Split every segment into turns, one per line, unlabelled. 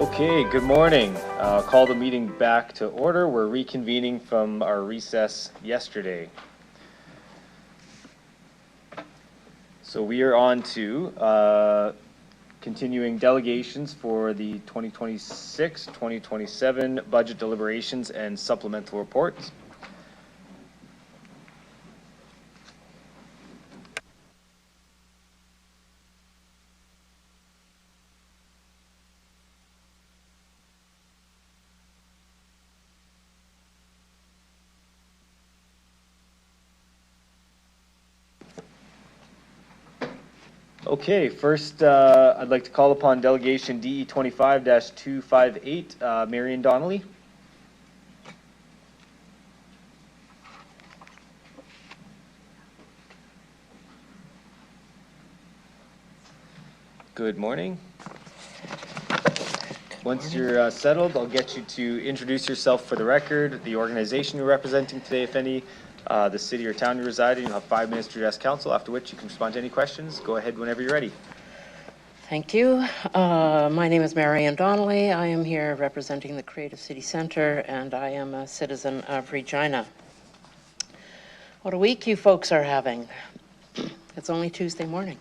Okay, good morning. Call the meeting back to order. We're reconvening from our recess yesterday. So we are on to continuing delegations for the 2026-2027 budget deliberations and supplemental reports. Okay, first I'd like to call upon delegation DE 25-258, Marion Donnelly. Good morning. Once you're settled, I'll get you to introduce yourself for the record, the organization you're representing today, if any, the city or town you reside in. You'll have 5 minutes to address council, after which you can respond to any questions. Go ahead whenever you're ready.
Thank you. My name is Marion Donnelly. I am here representing the Creative City Centre, and I am a citizen of Regina. What a week you folks are having. It's only Tuesday morning.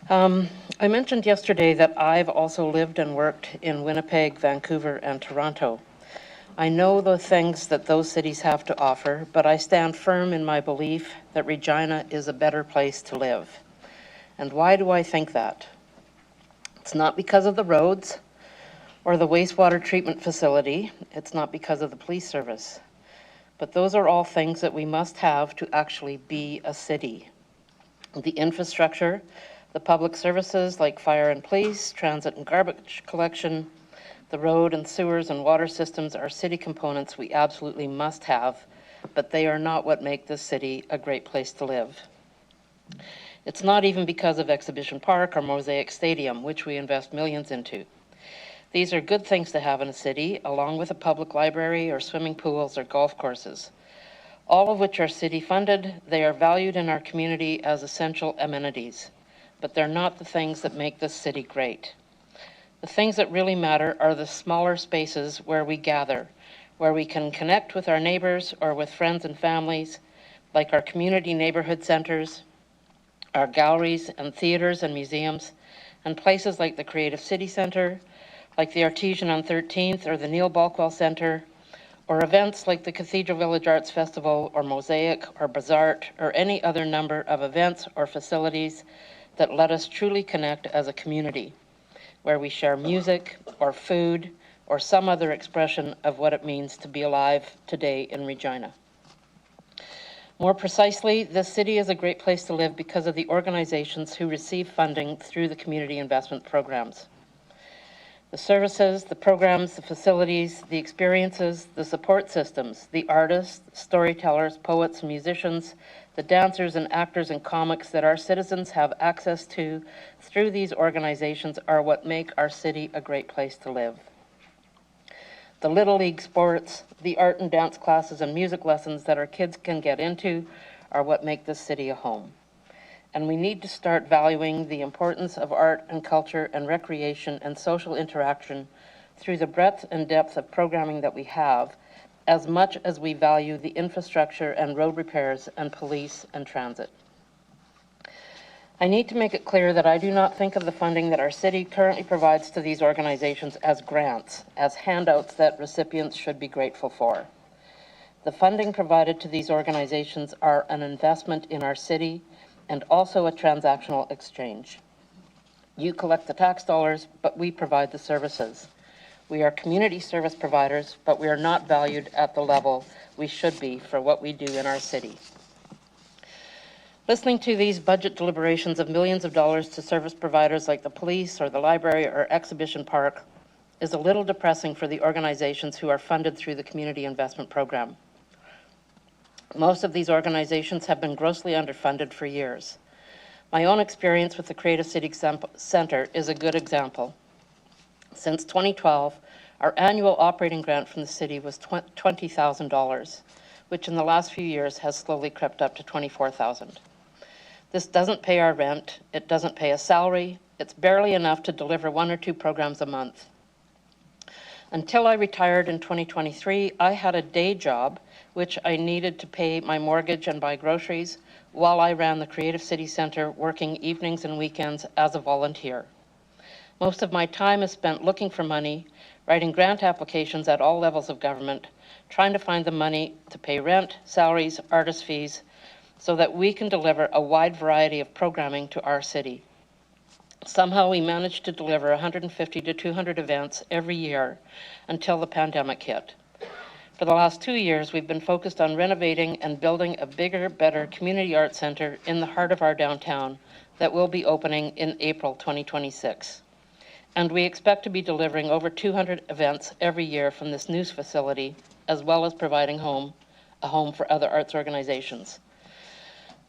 I mentioned yesterday that I've also lived and worked in Winnipeg, Vancouver, and Toronto. I know the things that those cities have to offer, but I stand firm in my belief that Regina is a better place to live. And why do I think that? It's not because of the roads or the wastewater treatment facility. It's not because of the police service. But those are all things that we must have to actually be a city. The infrastructure, the public services like fire and police, transit and garbage collection, the road and sewers and water systems are city components we absolutely must have, but they are not what make this city a great place to live. It's not even because of Exhibition Park or Mosaic Stadium, which we invest millions into. These are good things to have in a city, along with a public library or swimming pools or golf courses. All of which are city funded. They are valued in our community as essential amenities, but they're not the things that make this city great. The things that really matter are the smaller spaces where we gather, where we can connect with our neighbors or with friends and families, like our community neighborhood centers, our galleries and theaters and museums, and places like the Creative City Centre, like the Artesian on 13th or the Neil Balkwell Centre, or events like the Cathedral Village Arts Festival or Mosaic or Bazaart or any other number of events or facilities that let us truly connect as a community, where we share music or food or some other expression of what it means to be alive today in Regina. More precisely, this city is a great place to live because of the organizations who receive funding through the community investment programs. The services, the programs, the facilities, the experiences, the support systems, the artists, storytellers, poets, and musicians, the dancers and actors and comics that our citizens have access to through these organizations are what make our city a great place to live. The Little League sports, the art and dance classes and music lessons that our kids can get into are what make this city a home. And we need to start valuing the importance of art and culture and recreation and social interaction through the breadth and depth of programming that we have, as much as we value the infrastructure and road repairs and police and transit. I need to make it clear that I do not think of the funding that our city currently provides to these organizations as grants, as handouts that recipients should be grateful for. The funding provided to these organizations are an investment in our city and also a transactional exchange. You collect the tax dollars, but we provide the services. We are community service providers, but we are not valued at the level we should be for what we do in our city. Listening to these budget deliberations of millions of dollars to service providers like the police or the library or Exhibition Park is a little depressing for the organizations who are funded through the Community Investment Program. Most of these organizations have been grossly underfunded for years. My own experience with the Creative City Centre is a good example. Since 2012, our annual operating grant from the city was $20,000, which in the last few years has slowly crept up to $24,000. This doesn't pay our rent, it doesn't pay a salary, It's barely enough to deliver 1 or 2 programs a month. Until I retired in 2023, I had a day job, which I needed to pay my mortgage and buy groceries, while I ran the Creative City Centre, working evenings and weekends as a volunteer. Most of my time is spent looking for money, writing grant applications at all levels of government, trying to find the money to pay rent, salaries, artist fees, so that we can deliver a wide variety of programming to our city. Somehow we managed to deliver 150 to 200 events every year until the pandemic hit. For the last 2 years, we've been focused on renovating and building a bigger, better community arts center in the heart of our downtown that will be opening in April 2026. And we expect to be delivering over 200 events every year from this new facility, as well as providing a home for other arts organizations.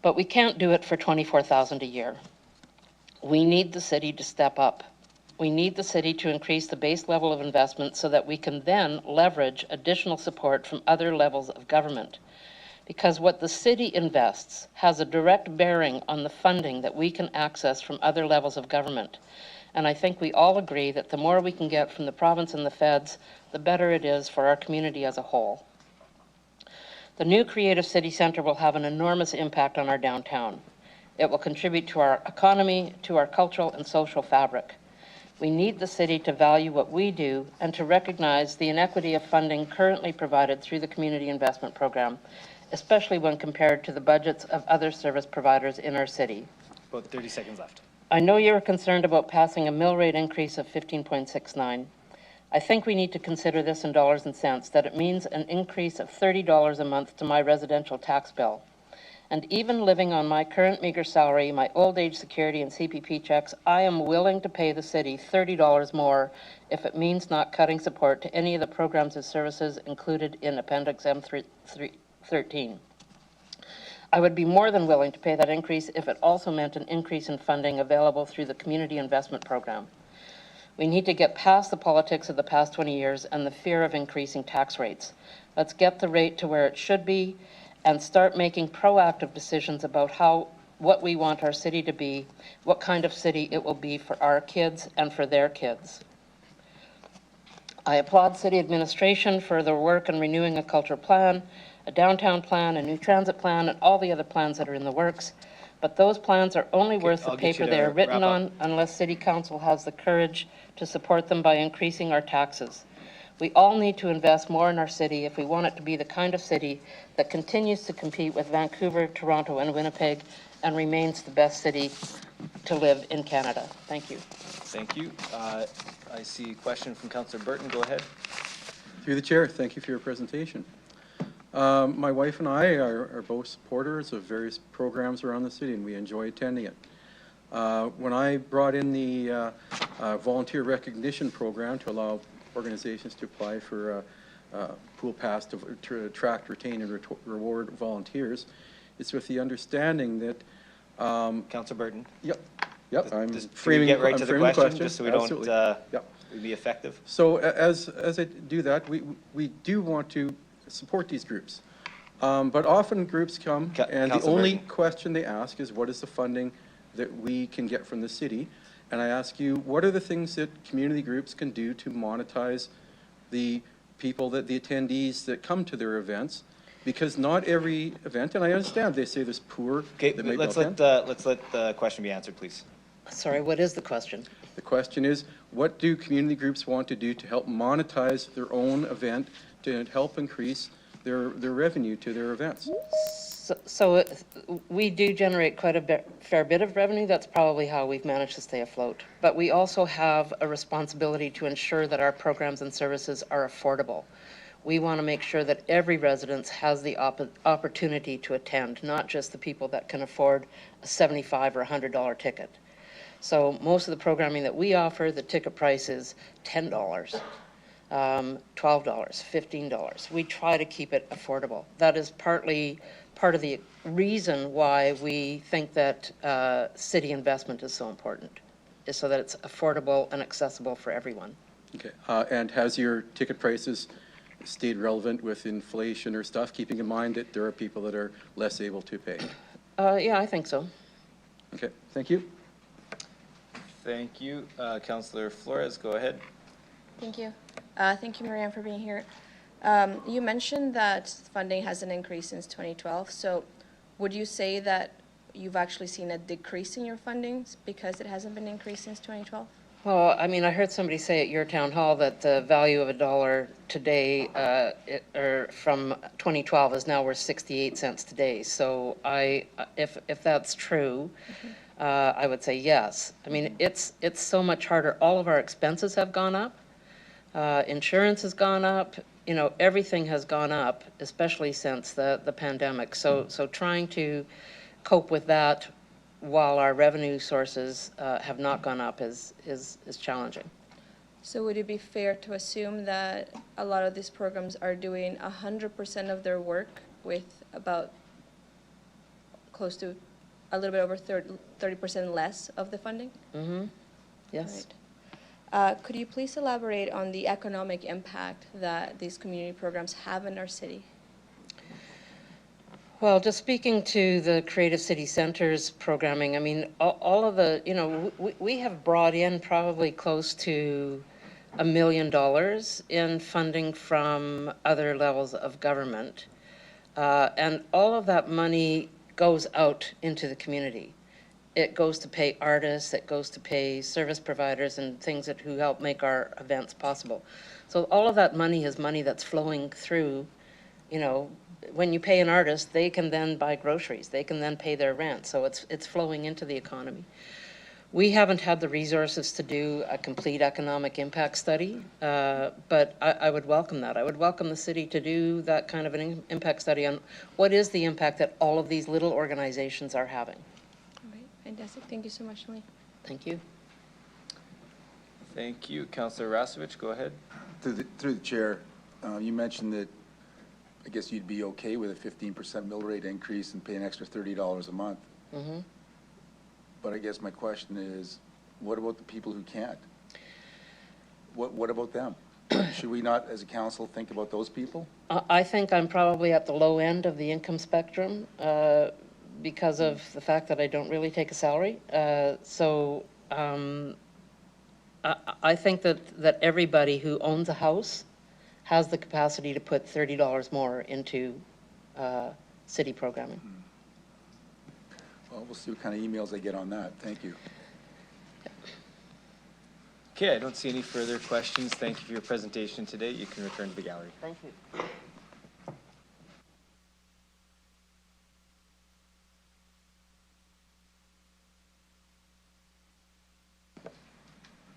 But we can't do it for $24,000 a year. We need the city to step up. We need the city to increase the base level of investment so that we can then leverage additional support from other levels of government. Because what the city invests has a direct bearing on the funding that we can access from other levels of government. And I think we all agree that the more we can get from the province and the feds, the better it is for our community as a whole. The new Creative City Centre will have an enormous impact on our downtown. It will contribute to our economy, to our cultural and social fabric. We need the city to value what we do and to recognize the inequity of funding currently provided through the Community Investment Program, especially when compared to the budgets of other service providers in our city.
About 30 seconds left.
I know you're concerned about passing a mill rate increase of 15.69. I think we need to consider this in dollars and cents, that it means an increase of $30 a month to my residential tax bill. And even living on my current meager salary, my old age security and CPP checks, I am willing to pay the city $30 more if it means not cutting support to any of the programs and services included in Appendix M13. I would be more than willing to pay that increase if it also meant an increase in funding available through the Community Investment Program. We need to get past the politics of the past 20 years and the fear of increasing tax rates. Let's get the rate to where it should be and start making proactive decisions about what we want our city to be, what kind of city it will be for our kids and for their kids. I applaud city administration for their work in renewing a culture plan, a downtown plan, a new transit plan, and all the other plans that are in the works. But those plans are only worth the paper they are written on unless City Council has the courage to support them by increasing our taxes. We all need to invest more in our city if we want it to be the kind of city that continues to compete with Vancouver, Toronto, and Winnipeg and remains the best city to live in Canada. Thank you.
Thank you. I see a question from Councillor Burton. Go ahead.
Through the chair, thank you for your presentation. My wife and I are both supporters of various programs around the city, and we enjoy attending it. When I brought in the volunteer recognition program to allow organizations to apply for a pool pass to attract, retain, and reward volunteers, it's with the understanding that
Councillor Burton.
Yep. I'm
framing. Get right to the question, just so we
Absolutely.
don't be effective.
So as I do that, we do want to support these groups, but often groups come and the only question they ask is, what is the funding that we can get from the city? And I ask you, what are the things that community groups can do to monetize the people, the attendees that come to their events? Because not every event, and I understand they say there's poor.
Okay, let's let the question be answered, please.
Sorry, what is the question?
The question is, what do community groups want to do to help monetize their own event, to help increase their revenue to their events?
So we do generate quite a fair bit of revenue. That's probably how we've managed to stay afloat. But we also have a responsibility to ensure that our programs and services are affordable. We want to make sure that every resident has the opportunity to attend, not just the people that can afford a $75 or $100 ticket. So most of the programming that we offer, the ticket price is $10, $12, $15. We try to keep it affordable. That is partly part of the reason why we think that city investment is so important, is so that it's affordable and accessible for everyone.
Okay, and has your ticket prices stayed relevant with inflation or stuff, keeping in mind that there are people that are less able to pay?
Yeah, I think so.
Okay, thank you.
Thank you. Councillor Flores, go ahead.
Thank you. Thank you, Marianne, for being here. You mentioned that funding hasn't increased since 2012. So would you say that you've actually seen a decrease in your fundings because it hasn't been increased since 2012?
Well, I mean, I heard somebody say at your town hall that the value of a dollar today, or from 2012 is now worth 68 cents today. So if that's true, I would say yes. I mean, it's so much harder. All of our expenses have gone up. Insurance has gone up. You know, everything has gone up, especially since the pandemic. So trying to cope with that while our revenue sources have not gone up is challenging.
So would it be fair to assume that a lot of these programs are doing 100% of their work with about close to a little bit over 30% less of the funding?
Mm-hmm. Yes.
Right. Could you please elaborate on the economic impact that these community programs have in our city?
Well, just speaking to the Creative City Centers programming, I mean, all of the, you know, we have brought in probably close to $1 million in funding from other levels of government. And all of that money goes out into the community. It goes to pay artists, it goes to pay service providers and things who help make our events possible. So all of that money is money that's flowing through, you know, when you pay an artist, they can then buy groceries, they can then pay their rent. So it's flowing into the economy. We haven't had the resources to do a complete economic impact study, but I would welcome that. I would welcome the city to do that kind of an impact study on what is the impact that all of these little organizations are having.
All right, fantastic. Thank you so much, Lee.
Thank you.
Thank you. Councillor Rasovich, go ahead.
Through the chair, you mentioned that I guess you'd be okay with a 15% mill rate increase and pay an extra $30 a month.
Mm-hmm.
But I guess my question is, what about the people who can't? What about them? Should we not, as a council, think about those people?
I think I'm probably at the low end of the income spectrum because of the fact that I don't really take a salary. I think that everybody who owns a house has the capacity to put $30 more into city programming.
Well, we'll see what kind of emails I get on that. Thank you.
Okay, I don't see any further questions. Thank you for your presentation today. You can return to the gallery.
Thank you.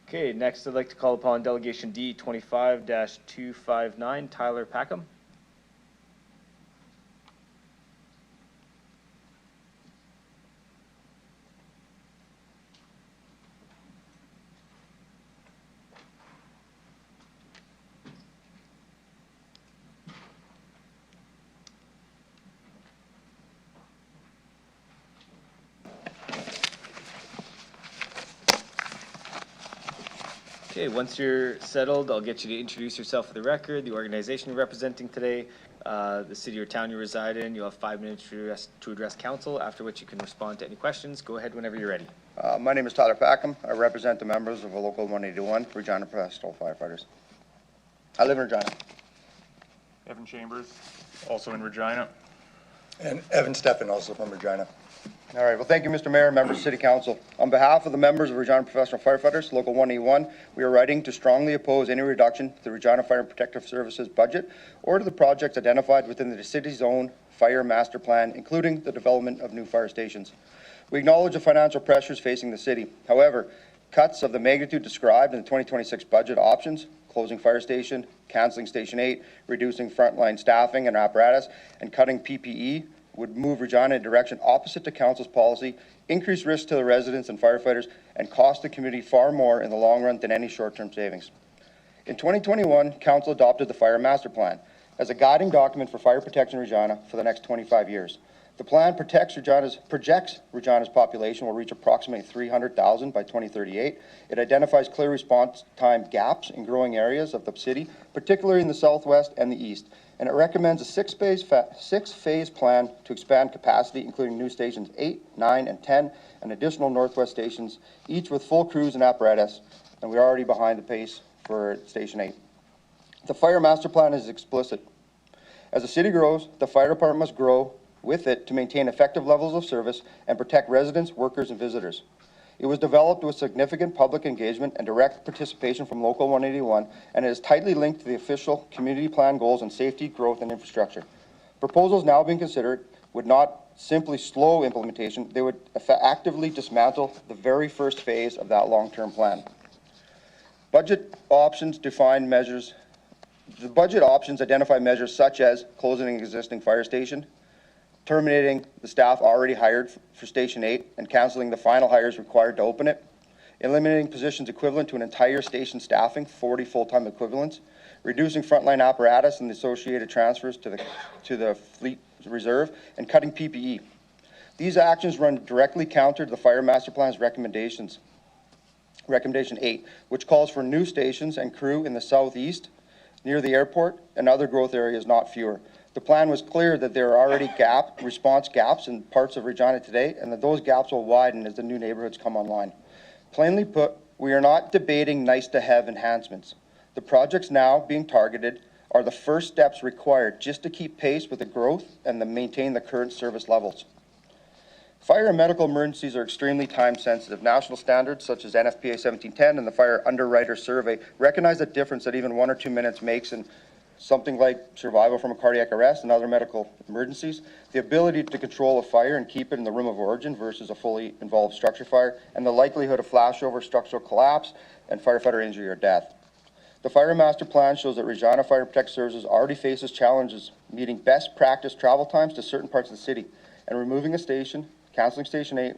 Okay, next I'd like to call upon Delegation D 25-259, Tyler Packham. Okay, once you're settled, I'll get you to introduce yourself for the record, the organization you're representing today, the city or town you reside in. You'll have 5 minutes to address council, after which you can respond to any questions. Go ahead whenever you're ready.
My name is Tyler Packham. I represent the members of a local 181, Regina Professional Firefighters. I live in Regina.
Evan Chambers, also in Regina.
And Evan Steffen, also from Regina. All right, well, thank you, Mr. Mayor, members of City Council. On behalf of the members of Regina Professional Firefighters, Local 181, we are writing to strongly oppose any reduction to the Regina Fire and Protective Services budget or to the projects identified within the city's own fire master plan, including the development of new fire stations. We acknowledge the financial pressures facing the city. However, cuts of the magnitude described in the 2026 budget options, closing fire station, canceling Station 8, reducing frontline staffing and apparatus, and cutting PPE would move Regina in a direction opposite to council's policy, increase risk to the residents and firefighters, and cost the community far more in the long run than any short-term savings. In 2021, council adopted the Fire Master Plan as a guiding document for fire protection in Regina for the next 25 years. The plan projects Regina's population will reach approximately 300,000 by 2038. It identifies clear response time gaps in growing areas of the city, particularly in the southwest and the east. and it recommends a six-phase plan to expand capacity, including new stations 8, 9, and 10, and additional northwest stations, each with full crews and apparatus, and we're already behind the pace for Station 8. The fire master plan is explicit. As the city grows, the fire department must grow with it to maintain effective levels of service and protect residents, workers, and visitors. It was developed with significant public engagement and direct participation from Local 181, and it is tightly linked to the official community plan goals on safety, growth, and infrastructure. Proposals now being considered would not simply slow implementation, they would actively dismantle the very first phase of that long-term plan. Budget options define measures. The budget options identify measures such as closing an existing fire station, terminating the staff already hired for Station 8 and canceling the final hires required to open it, eliminating positions equivalent to an entire station staffing, 40 full-time equivalents, reducing frontline apparatus and the associated transfers to the fleet reserve, and cutting PPE. These actions run directly counter to the Fire Master Plan's recommendations. Recommendation 8, which calls for new stations and crew in the southeast, near the airport, and other growth areas, not fewer. The plan was clear that there are already response gaps in parts of Regina today, and that those gaps will widen as the new neighborhoods come online. Plainly put, we are not debating nice-to-have enhancements. The projects now being targeted are the first steps required just to keep pace with the growth and to maintain the current service levels. Fire and medical emergencies are extremely time-sensitive. National standards such as NFPA 1710 and the Fire Underwriter Survey recognize the difference that even 1 or 2 minutes makes in something like survival from a cardiac arrest and other medical emergencies, the ability to control a fire and keep it in the room of origin versus a fully involved structure fire, and the likelihood of flashover, structural collapse, and firefighter injury or death. The Fire Master Plan shows that Regina Fire and Protect Services already faces challenges meeting best practice travel times to certain parts of the city, and removing a station, canceling Station 8,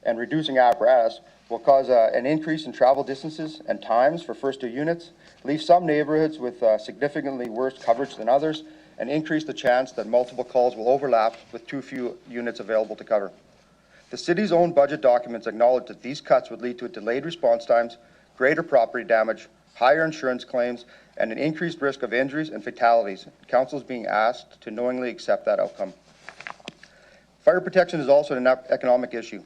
and reducing apparatus will cause an increase in travel distances and times for first two units, leave some neighborhoods with significantly worse coverage than others, and increase the chance that multiple calls will overlap with too few units available to cover. The city's own budget documents acknowledge that these cuts would lead to delayed response times, greater property damage, higher insurance claims, and an increased risk of injuries and fatalities. Council is being asked to knowingly accept that outcome. Fire protection is also an economic issue.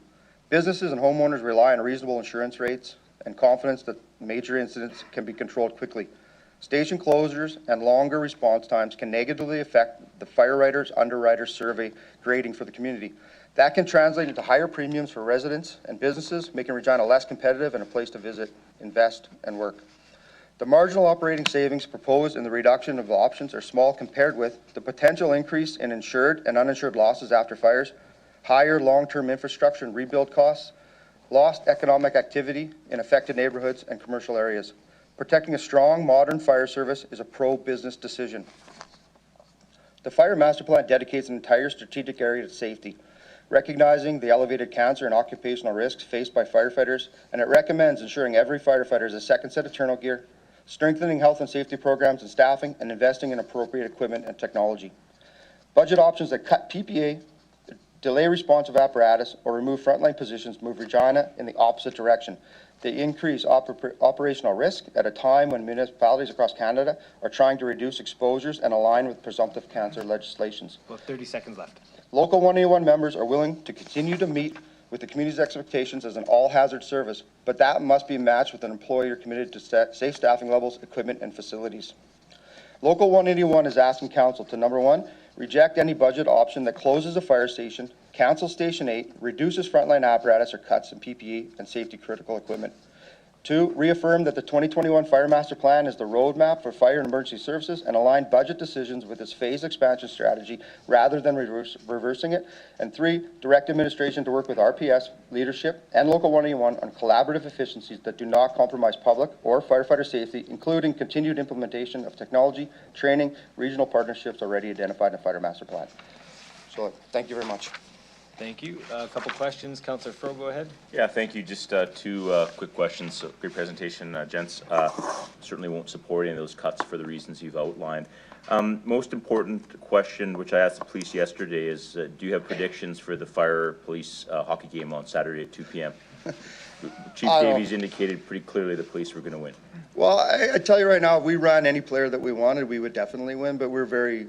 Businesses and homeowners rely on reasonable insurance rates and confidence that major incidents can be controlled quickly. Station closures and longer response times can negatively affect the Firewriters Underwriter Survey grading for the community. That can translate into higher premiums for residents and businesses, making Regina less competitive and a place to visit, invest, and work. The marginal operating savings proposed in the reduction of options are small compared with the potential increase in insured and uninsured losses after fires, higher long-term infrastructure and rebuild costs, lost economic activity in affected neighborhoods and commercial areas. Protecting a strong, modern fire service is a pro-business decision. The Fire Master Plan dedicates an entire strategic area to safety, recognizing the elevated cancer and occupational risks faced by firefighters, and it recommends ensuring every firefighter has a second set of turnout gear, strengthening health and safety programs and staffing, and investing in appropriate equipment and technology. Budget options that cut PPA, delay responsive apparatus, or remove frontline positions move Regina in the opposite direction. They increase operational risk at a time when municipalities across Canada are trying to reduce exposures and align with presumptive cancer legislations.
About 30 seconds left.
Local 181 members are willing to continue to meet with the community's expectations as an all-hazard service, but that must be matched with an employer committed to safe staffing levels, equipment, and facilities. Local 181 is asking council to, number one, reject any budget option that closes a fire station, cancel Station 8, reduces frontline apparatus, or cuts in PPE and safety critical equipment. 2, reaffirm that the 2021 Fire Master Plan is the roadmap for fire and emergency services and align budget decisions with its phased expansion strategy rather than reversing it. And 3, direct administration to work with RPS, leadership, and Local 181 on collaborative efficiencies that do not compromise public or firefighter safety, including continued implementation of technology, training, regional partnerships already identified in the Fire Master Plan. So, thank you very much.
Thank you. A couple questions. Councillor Fro, go ahead.
Yeah, thank you. Just two quick questions. So, great presentation, gents. Certainly won't support any of those cuts for the reasons you've outlined. Most important question, which I asked the police yesterday, is do you have predictions for the fire police hockey game on Saturday at 2 p.m.? Chief
I don't-
Davies indicated pretty clearly the police were going to win.
Well, I tell you right now, if we ran any player that we wanted, we would definitely win, but we're very,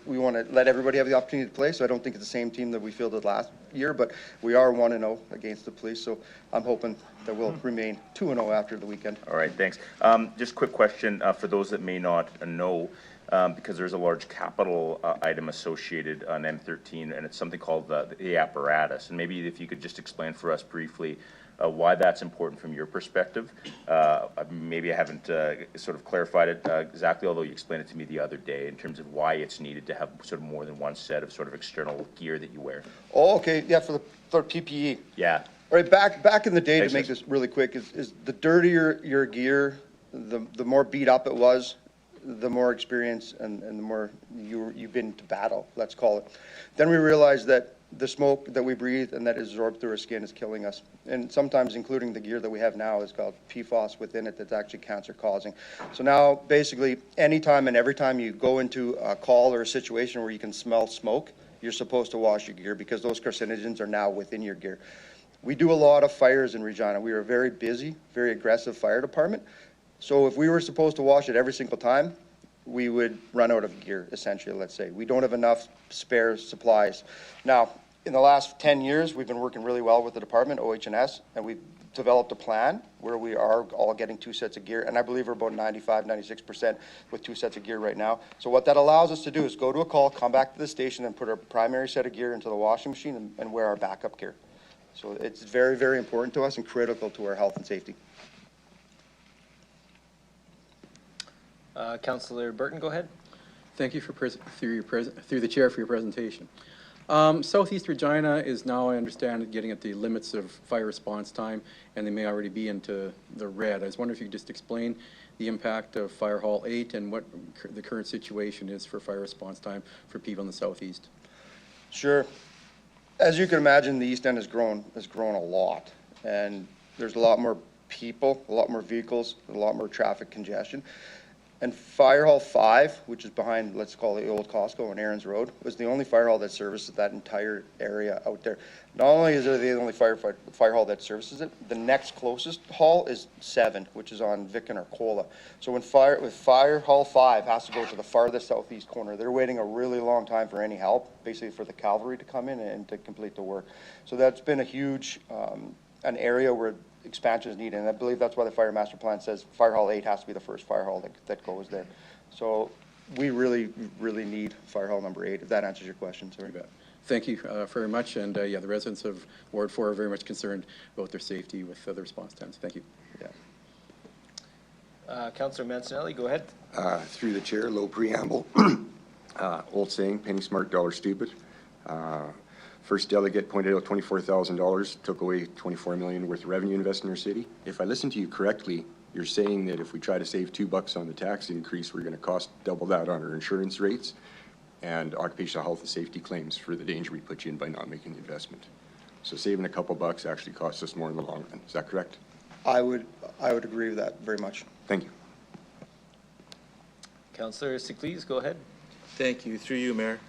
we want to let everybody have the opportunity to play, so I don't think it's the same team that we fielded last year, but we are 1-0 against the police, so I'm hoping that we'll remain 2-0 after the weekend.
All right, thanks. Just a quick question for those that may not know, because there's a large capital item associated on M13, and it's something called the apparatus. And maybe if you could just explain for us briefly why that's important from your perspective. Maybe I haven't sort of clarified it exactly, although you explained it to me the other day in terms of why it's needed to have sort of more than one set of sort of external gear that you wear.
Oh, okay, yeah, for PPE.
Yeah.
All right, back in the day, to
Thanks,
make
sir.
this really quick, is the dirtier your gear, the more beat up it was, the more experience and the more you've been to battle, let's call it. Then we realized that the smoke that we breathe and that is absorbed through our skin is killing us. And sometimes including the gear that we have now is called PFAS within it that's actually cancer causing. So now basically anytime and every time you go into a call or a situation where you can smell smoke, you're supposed to wash your gear because those carcinogens are now within your gear. We do a lot of fires in Regina. We are a very busy, very aggressive fire department. So if we were supposed to wash it every single time, we would run out of gear, essentially, let's say. We don't have enough spare supplies. Now, in the last 10 years, we've been working really well with the department, OH&S, and we've developed a plan where we are all getting 2 sets of gear, and I believe we're about 95, 96% with 2 sets of gear right now. So what that allows us to do is go to a call, come back to the station, and put our primary set of gear into the washing machine and wear our backup gear. So it's very, very important to us and critical to our health and safety.
Councillor Burton, go ahead.
Thank you through the chair for your presentation. Southeast Regina is now, I understand, getting at the limits of fire response time, and they may already be into the red. I was wondering if you could just explain the impact of Fire Hall 8 and what the current situation is for fire response time for people in the southeast.
Sure. As you can imagine, the East End has grown a lot, and there's a lot more people, a lot more vehicles, a lot more traffic congestion. And Fire Hall 5, which is behind, let's call it the old Costco on Aaron's Road, was the only fire hall that services that entire area out there. Not only is it the only fire hall that services it, the next closest hall is 7, which is on Vic and Arcola. So when Fire Hall 5 has to go to the farthest southeast corner, they're waiting a really long time for any help, basically for the cavalry to come in and to complete the work. So that's been a huge, an area where expansion is needed, and I believe that's why the fire master plan says Fire Hall 8 has to be the first fire hall that goes there. So we really, really need Fire Hall number 8, if that answers your question, sorry.
Thank you very much, and yeah, the residents of Ward 4 are very much concerned about their safety with the response times. Thank you.
Yeah.
Councillor Mancinelli, go ahead.
Through the chair, low preamble. Old saying, penny smart, dollar stupid. First delegate pointed out $24,000, took away $24 million worth of revenue invested in our city. If I listen to you correctly, you're saying that if we try to save $2 on the tax increase, we're going to cost double that on our insurance rates and occupational health and safety claims for the danger we put you in by not making the investment. So saving a couple bucks actually costs us more in the long run. Is that correct?
I would agree with that very much.
Thank you.
Councillor Siklees, go ahead.
Thank you. Through you, Mayor.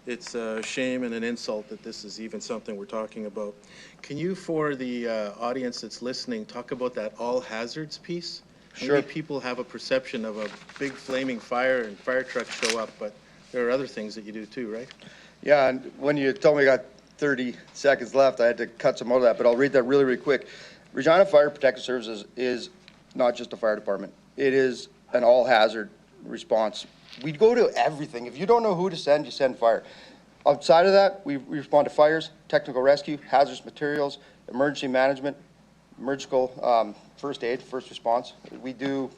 It's a shame and an insult that this is even something we're talking about. Can you, for the audience that's listening, talk about that all hazards piece?
Sure.
Maybe people have a perception of a big flaming fire and fire trucks show up, but there are other things that you do too, right?
Yeah, and when you told me I got 30 seconds left, I had to cut some out of that, but I'll read that really, really quick. Regina Fire Protective Services is not just a fire department. It is an all-hazard response. We go to everything. If you don't know who to send, you send fire. Outside of that, we respond to fires, technical rescue, hazardous materials, emergency management, emergency first aid, first response. We do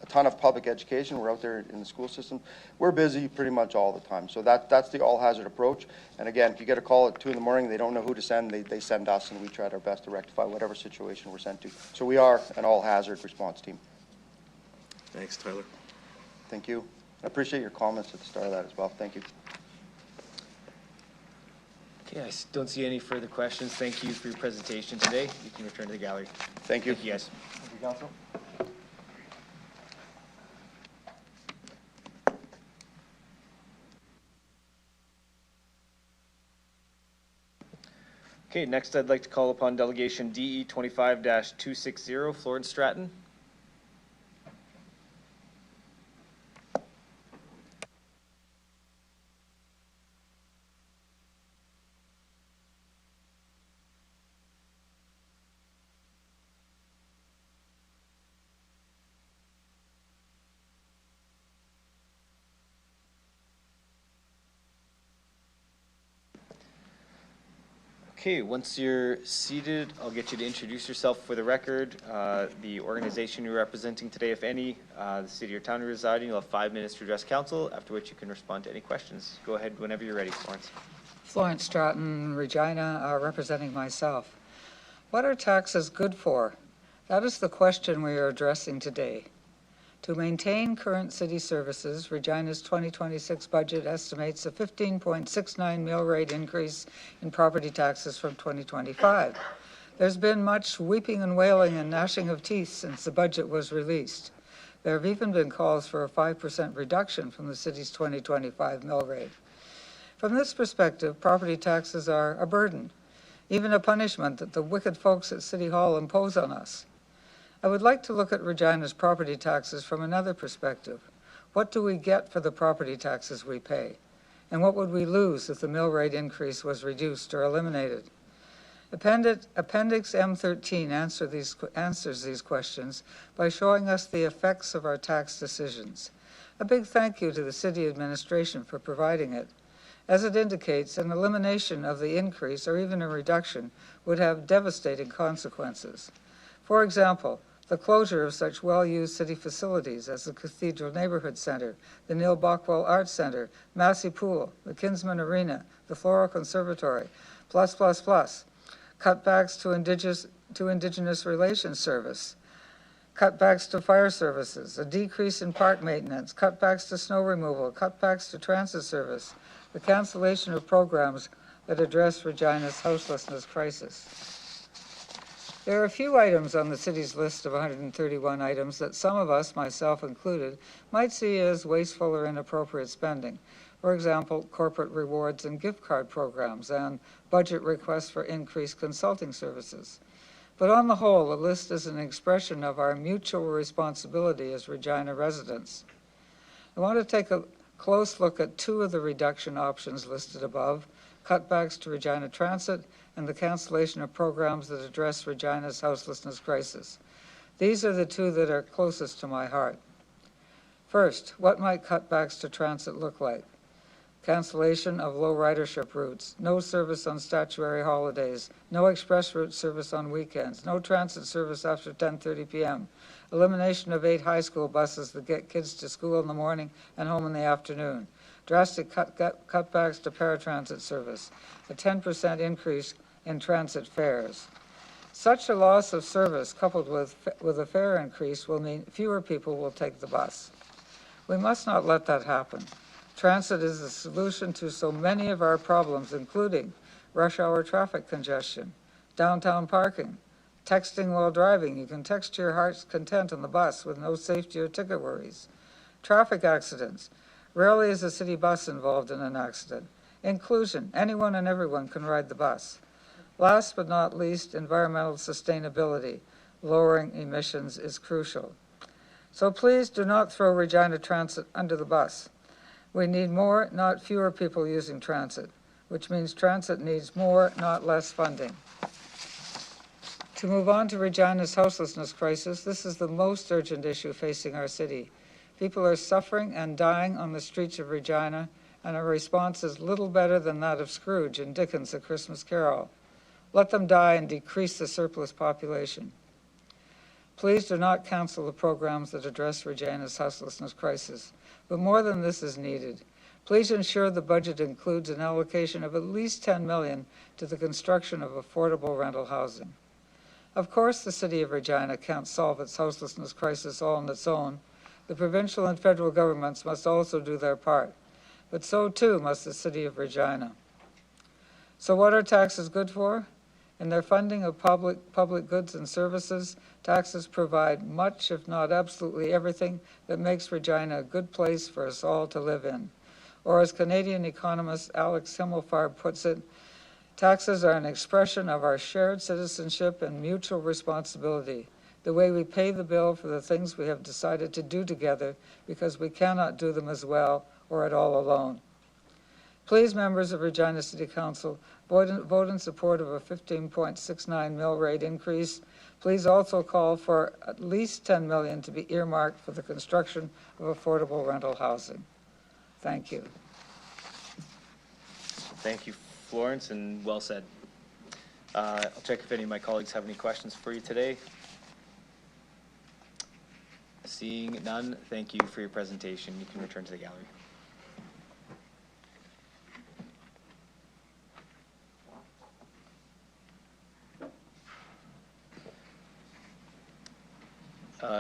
a ton of public education. We're out there in the school system. We're busy pretty much all the time. So that's the all-hazard approach. And again, if you get a call at 2 in the morning, they don't know who to send, they send us, and we try our best to rectify whatever situation we're sent to. So we are an all-hazard response team.
Thanks, Tyler.
Thank you. I appreciate your comments at the start of that as well. Thank you.
Okay, I don't see any further questions. Thank you for your presentation today. You can return to the gallery.
Thank you.
Thank you, guys.
Thank you, Council.
Okay, next I'd like to call upon delegation DE 25-260, Florence Stratton. Okay, once you're seated, I'll get you to introduce yourself for the record, the organization you're representing today, if any, the city or town you're residing. You'll have 5 minutes to address council, after which you can respond to any questions. Go ahead whenever you're ready, Florence.
Florence Stratton, Regina, representing myself. What are taxes good for? That is the question we are addressing today. To maintain current city services, Regina's 2026 budget estimates a 15.69 mill rate increase in property taxes from 2025. There's been much weeping and wailing and gnashing of teeth since the budget was released. There have even been calls for a 5% reduction from the city's 2025 mill rate. From this perspective, property taxes are a burden, even a punishment that the wicked folks at City Hall impose on us. I would like to look at Regina's property taxes from another perspective. What do we get for the property taxes we pay? And what would we lose if the mill rate increase was reduced or eliminated? Appendix M13 answers these questions by showing us the effects of our tax decisions. A big thank you to the city administration for providing it. As it indicates, an elimination of the increase or even a reduction would have devastating consequences. For example, the closure of such well-used city facilities as the Cathedral Neighborhood Center, the Neil Bockwell Arts Center, Massey Pool, the Kinsman Arena, the Floral Conservatory, cutbacks to Indigenous Relations Service, cutbacks to fire services, a decrease in park maintenance, cutbacks to snow removal, cutbacks to transit service, the cancellation of programs that address Regina's houselessness crisis. There are a few items on the city's list of 131 items that some of us, myself included, might see as wasteful or inappropriate spending. For example, corporate rewards and gift card programs and budget requests for increased consulting services. But on the whole, the list is an expression of our mutual responsibility as Regina residents. I want to take a close look at two of the reduction options listed above, cutbacks to Regina Transit and the cancellation of programs that address Regina's houselessness crisis. These are the two that are closest to my heart. First, what might cutbacks to transit look like? Cancellation of low ridership routes, no service on statutory holidays, no express route service on weekends, no transit service after 10:30 p.m., elimination of 8 high school buses that get kids to school in the morning and home in the afternoon, drastic cutbacks to paratransit service, a 10% increase in transit fares. Such a loss of service coupled with a fare increase will mean fewer people will take the bus. We must not let that happen. Transit is the solution to so many of our problems, including rush hour traffic congestion, downtown parking, texting while driving. You can text to your heart's content on the bus with no safety or ticket worries. Traffic accidents. Rarely is a city bus involved in an accident. Inclusion. Anyone and everyone can ride the bus. Last but not least, environmental sustainability. Lowering emissions is crucial. So please do not throw Regina Transit under the bus. We need more, not fewer people using transit, which means transit needs more, not less funding. To move on to Regina's houselessness crisis, this is the most urgent issue facing our city. People are suffering and dying on the streets of Regina, and our response is little better than that of Scrooge in Dickens' A Christmas Carol. Let them die and decrease the surplus population. Please do not cancel the programs that address Regina's houselessness crisis. But more than this is needed. Please ensure the budget includes an allocation of at least $10 million to the construction of affordable rental housing. Of course, the city of Regina can't solve its houselessness crisis all on its own. The provincial and federal governments must also do their part. But so too must the city of Regina. So what are taxes good for? In their funding of public goods and services, taxes provide much, if not absolutely everything, that makes Regina a good place for us all to live in. Or as Canadian economist Alex Himmelfarb puts it, Taxes are an expression of our shared citizenship and mutual responsibility, the way we pay the bill for the things we have decided to do together because we cannot do them as well or at all alone. Please, members of Regina City Council, vote in support of a 15.69 mill rate increase. Please also call for at least 10 million to be earmarked for the construction of affordable rental housing. Thank you.
Thank you, Florence, and well said. I'll check if any of my colleagues have any questions for you today. Seeing none, thank you for your presentation. You can return to the gallery.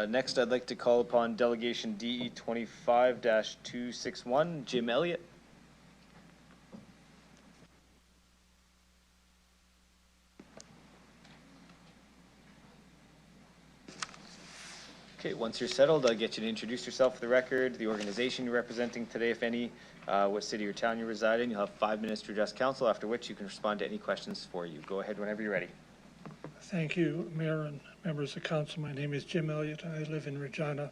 Next, I'd like to call upon Delegation DE 25-261, Jim Elliott. Okay, once you're settled, I'll get you to introduce yourself for the record, the organization you're representing today, if any, what city or town you reside in. You'll have 5 minutes to address council, after which you can respond to any questions for you. Go ahead whenever you're ready.
Thank you, Mayor and members of council. My name is Jim Elliott. I live in Regina.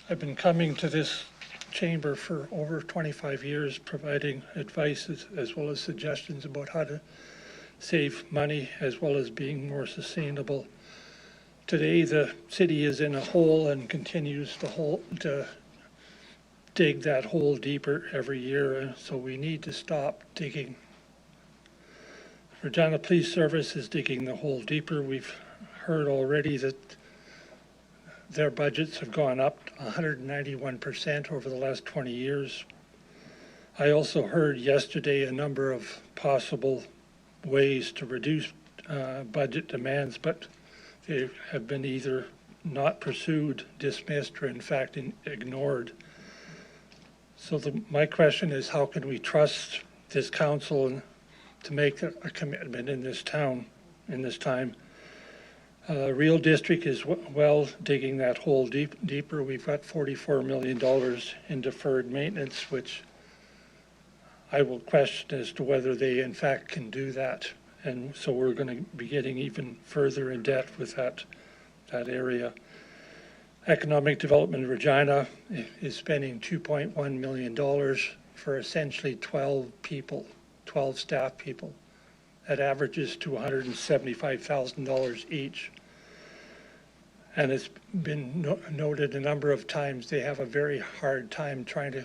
I've been coming to this chamber for over 25 years, providing advice as well as suggestions about how to save money as well as being more sustainable. Today, the city is in a hole and continues to dig that hole deeper every year, and so we need to stop digging. Regina Police Service is digging the hole deeper. We've heard already that their budgets have gone up 191% over the last 20 years. I also heard yesterday a number of possible ways to reduce budget demands, but they have been either not pursued, dismissed, or in fact ignored. So my question is, how can we trust this council to make a commitment in this town, in this time? Real District is well digging that hole deeper. We've got $44 million in deferred maintenance, which I will question as to whether they in fact can do that. And so we're going to be getting even further in debt with that area. Economic Development Regina is spending $2.1 million for essentially 12 staff people. That averages to $175,000 each. And it's been noted a number of times they have a very hard time trying to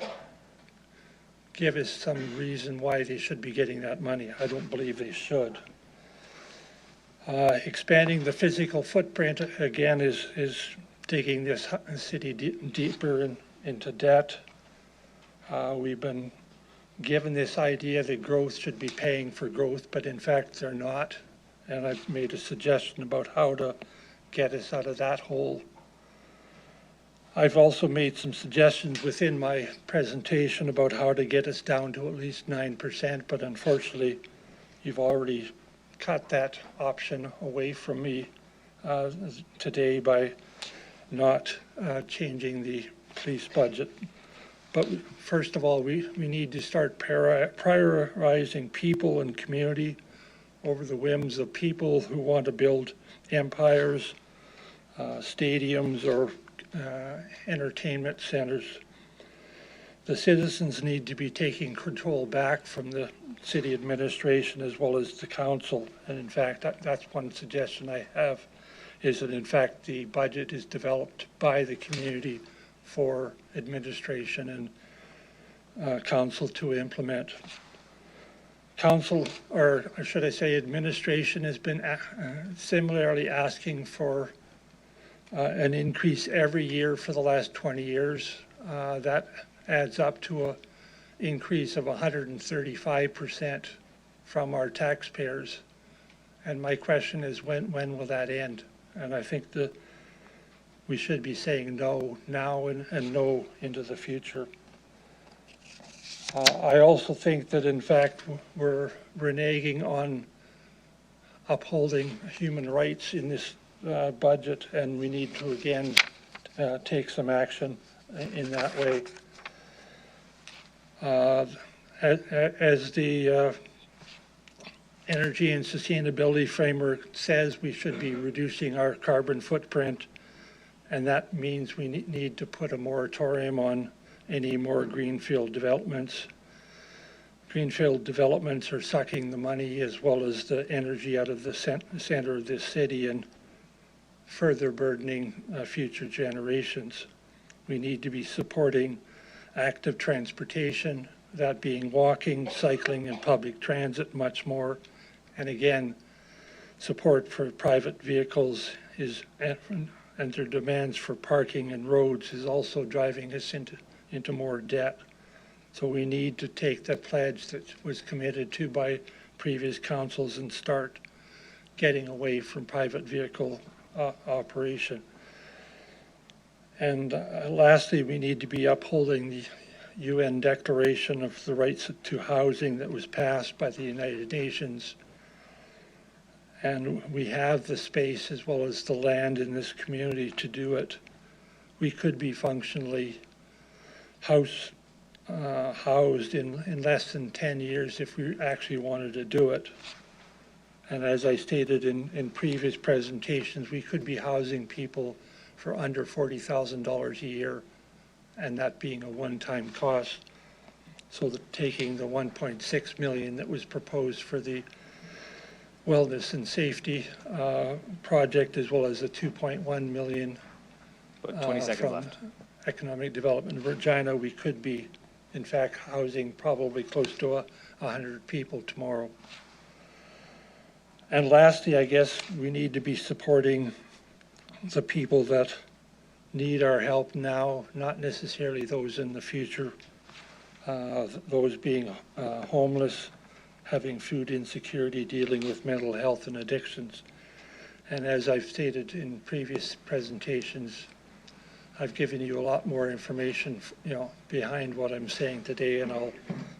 give us some reason why they should be getting that money. I don't believe they should. Expanding the physical footprint, again, is digging this city deeper into debt. We've been given this idea that growth should be paying for growth, but in fact they're not. And I've made a suggestion about how to get us out of that hole. I've also made some suggestions within my presentation about how to get us down to at least 9%, but unfortunately you've already cut that option away from me today by not changing the police budget. But first of all, we need to start prioritizing people and community over the whims of people who want to build empires, stadiums, or entertainment centers. The citizens need to be taking control back from the city administration as well as the council. And in fact, that's one suggestion I have, is that in fact the budget is developed by the community for administration and council to implement. Council, or should I say administration, has been similarly asking for an increase every year for the last 20 years. That adds up to an increase of 135% from our taxpayers. And my question is, when will that end? And I think that we should be saying no now and no into the future. I also think that in fact we're reneging on upholding human rights in this budget, and we need to again take some action in that way. As the energy and sustainability framework says we should be reducing our carbon footprint, and that means we need to put a moratorium on any more greenfield developments. Greenfield developments are sucking the money as well as the energy out of the center of this city and further burdening future generations. We need to be supporting active transportation, that being walking, cycling, and public transit much more. And again, support for private vehicles is, and their demands for parking and roads is also driving us into more debt. So we need to take the pledge that was committed to by previous councils and start getting away from private vehicle operation. And lastly, we need to be upholding the UN Declaration of the Rights to Housing that was passed by the United Nations. And we have the space as well as the land in this community to do it. We could be functionally housed in less than 10 years if we actually wanted to do it. And as I stated in previous presentations, we could be housing people for under $40,000 a year, and that being a one-time cost. So taking the 1.6 million that was proposed for the wellness and safety project, as well as the 2.1 million
About 20 seconds
from
left.
economic development in Regina, we could be, in fact, housing probably close to 100 people tomorrow. And lastly, I guess we need to be supporting the people that need our help now, not necessarily those in the future, those being homeless, having food insecurity, dealing with mental health and addictions. And as I've stated in previous presentations, I've given you a lot more information, behind what I'm saying today, and I'll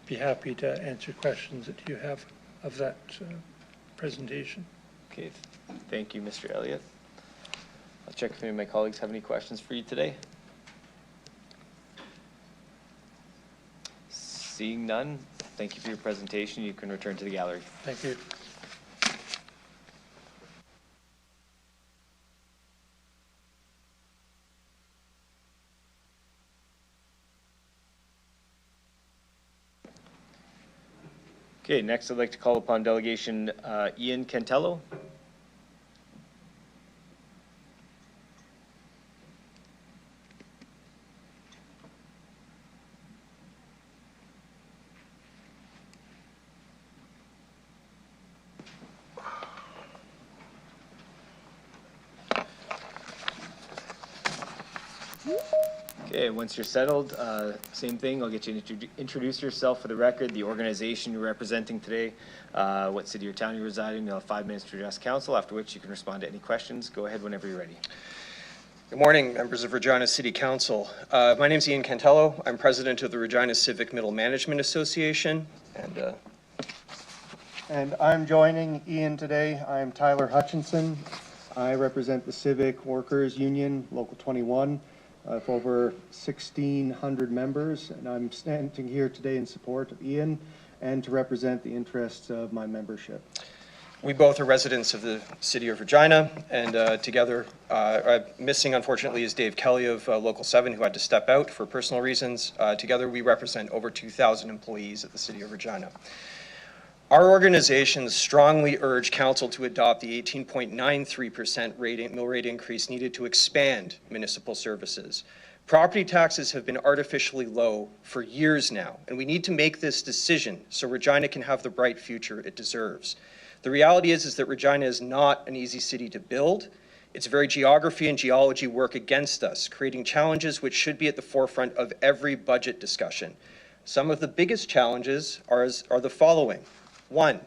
be happy to answer questions that you have of that presentation.
Okay, thank you, Mr. Elliott. I'll check if any of my colleagues have any questions for you today. Seeing none, thank you for your presentation. You can return to the gallery.
Thank you.
Okay, next I'd like to call upon delegation Ian Cantello. Okay, once you're settled, same thing, I'll get you to introduce yourself for the record, the organization you're representing today, what city or town you reside in. You'll have 5 minutes to address council, after which you can respond to any questions. Go ahead whenever you're ready.
Good morning, members of Regina City Council. My name is Ian Cantello. I'm president of the Regina Civic Middle Management Association.
And I'm joining Ian today. I'm Tyler Hutchinson. I represent the Civic Workers Union, Local 21. Of over 1,600 members, and I'm standing here today in support of Ian and to represent the interests of my membership.
We both are residents of the city of Regina, and together, missing unfortunately is Dave Kelly of Local 7, who had to step out for personal reasons. Together we represent over 2,000 employees at the city of Regina. Our organizations strongly urge council to adopt the 18.93% mill rate increase needed to expand municipal services. Property taxes have been artificially low for years now, and we need to make this decision so Regina can have the bright future it deserves. The reality is that Regina is not an easy city to build. Its very geography and geology work against us, creating challenges which should be at the forefront of every budget discussion. Some of the biggest challenges are the following. 1,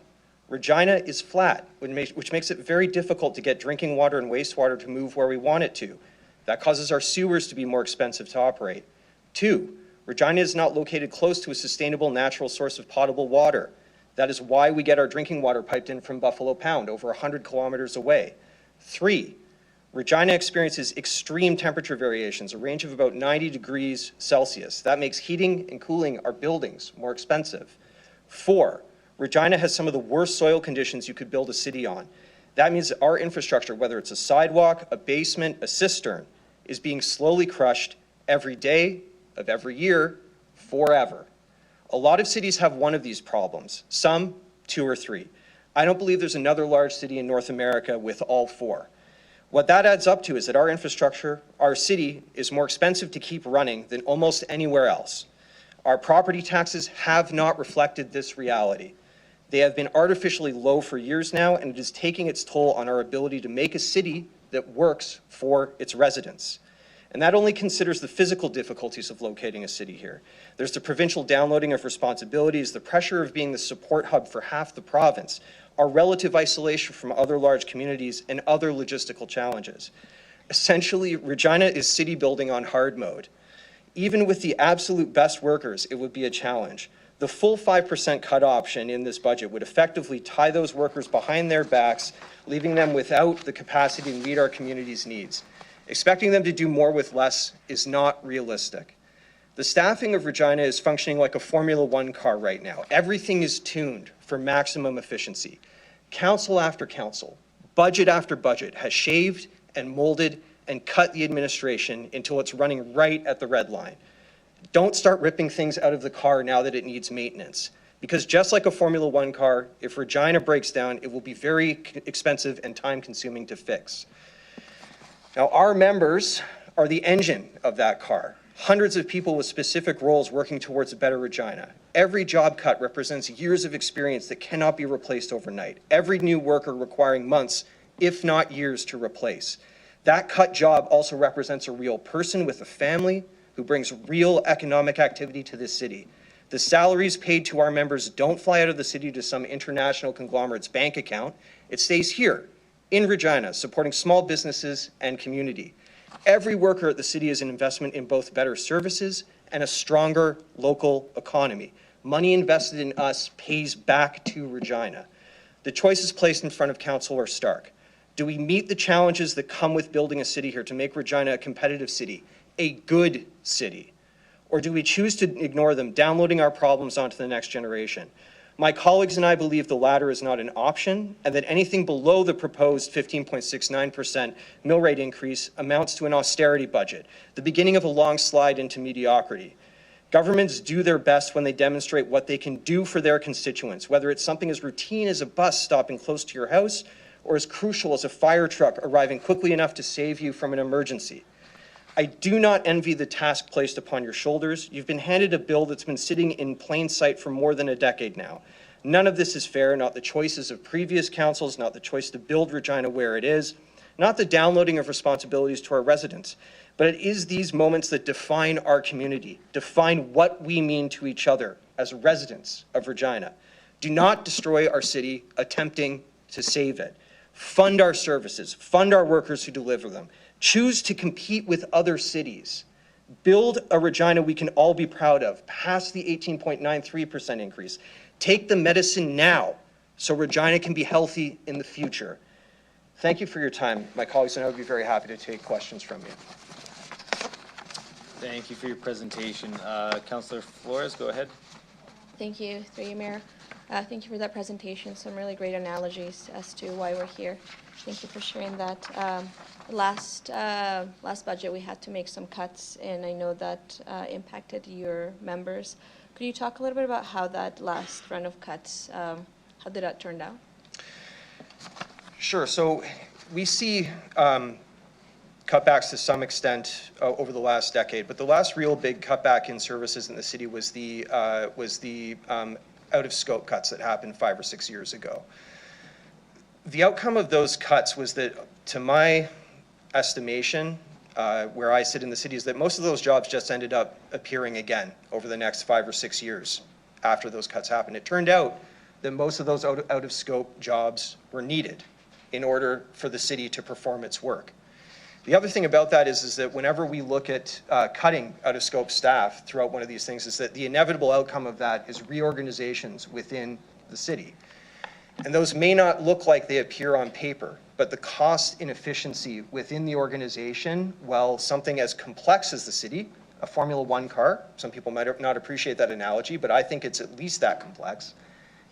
Regina is flat, which makes it very difficult to get drinking water and wastewater to move where we want it to. That causes our sewers to be more expensive to operate. 2, Regina is not located close to a sustainable natural source of potable water. That is why we get our drinking water piped in from Buffalo Pound, over 100 kilometers away. 3, Regina experiences extreme temperature variations, a range of about 90 degrees Celsius. That makes heating and cooling our buildings more expensive. 4, Regina has some of the worst soil conditions you could build a city on. That means that our infrastructure, whether it's a sidewalk, a basement, a cistern, is being slowly crushed every day of every year forever. A lot of cities have one of these problems, some 2 or 3. I don't believe there's another large city in North America with all 4. What that adds up to is that our infrastructure, our city, is more expensive to keep running than almost anywhere else. Our property taxes have not reflected this reality. They have been artificially low for years now, and it is taking its toll on our ability to make a city that works for its residents. And that only considers the physical difficulties of locating a city here. There's the provincial downloading of responsibilities, the pressure of being the support hub for half the province, our relative isolation from other large communities, and other logistical challenges. Essentially, Regina is city building on hard mode. Even with the absolute best workers, it would be a challenge. The full 5% cut option in this budget would effectively tie those workers behind their backs, leaving them without the capacity to meet our community's needs. Expecting them to do more with less is not realistic. The staffing of Regina is functioning like a Formula One car right now. Everything is tuned for maximum efficiency. Council after council, budget after budget has shaved and molded and cut the administration until it's running right at the red line. Don't start ripping things out of the car now that it needs maintenance. Because just like a Formula One car, if Regina breaks down, it will be very expensive and time-consuming to fix. Now, our members are the engine of that car. Hundreds of people with specific roles working towards a better Regina. Every job cut represents years of experience that cannot be replaced overnight. Every new worker requiring months, if not years, to replace. That cut job also represents a real person with a family who brings real economic activity to this city. The salaries paid to our members don't fly out of the city to some international conglomerate's bank account. It stays here in Regina, supporting small businesses and community. Every worker at the city is an investment in both better services and a stronger local economy. Money invested in us pays back to Regina. The choices placed in front of council are stark. Do we meet the challenges that come with building a city here to make Regina a competitive city, a good city? Or do we choose to ignore them, downloading our problems onto the next generation? My colleagues and I believe the latter is not an option, and that anything below the proposed 15.69% mill rate increase amounts to an austerity budget, the beginning of a long slide into mediocrity. Governments do their best when they demonstrate what they can do for their constituents, whether it's something as routine as a bus stopping close to your house, or as crucial as a fire truck arriving quickly enough to save you from an emergency. I do not envy the task placed upon your shoulders. You've been handed a bill that's been sitting in plain sight for more than a decade now. None of this is fair, not the choices of previous councils, not the choice to build Regina where it is, not the downloading of responsibilities to our residents, but it is these moments that define our community, define what we mean to each other as residents of Regina. Do not destroy our city attempting to save it. Fund our services, fund our workers who deliver them. Choose to compete with other cities. Build a Regina we can all be proud of, past the 18.93% increase. Take the medicine now so Regina can be healthy in the future. Thank you for your time. My colleagues and I would be very happy to take questions from you.
Thank you for your presentation. Councillor Flores, go ahead.
Thank you, through you, Mayor. Thank you for that presentation. Some really great analogies as to why we're here. Thank you for sharing that. Last budget, we had to make some cuts, and I know that impacted your members. Could you talk a little bit about how that last run of cuts, how did that turn out?
Sure. So we see cutbacks to some extent over the last decade, but the last real big cutback in services in the city was the out-of-scope cuts that happened 5 or 6 years ago. The outcome of those cuts was that, to my estimation, where I sit in the city, is that most of those jobs just ended up appearing again over the next 5 or 6 years after those cuts happened. It turned out that most of those out-of-scope jobs were needed in order for the city to perform its work. The other thing about that is that whenever we look at cutting out-of-scope staff throughout one of these things, is that the inevitable outcome of that is reorganizations within the city. And those may not look like they appear on paper, but the cost inefficiency within the organization, while something as complex as the city, a Formula One car, some people might not appreciate that analogy, but I think it's at least that complex,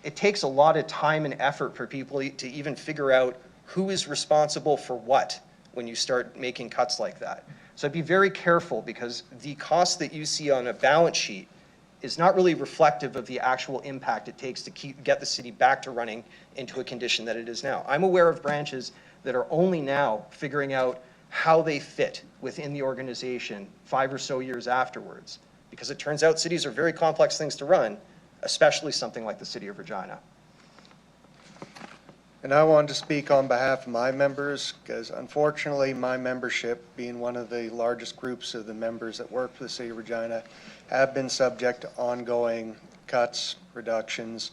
it takes a lot of time and effort for people to even figure out who is responsible for what when you start making cuts like that. So I'd be very careful, because the cost that you see on a balance sheet is not really reflective of the actual impact it takes to get the city back to running into a condition that it is now. I'm aware of branches that are only now figuring out how they fit within the organization 5 or so years afterwards, because it turns out cities are very complex things to run, especially something like the city of Regina.
And I wanted to speak on behalf of my members, because unfortunately my membership, being one of the largest groups of the members that work for the city of Regina, have been subject to ongoing cuts, reductions.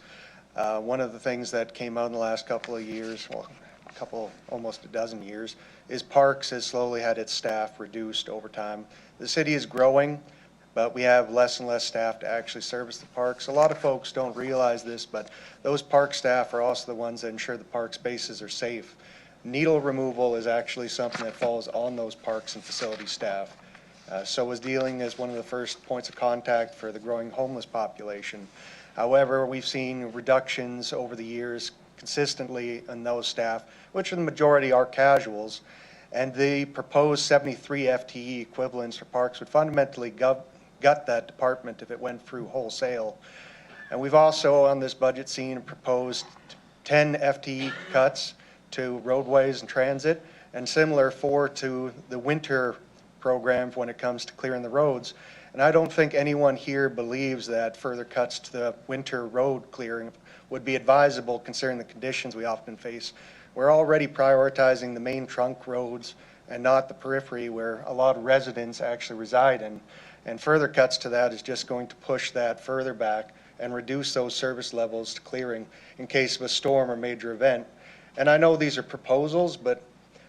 One of the things that came out in the last couple of years, well, almost a dozen years, is Parks has slowly had its staff reduced over time. The city is growing, but we have less and less staff to actually service the parks. A lot of folks don't realize this, but those park staff are also the ones that ensure the park spaces are safe. Needle removal is actually something that falls on those parks and facility staff. So is dealing as one of the first points of contact for the growing homeless population. However, we've seen reductions over the years consistently in those staff, which in the majority are casuals, and the proposed 73 FTE equivalents for parks would fundamentally gut that department if it went through wholesale. And we've also on this budget seen proposed 10 FTE cuts to roadways and transit, and similar 4 to the winter program when it comes to clearing the roads. And I don't think anyone here believes that further cuts to the winter road clearing would be advisable considering the conditions we often face. We're already prioritizing the main trunk roads and not the periphery where a lot of residents actually reside in. And further cuts to that is just going to push that further back and reduce those service levels to clearing in case of a storm or major event. And I know these are proposals, but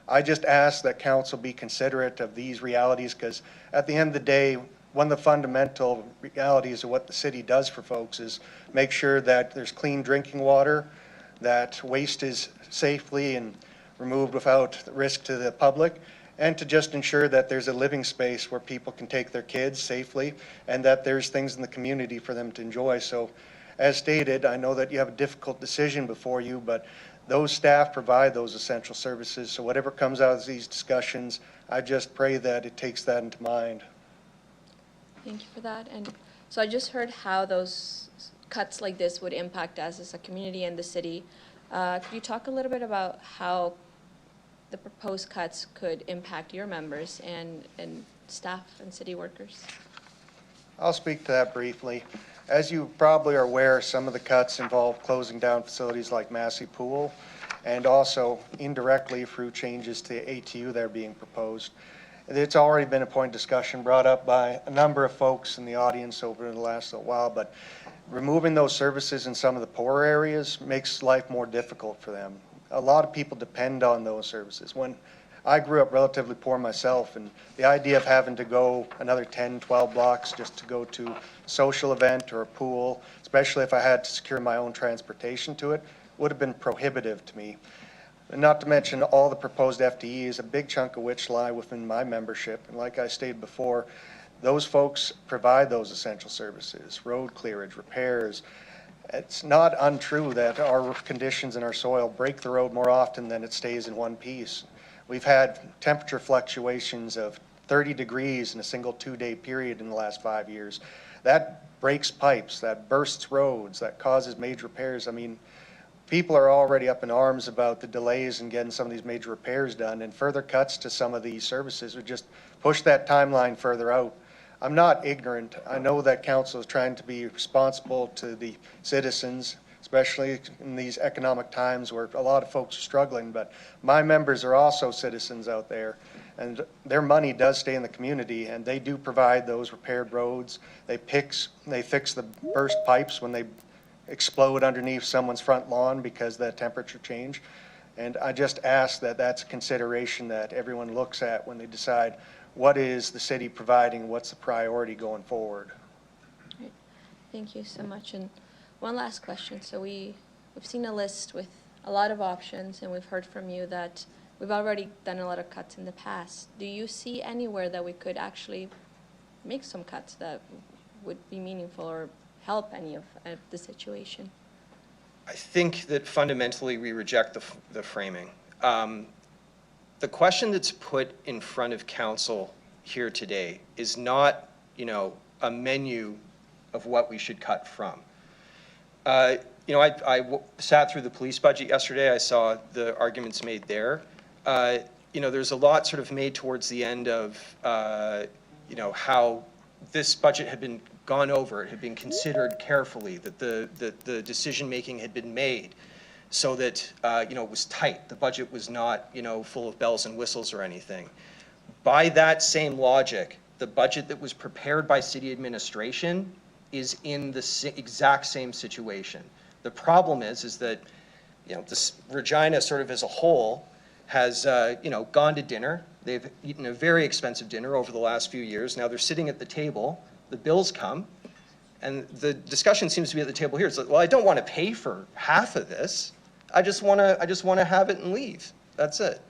I just ask that council be considerate of these realities, because at the end of the day, one of the fundamental realities of what the city does for folks is make sure that there's clean drinking water, that waste is safely and removed without risk to the public, and to just ensure that there's a living space where people can take their kids safely and that there's things in the community for them to enjoy. So as stated, I know that you have a difficult decision before you, but those staff provide those essential services. So whatever comes out of these discussions, I just pray that it takes that into mind.
Thank you for that. And so I just heard how those cuts like this would impact us as a community and the city. Could you talk a little bit about how the proposed cuts could impact your members and staff and city workers?
I'll speak to that briefly. As you probably are aware, some of the cuts involve closing down facilities like Massey Pool, and also indirectly through changes to ATU that are being proposed. It's already been a point of discussion brought up by a number of folks in the audience over the last little while, but removing those services in some of the poorer areas makes life more difficult for them. A lot of people depend on those services. When I grew up relatively poor myself, and the idea of having to go another 10, 12 blocks just to go to a social event or a pool, especially if I had to secure my own transportation to it, would have been prohibitive to me. And not to mention all the proposed FTEs, a big chunk of which lie within my membership. And like I stated before, those folks provide those essential services, road clearage, repairs. It's not untrue that our conditions in our soil break the road more often than it stays in one piece. We've had temperature fluctuations of 30 degrees in a single 2-day period in the last 5 years. That breaks pipes, that bursts roads, that causes major repairs. I mean, people are already up in arms about the delays in getting some of these major repairs done, and further cuts to some of these services would just push that timeline further out. I'm not ignorant. I know that council is trying to be responsible to the citizens, especially in these economic times where a lot of folks are struggling, but my members are also citizens out there, and their money does stay in the community, and they do provide those repaired roads. They fix the burst pipes when they explode underneath someone's front lawn because of the temperature change. And I just ask that that's a consideration that everyone looks at when they decide what is the city providing, what's the priority going forward.
Right. Thank you so much. And one last question. So we've seen a list with a lot of options, and we've heard from you that we've already done a lot of cuts in the past. Do you see anywhere that we could actually make some cuts that would be meaningful or help any of the situation?
I think that fundamentally we reject the framing. The question that's put in front of council here today is not, a menu of what we should cut from. I sat through the police budget yesterday. I saw the arguments made there. There's a lot sort of made towards the end of, how this budget had been gone over, it had been considered carefully, that the decision-making had been made so that, it was tight. The budget was not, full of bells and whistles or anything. By that same logic, the budget that was prepared by city administration is in the exact same situation. The problem is that, this Regina sort of as a whole has, gone to dinner. They've eaten a very expensive dinner over the last few years. Now they're sitting at the table, the bills come, and the discussion seems to be at the table here. It's like, well, I don't want to pay for half of this. I just want to have it and leave. That's it.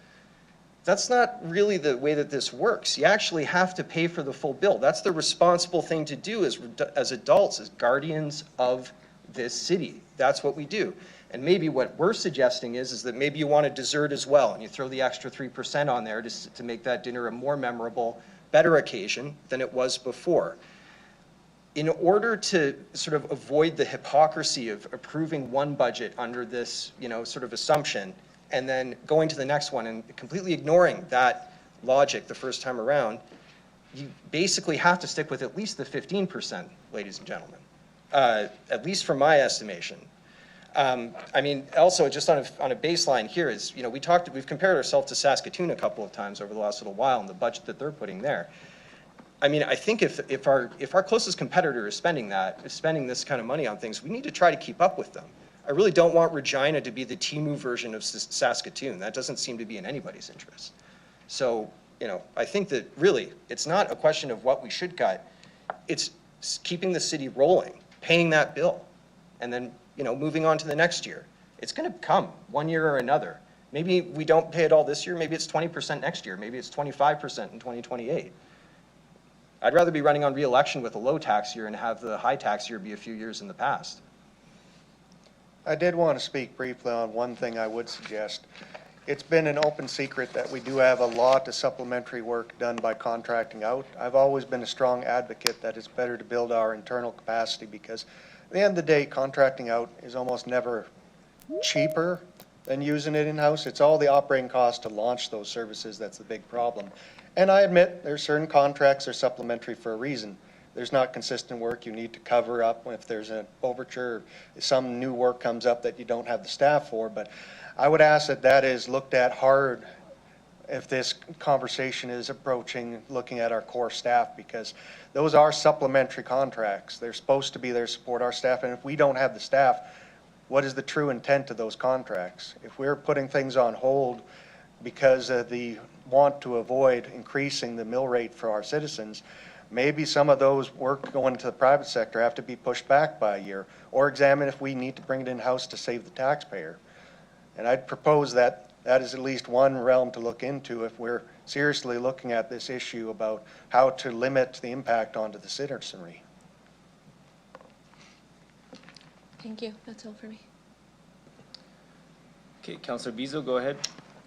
That's not really the way that this works. You actually have to pay for the full bill. That's the responsible thing to do as adults, as guardians of this city. That's what we do. And maybe what we're suggesting is that maybe you want a dessert as well, and you throw the extra 3% on there to make that dinner a more memorable, better occasion than it was before. In order to sort of avoid the hypocrisy of approving one budget under this, sort of assumption, and then going to the next one and completely ignoring that logic the first time around, you basically have to stick with at least the 15%, ladies and gentlemen, at least from my estimation. Also just on a baseline here is, we've compared ourselves to Saskatoon a couple of times over the last little while and the budget that they're putting there. I think if our closest competitor is spending this kind of money on things, we need to try to keep up with them. I really don't want Regina to be the Timu version of Saskatoon. That doesn't seem to be in anybody's interest. So, I think that really it's not a question of what we should cut. It's keeping the city rolling, paying that bill, and then, moving on to the next year. It's going to come one year or another. Maybe we don't pay it all this year. Maybe it's 20% next year. Maybe it's 25% in 2028. I'd rather be running on re-election with a low tax year and have the high tax year be a few years in the past.
I did want to speak briefly on one thing I would suggest. It's been an open secret that we do have a lot of supplementary work done by contracting out. I've always been a strong advocate that it's better to build our internal capacity because at the end of the day, contracting out is almost never cheaper than using it in-house. It's all the operating costs to launch those services that's the big problem. And I admit there's certain contracts that are supplementary for a reason. There's not consistent work, you need to cover up if there's an overture, some new work comes up that you don't have the staff for, but I would ask that is looked at hard if this conversation is approaching looking at our core staff, because those are supplementary contracts. They're supposed to be there to support our staff, and if we don't have the staff, what is the true intent of those contracts? If we're putting things on hold because of the want to avoid increasing the mill rate for our citizens, maybe some of those work going to the private sector have to be pushed back by a year, or examine if we need to bring it in-house to save the taxpayer. And I'd propose that is at least one realm to look into if we're seriously looking at this issue about how to limit the impact onto the citizenry.
Thank you. That's all for me.
Okay, Councillor Bezo, go ahead.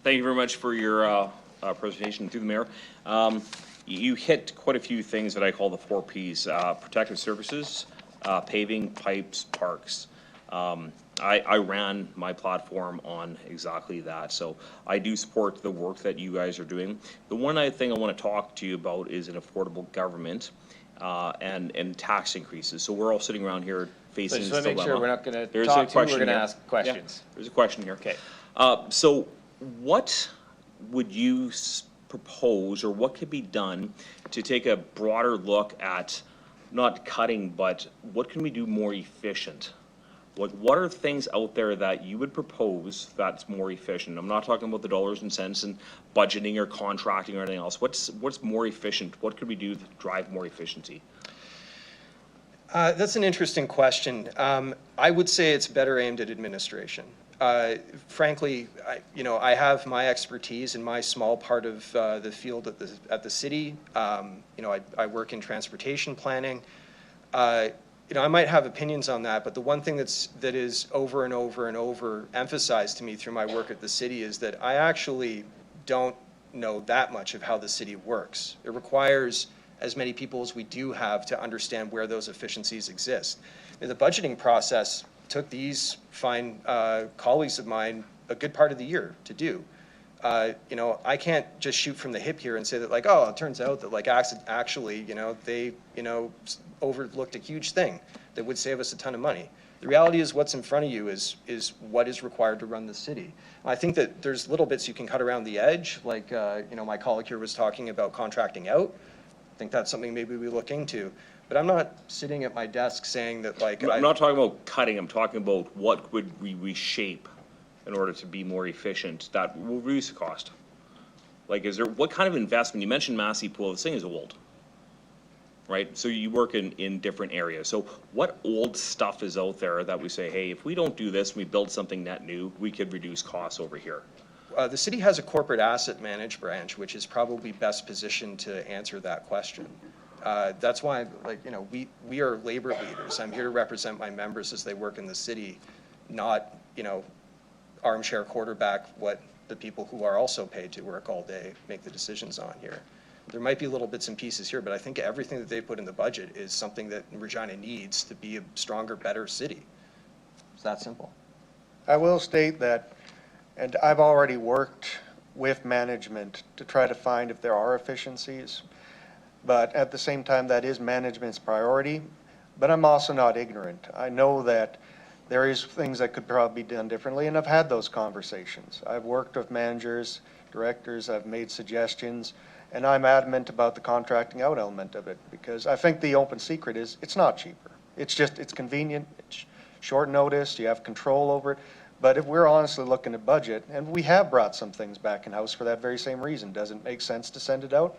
Thank you very much for your presentation through the mayor. You hit quite a few things that I call the 4 Ps, protective services, paving, pipes, parks. I ran my platform on exactly that, so I do support the work that you guys are doing. The one thing I want to talk to you about is an affordable government and tax increases. So we're all sitting around here facing this dilemma.
Just want to make sure we're not going to talk to you, we're going to ask questions.
Yeah, there's a question here. Okay. So what would you propose, or what could be done to take a broader look at not cutting, but what can we do more efficient? What are things out there that you would propose that's more efficient? I'm not talking about the dollars and cents and budgeting or contracting or anything else. What's more efficient? What could we do to drive more efficiency?
That's an interesting question. I would say it's better aimed at administration. Frankly, I have my expertise in my small part of the field at the city. I work in transportation planning. I might have opinions on that, but the one thing that is over and over and over emphasized to me through my work at the city is that I actually don't know that much of how the city works. It requires as many people as we do have to understand where those efficiencies exist. And the budgeting process took these fine colleagues of mine a good part of the year to do. I can't just shoot from the hip here and say that like, oh, it turns out that like actually, they, overlooked a huge thing that would save us a ton of money. The reality is what's in front of you is what is required to run the city. And I think that there's little bits you can cut around the edge, like, my colleague here was talking about contracting out. I think that's something maybe we look into. But I'm not sitting at my desk saying that like.
I'm not talking about cutting, I'm talking about what would we reshape in order to be more efficient that will reduce the cost. Like, what kind of investment, you mentioned Massey Pool, this thing is old, right? So you work in different areas. So what old stuff is out there that we say, hey, if we don't do this, we build something net new, we could reduce costs over here?
The city has a corporate asset management branch, which is probably best positioned to answer that question. That's why, we are labor leaders. I'm here to represent my members as they work in the city, not, armchair quarterback what the people who are also paid to work all day make the decisions on here. There might be little bits and pieces here, but I think everything that they put in the budget is something that Regina needs to be a stronger, better city. It's that simple.
I will state that, and I've already worked with management to try to find if there are efficiencies, but at the same time, that is management's priority. But I'm also not ignorant. I know that there is things that could probably be done differently, and I've had those conversations. I've worked with managers, directors, I've made suggestions, and I'm adamant about the contracting out element of it, because I think the open secret is it's not cheaper. It's convenient, it's short notice, you have control over it. But if we're honestly looking at budget, and we have brought some things back in-house for that very same reason, does it make sense to send it out?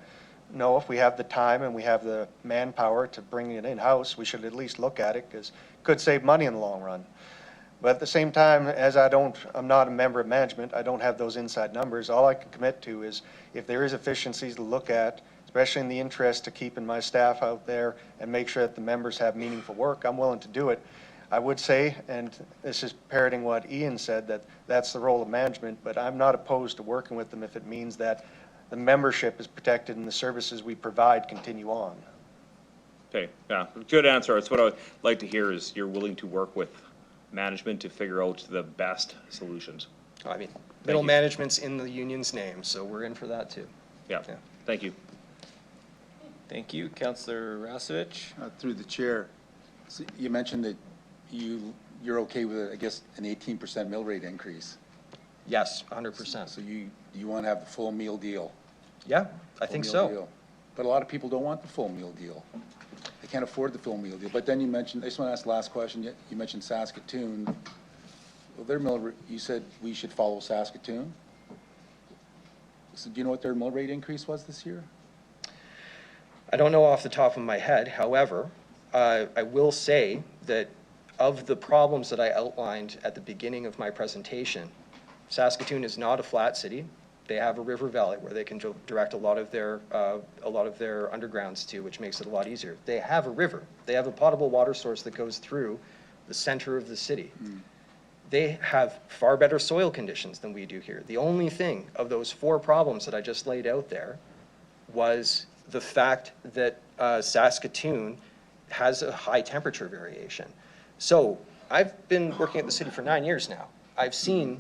No, if we have the time and we have the manpower to bring it in-house, we should at least look at it, because it could save money in the long run. But at the same time, as I'm not a member of management, I don't have those inside numbers. All I can commit to is if there is efficiencies to look at, especially in the interest to keeping my staff out there and make sure that the members have meaningful work, I'm willing to do it. I would say, and this is parroting what Ian said, that that's the role of management, but I'm not opposed to working with them if it means that the membership is protected and the services we provide continue on.
Okay, yeah, good answer. That's what I would like to hear, is you're willing to work with management to figure out the best solutions.
I mean, middle management's in the union's name, so we're in for that too.
Yeah. Thank you.
Thank you. Councillor Rasevich.
Through the chair, so you mentioned that you're okay with, I guess, an 18% mill rate increase.
Yes, 100%.
So you want to have the full meal deal?
Yeah, I think so.
Deal. But a lot of people don't want the full meal deal. They can't afford the full meal deal. But then you mentioned, I just want to ask the last question, you mentioned Saskatoon. Well, their mill, you said we should follow Saskatoon. So do you know what their mill rate increase was this year?
I don't know off the top of my head. However, I will say that of the problems that I outlined at the beginning of my presentation, Saskatoon is not a flat city. They have a river valley where they can direct a lot of their undergrounds to, which makes it a lot easier. They have a river. They have a potable water source that goes through the center of the city. They have far better soil conditions than we do here. The only thing of those 4 problems that I just laid out there was the fact that Saskatoon has a high temperature variation. So I've been working at the city for 9 years now. I've seen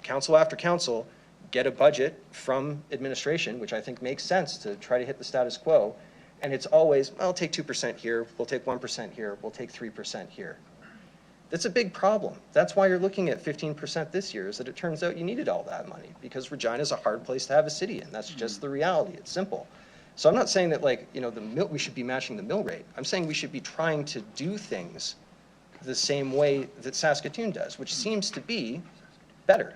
council after council get a budget from administration, which I think makes sense to try to hit the status quo. And it's always, well, take 2% here, we'll take 1% here, we'll take 3% here. That's a big problem. That's why you're looking at 15% this year, is that it turns out you needed all that money, because Regina's a hard place to have a city in. That's just the reality. It's simple. So I'm not saying that we should be matching the mill rate. I'm saying we should be trying to do things the same way that Saskatoon does, which seems to be better.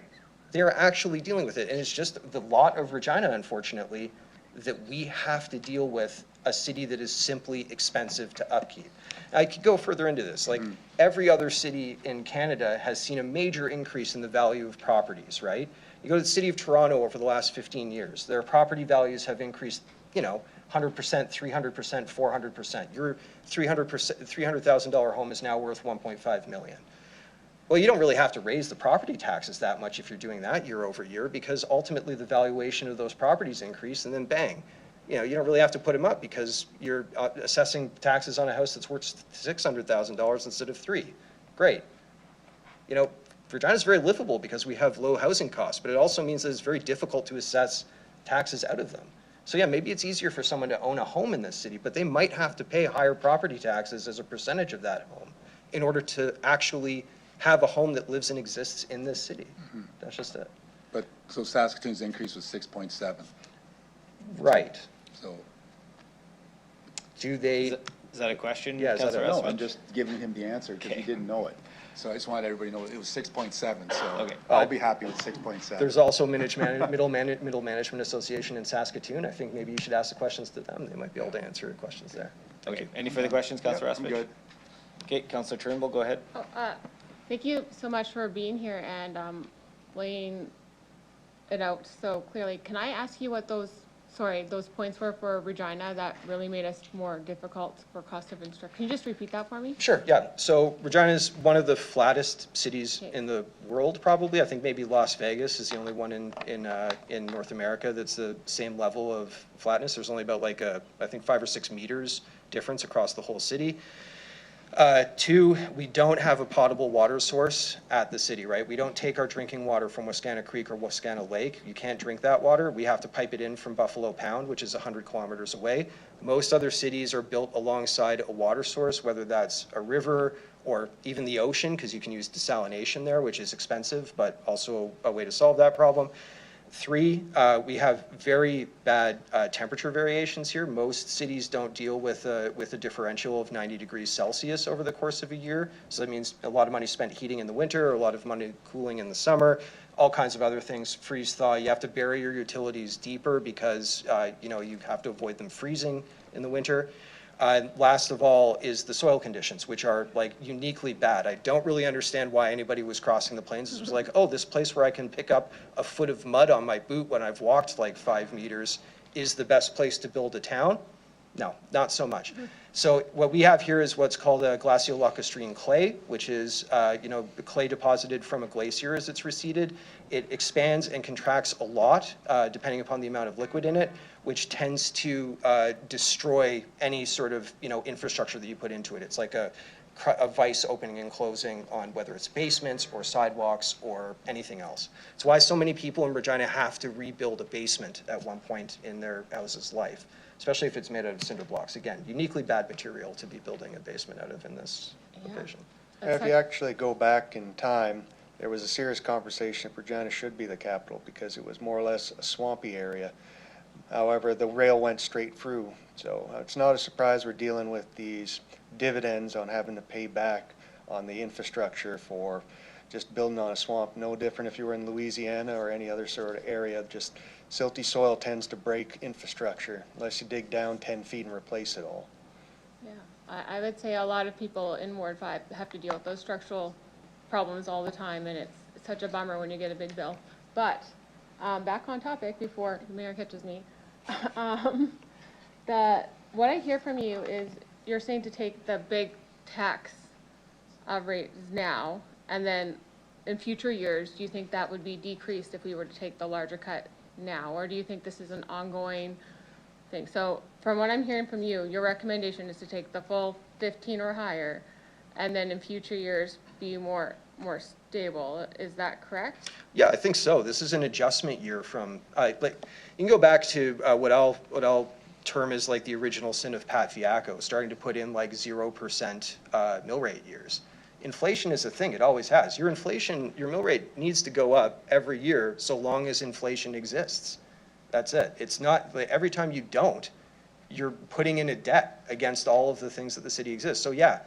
They're actually dealing with it. And it's just the lot of Regina, unfortunately, that we have to deal with a city that is simply expensive to upkeep. I could go further into this. Like every other city in Canada has seen a major increase in the value of properties, right? You go to the city of Toronto over the last 15 years, their property values have increased 100%, 300%, 400%. Your $300,000 home is now worth 1.5 million. Well, you don't really have to raise the property taxes that much if you're doing that year over year, because ultimately the valuation of those properties increase, and then bang. You don't really have to put them up because you're assessing taxes on a house that's worth $600,000 instead of $3. Great. Regina's very livable because we have low housing costs, but it also means that it's very difficult to assess taxes out of them. So yeah, maybe it's easier for someone to own a home in this city, but they might have to pay higher property taxes as a percentage of that home in order to actually have a home that lives and exists in this city. That's just it.
But, so Saskatoon's increase was 6.7.
Right.
So.
Do they?
Is that a question?
Yeah,
No, I'm just giving him the answer because he didn't know it. So I just wanted everybody to know it was 6.7, so
Okay.
I'll be happy with 6.7.
There's also Middle Management Association in Saskatoon. I think maybe you should ask the questions to them. They might be able to answer your questions there.
Okay, any further questions, Councillor
I'm
Aspich?
good.
Okay, Councillor Turnbull, go ahead.
Thank you so much for being here and laying it out so clearly. Can I ask you what those points were for Regina that really made us more difficult for cost of instruction? Can you just repeat that for me?
Sure, yeah. So Regina is one of the flattest cities in the world, probably. I think maybe Las Vegas is the only one in North America that's the same level of flatness. There's only about I think 5 or 6 meters difference across the whole city. 2, we don't have a potable water source at the city, right? We don't take our drinking water from Wascana Creek or Wascana Lake. You can't drink that water. We have to pipe it in from Buffalo Pound, which is 100 kilometers away. Most other cities are built alongside a water source, whether that's a river or even the ocean, because you can use desalination there, which is expensive, but also a way to solve that problem. 3, we have very bad temperature variations here. Most cities don't deal with a differential of 90 degrees Celsius over the course of a year. So that means a lot of money spent heating in the winter, a lot of money cooling in the summer, all kinds of other things, freeze thaw. You have to bury your utilities deeper because you have to avoid them freezing in the winter. Last of all is the soil conditions, which are uniquely bad. I don't really understand why anybody was crossing the plains. It was like, oh, this place where I can pick up a foot of mud on my boot when I've walked 5 meters is the best place to build a town. No, not so much. So what we have here is what's called a glaciolacustrine clay, which is clay deposited from a glacier as it's receded. It expands and contracts a lot depending upon the amount of liquid in it, which tends to destroy any sort of infrastructure that you put into it. It's like a vise opening and closing on whether it's basements or sidewalks or anything else. It's why so many people in Regina have to rebuild a basement at one point in their house's life, especially if it's made out of cinder blocks. Again, uniquely bad material to be building a basement out of in this location.
If you actually go back in time, there was a serious conversation if Regina should be the capital because it was more or less a swampy area. However, the rail went straight through. So it's not a surprise we're dealing with these dividends on having to pay back on the infrastructure for just building on a swamp. No different if you were in Louisiana or any other sort of area. Just silty soil tends to break infrastructure unless you dig down 10 feet and replace it all.
Yeah, I would say a lot of people in Ward 5 have to deal with those structural problems all the time, and it's such a bummer when you get a big bill. But back on topic before the mayor catches me, what I hear from you is you're saying to take the big tax rates now, and then in future years, do you think that would be decreased if we were to take the larger cut now, or do you think this is an ongoing thing? So from what I'm hearing from you, your recommendation is to take the full 15 or higher, and then in future years be more stable. Is that correct?
Yeah, I think so. This is an adjustment year from you can go back to what I'll term as the original sin of Pat Fiacco, starting to put in 0% mill rate years. Inflation is a thing, it always has. Your mill rate needs to go up every year so long as inflation exists. That's it. It's not every time you don't, you're putting in a debt against all of the things that the city exists. So yeah,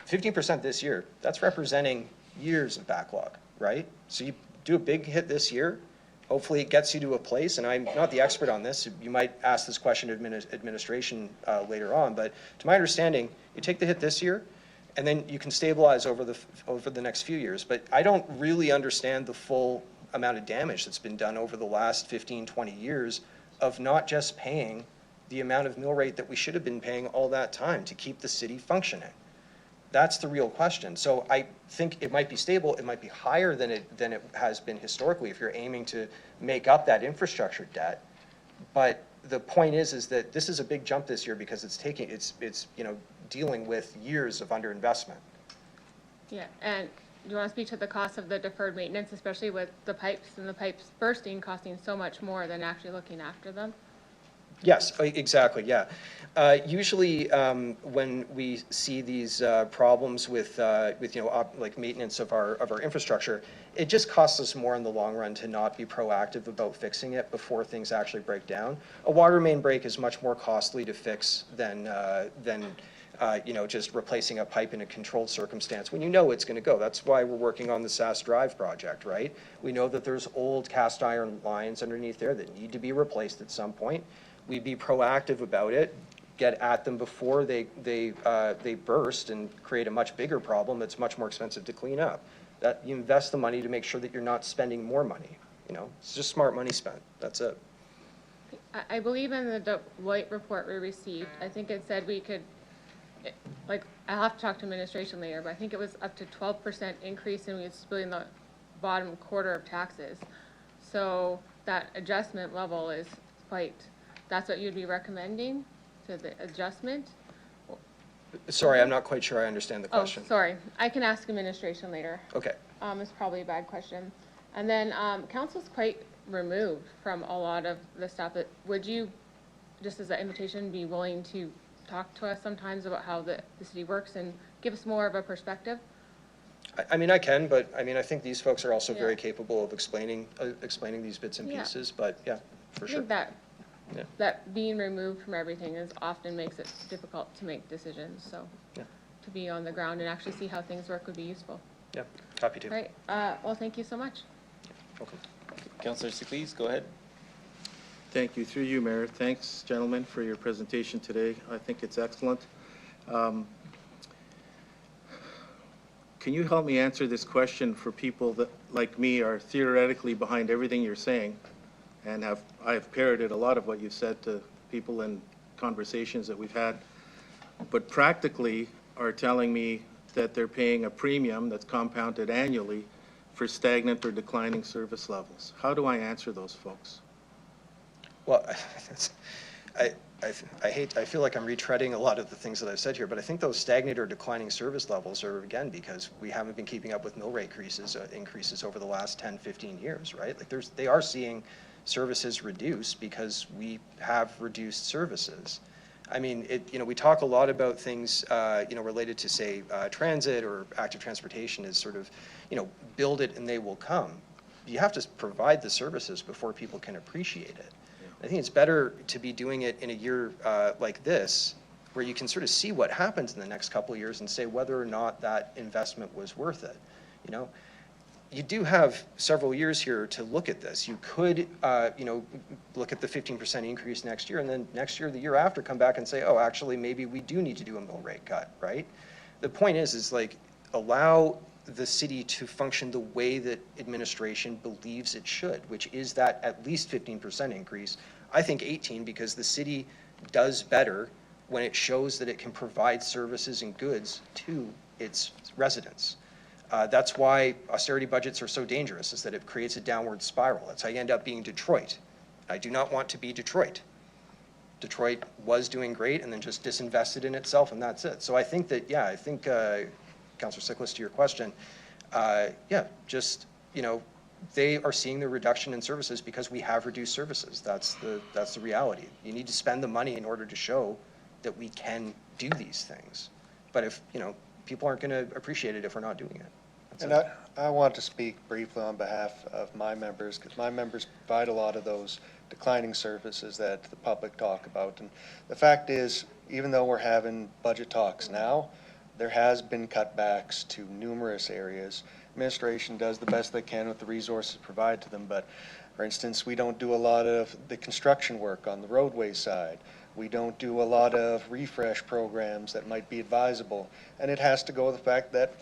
15% this year, that's representing years of backlog, right? So you do a big hit this year, hopefully it gets you to a place, and I'm not the expert on this, you might ask this question to administration later on, but to my understanding, you take the hit this year, and then you can stabilize over the next few years. But I don't really understand the full amount of damage that's been done over the last 15, 20 years of not just paying the amount of mill rate that we should have been paying all that time to keep the city functioning? That's the real question. So I think it might be stable, it might be higher than it has been historically if you're aiming to make up that infrastructure debt. But the point is that this is a big jump this year because it's dealing with years of underinvestment.
Yeah, and do you want to speak to the cost of the deferred maintenance, especially with the pipes and the pipes bursting, costing so much more than actually looking after them?
Yes, exactly, yeah. Usually, when we see these problems with like maintenance of our infrastructure, it just costs us more in the long run to not be proactive about fixing it before things actually break down. A water main break is much more costly to fix than just replacing a pipe in a controlled circumstance when you know it's going to go. That's why we're working on the SAS Drive project, right? We know that there's old cast iron lines underneath there that need to be replaced at some point. We'd be proactive about it, get at them before they burst and create a much bigger problem that's much more expensive to clean up. That you invest the money to make sure that you're not spending more money. It's just smart money spent. That's it.
I believe in the Deloitte report we received, I think it said we could, I'll have to talk to administration later, but I think it was up to 12% increase and we was splitting the bottom quarter of taxes. So that adjustment level is that's what you'd be recommending to the adjustment?
Sorry, I'm not quite sure I understand the question.
Oh, sorry. I can ask administration later.
Okay.
It's probably a bad question. And then council's quite removed from a lot of the stuff. Would you, just as an invitation, be willing to talk to us sometimes about how the city works and give us more of a perspective?
I mean, I can, but I mean, I think these folks are also very capable of explaining these bits and pieces, but yeah, for sure.
I think that being removed from everything often makes it difficult to make decisions, so to be on the ground and actually see how things work would be useful.
Yeah, happy to.
All right, well, thank you so much.
Okay.
Councillor Siklees, go ahead.
Thank you. Through you, Mayor. Thanks, gentlemen, for your presentation today. I think it's excellent. Can you help me answer this question for people that, like me, are theoretically behind everything you're saying and I've parroted a lot of what you've said to people in conversations that we've had, but practically are telling me that they're paying a premium that's compounded annually for stagnant or declining service levels. How do I answer those folks?
Well, I feel like I'm retreading a lot of the things that I've said here, but I think those stagnant or declining service levels are, again, because we haven't been keeping up with mill rate increases over the last 10, 15 years, right? Like they are seeing services reduce because we have reduced services. I mean, we talk a lot about things, related to, say, transit or active transportation is sort of, build it and they will come. You have to provide the services before people can appreciate it. I think it's better to be doing it in a year like this, where you can sort of see what happens in the next couple of years and say whether or not that investment was worth it. You do have several years here to look at this. You could, look at the 15% increase next year, and then next year, the year after, come back and say, oh, actually, maybe we do need to do a mill rate cut, right? The point is like, allow the city to function the way that administration believes it should, which is that at least 15% increase. I think 18, because the city does better when it shows that it can provide services and goods to its residents. That's why austerity budgets are so dangerous, is that it creates a downward spiral. That's how you end up being Detroit. I do not want to be Detroit. Detroit was doing great and then just disinvested in itself, and that's it. So I think that, Councillor Siklees, to your question, they are seeing the reduction in services because we have reduced services. That's the reality. You need to spend the money in order to show that we can do these things. But if, people aren't going to appreciate it if we're not doing it.
And I want to speak briefly on behalf of my members, because my members provide a lot of those declining services that the public talk about. And the fact is, even though we're having budget talks now, there has been cutbacks to numerous areas. Administration does the best they can with the resources provided to them, but for instance, we don't do a lot of the construction work on the roadway side. We don't do a lot of refresh programs that might be advisable. And it has to go with the fact that,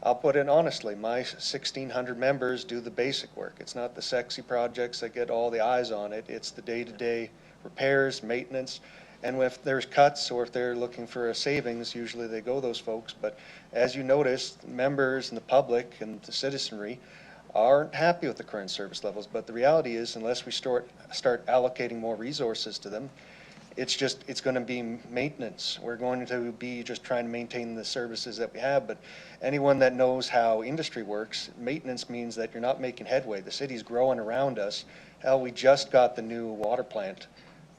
I'll put it honestly, my 1,600 members do the basic work. It's not the sexy projects that get all the eyes on it. It's the day-to-day repairs, maintenance. And if there's cuts or if they're looking for a savings, usually they go those folks. But as you notice, members and the public and the citizenry aren't happy with the current service levels. But the reality is, unless we start allocating more resources to them, it's going to be maintenance. We're going to be just trying to maintain the services that we have. But anyone that knows how industry works, maintenance means that you're not making headway. The city's growing around us. Hell, we just got the new water plant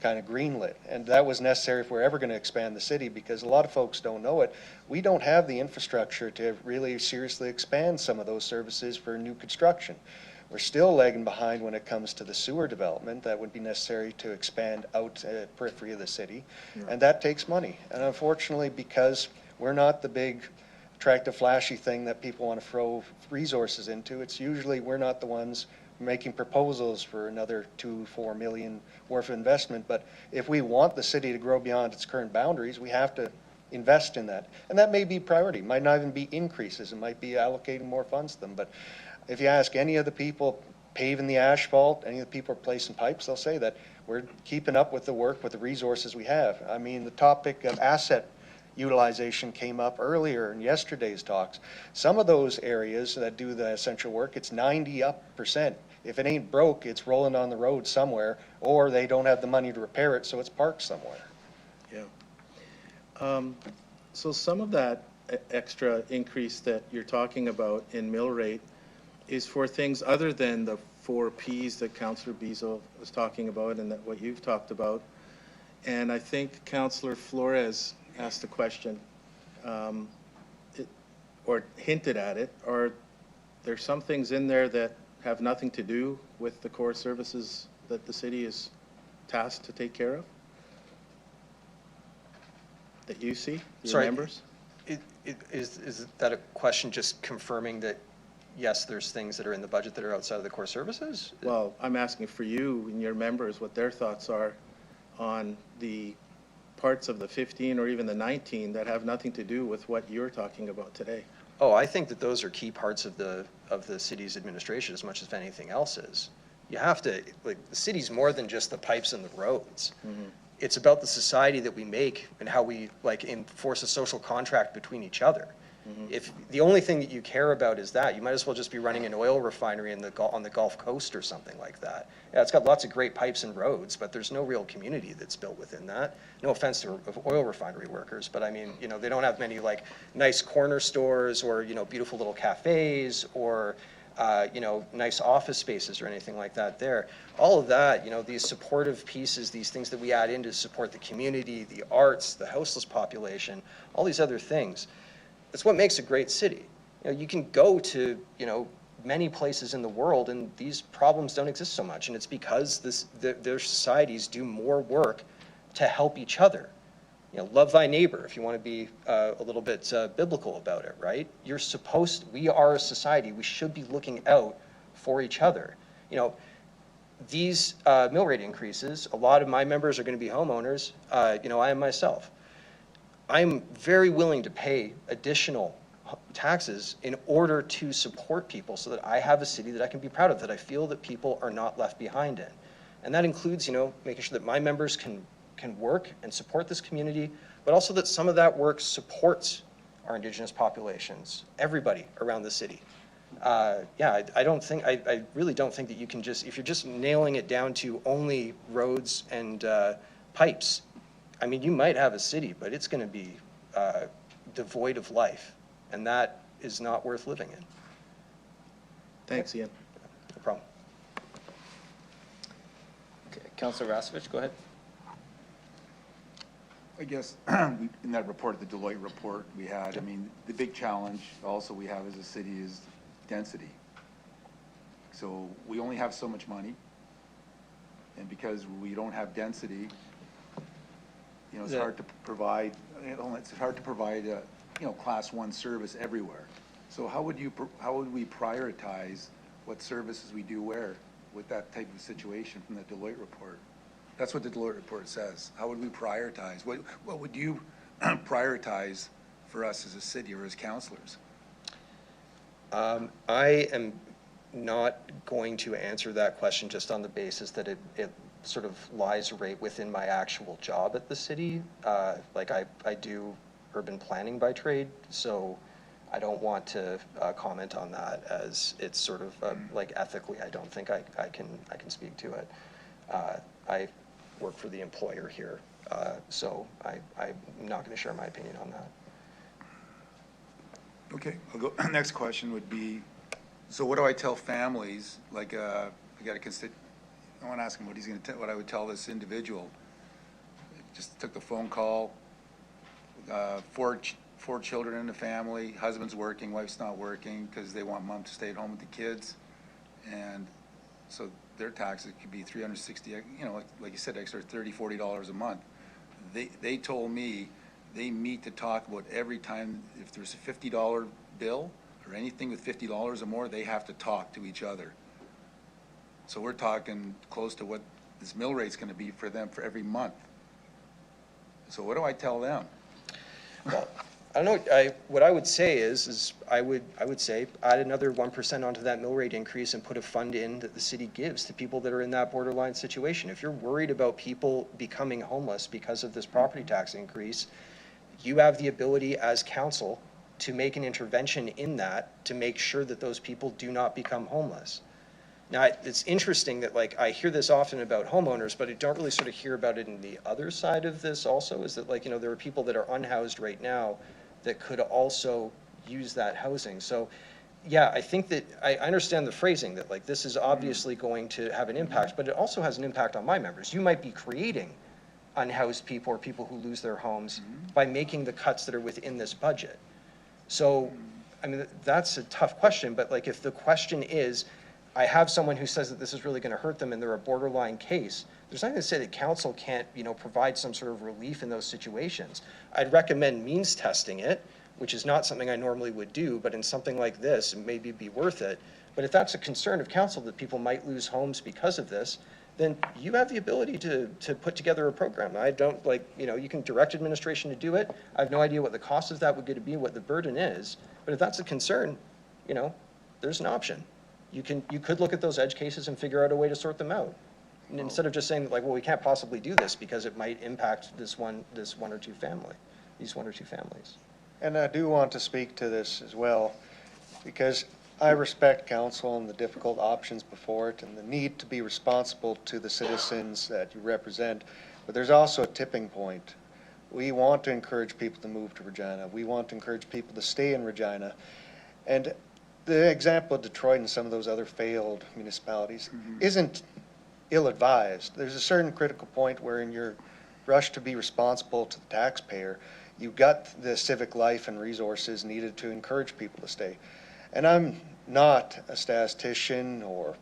kind of greenlit, and that was necessary if we're ever going to expand the city, because a lot of folks don't know it. We don't have the infrastructure to really seriously expand some of those services for new construction. We're still lagging behind when it comes to the sewer development that would be necessary to expand out periphery of the city, and that takes money. And unfortunately, because we're not the big, attractive, flashy thing that people want to throw resources into, it's usually we're not the ones making proposals for another $2-4 million worth of investment. But if we want the city to grow beyond its current boundaries, we have to invest in that. And that may be priority. It might not even be increases. It might be allocating more funds to them. But if you ask any of the people paving the asphalt, any of the people replacing pipes, they'll say that we're keeping up with the work with the resources we have. I mean, the topic of asset utilization came up earlier in yesterday's talks. Some of those areas that do the essential work, it's 90%. If it ain't broke, it's rolling on the road somewhere, or they don't have the money to repair it, so it's parked somewhere.
Yeah. So some of that extra increase that you're talking about in mill rate is for things other than the 4 Ps that Councillor Beazle was talking about and that what you've talked about. And I think Councillor Flores asked the question, or hinted at it. Are there some things in there that have nothing to do with the core services that the city is tasked to take care of? That you see, your members?
Is that a question just confirming that, yes, there's things that are in the budget that are outside of the core services?
Well, I'm asking for you and your members what their thoughts are on the parts of the 15 or even the 19 that have nothing to do with what you're talking about today.
Oh, I think that those are key parts of the city's administration as much as anything else is. You have to, like, the city's more than just the pipes and the roads. Mm-hmm. It's about the society that we make and how we, like, enforce a social contract between each other. Mm-hmm. If the only thing that you care about is that, you might as well just be running an oil refinery on the Gulf Coast or something like that. Yeah, it's got lots of great pipes and roads, but there's no real community that's built within that. No offense to oil refinery workers, but I mean, you know, they don't have many like nice corner stores or, you know, beautiful little cafes or, you know, nice office spaces or anything like that there. All of that, you know, these supportive pieces, these things that we add in to support the community, the arts, the houseless population, all these other things. That's what makes a great city. You know, you can go to, you know, many places in the world and these problems don't exist so much. And it's because their societies do more work to help each other. You know, love thy neighbor, if you want to be a little bit biblical about it, right? We are a society. We should be looking out for each other. You know, these mill rate increases, a lot of my members are going to be homeowners. You know, I am myself. I'm very willing to pay additional taxes in order to support people so that I have a city that I can be proud of, that I feel that people are not left behind in. And that includes, you know, making sure that my members can work and support this community, but also that some of that work supports our Indigenous populations, everybody around the city. Yeah, I really don't think that you can just, if you're just nailing it down to only roads and pipes, I mean, you might have a city, but it's going to be devoid of life, and that is not worth living in.
Thanks, Ian.
No problem.
Okay, Councillor Rasevich, go ahead.
I guess in that report, the Deloitte report we had, I mean, the big challenge also we have as a city is density. So we only have so much money, and because we don't have density, you know, it's hard to provide, you know, class 1 service everywhere. So how would we prioritize what services we do where with that type of situation from the Deloitte report? That's what the Deloitte report says. How would we prioritize? What would you prioritize for us as a city or as councillors?
I am not going to answer that question just on the basis that it sort of lies right within my actual job at the city. Like I do urban planning by trade, so I don't want to comment on that as it's sort of like ethically, I don't think I can speak to it. I work for the employer here, so I'm not going to share my opinion on that.
Okay, I'll go, next question would be, so what do I tell families, like, I got a I want to ask him what he's going to tell, what I would tell this individual. Just took the phone call, four children in the family, husband's working, wife's not working, because they want mom to stay at home with the kids. And so their taxes could be 360, you know, like you said, extra $30, $40 a month. They told me they meet to talk about every time, if there's a $50 bill or anything with $50 or more, they have to talk to each other. So we're talking close to what this mill rate's gonna be for them for every month. So what do I tell them?
Well, I don't know, what I would say is I would say add another 1% onto that mill rate increase and put a fund in that the city gives to people that are in that borderline situation. If you're worried about people becoming homeless because of this property tax increase, you have the ability as council to make an intervention in that to make sure that those people do not become homeless. Now, it's interesting that, like, I hear this often about homeowners, but I don't really sort of hear about it in the other side of this also, is that, like, you know, there are people that are unhoused right now that could also use that housing. So, yeah, I think that, I understand the phrasing that, like, this is obviously going to have an impact, but it also has an impact on my members. You might be creating unhoused people or people who lose their homes by making the cuts that are within this budget. So, I mean, that's a tough question, but, like, if the question is, I have someone who says that this is really going to hurt them and they're a borderline case, there's nothing to say that council can't, you know, provide some sort of relief in those situations. I'd recommend means testing it, which is not something I normally would do, but in something like this, it maybe be worth it. But if that's a concern of council that people might lose homes because of this, then you have the ability to put together a program. I don't, like, you know, you can direct administration to do it. I have no idea what the cost of that would get to be, what the burden is. But if that's a concern, you know, there's an option. You could look at those edge cases and figure out a way to sort them out. And instead of just saying, like, well, we can't possibly do this because it might impact these one or two families.
And I do want to speak to this as well, because I respect council and the difficult options before it and the need to be responsible to the citizens that you represent. But there's also a tipping point. We want to encourage people to move to Regina. We want to encourage people to stay in Regina. And the example of Detroit and some of those other failed municipalities isn't ill-advised. There's a certain critical point where in your rush to be responsible to the taxpayer, you've got the civic life and resources needed to encourage people to stay. And I'm not a statistician, or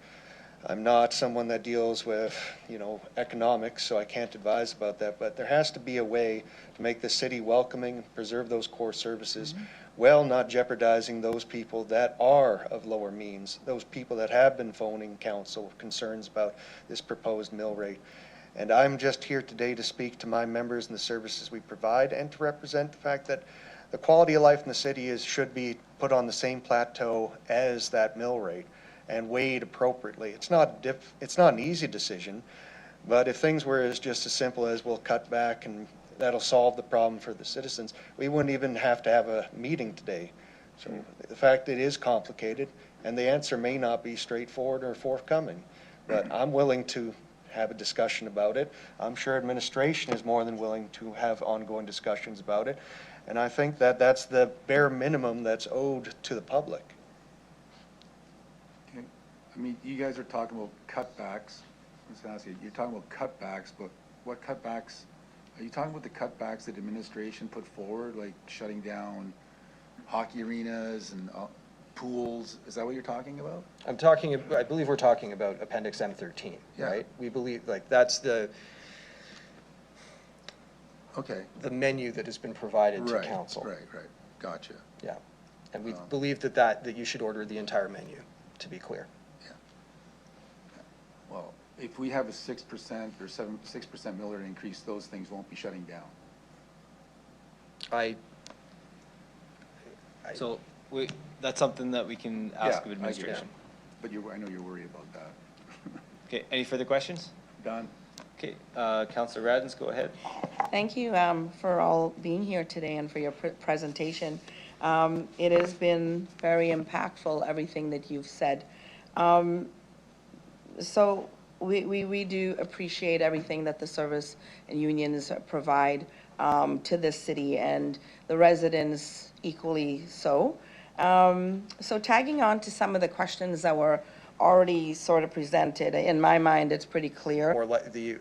I'm not someone that deals with, you know, economics, so I can't advise about that, but there has to be a way to make the city welcoming and preserve those core services, while not jeopardizing those people that are of lower means, those people that have been phoning council concerns about this proposed mill rate. And I'm just here today to speak to my members and the services we provide, and to represent the fact that the quality of life in the city should be put on the same plateau as that mill rate and weighed appropriately. It's not an easy decision, but if things were just as simple as we'll cut back and that'll solve the problem for the citizens, we wouldn't even have to have a meeting today. So the fact that it is complicated and the answer may not be straightforward or forthcoming, but I'm willing to have a discussion about it. I'm sure administration is more than willing to have ongoing discussions about it. And I think that that's the bare minimum that's owed to the public.
Okay. I mean, you guys are talking about cutbacks. Let's ask you, you're talking about cutbacks, but what cutbacks? Are you talking about the cutbacks that administration put forward, like shutting down hockey arenas and pools? Is that what you're talking about?
I believe we're talking about Appendix M13, right? We believe, like, that's the menu that has been provided to council.
Right, gotcha.
Yeah, and we believe that you should order the entire menu, to be clear.
Yeah. Well, if we have a 6% or 6% mill rate increase, those things won't be shutting down.
So that's something that we can ask of administration.
But I know you're worried about that.
Okay, any further questions?
Done.
Okay, Councillor Radens, go ahead.
Thank you for all being here today and for your presentation. It has been very impactful, everything that you've said. So we do appreciate everything that the service and unions provide to this city, and the residents equally so. So tagging on to some of the questions that were already sort of presented, in my mind, it's pretty clear.
Or the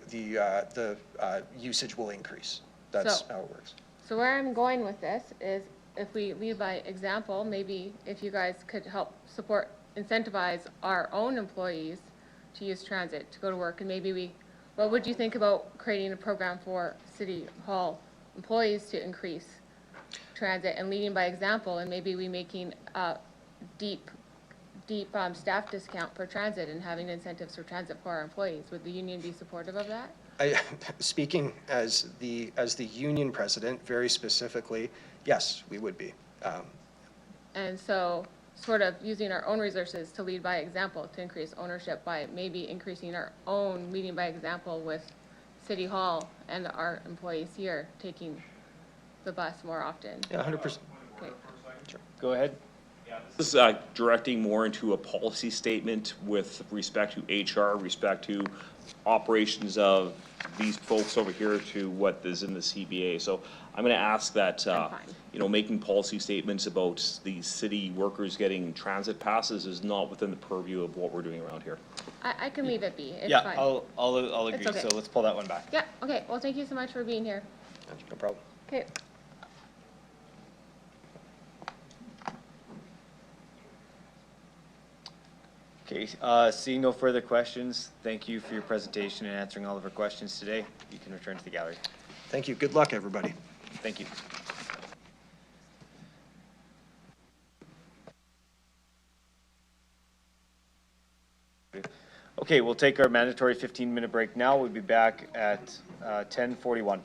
usage will increase. That's
So-
how it works.
So where I'm going with this is if we lead by example, maybe if you guys could help support, incentivize our own employees to use transit to go to work, and maybe what would you think about creating a program for City Hall employees to increase transit and leading by example, and maybe we making a deep staff discount for transit and having incentives for transit for our employees? Would the union be supportive of that?
Speaking as the union president, very specifically, yes, we would be.
And so sort of using our own resources to lead by example, to increase ownership by maybe increasing our own leading by example with City Hall and our employees here taking the bus more often.
Yeah, 100%.
Okay.
Sure.
Go ahead.
This is directing more into a policy statement with respect to HR, respect to operations of these folks over here to what is in the CBA. So I'm going to ask that, you know, making policy statements about the city workers getting transit passes is not within the purview of what we're doing around here.
I can leave it be. It's
Yeah,
fine.
I'll agree.
It's okay.
So let's pull that one back.
Yeah, okay. Well, thank you so much for being here.
No problem.
Okay.
Okay, seeing no further questions, thank you for your presentation and answering all of our questions today. You can return to the gallery.
Thank you. Good luck, everybody.
Thank you. Okay, we'll take our mandatory 15-minute break now. We'll be back at 10:41.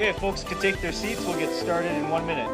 Okay, if folks could take their seats, we'll get started in 1 minute.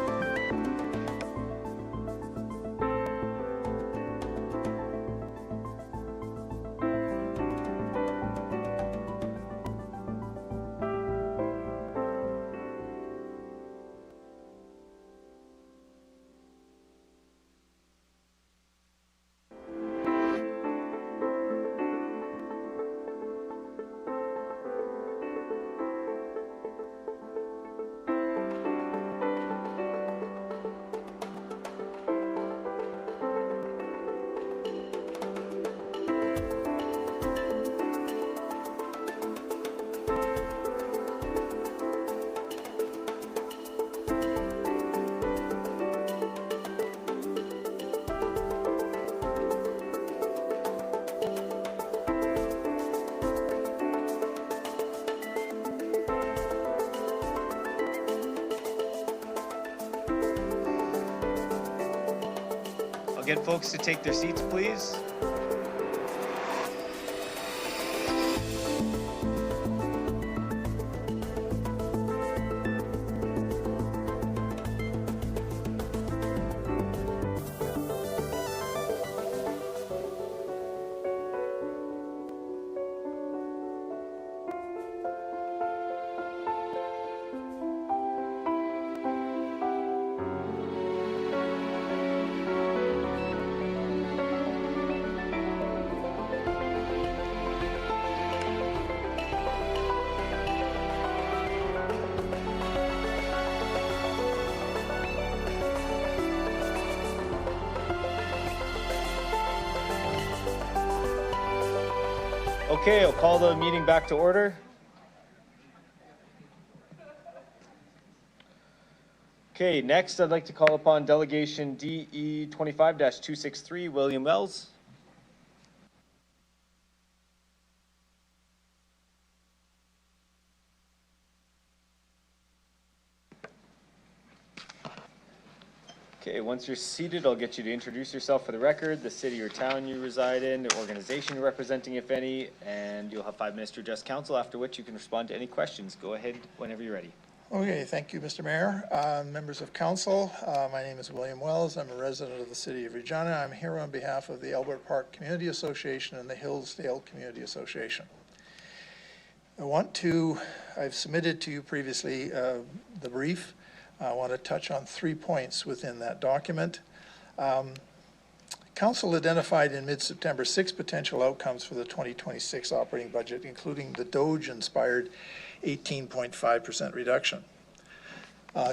I'll get folks to take their seats, please. Okay, I'll call the meeting back to order. Okay, next I'd like to call upon Delegation DE 25-263, William Wells. Okay, once you're seated, I'll get you to introduce yourself for the record, the city or town you reside in, the organization you're representing, if any, and you'll have 5 minutes to address council, after which you can respond to any questions. Go ahead whenever you're ready.
Okay, thank you, Mr. Mayor. Members of council, my name is William Wells. I'm a resident of the city of Regina. I'm here on behalf of the Albert Park Community Association and the Hillsdale Community Association. I've submitted to you previously the brief. I want to touch on 3 points within that document. Council identified in mid-September 6 potential outcomes for the 2026 operating budget, including the DOGE-inspired 18.5% reduction.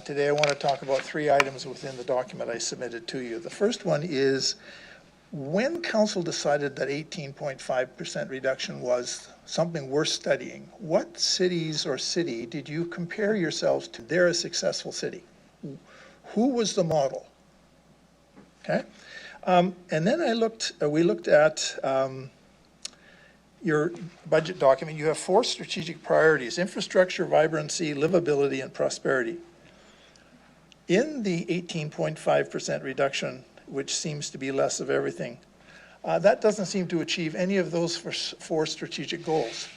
Today I want to talk about 3 items within the document I submitted to you. The first one is when Council decided that 18.5% reduction was something worth studying, what cities or city did you compare yourselves to? They're a successful city. Who was the model? Okay. And then we looked at your budget document. You have 4 strategic priorities: infrastructure, vibrancy, livability, and prosperity. In the 18.5% reduction, which seems to be less of everything, that doesn't seem to achieve any of those 4 strategic goals.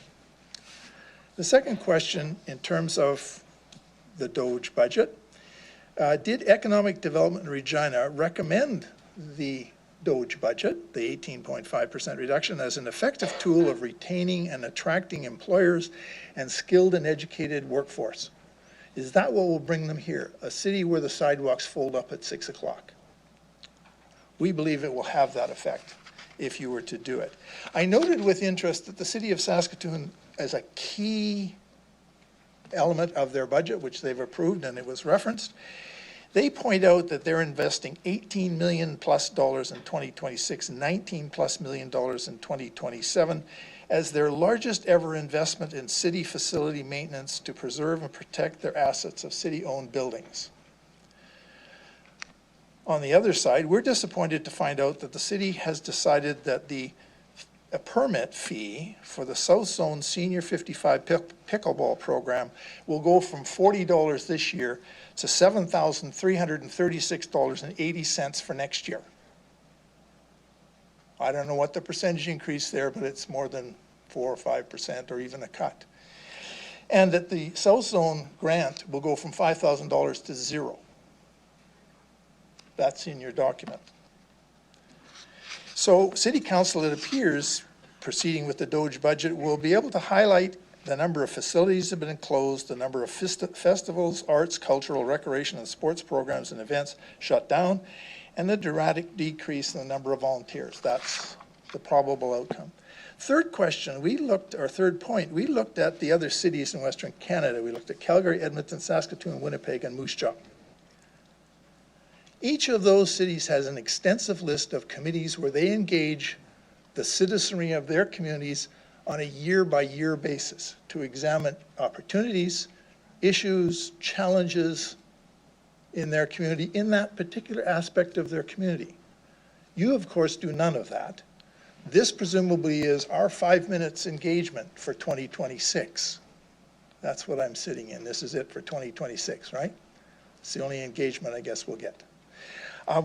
The second question, in terms of the DOGE budget, did Economic Development in Regina recommend the DOGE budget, the 18.5% reduction, as an effective tool of retaining and attracting employers and skilled and educated workforce? Is that what will bring them here? A city where the sidewalks fold up at 6 o'clock? We believe it will have that effect if you were to do it. I noted with interest that the city of Saskatoon, as a key element of their budget, which they've approved and it was referenced, they point out that they're investing $18 million plus in 2026, $19 plus million in 2027, as their largest ever investment in city facility maintenance to preserve and protect their assets of city-owned buildings. On the other side, we're disappointed to find out that the city has decided that a permit fee for the South Zone Senior 55 Pickleball Program will go from $40 this year to $7,336.80 for next year. I don't know what the percentage increase there, but it's more than 4 or 5% or even a cut. and that the South Zone grant will go from $5,000 to zero. That's in your document. So City Council, it appears, proceeding with the Doge budget, will be able to highlight the number of facilities that have been closed, the number of festivals, arts, cultural, recreation, and sports programs and events shut down, and the dramatic decrease in the number of volunteers. That's the probable outcome. Third question, third point, we looked at the other cities in Western Canada. We looked at Calgary, Edmonton, Saskatoon, Winnipeg, and Moose Jaw. Each of those cities has an extensive list of committees where they engage the citizenry of their communities on a year-by-year basis to examine opportunities, issues, challenges in their community, in that particular aspect of their community. You, of course, do none of that. This presumably is our 5 minutes engagement for 2026. That's what I'm sitting in. This is it for 2026, right? It's the only engagement I guess we'll get.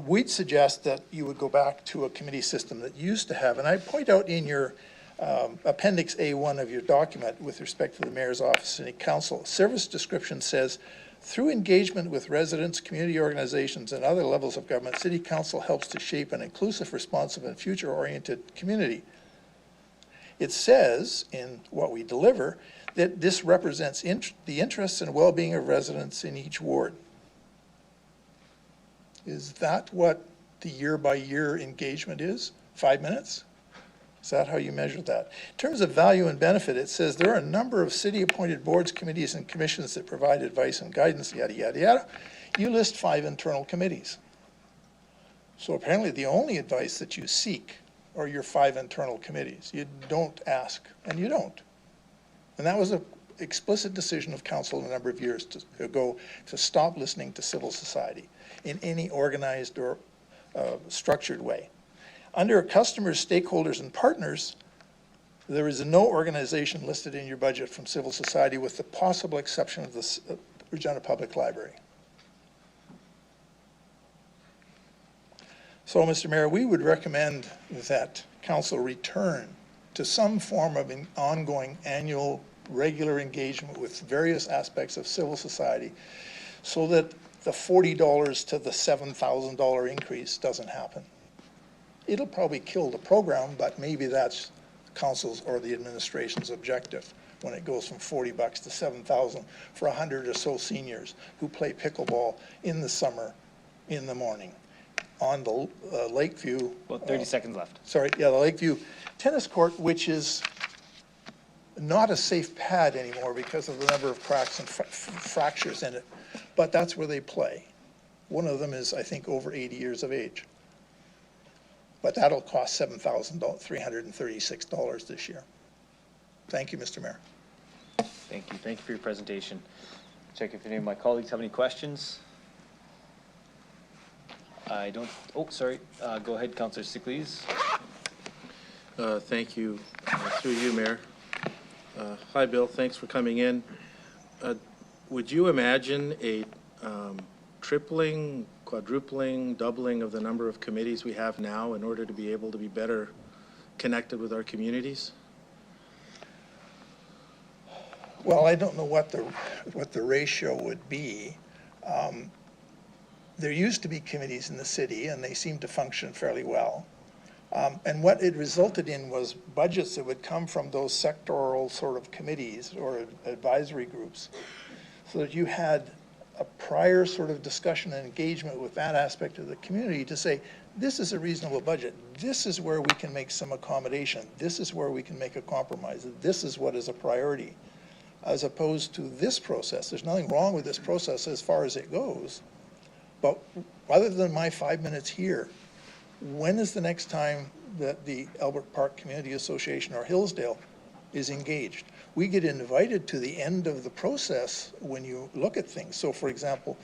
We'd suggest that you would go back to a committee system that you used to have, and I point out in your Appendix A1 of your document with respect to the Mayor's Office and Council, service description says, through engagement with residents, community organizations, and other levels of government, City Council helps to shape an inclusive, responsive, and future-oriented community. It says in what we deliver that this represents the interests and well-being of residents in each ward. Is that what the year-by-year engagement is? 5 minutes? Is that how you measure that? In terms of value and benefit, it says there are a number of city-appointed boards, committees, and commissions that provide advice and guidance, yada, yada, yada. You list 5 internal committees. So apparently the only advice that you seek are your 5 internal committees. You don't ask, and you don't. And that was an explicit decision of council a number of years ago to stop listening to civil society in any organized or structured way. Under customers, stakeholders, and partners, there is no organization listed in your budget from civil society with the possible exception of the Regina Public Library. So, Mr. Mayor, we would recommend that council return to some form of an ongoing annual regular engagement with various aspects of civil society so that the $40 to the $7,000 increase doesn't happen. It'll probably kill the program, but maybe that's council's or the administration's objective when it goes from $40 to $7,000 for 100 or so seniors who play pickleball in the summer in the morning on the Lakeview.
Well, 30 seconds left.
Sorry, yeah, the Lakeview tennis court, which is not a safe pad anymore because of the number of cracks and fractures in it. But that's where they play. One of them is, I think, over 80 years of age. But that'll cost $7,336 this year. Thank you, Mr. Mayor.
Thank you. Thank you for your presentation. Check if any of my colleagues have any questions. I don't, oh, sorry. Go ahead, Councillor Sickley's.
Thank you. Through you, Mayor. Hi, Bill. Thanks for coming in. Would you imagine a tripling, quadrupling, doubling of the number of committees we have now in order to be able to be better connected with our communities?
Well, I don't know what the ratio would be. There used to be committees in the city, and they seem to function fairly well. And what it resulted in was budgets that would come from those sectoral sort of committees or advisory groups, so that you had a prior sort of discussion and engagement with that aspect of the community to say, this is a reasonable budget. This is where we can make some accommodation. This is where we can make a compromise. This is what is a priority. As opposed to this process. There's nothing wrong with this process as far as it goes. But other than my 5 minutes here, when is the next time that the Albert Park Community Association or Hillsdale is engaged? We get invited to the end of the process when you look at things. So for example,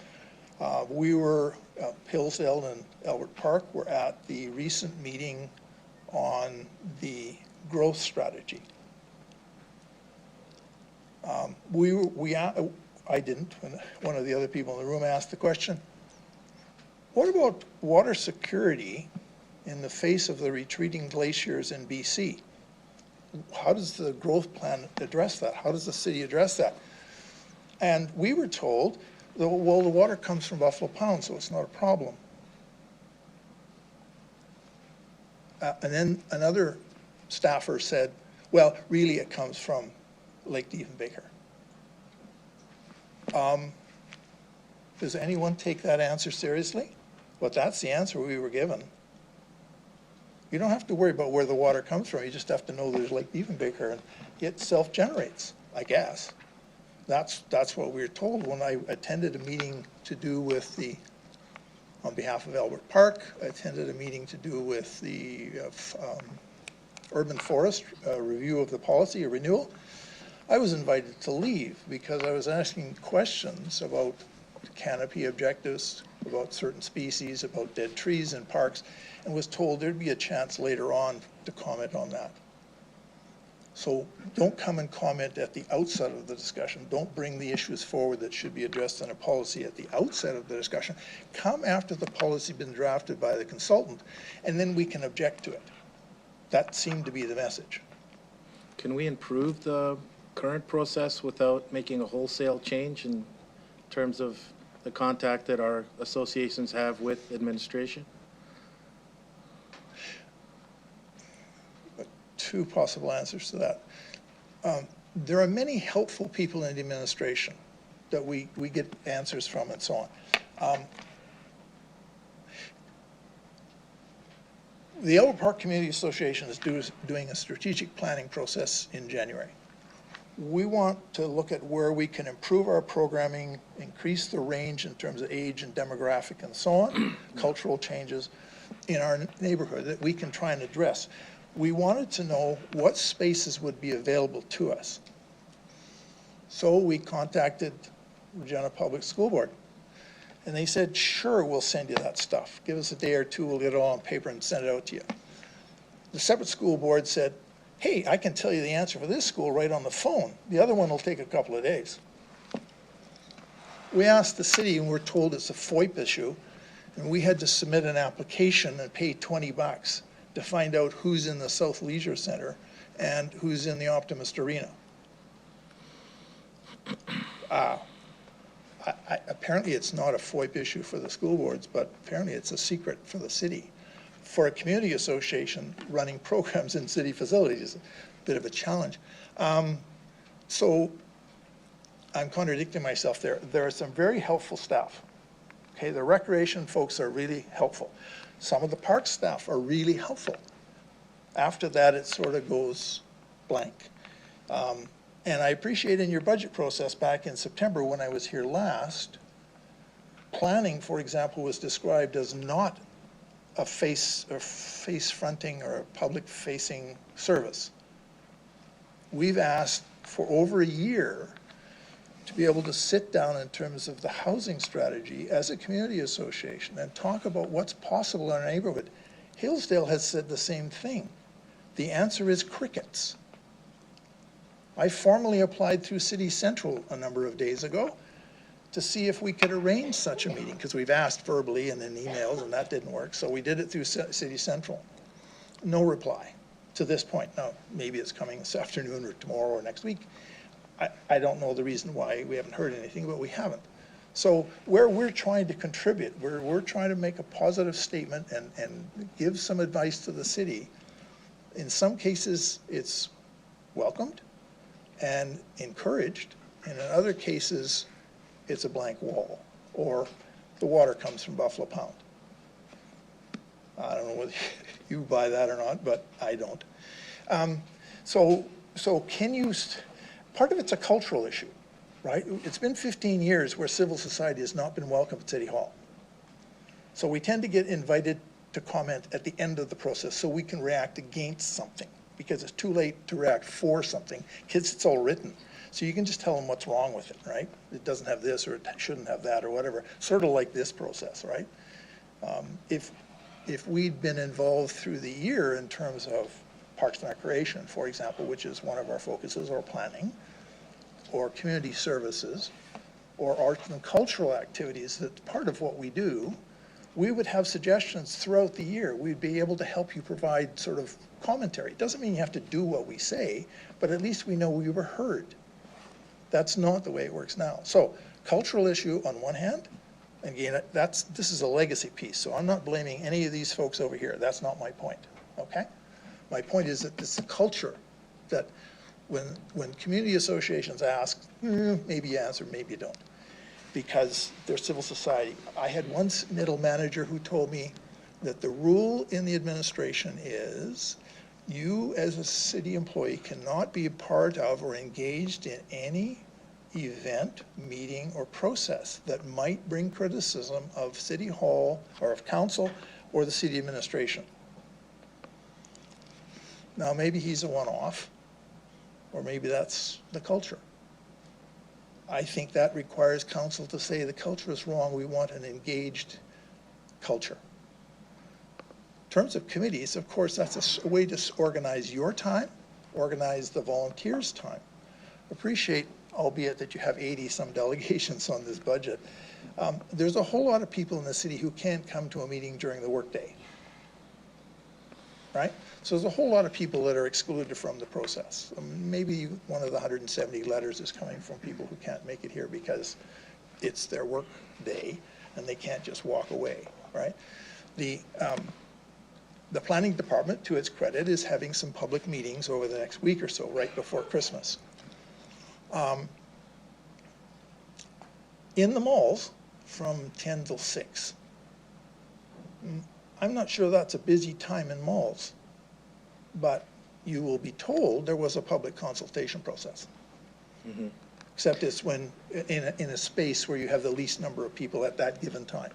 Hillsdale and Albert Park were at the recent meeting on the growth strategy. I didn't, when one of the other people in the room asked the question, what about water security in the face of the retreating glaciers in BC? How does the growth plan address that? How does the city address that? And we were told, that, well, the water comes from Buffalo Pound, so it's not a problem. And then another staffer said, well, really it comes from Lake Diefenbaker. Does anyone take that answer seriously? But that's the answer we were given. You don't have to worry about where the water comes from. You just have to know there's Lake Diefenbaker, and it self-generates, I guess. That's what we were told when I attended a meeting to do with the, on behalf of Albert Park, I attended a meeting to do with the urban forest review of the policy, a renewal. I was invited to leave because I was asking questions about canopy objectives, about certain species, about dead trees in parks, and was told there'd be a chance later on to comment on that. So don't come and comment at the outset of the discussion. Don't bring the issues forward that should be addressed in a policy at the outset of the discussion. Come after the policy has been drafted by the consultant, and then we can object to it. That seemed to be the message.
Can we improve the current process without making a wholesale change in terms of the contact that our associations have with administration?
Two possible answers to that. There are many helpful people in the administration that we get answers from and so on. The Albert Park Community Association is doing a strategic planning process in January. We want to look at where we can improve our programming, increase the range in terms of age and demographic and so on, cultural changes in our neighborhood that we can try and address. We wanted to know what spaces would be available to us. So we contacted Regina Public School Board. And they said, sure, we'll send you that stuff. Give us a day or two, we'll get it all on paper and send it out to you. The separate school board said, hey, I can tell you the answer for this school right on the phone. The other one will take a couple of days. We asked the city and we're told it's a FOIP issue, and we had to submit an application and pay $20 to find out who's in the South Leisure Center and who's in the Optimist Arena. Apparently it's not a FOIP issue for the school boards, but apparently it's a secret for the city. For a community association, running programs in city facilities is a bit of a challenge. So I'm contradicting myself there. There are some very helpful staff. Okay, the recreation folks are really helpful. Some of the park staff are really helpful. After that, it sort of goes blank. And I appreciate in your budget process back in September when I was here last, planning, for example, was described as not a face-fronting or a public-facing service. We've asked for over a year to be able to sit down in terms of the housing strategy as a community association and talk about what's possible in our neighborhood. Hillsdale has said the same thing. The answer is crickets. I formally applied through City Central a number of days ago to see if we could arrange such a meeting, because we've asked verbally and in emails and that didn't work. So we did it through City Central. No reply to this point. Now, maybe it's coming this afternoon or tomorrow or next week. I don't know the reason why we haven't heard anything, but we haven't. So where we're trying to contribute, we're trying to make a positive statement and give some advice to the city. In some cases, it's welcomed and encouraged, and in other cases, it's a blank wall, or the water comes from Buffalo Pound. I don't know whether you buy that or not, but I don't. So can you, part of it's a cultural issue, right? It's been 15 years where civil society has not been welcome at City Hall. So we tend to get invited to comment at the end of the process so we can react against something, because it's too late to react for something. Kids, it's all written. So you can just tell them what's wrong with it, right? It doesn't have this, or it shouldn't have that, or whatever. Sort of like this process, right? If we'd been involved through the year in terms of Parks and Recreation, for example, which is one of our focuses, or planning, or community services, or arts and cultural activities, that's part of what we do, we would have suggestions throughout the year. We'd be able to help you provide sort of commentary. It doesn't mean you have to do what we say, but at least we know we were heard. That's not the way it works now. So cultural issue on one hand, and again, this is a legacy piece, so I'm not blaming any of these folks over here. That's not my point, okay? My point is that it's a culture that when community associations ask, maybe you answer, maybe you don't, because they're civil society. I had one middle manager who told me that the rule in the administration is you as a city employee cannot be a part of or engaged in any event, meeting, or process that might bring criticism of City Hall or of council or the city administration. Now, maybe he's a one-off, or maybe that's the culture. I think that requires council to say the culture is wrong, we want an engaged culture. In terms of committees, of course, that's a way to organize your time, organize the volunteers' time. Appreciate, albeit that you have 80-some delegations on this budget, there's a whole lot of people in the city who can't come to a meeting during the workday, right? So there's a whole lot of people that are excluded from the process. Maybe one of the 170 letters is coming from people who can't make it here because it's their work day and they can't just walk away, right? The planning department, to its credit, is having some public meetings over the next week or so, right before Christmas. In the malls, from 10 till 6. I'm not sure that's a busy time in malls, but you will be told there was a public consultation process.
Mm-hmm.
Except it's when, in a space where you have the least number of people at that given time.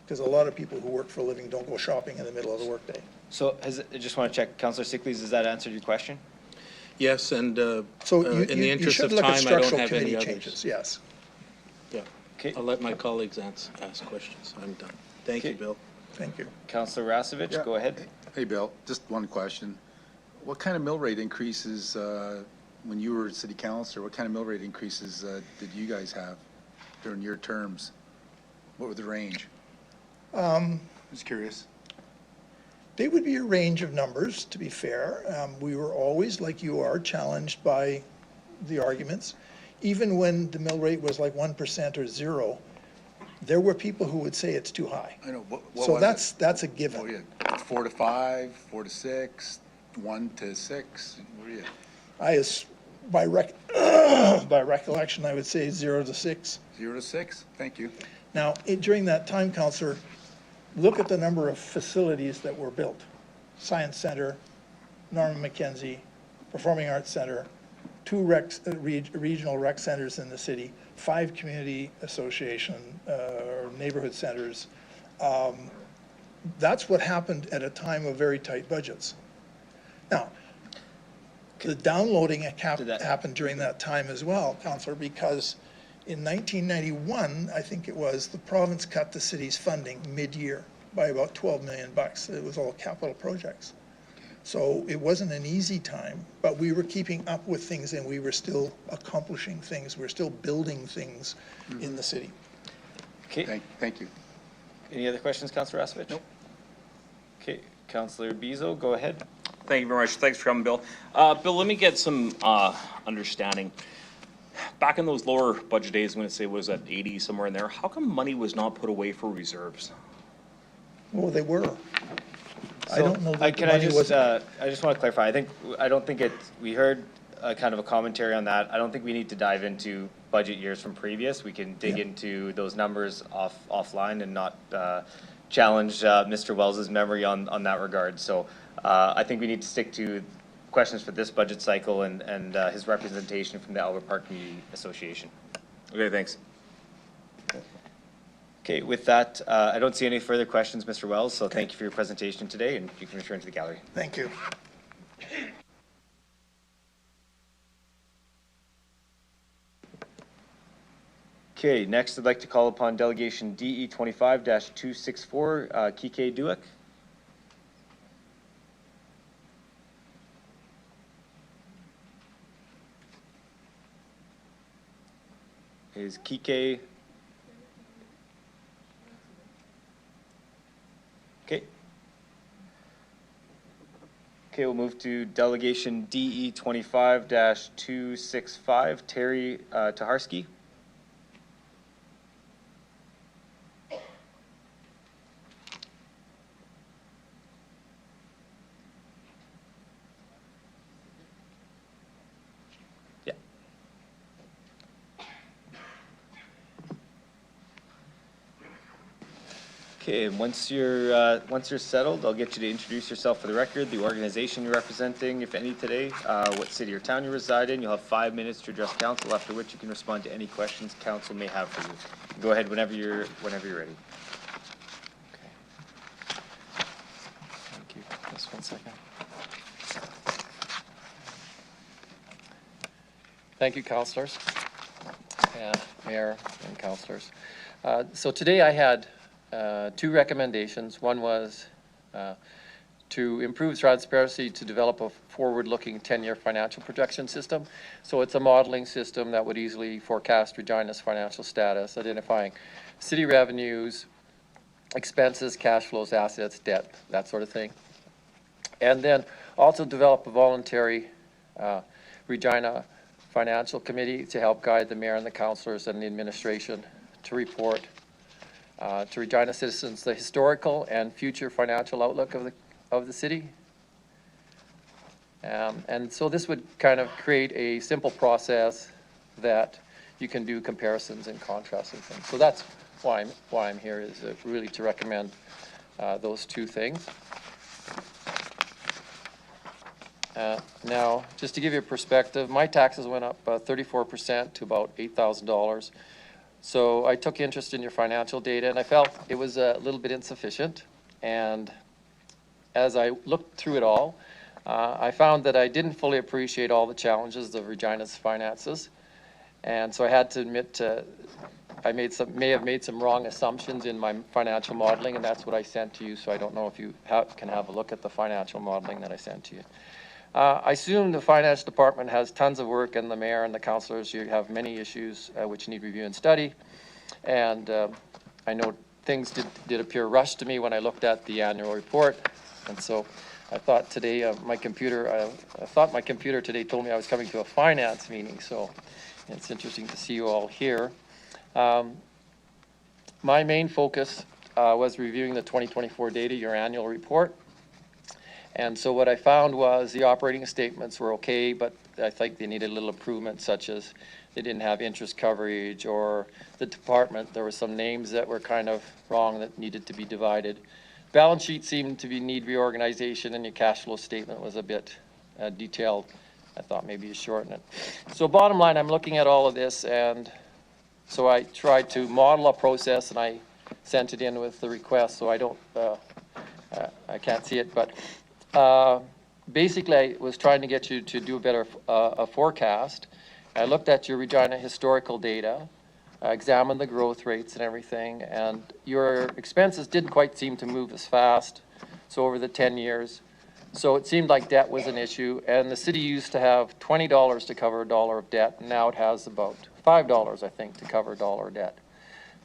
Because a lot of people who work for a living don't go shopping in the middle of the workday.
So I just want to check, Councillor Sickley's, does that answer your question?
Yes, and
So
in the interest of
look at
time, I don't
structural
have any
committee
others.
changes, yes.
Yeah,
Okay.
I'll let my colleagues ask questions. I'm done. Thank you,
Okay.
Bill.
Thank you.
Councillor Rasevich, go ahead.
Hey, Bill, just one question. What kind of mill rate increases, when you were city councilor, what kind of mill rate increases did you guys have during your terms? What were the range? Just curious.
They would be a range of numbers, to be fair. We were always, like you are, challenged by the arguments. Even when the mill rate was like 1% or 0, there were people who would say it's too high.
I know, what
So
was
that's a given.
Oh, yeah. 4 to 5, 4 to 6, 1 to 6, what are you?
By recollection, I would say 0 to 6.
0 to 6, thank you.
Now, during that time, Councillor, look at the number of facilities that were built. Science Center, Norman Mackenzie, Performing Arts Center, 2 regional rec centers in the city, 5 community association or neighborhood centers. That's what happened at a time of very tight budgets. Now, the downloading happened during that time as well, Councillor, because in 1991, I think it was, the province cut the city's funding mid-year by about $12 million. It was all capital projects. So it wasn't an easy time, but we were keeping up with things and we were still accomplishing things. We were still building things in the city.
Okay.
Thank you.
Any other questions, Councillor Rasevich? Nope. Okay, Councillor Bezo, go ahead.
Thank you very much. Thanks for coming, Bill. Bill, let me get some understanding. Back in those lower budget days, when it say was at 80 somewhere in there, how come money was not put away for reserves?
Well, they were. I don't know that the
I
money was.
just want to clarify. I don't think we heard kind of a commentary on that. I don't think we need to dive into budget years from previous. We can dig into those numbers offline and not challenge Mr. Wells's memory on that regard. So I think we need to stick to questions for this budget cycle and his representation from the Albert Park Community Association.
Okay, thanks.
Okay, with that, I don't see any further questions, Mr. Wells, so thank you for your presentation today, and you can return to the gallery.
Thank you.
Okay, next I'd like to call upon Delegation DE 25-264, Kike Duick. Is Kike? Okay. Okay, we'll move to delegation DE 25-265, Terry Taharski. Okay, and once you're settled, I'll get you to introduce yourself for the record, the organization you're representing, if any today, what city or town you reside in. You'll have 5 minutes to address council, after which you can respond to any questions council may have for you. Go ahead whenever you're ready.
Thank you. Just 1 second. Thank you, councillors, mayor and councillors. So today I had 2 recommendations. One was to improve transparency to develop a forward-looking 10-year financial projection system. So it's a modeling system that would easily forecast Regina's financial status, identifying city revenues, expenses, cash flows, assets, debt, that sort of thing. And then also develop a voluntary Regina Financial Committee to help guide the mayor and the councillors and the administration to report to Regina citizens the historical and future financial outlook of the city. And so this would kind of create a simple process that you can do comparisons and contrasts and things. So that's why I'm here, is really to recommend those 2 things. Now, just to give you a perspective, my taxes went up 34% to about $8,000. So I took interest in your financial data, and I felt it was a little bit insufficient. And as I looked through it all, I found that I didn't fully appreciate all the challenges of Regina's finances. And so I had to admit I may have made some wrong assumptions in my financial modeling, and that's what I sent to you. So I don't know if you can have a look at the financial modeling that I sent to you. I assume the finance department has tons of work, and the mayor and the councillors, you have many issues which need review and study. And I know things did appear rushed to me when I looked at the annual report. And so I thought today, my computer today told me I was coming to a finance meeting. So it's interesting to see you all here. My main focus was reviewing the 2024 data, your annual report. And so what I found was the operating statements were okay, but I think they needed a little improvement, such as they didn't have interest coverage, or the department, there were some names that were kind of wrong that needed to be divided. Balance sheet seemed to need reorganization, and your cash flow statement was a bit detailed. I thought maybe you shorten it. So bottom line, I'm looking at all of this, and so I tried to model a process, and I sent it in with the request, so I don't, I can't see it, but basically I was trying to get you to do a better forecast. I looked at your Regina historical data, examined the growth rates and everything, and your expenses didn't quite seem to move as fast, so over the 10 years. So it seemed like debt was an issue, and the city used to have $20 to cover $1 of debt, and now it has about $5, I think, to cover $1 of debt.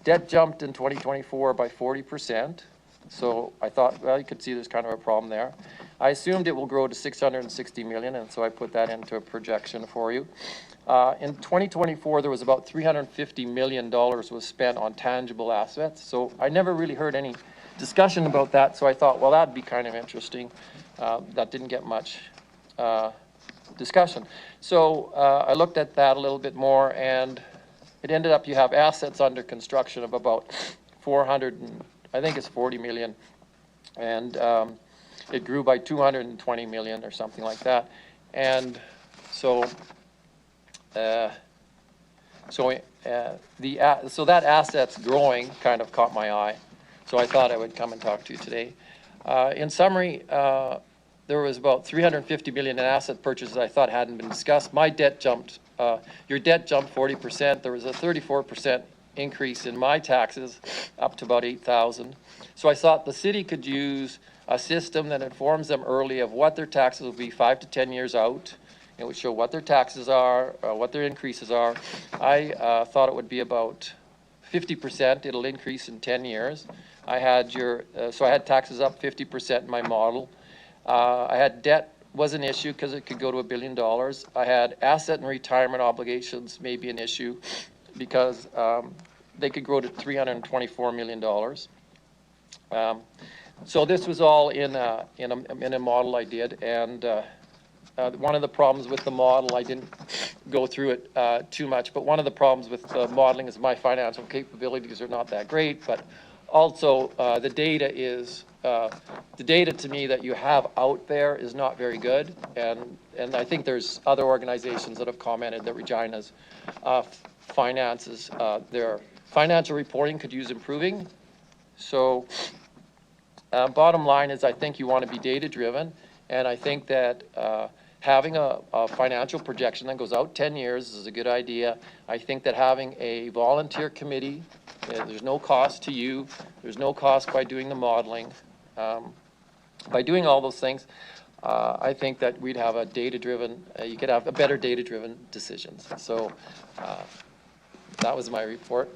Debt jumped in 2024 by 40%. So I thought, well, you could see there's kind of a problem there. I assumed it will grow to 660 million, and so I put that into a projection for you. In 2024, there was about $350 million was spent on tangible assets. So I never really heard any discussion about that. So I thought, well, that'd be kind of interesting. That didn't get much discussion. So I looked at that a little bit more, and it ended up you have assets under construction of about 40 million, and it grew by 220 million or something like that. And so that asset's growing kind of caught my eye. So I thought I would come and talk to you today. In summary, there was about 350 million in asset purchases I thought hadn't been discussed. My debt jumped, your debt jumped 40%. There was a 34% increase in my taxes, up to about 8,000. So I thought the city could use a system that informs them early of what their taxes will be 5 to 10 years out. It would show what their taxes are, what their increases are. I thought it would be about 50%. It'll increase in 10 years. I had so I had taxes up 50% in my model. I had debt was an issue because it could go to $1 billion. I had asset and retirement obligations may be an issue because they could grow to $324 million. So this was all in a model I did, and one of the problems with the model, I didn't go through it too much, but one of the problems with the modeling is my financial capabilities are not that great, but also the data is, the data to me that you have out there is not very good, and I think there's other organizations that have commented that Regina's finances, their financial reporting could use improving. So bottom line is I think you want to be data driven, and I think that having a financial projection that goes out 10 years is a good idea. I think that having a volunteer committee, there's no cost to you, there's no cost by doing the modeling. By doing all those things, I think that we'd have a data-driven, you could have a better data-driven decisions. So that was my report.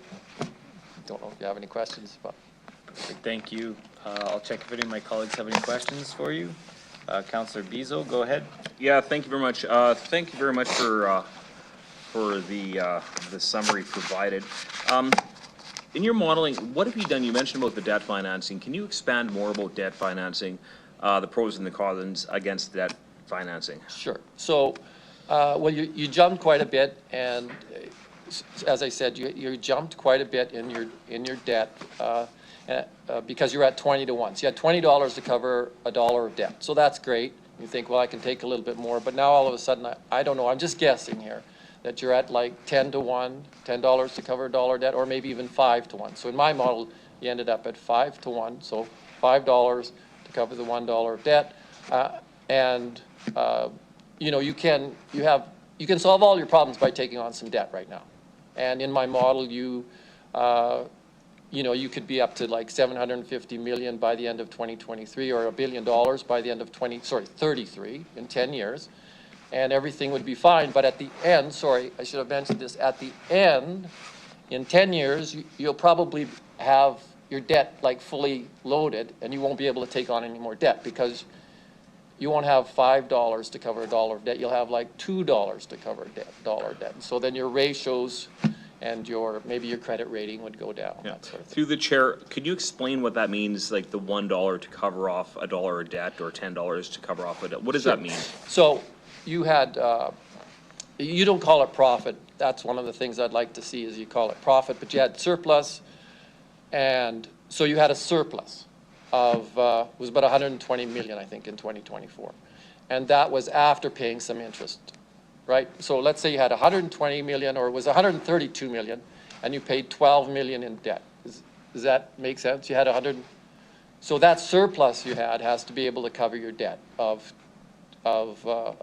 Don't know if you have any questions, but.
Thank you. I'll check if any of my colleagues have any questions for you. Councillor Beazle, go ahead.
Yeah, thank you very much. Thank you very much for the summary provided. In your modeling, what have you done? You mentioned about the debt financing. Can you expand more about debt financing, the pros and the cons against debt financing?
Sure. So, well, you jumped quite a bit, and as I said, you jumped quite a bit in your debt. Because you're at 20 to 1. So you had $20 to cover $1 of debt. So that's great. You think, well, I can take a little bit more. But now all of a sudden, I don't know, I'm just guessing here, that you're at like 10 to 1, $10 to cover $1 debt, or maybe even 5 to 1. So in my model, you ended up at 5 to 1. So $5 to cover the $1 of debt. You know, you can solve all your problems by taking on some debt right now. And in my model, you know, you could be up to like 750 million by the end of 2023, or $1 billion by the end of 33 in 10 years, and everything would be fine. But at the end, sorry, I should have mentioned this, at the end, in 10 years, you'll probably have your debt like fully loaded, and you won't be able to take on any more debt because you won't have $5 to cover $1 of debt. You'll have like $2 to cover $1 debt. So then your ratios and maybe your credit rating would go down.
Yeah.
That sort of thing.
Through the chair, could you explain what that means, like the $1 to cover off $1 of debt, or $10 to cover off a debt? What does that mean?
So you had, you don't call it profit. That's one of the things I'd like to see is you call it profit, but you had surplus, and so you had a surplus of, it was about 120 million, I think, in 2024. And that was after paying some interest. Right? So let's say you had 120 million, or it was 132 million, and you paid 12 million in debt. Does that make sense? You had 100. So that surplus you had has to be able to cover your debt of I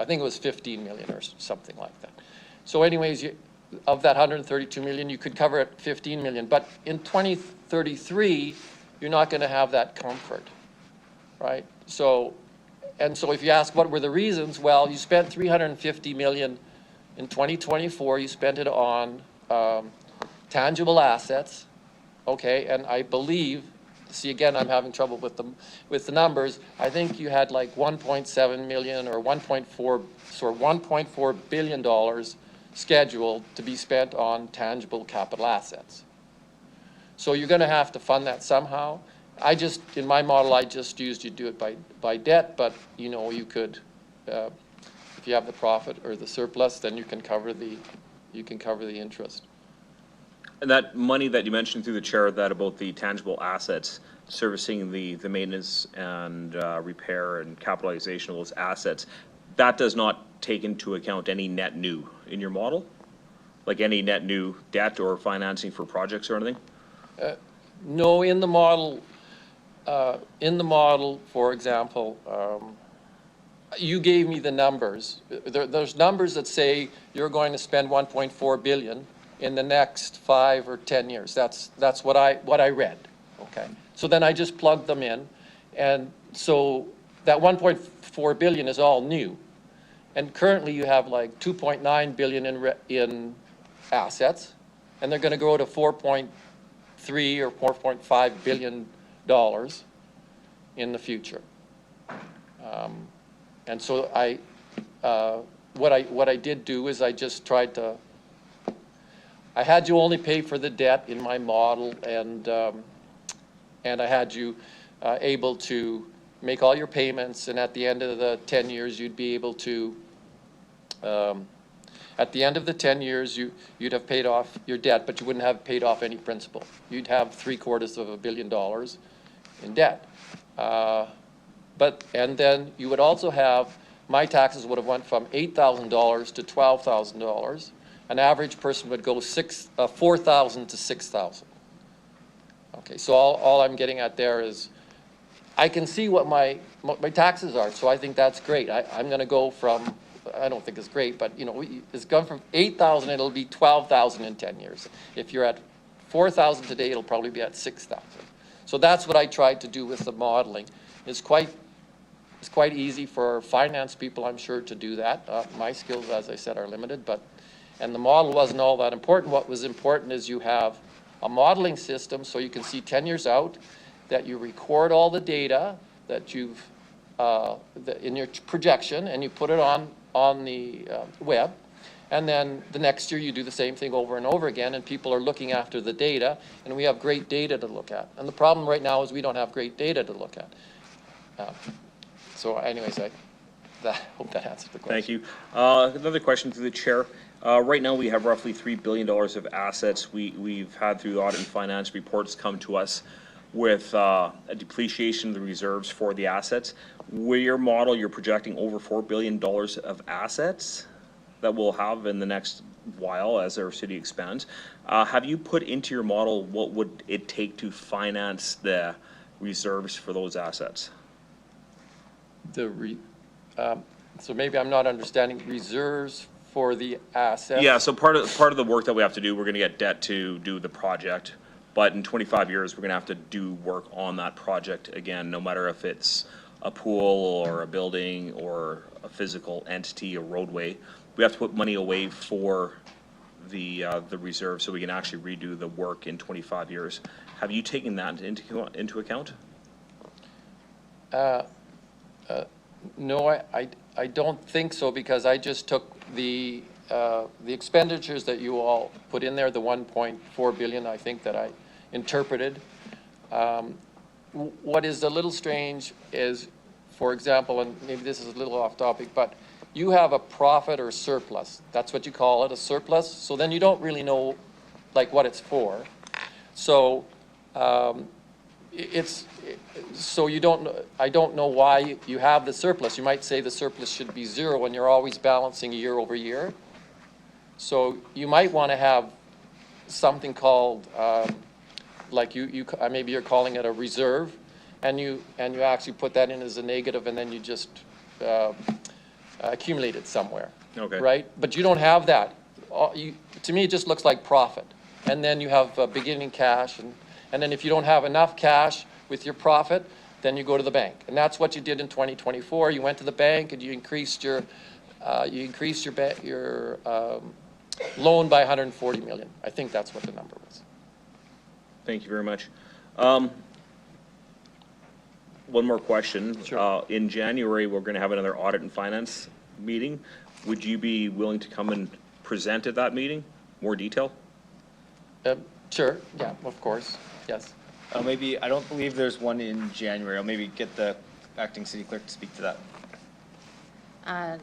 think it was 15 million or something like that. So anyways, of that 132 million, you could cover it 15 million. But in 2033, you're not going to have that comfort, right? So if you ask what were the reasons, well, you spent 350 million in 2024. You spent it on tangible assets, okay? And I believe, see again, I'm having trouble with the numbers. I think you had like 1.7 million or 1.4 billion dollars scheduled to be spent on tangible capital assets. So you're going to have to fund that somehow. In my model, I just used you do it by debt, but you know, you could, if you have the profit or the surplus, then you can cover the interest.
And that money that you mentioned through the chair, that about the tangible assets, servicing the maintenance and repair and capitalization of those assets, that does not take into account any net new in your model? Like any net new debt or financing for projects or anything?
No, in the model, for example, you gave me the numbers. There's numbers that say you're going to spend 1.4 billion in the next 5 or 10 years. That's what I read. Okay. So then I just plugged them in, and so that 1.4 billion is all new. And currently you have like 2.9 billion in assets, and they're going to grow to 4.3 or 4.5 billion dollars in the future. And so what I did do is I just tried to, I had you only pay for the debt in my model, and I had you able to make all your payments, and at the end of the 10 years, you'd be able to, at the end of the 10 years, you'd have paid off your debt, but you wouldn't have paid off any principal. You'd have $750 million in debt. And then you would also have, my taxes would have went from $8,000 to $12,000. An average person would go $4,000 to $6,000. Okay, so all I'm getting at there is, I can see what my taxes are, so I think that's great. I'm going to go from, I don't think it's great, but you know, it's gone from 8,000, it'll be 12,000 in 10 years. If you're at 4,000 today, it'll probably be at 6,000. So that's what I tried to do with the modeling. It's quite easy for finance people, I'm sure, to do that. My skills, as I said, are limited, and the model wasn't all that important. What was important is you have a modeling system so you can see 10 years out, that you record all the data that you've in your projection, and you put it on the web, and then the next year you do the same thing over and over again, and people are looking after the data, and we have great data to look at. And the problem right now is we don't have great data to look at. So anyways, I hope that answered the question.
Thank you. Another question through the chair. Right now, we have roughly $3 billion of assets. We've had through the audit and finance reports come to us with a depreciation of the reserves for the assets. With your model, you're projecting over $4 billion of assets that we'll have in the next while as our city expands. Have you put into your model what would it take to finance the reserves for those assets?
So maybe I'm not understanding reserves for the assets.
Yeah, so part of the work that we have to do, we're going to get debt to do the project, but in 25 years, we're going to have to do work on that project again, no matter if it's a pool or a building or a physical entity, a roadway. We have to put money away for the reserve so we can actually redo the work in 25 years. Have you taken that into account?
No, I don't think so, because I just took the expenditures that you all put in there, the 1.4 billion, I think, that I interpreted. What is a little strange is, for example, and maybe this is a little off topic, but you have a profit or surplus. That's what you call it, a surplus. So then you don't really know like what it's for. So so you don't know, I don't know why you have the surplus. You might say the surplus should be zero and you're always balancing year over year. So you might want to have something called, like maybe you're calling it a reserve, and you actually put that in as a negative, and then you just accumulate it somewhere.
Okay.
Right? But you don't have that. To me, it just looks like profit. And then you have beginning cash, and then if you don't have enough cash with your profit, then you go to the bank. And that's what you did in 2024. You went to the bank and you increased your loan by 140 million. I think that's what the number was.
Thank you very much. One more question.
Sure.
In January, we're going to have another audit and finance meeting. Would you be willing to come and present at that meeting? More detail?
Sure. Yeah, of course. Yes.
Maybe, I don't believe there's one in January. I'll maybe get the acting city clerk to speak to that.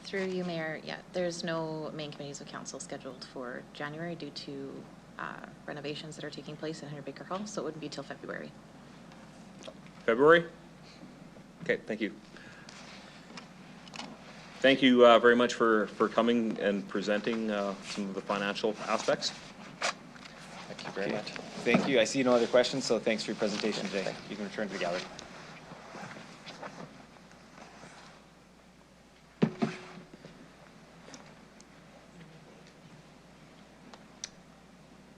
Through you, Mayor, yeah, there's no main committees of council scheduled for January due to renovations that are taking place in Henry Baker Hall, so it wouldn't be till February.
February? Okay, thank you. Thank you very much for coming and presenting some of the financial aspects.
Thank you very much.
Thank you. I see no other questions, so thanks for your presentation today. You can return to the gallery.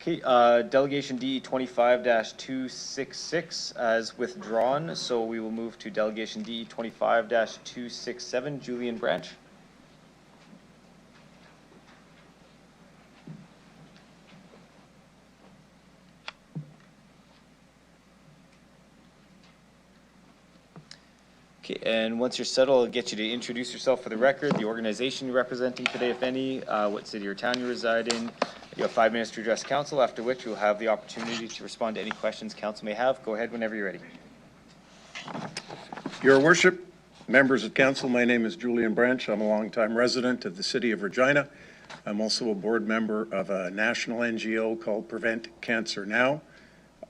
Okay, Delegation D 25-266 as withdrawn, so we will move to Delegation D 25-267, Julian Branch. Okay, and once you're settled, I'll get you to introduce yourself for the record, the organization you're representing today, if any, what city or town you reside in. You have 5 minutes to address council, after which you'll have the opportunity to respond to any questions council may have. Go ahead whenever you're ready.
Your Worship, members of council, my name is Julian Branch. I'm a longtime resident of the city of Regina. I'm also a board member of a national NGO called Prevent Cancer Now.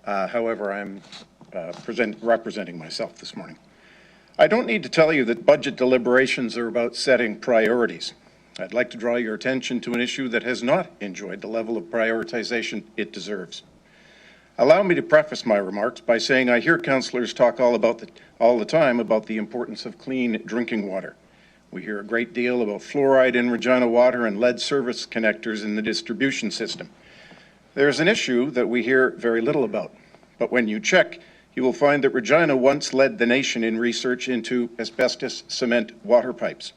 However, I'm representing myself this morning. I don't need to tell you that budget deliberations are about setting priorities. I'd like to draw your attention to an issue that has not enjoyed the level of prioritization it deserves. Allow me to preface my remarks by saying I hear councillors talk all the time about the importance of clean drinking water. We hear a great deal about fluoride in Regina water and lead service connectors in the distribution system. There's an issue that we hear very little about, but when you check, you will find that Regina once led the nation in research into asbestos cement water pipes.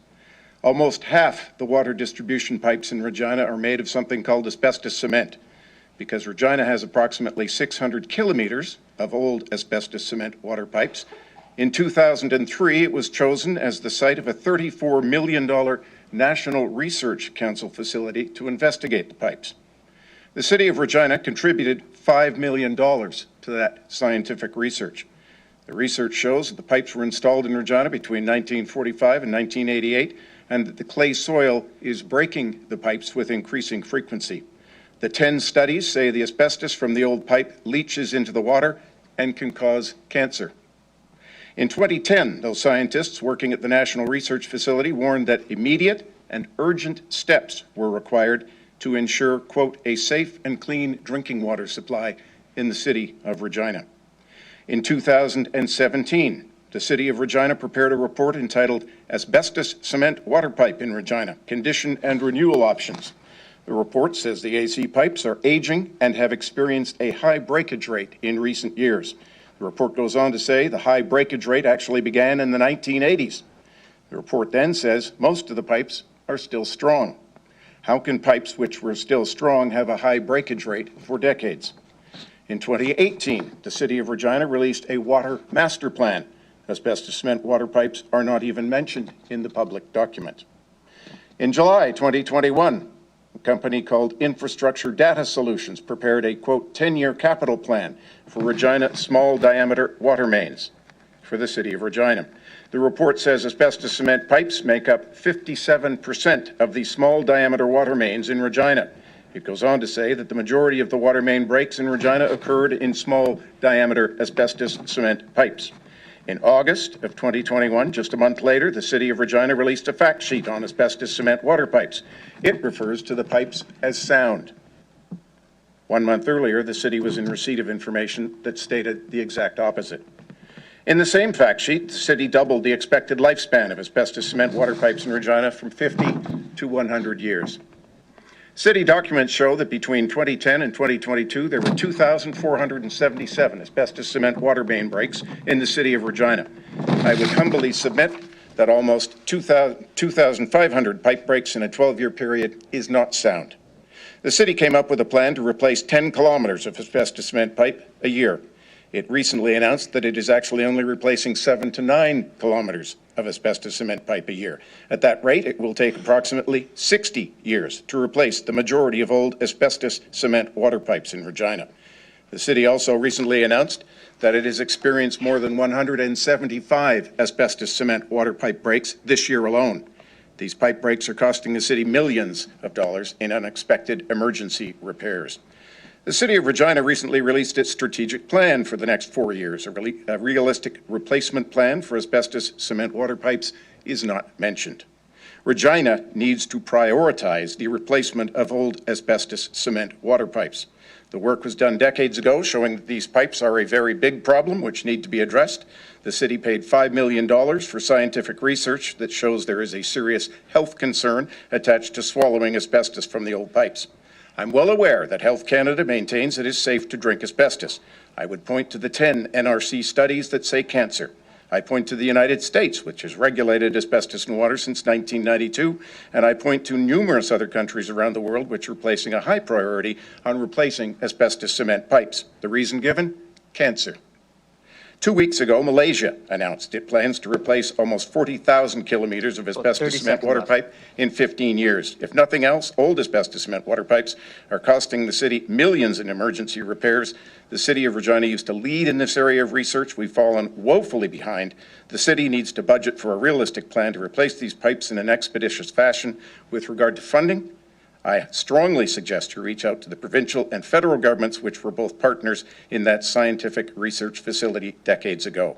Almost half the water distribution pipes in Regina are made of something called asbestos cement. Because Regina has approximately 600 kilometers of old asbestos cement water pipes, in 2003 it was chosen as the site of a $34 million National Research Council facility to investigate the pipes. The city of Regina contributed $5 million to that scientific research. The research shows that the pipes were installed in Regina between 1945 and 1988, and that the clay soil is breaking the pipes with increasing frequency. The 10 studies say the asbestos from the old pipe leaches into the water and can cause cancer. In 2010, those scientists working at the National Research Facility warned that immediate and urgent steps were required to ensure, quote, a safe and clean drinking water supply in the city of Regina. In 2017, the city of Regina prepared a report entitled Asbestos Cement Water Pipe in Regina, Condition and Renewal Options. The report says the AC pipes are aging and have experienced a high breakage rate in recent years. The report goes on to say the high breakage rate actually began in the 1980s. The report then says most of the pipes are still strong. How can pipes which were still strong have a high breakage rate for decades? In 2018, the city of Regina released a water master plan. Asbestos cement water pipes are not even mentioned in the public document. In July 2021, a company called Infrastructure Data Solutions prepared a, quote, 10-year capital plan for Regina small diameter water mains for the city of Regina. The report says asbestos cement pipes make up 57% of the small diameter water mains in Regina. It goes on to say that the majority of the water main breaks in Regina occurred in small diameter asbestos cement pipes. In August of 2021, just a month later, the city of Regina released a fact sheet on asbestos cement water pipes. It refers to the pipes as sound. 1 month earlier, the city was in receipt of information that stated the exact opposite. In the same fact sheet, the city doubled the expected lifespan of asbestos cement water pipes in Regina from 50 to 100 years. City documents show that between 2010 and 2022, there were 2,477 asbestos cement water main breaks in the city of Regina. I would humbly submit that almost 2,500 pipe breaks in a 12-year period is not sound. The city came up with a plan to replace 10 kilometers of asbestos cement pipe a year. It recently announced that it is actually only replacing 7 to 9 kilometers of asbestos cement pipe a year. At that rate, it will take approximately 60 years to replace the majority of old asbestos cement water pipes in Regina. The city also recently announced that it has experienced more than 175 asbestos cement water pipe breaks this year alone. These pipe breaks are costing the city millions of dollars in unexpected emergency repairs. The city of Regina recently released its strategic plan for the next 4 years. A realistic replacement plan for asbestos cement water pipes is not mentioned. Regina needs to prioritize the replacement of old asbestos cement water pipes. The work was done decades ago, showing that these pipes are a very big problem which need to be addressed. The city paid $5 million for scientific research that shows there is a serious health concern attached to swallowing asbestos from the old pipes. I'm well aware that Health Canada maintains it is safe to drink asbestos. I would point to the 10 NRC studies that say cancer. I point to the United States, which has regulated asbestos in water since 1992, and I point to numerous other countries around the world which are placing a high priority on replacing asbestos cement pipes. The reason given? Cancer. 2 weeks ago, Malaysia announced it plans to replace almost 40,000 kilometers of asbestos cement water pipe in 15 years. If nothing else, old asbestos cement water pipes are costing the city millions in emergency repairs. The city of Regina used to lead in this area of research. We've fallen woefully behind. The city needs to budget for a realistic plan to replace these pipes in an expeditious fashion. With regard to funding, I strongly suggest you reach out to the provincial and federal governments, which were both partners in that scientific research facility decades ago.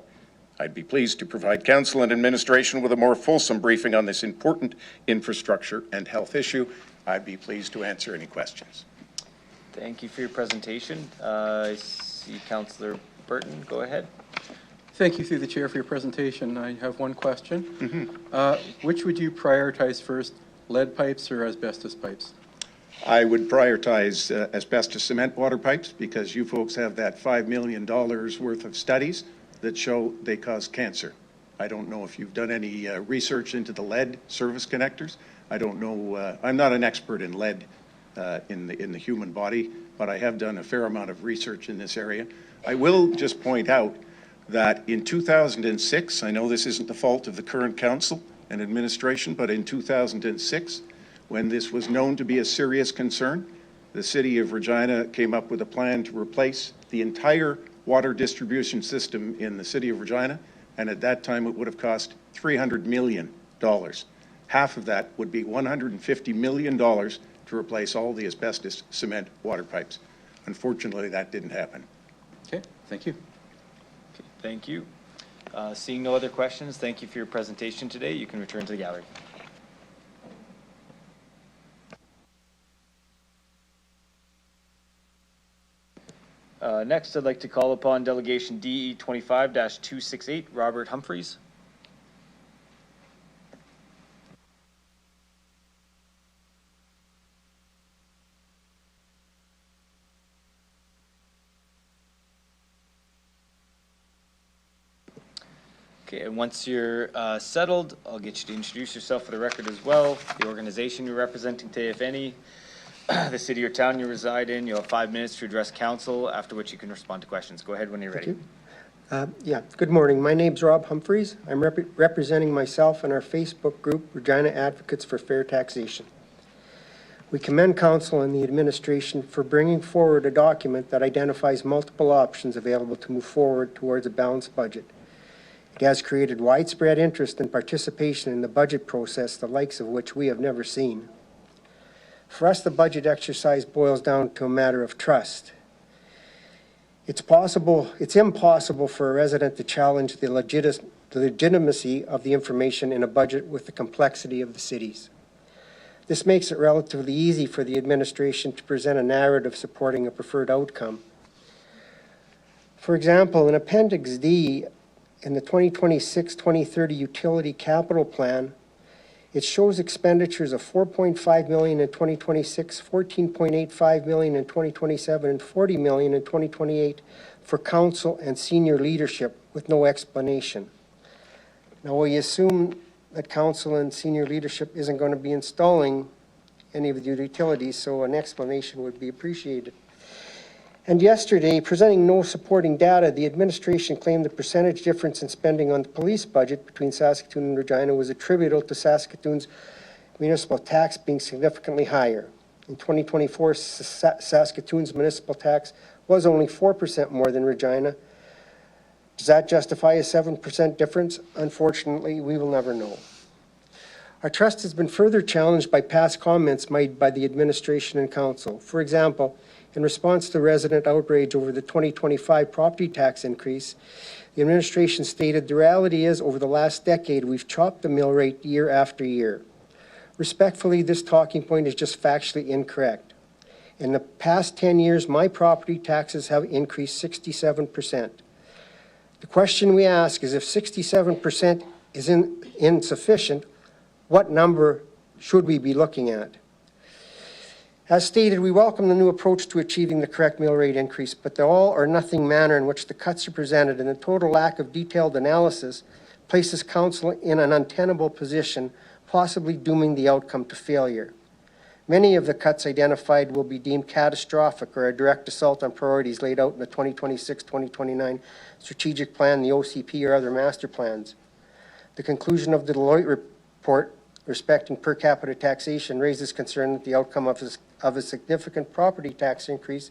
I'd be pleased to provide council and administration with a more fulsome briefing on this important infrastructure and health issue. I'd be pleased to answer any questions.
Thank you for your presentation. I see Councillor Burton. Go ahead.
Thank you through the chair for your presentation. I have one question. Which would you prioritize first, lead pipes or asbestos pipes?
I would prioritize asbestos cement water pipes because you folks have that $5 million worth of studies that show they cause cancer. I don't know if you've done any research into the lead service connectors. I don't know. I'm not an expert in lead in the human body, but I have done a fair amount of research in this area. I will just point out that in 2006, I know this isn't the fault of the current council and administration, but in 2006, when this was known to be a serious concern, the city of Regina came up with a plan to replace the entire water distribution system in the city of Regina, and at that time it would have cost $300 million. Half of that would be $150 million to replace all the asbestos cement water pipes. Unfortunately, that didn't happen.
Okay, thank you.
Okay, thank you. Seeing no other questions, thank you for your presentation today. You can return to the gallery. Next, I'd like to call upon Delegation DE 25-268, Robert Humphreys. Okay, and once you're settled, I'll get you to introduce yourself for the record as well, the organization you're representing today, if any, the city or town you reside in. You'll have 5 minutes to address council, after which you can respond to questions. Go ahead when you're ready.
Yeah, good morning. My name's Rob Humphreys. I'm representing myself and our Facebook group, Regina Advocates for Fair Taxation. We commend council and the administration for bringing forward a document that identifies multiple options available to move forward towards a balanced budget. It has created widespread interest and participation in the budget process, the likes of which we have never seen. For us, the budget exercise boils down to a matter of trust. It's impossible for a resident to challenge the legitimacy of the information in a budget with the complexity of the cities. This makes it relatively easy for the administration to present a narrative supporting a preferred outcome. For example, in Appendix D, in the 2026-2030 Utility Capital Plan, it shows expenditures of $4.5 million in 2026, $14.85 million in 2027, and $40 million in 2028 for council and senior leadership with no explanation. Now, we assume that council and senior leadership isn't going to be installing any of the utilities, so an explanation would be appreciated. And yesterday, presenting no supporting data, the administration claimed the percentage difference in spending on the police budget between Saskatoon and Regina was attributable to Saskatoon's municipal tax being significantly higher. In 2024, Saskatoon's municipal tax was only 4% more than Regina. Does that justify a 7% difference? Unfortunately, we will never know. Our trust has been further challenged by past comments made by the administration and council. For example, in response to resident outrage over the 2025 property tax increase, the administration stated the reality is over the last decade we've chopped the mill rate year after year. Respectfully, this talking point is just factually incorrect. In the past 10 years, my property taxes have increased 67%. The question we ask is if 67% is insufficient, what number should we be looking at? As stated, we welcome the new approach to achieving the correct mill rate increase, but the all or nothing manner in which the cuts are presented and the total lack of detailed analysis places council in an untenable position, possibly dooming the outcome to failure. Many of the cuts identified will be deemed catastrophic or a direct assault on priorities laid out in the 2026-2029 strategic plan, the OCP, or other master plans. The conclusion of the Deloitte report respecting per capita taxation raises concern that the outcome of a significant property tax increase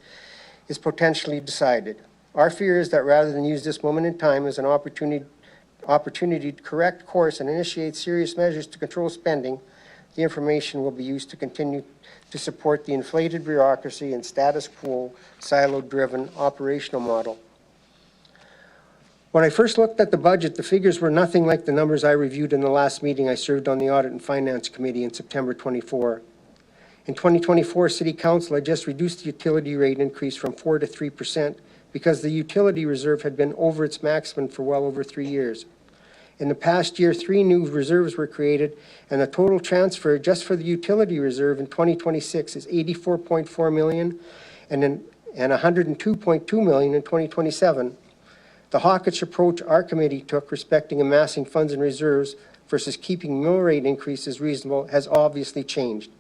is potentially decided. Our fear is that rather than use this moment in time as an opportunity to correct course and initiate serious measures to control spending, the information will be used to continue to support the inflated bureaucracy and status quo silo-driven operational model. When I first looked at the budget, the figures were nothing like the numbers I reviewed in the last meeting I served on the Audit and Finance Committee in September 24. In 2024, City Council had just reduced the utility rate increase from 4% to 3% because the utility reserve had been over its maximum for well over 3 years. In the past year, 3 new reserves were created, and the total transfer just for the utility reserve in 2026 is $84.4 million and $102.2 million in 2027. The hawkish approach our committee took respecting amassing funds and reserves versus keeping mill rate increases reasonable has obviously changed.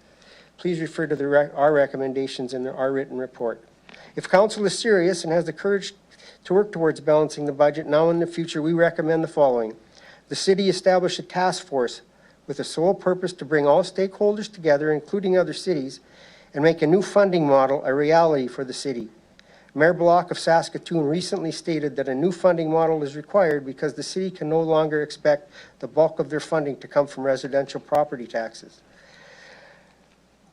Please refer to our recommendations in our written report. If Council is serious and has the courage to work towards balancing the budget now and in the future, we recommend the following. The city establish a task force with the sole purpose to bring all stakeholders together, including other cities, and make a new funding model a reality for the city. Mayor Block of Saskatoon recently stated that a new funding model is required because the city can no longer expect the bulk of their funding to come from residential property taxes.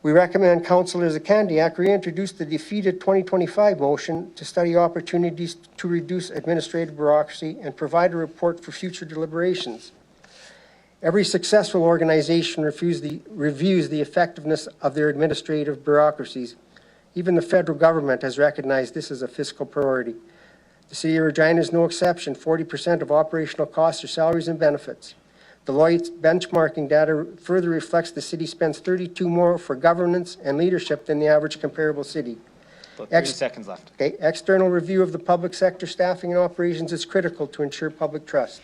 We recommend Councillors Akandiak reintroduce the defeated 2025 motion to study opportunities to reduce administrative bureaucracy and provide a report for future deliberations. Every successful organization reviews the effectiveness of their administrative bureaucracies. Even the federal government has recognized this as a fiscal priority. The City of Regina is no exception. 40% of operational costs are salaries and benefits. Deloitte's benchmarking data further reflects the city spends 32 more for governance and leadership than the average comparable city.
About 30 seconds left.
Okay. External review of the public sector staffing and operations is critical to ensure public trust.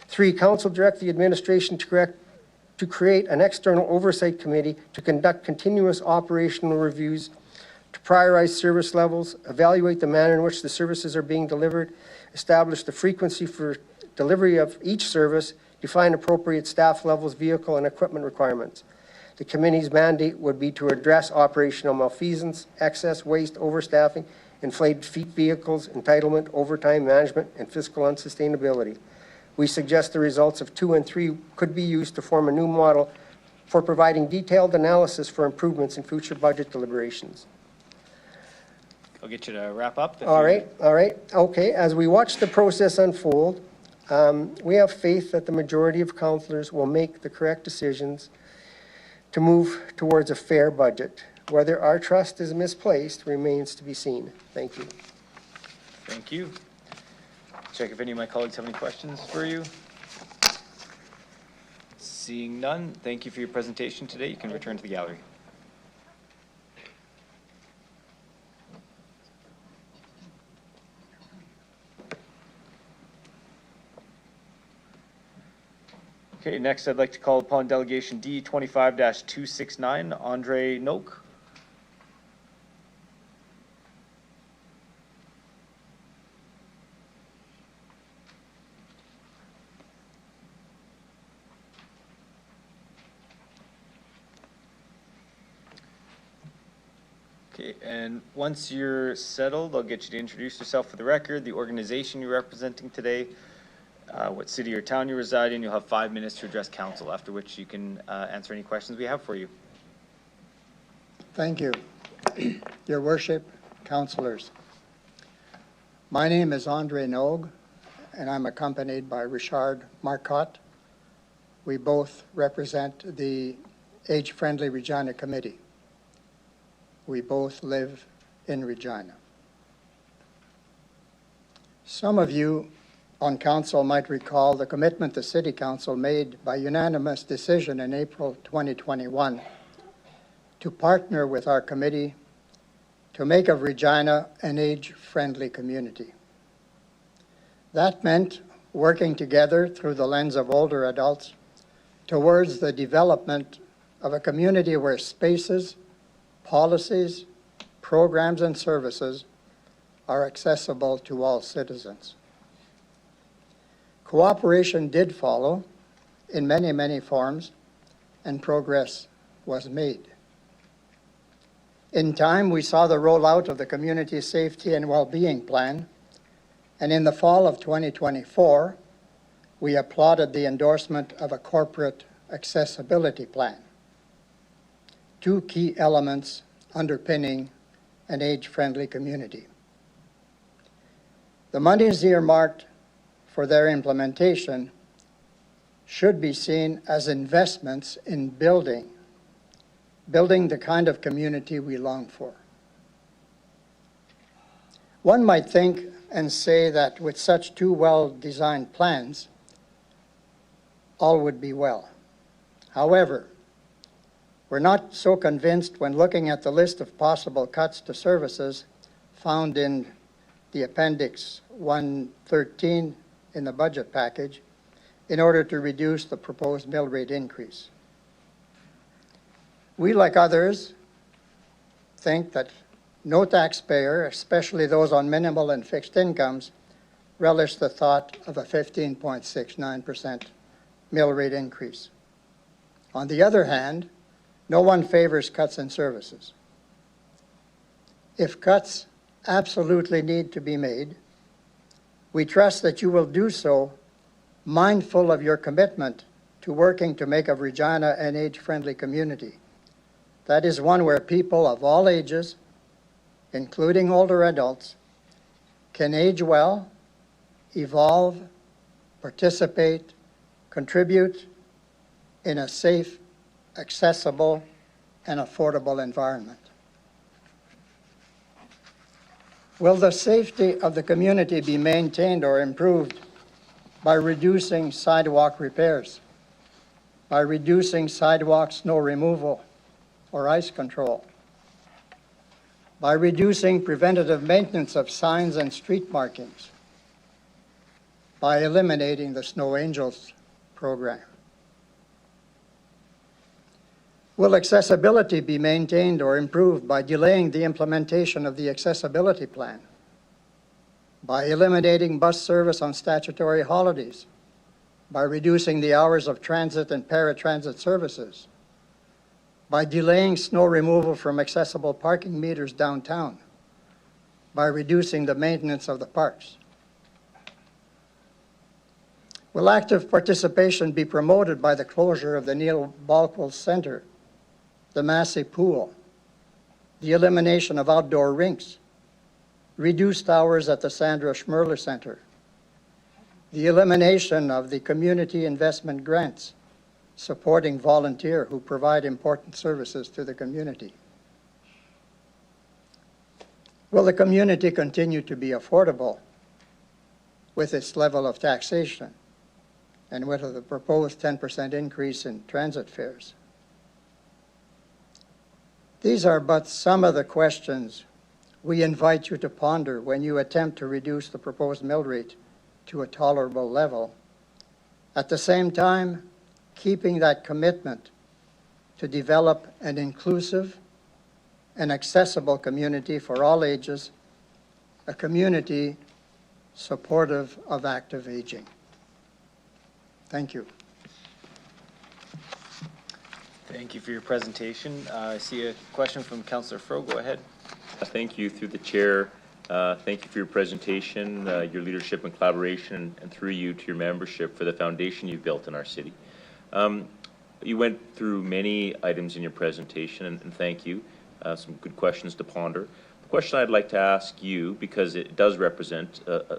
3, Council direct the administration to create an external oversight committee to conduct continuous operational reviews, to prioritize service levels, evaluate the manner in which the services are being delivered, establish the frequency for delivery of each service, define appropriate staff levels, vehicle, and equipment requirements. The committee's mandate would be to address operational malfeasance, excess waste, overstaffing, inflated fleet vehicles, entitlement, overtime management, and fiscal unsustainability. We suggest the results of 2 and 3 could be used to form a new model for providing detailed analysis for improvements in future budget deliberations.
I'll get you to wrap up.
All right. Okay, as we watch the process unfold, we have faith that the majority of councillors will make the correct decisions to move towards a fair budget. Whether our trust is misplaced remains to be seen. Thank you.
Thank you. Check if any of my colleagues have any questions for you. Seeing none, thank you for your presentation today. You can return to the gallery. Okay, next I'd like to call upon Delegation D 25-269, Andre Noak. Okay, and once you're settled, I'll get you to introduce yourself for the record, the organization you're representing today, what city or town you reside in. You'll have 5 minutes to address council, after which you can answer any questions we have for you.
Thank you. Your worship, councillors. My name is Andre Nogue, and I'm accompanied by Richard Marcotte. We both represent the Age-Friendly Regina Committee. We both live in Regina. Some of you on council might recall the commitment the City Council made by unanimous decision in April 2021 to partner with our committee to make of Regina an age-friendly community. That meant working together through the lens of older adults towards the development of a community where spaces, policies, programs, and services are accessible to all citizens. Cooperation did follow in many, many forms, and progress was made. In time, we saw the rollout of the Community Safety and Wellbeing Plan, and in the fall of 2024, we applauded the endorsement of a corporate accessibility plan, two key elements underpinning an age-friendly community. The monies earmarked for their implementation should be seen as investments in building the kind of community we long for. One might think and say that with such two well-designed plans, all would be well. However, we're not so convinced when looking at the list of possible cuts to services found in the Appendix 113 in the budget package in order to reduce the proposed mill rate increase. We, like others, think that no taxpayer, especially those on minimal and fixed incomes, relish the thought of a 15.69% mill rate increase. On the other hand, no one favors cuts in services. If cuts absolutely need to be made, we trust that you will do so mindful of your commitment to working to make of Regina an age-friendly community. That is one where people of all ages, including older adults, can age well, evolve, participate, contribute in a safe, accessible, and affordable environment. Will the safety of the community be maintained or improved by reducing sidewalk repairs, by reducing sidewalk snow removal or ice control, by reducing preventative maintenance of signs and street markings, by eliminating the Snow Angels program? Will accessibility be maintained or improved by delaying the implementation of the accessibility plan, by eliminating bus service on statutory holidays, by reducing the hours of transit and paratransit services, by delaying snow removal from accessible parking meters downtown, by reducing the maintenance of the parks? Will active participation be promoted by the closure of the Neil Balkwell Center, the Massey Pool, the elimination of outdoor rinks, reduced hours at the Sandra Schmerler Center, the elimination of the community investment grants supporting volunteers who provide important services to the community? Will the community continue to be affordable with its level of taxation and with the proposed 10% increase in transit fares? These are but some of the questions we invite you to ponder when you attempt to reduce the proposed mill rate to a tolerable level, at the same time keeping that commitment to develop an inclusive and accessible community for all ages, a community supportive of active aging. Thank you.
Thank you for your presentation. I see a question from Councillor Fro. Go ahead.
Thank you through the chair. Thank you for your presentation, your leadership and collaboration, and through you to your membership for the foundation you've built in our city. You went through many items in your presentation, and thank you. Some good questions to ponder. The question I'd like to ask you, because it does represent a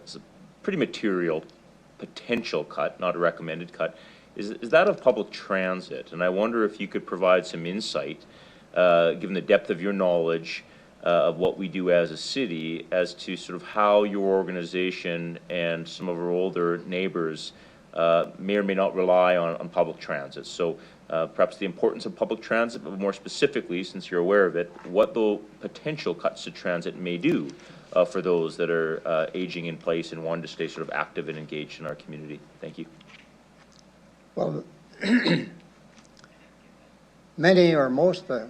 pretty material potential cut, not a recommended cut, is that of public transit. And I wonder if you could provide some insight, given the depth of your knowledge of what we do as a city, as to sort of how your organization and some of our older neighbors may or may not rely on public transit. So perhaps the importance of public transit, but more specifically, since you're aware of it, what the potential cuts to transit may do for those that are aging in place and want to stay sort of active and engaged in our community. Thank you.
Well, Many or most of the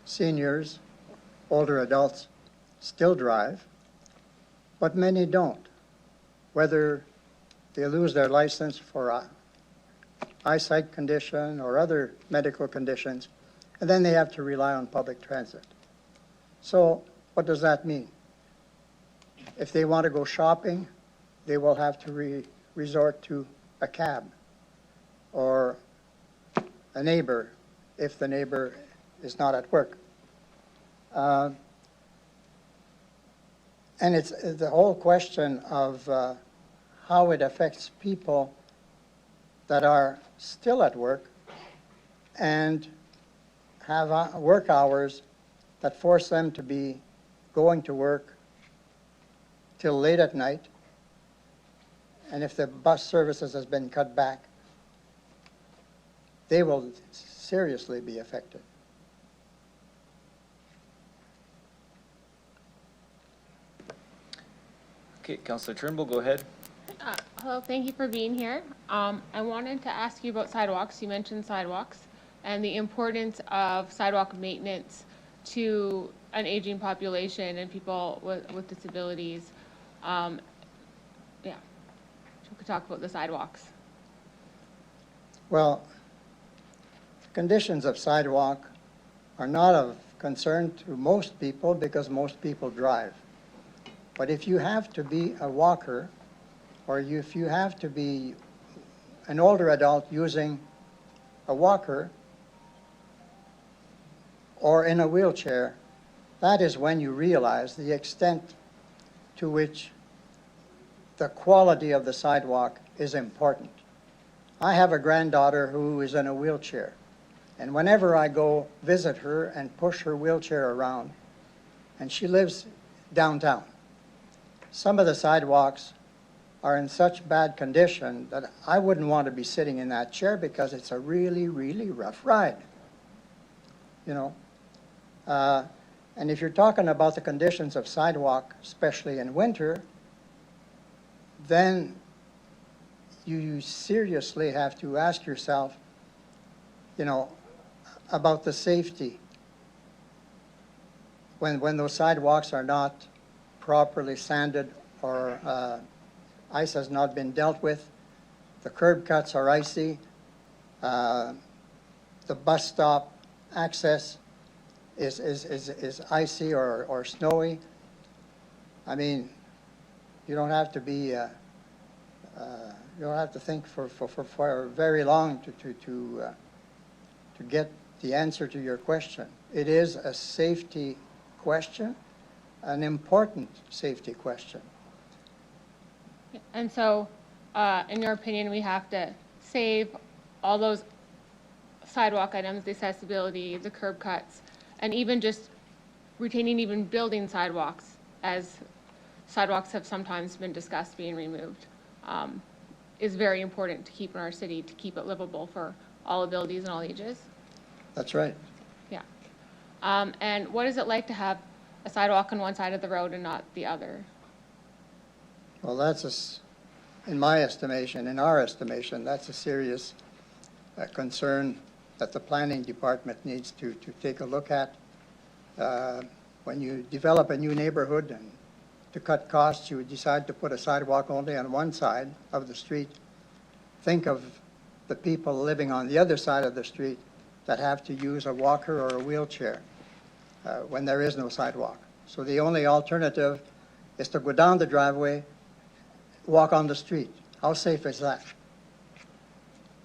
seniors, older adults, still drive, but many don't. Whether they lose their license for a eyesight condition or other medical conditions, and then they have to rely on public transit. So what does that mean? If they want to go shopping, they will have to resort to a cab or a neighbor if the neighbor is not at work. And it's the whole question of how it affects people that are still at work and have work hours that force them to be going to work till late at night. And if the bus services has been cut back, they will seriously be affected.
Okay, Councillor Turnbull, go ahead.
Hello, thank you for being here. I wanted to ask you about sidewalks. You mentioned sidewalks and the importance of sidewalk maintenance to an aging population and people with disabilities. Yeah, so we could talk about the sidewalks.
Well, conditions of sidewalk are not of concern to most people because most people drive. But if you have to be a walker, or if you have to be an older adult using a walker or in a wheelchair, that is when you realize the extent to which the quality of the sidewalk is important. I have a granddaughter who is in a wheelchair, and whenever I go visit her and push her wheelchair around, and she lives downtown, some of the sidewalks are in such bad condition that I wouldn't want to be sitting in that chair because it's a really, really rough ride, you know. And if you're talking about the conditions of sidewalk, especially in winter, then you seriously have to ask yourself, you know, about the safety when those sidewalks are not properly sanded or ice has not been dealt with, the curb cuts are icy, the bus stop access is icy or snowy. I mean, you don't have to be, you don't have to think for very long to get the answer to your question. It is a safety question, an important safety question.
And so, in your opinion, we have to save all those sidewalk items, the accessibility, the curb cuts, and even just retaining even building sidewalks, as sidewalks have sometimes been discussed being removed, is very important to keep in our city, to keep it livable for all abilities and all ages.
That's right.
Yeah. And what is it like to have a sidewalk on one side of the road and not the other?
Well, that's, in my estimation, in our estimation, that's a serious concern that the planning department needs to take a look at. When you develop a new neighborhood and to cut costs, you decide to put a sidewalk only on one side of the street. Think of the people living on the other side of the street that have to use a walker or a wheelchair when there is no sidewalk. So the only alternative is to go down the driveway, walk on the street. How safe is that?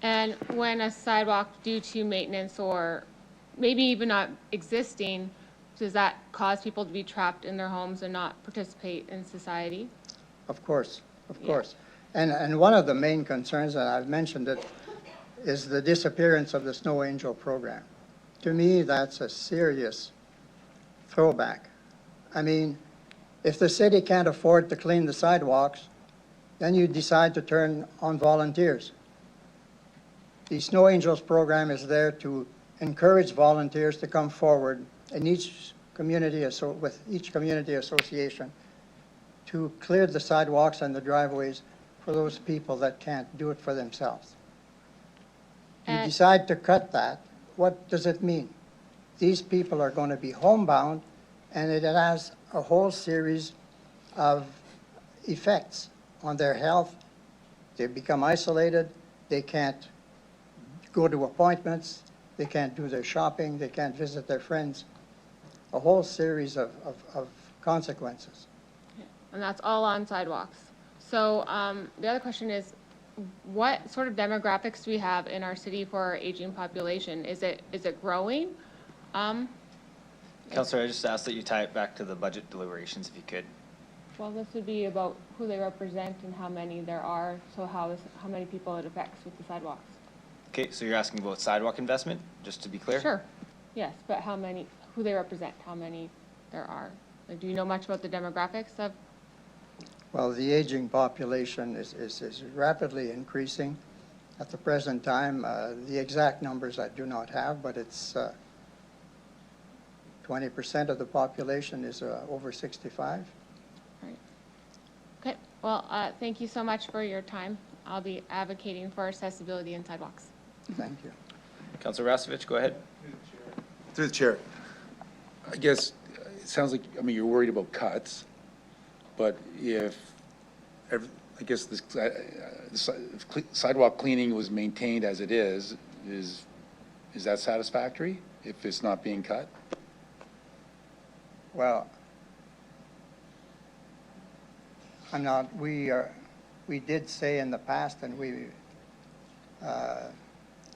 And when a sidewalk, due to maintenance or maybe even not existing, does that cause people to be trapped in their homes and not participate in society?
Of course, of course. And one of the main concerns, and I've mentioned it, is the disappearance of the Snow Angel program. To me, that's a serious throwback. I mean, if the city can't afford to clean the sidewalks, then you decide to turn on volunteers. The Snow Angels program is there to encourage volunteers to come forward in each community, with each community association, to clear the sidewalks and the driveways for those people that can't do it for themselves. You decide to cut that, what does it mean? These people are going to be homebound, and it has a whole series of effects on their health. They become isolated. They can't go to appointments. They can't do their shopping. They can't visit their friends. A whole series of consequences.
And that's all on sidewalks. So the other question is, what sort of demographics do we have in our city for our aging population? Is it growing?
Councillor, I just asked that you tie it back to the budget deliberations if you could.
Well, this would be about who they represent and how many there are, so how many people it affects with the sidewalks.
Okay, so you're asking about sidewalk investment, just to be clear?
Sure, yes, but who they represent, how many there are. Like, do you know much about the demographics of?
Well, the aging population is rapidly increasing at the present time. The exact numbers I do not have, but it's 20% of the population is over 65.
Right. Okay, well, thank you so much for your time. I'll be advocating for accessibility in sidewalks.
Thank you.
Councillor Rasevich, go ahead.
Through the chair, I guess it sounds like, I mean, you're worried about cuts, but if, I guess this sidewalk cleaning was maintained as it is that satisfactory if it's not being cut?
Well, we did say in the past, and we,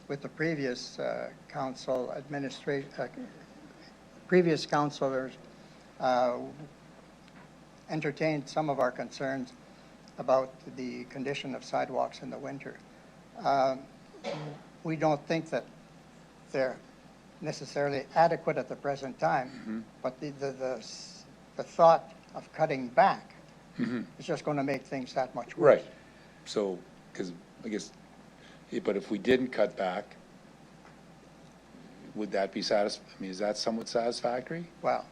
with the previous previous councilors entertained some of our concerns about the condition of sidewalks in the winter. We don't think that they're necessarily adequate at the present time, but the thought of cutting back is just going to make things that much worse.
Right. So, because I guess, but if we didn't cut back, would that be I mean, is that somewhat satisfactory?
Well,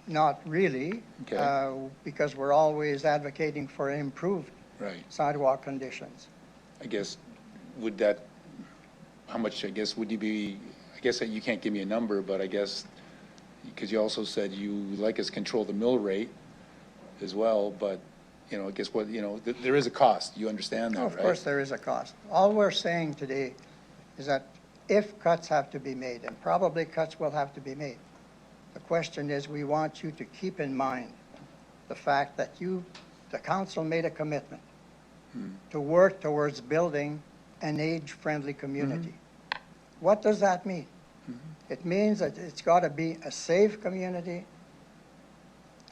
not really,
Okay.
because we're always advocating for improved
Right.
sidewalk conditions.
I guess, would that, how much, I guess, would you be, I guess that you can't give me a number, but I guess, because you also said you would like us to control the mill rate as well, but, you know, I guess what, you know, there is a cost. You understand that, right?
Of course, there is a cost. All we're saying today is that if cuts have to be made, and probably cuts will have to be made, the question is, we want you to keep in mind the fact that the council made a commitment to work towards building an age-friendly community. What does that mean? It means that it's got to be a safe community,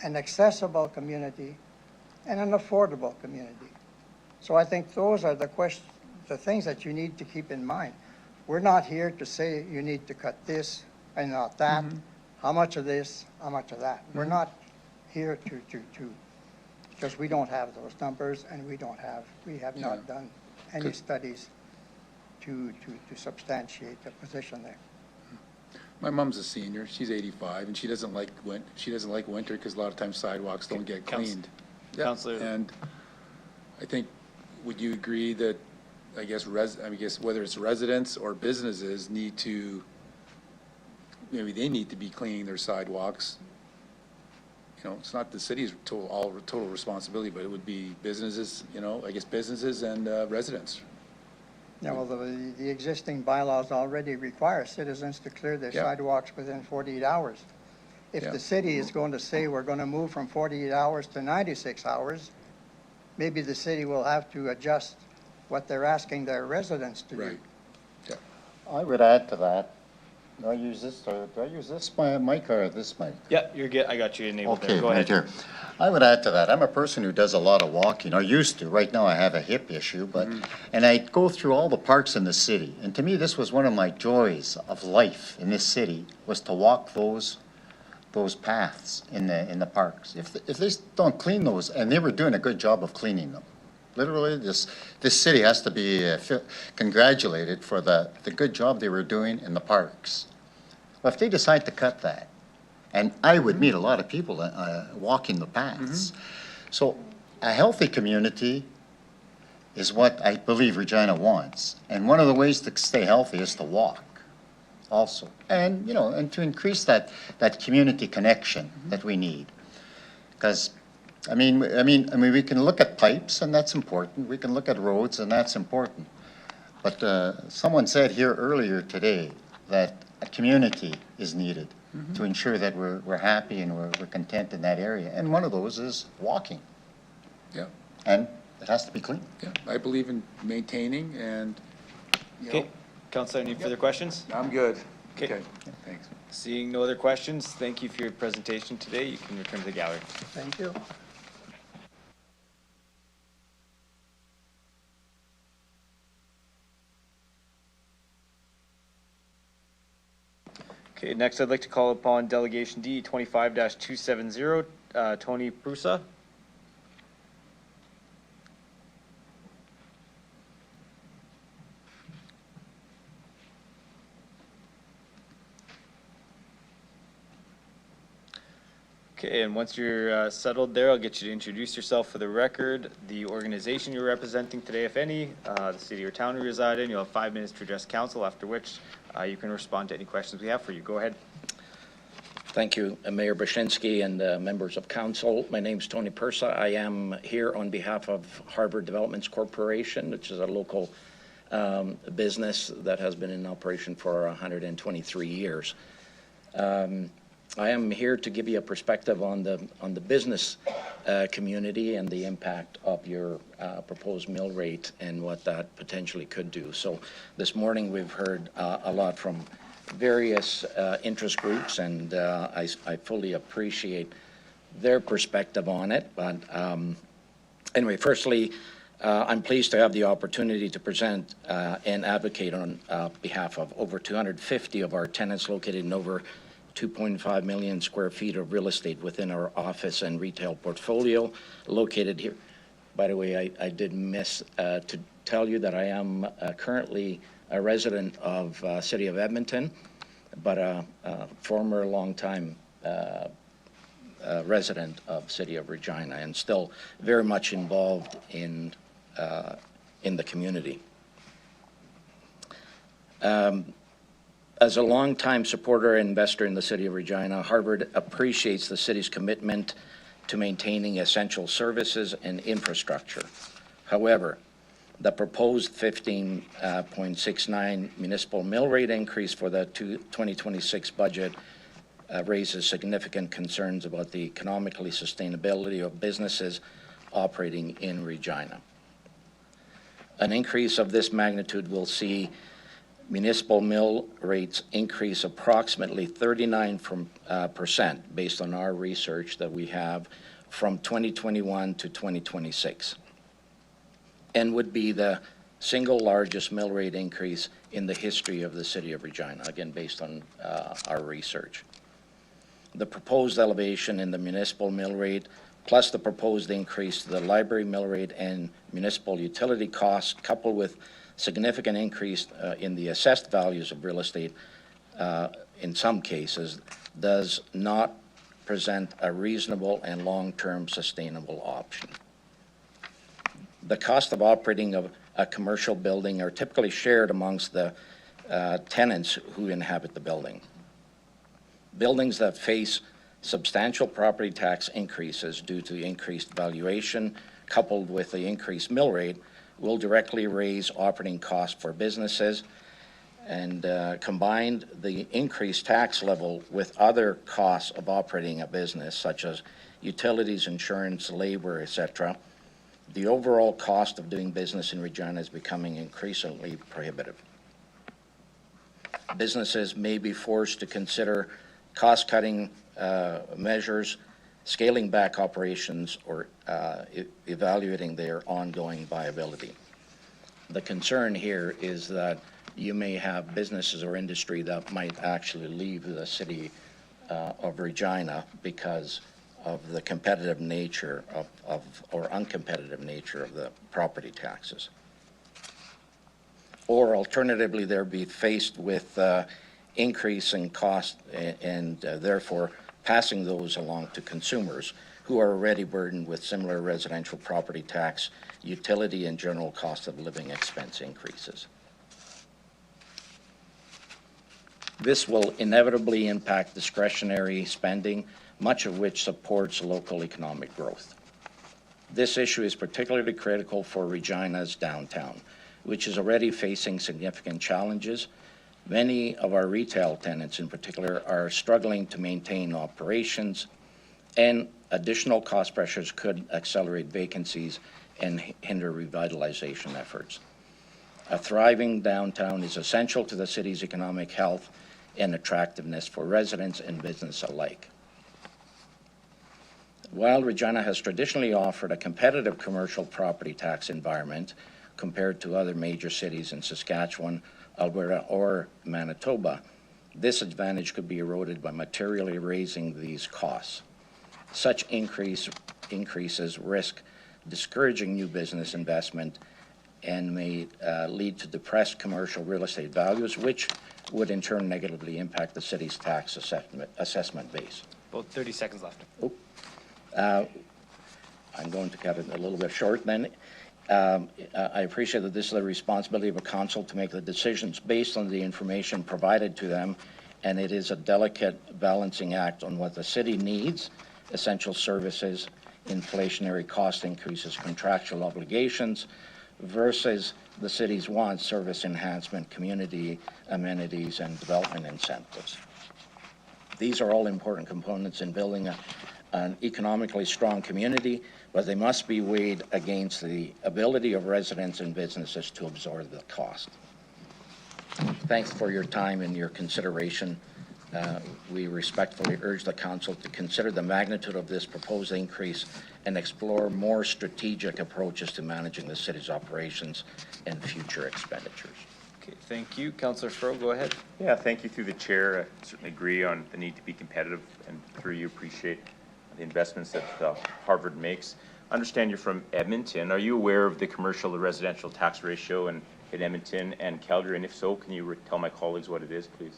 an accessible community, and an affordable community. So I think those are the things that you need to keep in mind. We're not here to say you need to cut this and not that, how much of this, how much of that. We're not here to because we don't have those numbers, and we have not done any studies to substantiate the position there.
My mom's a senior. She's 85, and she doesn't like winter because a lot of times sidewalks don't get cleaned.
Councillor.
And I think, would you agree that, I guess whether it's residents or businesses need to, maybe they need to be cleaning their sidewalks? You know, it's not the city's total responsibility, but it would be businesses, you know, I guess businesses and residents.
Yeah, well, the existing bylaws already require citizens to clear their sidewalks within 48 hours. If the city is going to say we're going to move from 48 hours to 96 hours, maybe the city will have to adjust what they're asking their residents to do.
Yeah.
I would add to that. Do I use this, or do I use this mic or this mic?
Yeah, you're good. I got you enabled
Okay,
there. Go
right
ahead.
here. I would add to that. I'm a person who does a lot of walking, or used to. Right now I have a hip issue, but and I go through all the parks in the city. And to me, this was one of my joys of life in this city, was to walk those paths in the parks. If they don't clean those, and they were doing a good job of cleaning them. Literally, this city has to be congratulated for the good job they were doing in the parks. Well, if they decide to cut that, and I would meet a lot of people walking the paths. So a healthy community is what I believe Regina wants. And one of the ways to stay healthy is to walk also. And, you know, and to increase that community connection that we need. Because, I mean, we can look at pipes, and that's important. We can look at roads, and that's important. But someone said here earlier today that a community is needed to ensure that we're happy and we're content in that area. And one of those is walking.
Yeah.
And it has to be clean.
Yeah, I believe in maintaining and, you know.
Okay, Councilor, any further questions?
I'm good.
Okay,
thanks.
Seeing no other questions, thank you for your presentation today. You can return to the gallery.
Thank you.
Okay, next I'd like to call upon Delegation D 25-270, Tony Prusa. Okay, and once you're settled there, I'll get you to introduce yourself for the record, the organization you're representing today, if any, the city or town you reside in. You'll have 5 minutes to address council, after which you can respond to any questions we have for you. Go ahead.
Thank you, Mayor Bashinsky and members of council. My name is Tony Pursa. I am here on behalf of Harvard Developments Corporation, which is a local business that has been in operation for 123 years. I am here to give you a perspective on the business community and the impact of your proposed mill rate and what that potentially could do. So this morning we've heard a lot from various interest groups, and I fully appreciate their perspective on it. But anyway, firstly, I'm pleased to have the opportunity to present and advocate on behalf of over 250 of our tenants located in over 2.5 million square feet of real estate within our office and retail portfolio located here. By the way, I did miss to tell you that I am currently a resident of City of Edmonton, but a former longtime resident of City of Regina, and still very much involved in the community. As a longtime supporter and investor in the City of Regina, Harvard appreciates the city's commitment to maintaining essential services and infrastructure. However, the proposed 15.69 municipal mill rate increase for the 2026 budget raises significant concerns about the economically sustainability of businesses operating in Regina. An increase of this magnitude will see municipal mill rates increase approximately 39% based on our research that we have from 2021 to 2026, and would be the single largest mill rate increase in the history of the City of Regina, again based on our research. The proposed elevation in the municipal mill rate plus the proposed increase to the library mill rate and municipal utility costs, coupled with significant increase in the assessed values of real estate in some cases, does not present a reasonable and long-term sustainable option. The cost of operating a commercial building are typically shared amongst the tenants who inhabit the building. Buildings that face substantial property tax increases due to increased valuation, coupled with the increased mill rate, will directly raise operating costs for businesses, and combined the increased tax level with other costs of operating a business, such as utilities, insurance, labor, etc., the overall cost of doing business in Regina is becoming increasingly prohibitive. Businesses may be forced to consider cost-cutting measures, scaling back operations, or evaluating their ongoing viability. The concern here is that you may have businesses or industry that might actually leave the city of Regina because of the competitive nature or uncompetitive nature of the property taxes. Or alternatively, they'll be faced with increase in cost and therefore passing those along to consumers who are already burdened with similar residential property tax, utility, and general cost of living expense increases. This will inevitably impact discretionary spending, much of which supports local economic growth. This issue is particularly critical for Regina's downtown, which is already facing significant challenges. Many of our retail tenants in particular are struggling to maintain operations, and additional cost pressures could accelerate vacancies and hinder revitalization efforts. A thriving downtown is essential to the city's economic health and attractiveness for residents and business alike. While Regina has traditionally offered a competitive commercial property tax environment compared to other major cities in Saskatchewan, Alberta, or Manitoba, this advantage could be eroded by materially raising these costs. Such increases risk discouraging new business investment and may lead to depressed commercial real estate values, which would in turn negatively impact the city's tax assessment base.
About 30 seconds left.
I'm going to cut it a little bit short then. I appreciate that this is the responsibility of a council to make the decisions based on the information provided to them, and it is a delicate balancing act on what the city needs, essential services, inflationary cost increases, contractual obligations, versus the city's wants, service enhancement, community amenities, and development incentives. These are all important components in building an economically strong community, but they must be weighed against the ability of residents and businesses to absorb the cost. Thanks for your time and your consideration. We respectfully urge the council to consider the magnitude of this proposed increase and explore more strategic approaches to managing the city's operations and future expenditures.
Okay, thank you. Councillor Stroh, go ahead.
Yeah, thank you through the chair. I certainly agree on the need to be competitive, and through you appreciate the investments that Harvard makes. I understand you're from Edmonton. Are you aware of the commercial to residential tax ratio in Edmonton and Calgary? And if so, can you tell my colleagues what it is, please?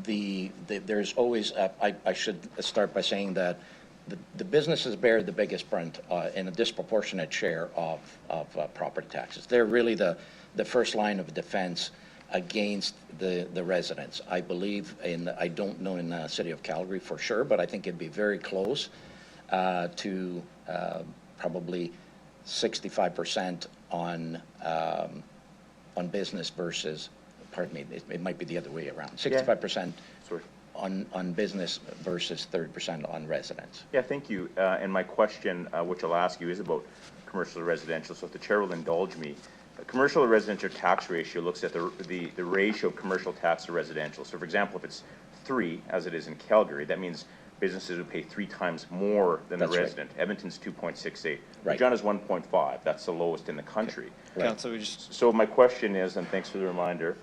There's always, I should start by saying that the businesses bear the biggest brunt and a disproportionate share of property taxes. They're really the first line of defense against the residents. I believe I don't know in the city of Calgary for sure, but I think it'd be very close to probably 65% on business versus, pardon me, it might be the other way around. 65% on business versus 30% on residents.
Yeah, thank you. And my question, which I'll ask you, is about commercial to residential. So if the chair will indulge me, a commercial to residential tax ratio looks at the ratio of commercial tax to residential. So for example, if it's 3, as it is in Calgary, that means businesses would pay 3 times more than the resident. Right. Edmonton's 2.68. Right. Regina's 1.5. That's the lowest in the country.
Okay. Right. Right.
So my question is, and thanks for the reminder,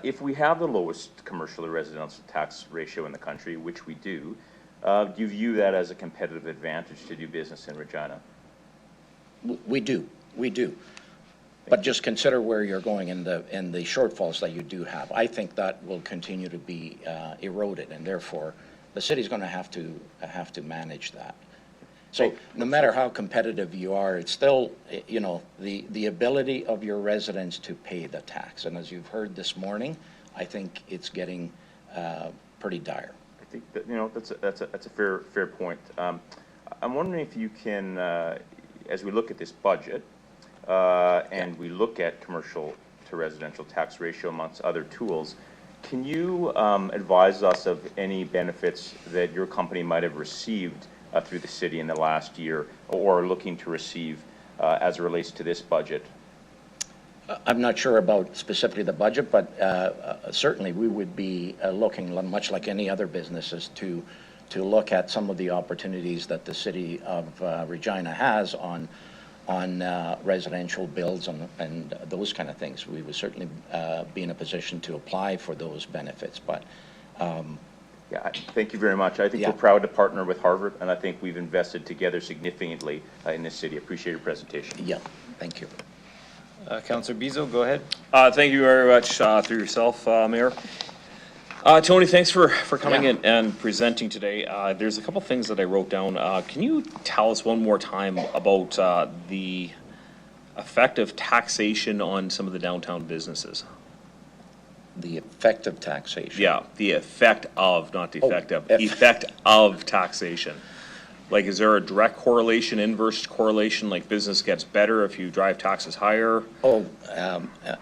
if we have the lowest commercial to residential tax ratio in the country, which we do you view that as a competitive advantage to do business in Regina?
We do. But just consider where you're going in the shortfalls that you do have. I think that will continue to be eroded, and therefore the city's going to have to manage that. So no matter how competitive you are, it's still, you know, the ability of your residents to pay the tax. And as you've heard this morning, I think it's getting pretty dire.
I think that, you know, that's a fair point. I'm wondering if you can, as we look at this budget, and we look at commercial to residential tax ratio amongst other tools, can you advise us of any benefits that your company might have received through the city in the last year, or are looking to receive as it relates to this budget?
I'm not sure about specifically the budget, but certainly we would be looking, much like any other businesses, to look at some of the opportunities that the city of Regina has on residential builds and those kind of things. We would certainly be in a position to apply for those benefits, but
yeah, thank you very much. I think we're proud to partner with Harvard, and I think we've invested together significantly in this city. Appreciate your presentation.
Yeah, thank you.
Councillor Bizo, go ahead.
Thank you very much through yourself, Mayor. Tony, thanks for coming in and presenting today. There's a couple things that I wrote down. Can you tell us one more time about the effect of taxation on some of the downtown businesses?
The effect of taxation?
Yeah, the effect of, not the effect of, effect of taxation. Like, is there a direct correlation, inverse correlation, like business gets better if you drive taxes higher?
Oh,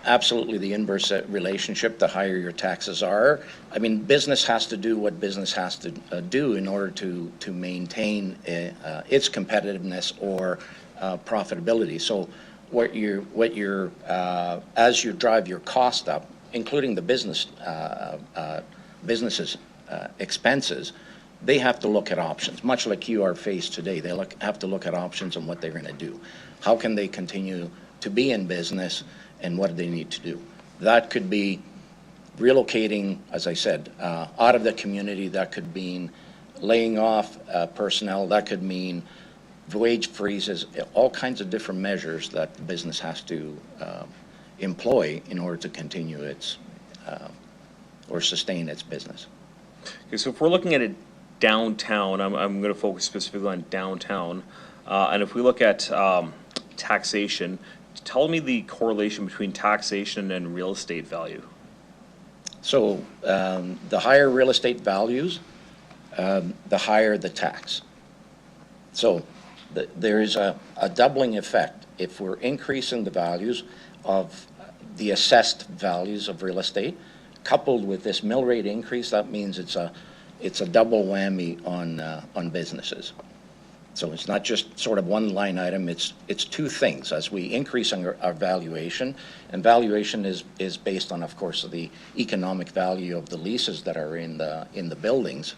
absolutely the inverse relationship, the higher your taxes are. I mean, business has to do what business has to do in order to maintain its competitiveness or profitability. So as you drive your cost up, including the business's expenses, they have to look at options, much like you are faced today. They have to look at options on what they're going to do. How can they continue to be in business, and what do they need to do? That could be relocating, as I said, out of the community. That could mean laying off personnel. That could mean wage freezes, all kinds of different measures that the business has to employ in order to continue its or sustain its business.
Okay, so if we're looking at it downtown, I'm going to focus specifically on downtown, and if we look at taxation, tell me the correlation between taxation and real estate value.
So the higher real estate values, the higher the tax. So there is a doubling effect. If we're increasing the values of the assessed values of real estate, coupled with this mill rate increase, that means it's a double whammy on businesses. So it's not just sort of one line item, it's two things. As we increase our valuation, and valuation is based on, of course, the economic value of the leases that are in the buildings.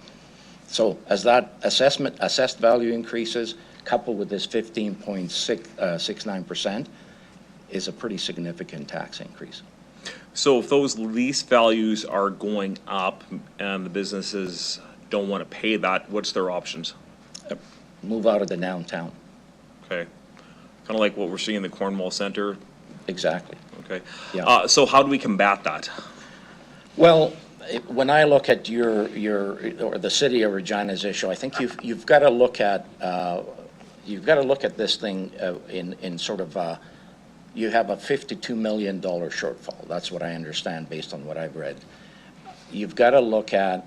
So as that assessed value increases, coupled with this 15.69%, is a pretty significant tax increase.
So if those lease values are going up and the businesses don't want to pay that, what's their options?
Move out of the downtown.
Okay. Kind of like what we're seeing in the Cornwall Center?
Exactly.
Okay.
Yeah.
So how do we combat that?
Well, when I look at or the city of Regina's issue, I think you've got to look at this thing in sort of you have a $52 million shortfall. That's what I understand based on what I've read. You've got to look at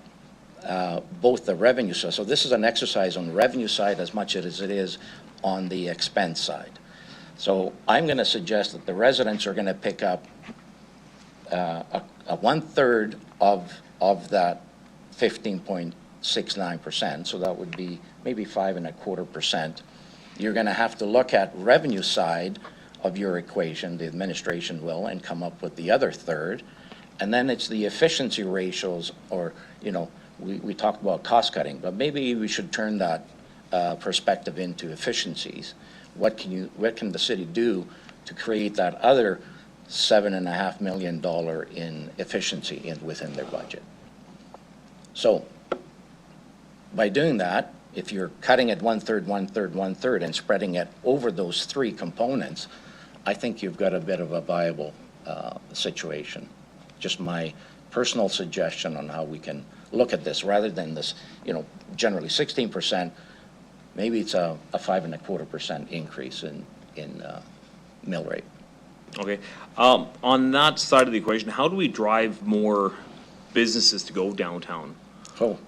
both the revenue side. So this is an exercise on the revenue side as much as it is on the expense side. So I'm going to suggest that the residents are going to pick up a 1/3 of that 15.69%. So that would be maybe 5.25%. You're going to have to look at revenue side of your equation, the administration will, and come up with the other third. And then it's the efficiency ratios, or, we talked about cost cutting, but maybe we should turn that perspective into efficiencies. What can the city do to create that other $7.5 million in efficiency within their budget? So by doing that, if you're cutting it 1/3, 1/3, 1/3, and spreading it over those three components, I think you've got a bit of a viable situation. Just my personal suggestion on how we can look at this, rather than this, generally 16%, maybe it's a 5.25% increase in mill rate.
Okay. On that side of the equation, how do we drive more businesses to go downtown?
Oh,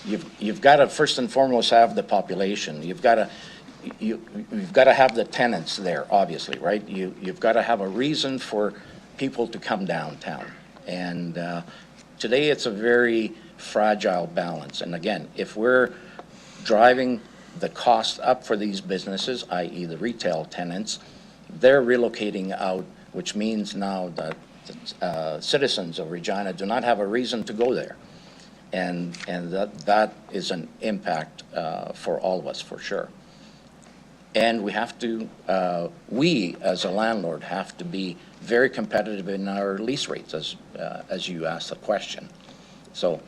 you've got to first and foremost have the population. You've got to have the tenants there, obviously, right? You've got to have a reason for people to come downtown. And today it's a very fragile balance. And again, if we're driving the cost up for these businesses, i.e. the retail tenants, they're relocating out, which means now that citizens of Regina do not have a reason to go there. And that is an impact for all of us, for sure. And we have to, we as a landlord have to be very competitive in our lease rates, as you asked the question. So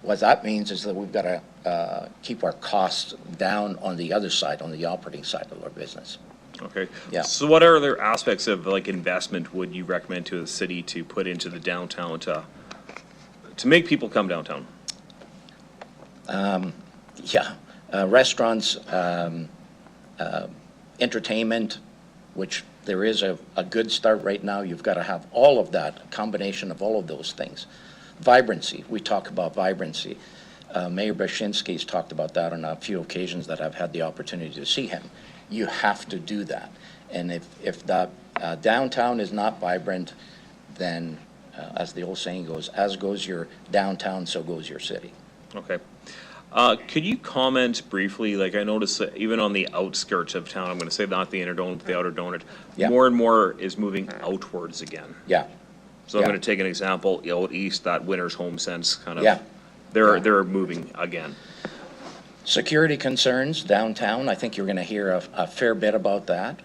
what that means is that we've got to keep our costs down on the other side, on the operating side of our business.
Okay.
Yeah.
So what other aspects of investment would you recommend to the city to put into the downtown to to make people come downtown?
Yeah, restaurants, entertainment, which there is a good start right now. You've got to have all of that, a combination of all of those things. Vibrancy, we talk about vibrancy. Mayor Brzezinski's talked about that on a few occasions that I've had the opportunity to see him. You have to do that. And if the downtown is not vibrant, then, as the old saying goes, as goes your downtown, so goes your city.
Okay. Could you comment briefly, like I noticed that even on the outskirts of town, I'm going to say not the inner donut, but the outer donut, more and more is moving outwards again.
Yeah.
So I'm going to take an example, out east, that Winter's Home Sense kind of.
Yeah.
They're moving again.
Security concerns downtown, I think you're going to hear a fair bit about that.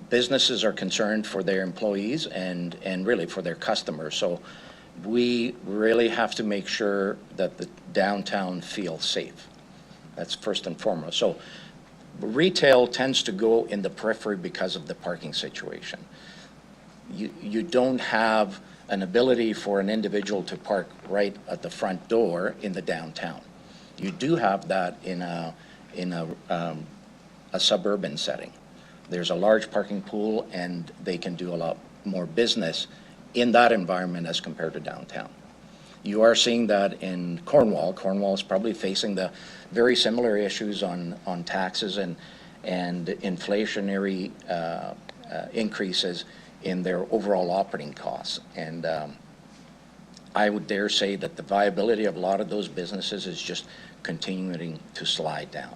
Businesses are concerned for their employees and really for their customers. So we really have to make sure that the downtown feels safe. That's first and foremost. So retail tends to go in the periphery because of the parking situation. You don't have an ability for an individual to park right at the front door in the downtown. You do have that in a suburban setting. There's a large parking pool and they can do a lot more business in that environment as compared to downtown. You are seeing that in Cornwall. Cornwall is probably facing the very similar issues on taxes and inflationary increases in their overall operating costs. And I would dare say that the viability of a lot of those businesses is just continuing to slide down.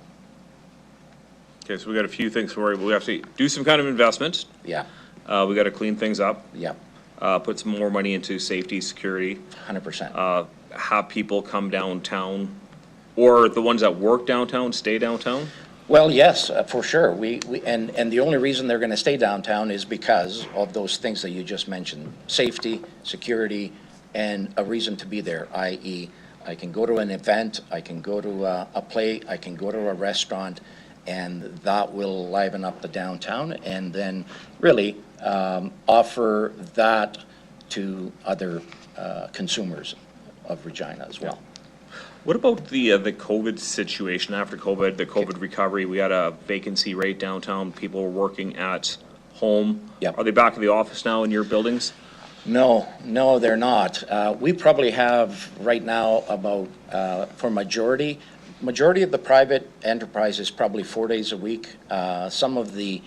Okay, so we got a few things for you. We have to do some kind of investment.
Yeah.
We got to clean things up.
Yeah.
Put some more money into safety, security.
100%.
Have people come downtown, or the ones that work downtown stay downtown?
Well, yes, for sure. And the only reason they're going to stay downtown is because of those things that you just mentioned: safety, security, and a reason to be there. I.e., I can go to an event, I can go to a play, I can go to a restaurant, and that will liven up the downtown, and then really offer that to other consumers of Regina as well.
What about the COVID situation after COVID, the COVID recovery? We had a vacancy rate downtown. People were working at home.
Yep.
Are they back in the office now in your buildings?
No, they're not. We probably have right now about, for majority of the private enterprise is probably 4 days a week. Some of the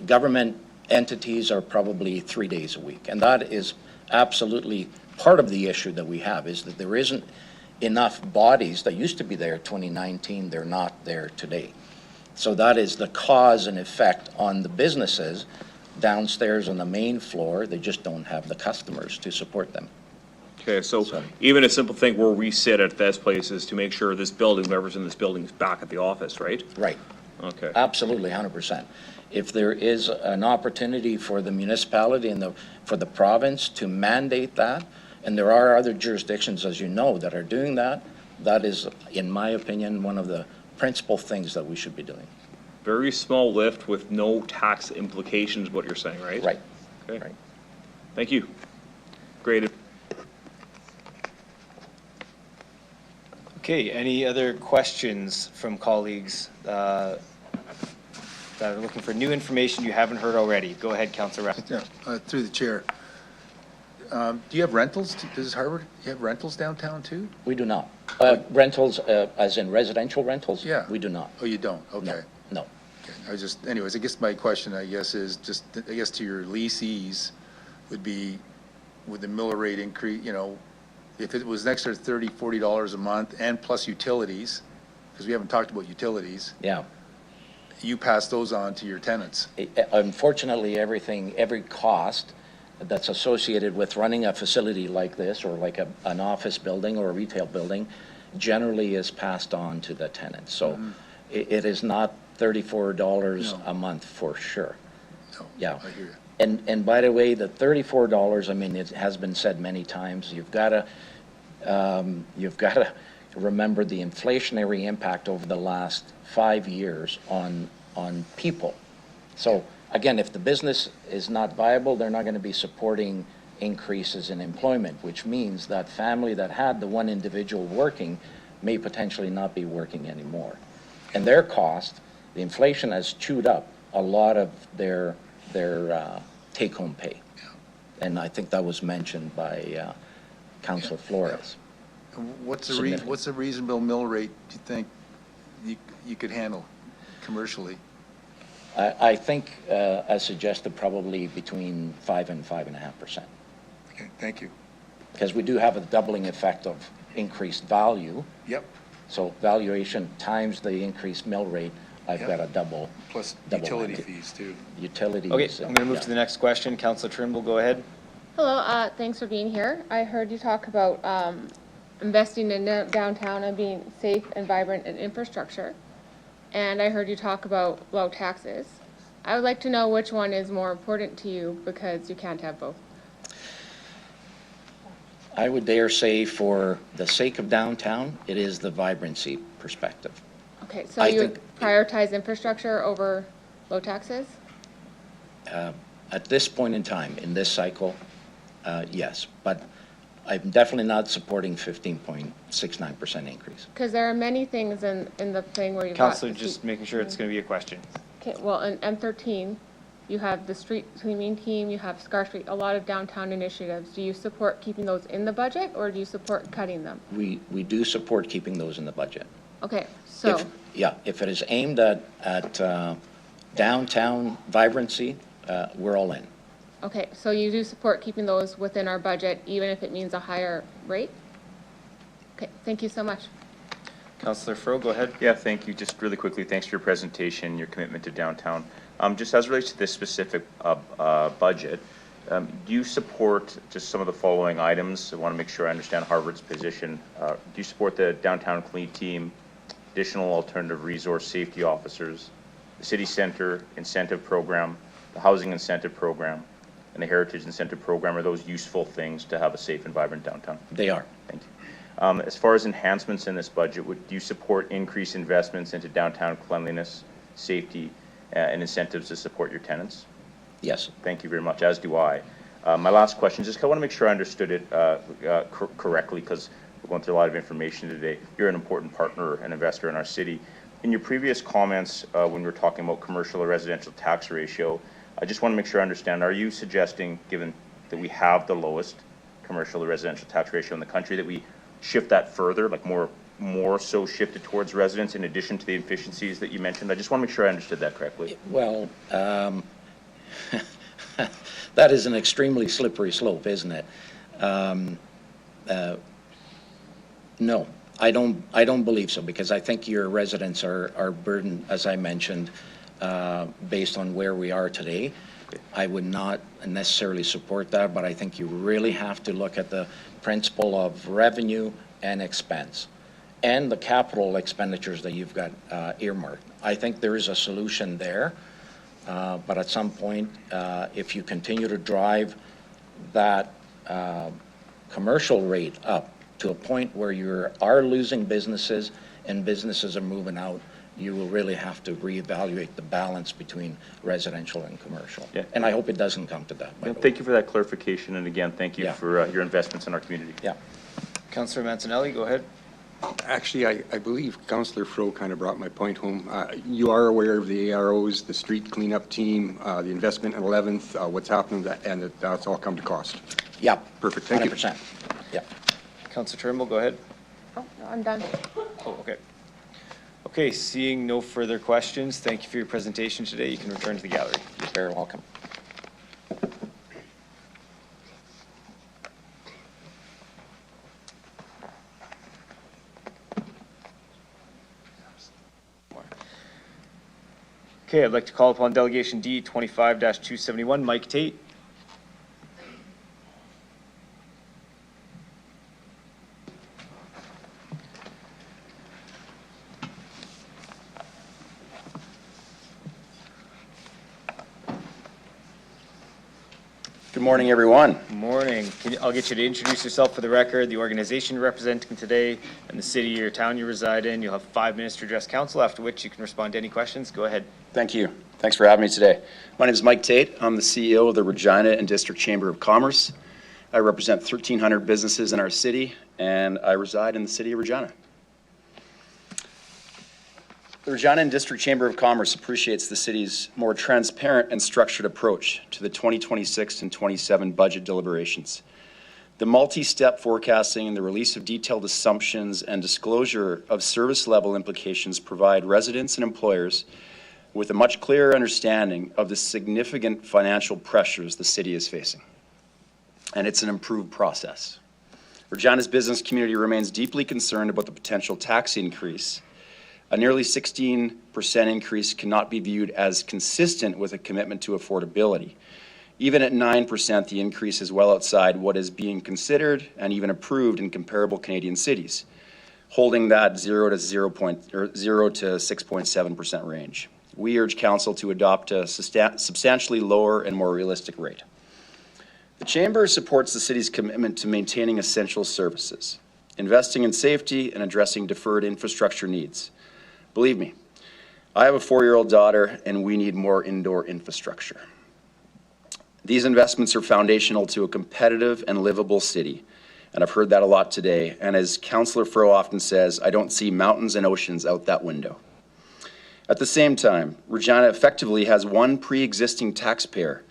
government entities are probably 3 days a week. And that is absolutely part of the issue that we have, is that there isn't enough bodies that used to be there 2019, they're not there today. So that is the cause and effect on the businesses downstairs on the main floor. They just don't have the customers to support them.
Okay, so even a simple thing where we sit at this place is to make sure this building, whoever's in this building, is back at the office, right?
Right.
Okay.
Absolutely, 100%. If there is an opportunity for the municipality and for the province to mandate that, and there are other jurisdictions, as you know, that are doing that, that is, in my opinion, one of the principal things that we should be doing.
Very small lift with no tax implications, what you're saying, right?
Right.
Okay.
Right.
Thank you. Great.
Okay, any other questions from colleagues that are looking for new information you haven't heard already? Go ahead, Councillor Rapp.
Yeah, through the chair. Do you have rentals? Does Harvard, you have rentals downtown too?
We do not. Rentals, as in residential rentals?
Yeah.
We do not.
Oh, you don't? Okay.
No.
Okay. I was just, anyways, I guess my question, I guess, is just, I guess to your leasees would be, would the mill rate increase, you know, if it was an extra $30, $40 a month and plus utilities, because we haven't talked about utilities.
Yeah.
You pass those on to your tenants.
Unfortunately, every cost that's associated with running a facility like this, or like an office building or a retail building, generally is passed on to the tenant. So it is not $34 a month for sure.
No,
yeah.
I hear you.
And by the way, the $34, I mean, it has been said many times, you've got to remember the inflationary impact over the last 5 years on people. So again, if the business is not viable, they're not going to be supporting increases in employment, which means that family that had the one individual working may potentially not be working anymore. And their cost, the inflation has chewed up a lot of their take-home pay. And I think that was mentioned by Councillor Flores.
What's a reasonable mill rate, do you think you could handle commercially?
I think, as suggested, probably between 5 and 5.5%.
Okay, thank you.
Because we do have a doubling effect of increased value.
Yep.
So valuation times the increased mill rate, I've got a double.
Plus
double
utility
whammy.
fees too.
Utilities.
Okay, I'm going to move to the next question. Councillor Trimble, go ahead.
Hello, thanks for being here. I heard you talk about investing in downtown and being safe and vibrant in infrastructure. And I heard you talk about low taxes. I would like to know which one is more important to you, because you can't have both.
I would dare say, for the sake of downtown, it is the vibrancy perspective.
Okay, so
I
you
think-
would prioritize infrastructure over low taxes?
At this point in time, in this cycle, yes. But I'm definitely not supporting 15.69% increase.
Because there are many things in the thing where you've
Councillor,
got...
just making sure it's going to be a question.
Okay, well, in M13, you have the street cleaning team, you have Scar Street, a lot of downtown initiatives. Do you support keeping those in the budget, or do you support cutting them?
We do support keeping those in the budget.
Okay, so...
If it is aimed at downtown vibrancy, we're all in.
Okay, so you do support keeping those within our budget, even if it means a higher rate? Okay, thank you so much.
Councillor Fro, go ahead.
Yeah, thank you. Just really quickly, thanks for your presentation, your commitment to downtown. Just as it relates to this specific budget, do you support just some of the following items? I want to make sure I understand Harvard's position. Do you support the downtown clean team, additional alternative resource safety officers, the city center incentive program, the housing incentive program, and the heritage incentive program? Are those useful things to have a safe and vibrant downtown?
They are.
Thank you. As far as enhancements in this budget, do you support increased investments into downtown cleanliness, safety, and incentives to support your tenants?
Yes.
Thank you very much, as do I. My last question, just I want to make sure I understood it correctly, because we're going through a lot of information today. You're an important partner and investor in our city. In your previous comments, when we were talking about commercial or residential tax ratio, I just want to make sure I understand, are you suggesting, given that we have the lowest commercial or residential tax ratio in the country, that we shift that further, like more so shifted towards residents in addition to the efficiencies that you mentioned? I just want to make sure I understood that correctly.
Well, that is an extremely slippery slope, isn't it? No, I don't believe so, because I think your residents are burdened, as I mentioned, based on where we are today. I would not necessarily support that, but I think you really have to look at the principle of revenue and expense and the capital expenditures that you've got earmarked. I think there is a solution there, but at some point, if you continue to drive that commercial rate up to a point where you are losing businesses and businesses are moving out, you will really have to reevaluate the balance between residential and commercial.
Yeah.
And I hope it doesn't come to that.
Thank you for that clarification, and again, thank you for your investments in our community.
Yeah.
Councillor Mancinelli, go ahead.
Actually, I believe Councillor Fro kind of brought my point home. You are aware of the AROs, the street cleanup team, the investment in 11th, what's happening, and that's all come to cost.
Yeah.
Perfect, thank you.
100%. Yeah.
Councillor Trimble, go ahead.
Oh, no, I'm done.
Oh, okay. Okay, seeing no further questions, thank you for your presentation today. You can return to the gallery.
You're very welcome.
Okay, I'd like to call upon Delegation D 25-271, Mike Tate.
Good morning, everyone.
Good morning. I'll get you to introduce yourself for the record, the organization you're representing today, and the city or town you reside in. You'll have 5 minutes to address council, after which you can respond to any questions. Go ahead.
Thank you. Thanks for having me today. My name is Mike Tate. I'm the CEO of the Regina and District Chamber of Commerce. I represent 1,300 businesses in our city, and I reside in the city of Regina. The Regina and District Chamber of Commerce appreciates the city's more transparent and structured approach to the 2026 and 27 budget deliberations. The multi-step forecasting and the release of detailed assumptions and disclosure of service level implications provide residents and employers with a much clearer understanding of the significant financial pressures the city is facing. And it's an improved process. Regina's business community remains deeply concerned about the potential tax increase. A nearly 16% increase cannot be viewed as consistent with a commitment to affordability. Even at 9%, the increase is well outside what is being considered and even approved in comparable Canadian cities, holding that 0 to 6.7% range. We urge Council to adopt a substantially lower and more realistic rate. The Chamber supports the city's commitment to maintaining essential services, investing in safety, and addressing deferred infrastructure needs. Believe me, I have a 4-year-old daughter, and we need more indoor infrastructure. These investments are foundational to a competitive and livable city, and I've heard that a lot today. And as Councillor Fro often says, I don't see mountains and oceans out that window. At the same time, Regina effectively has one pre-existing taxpayer,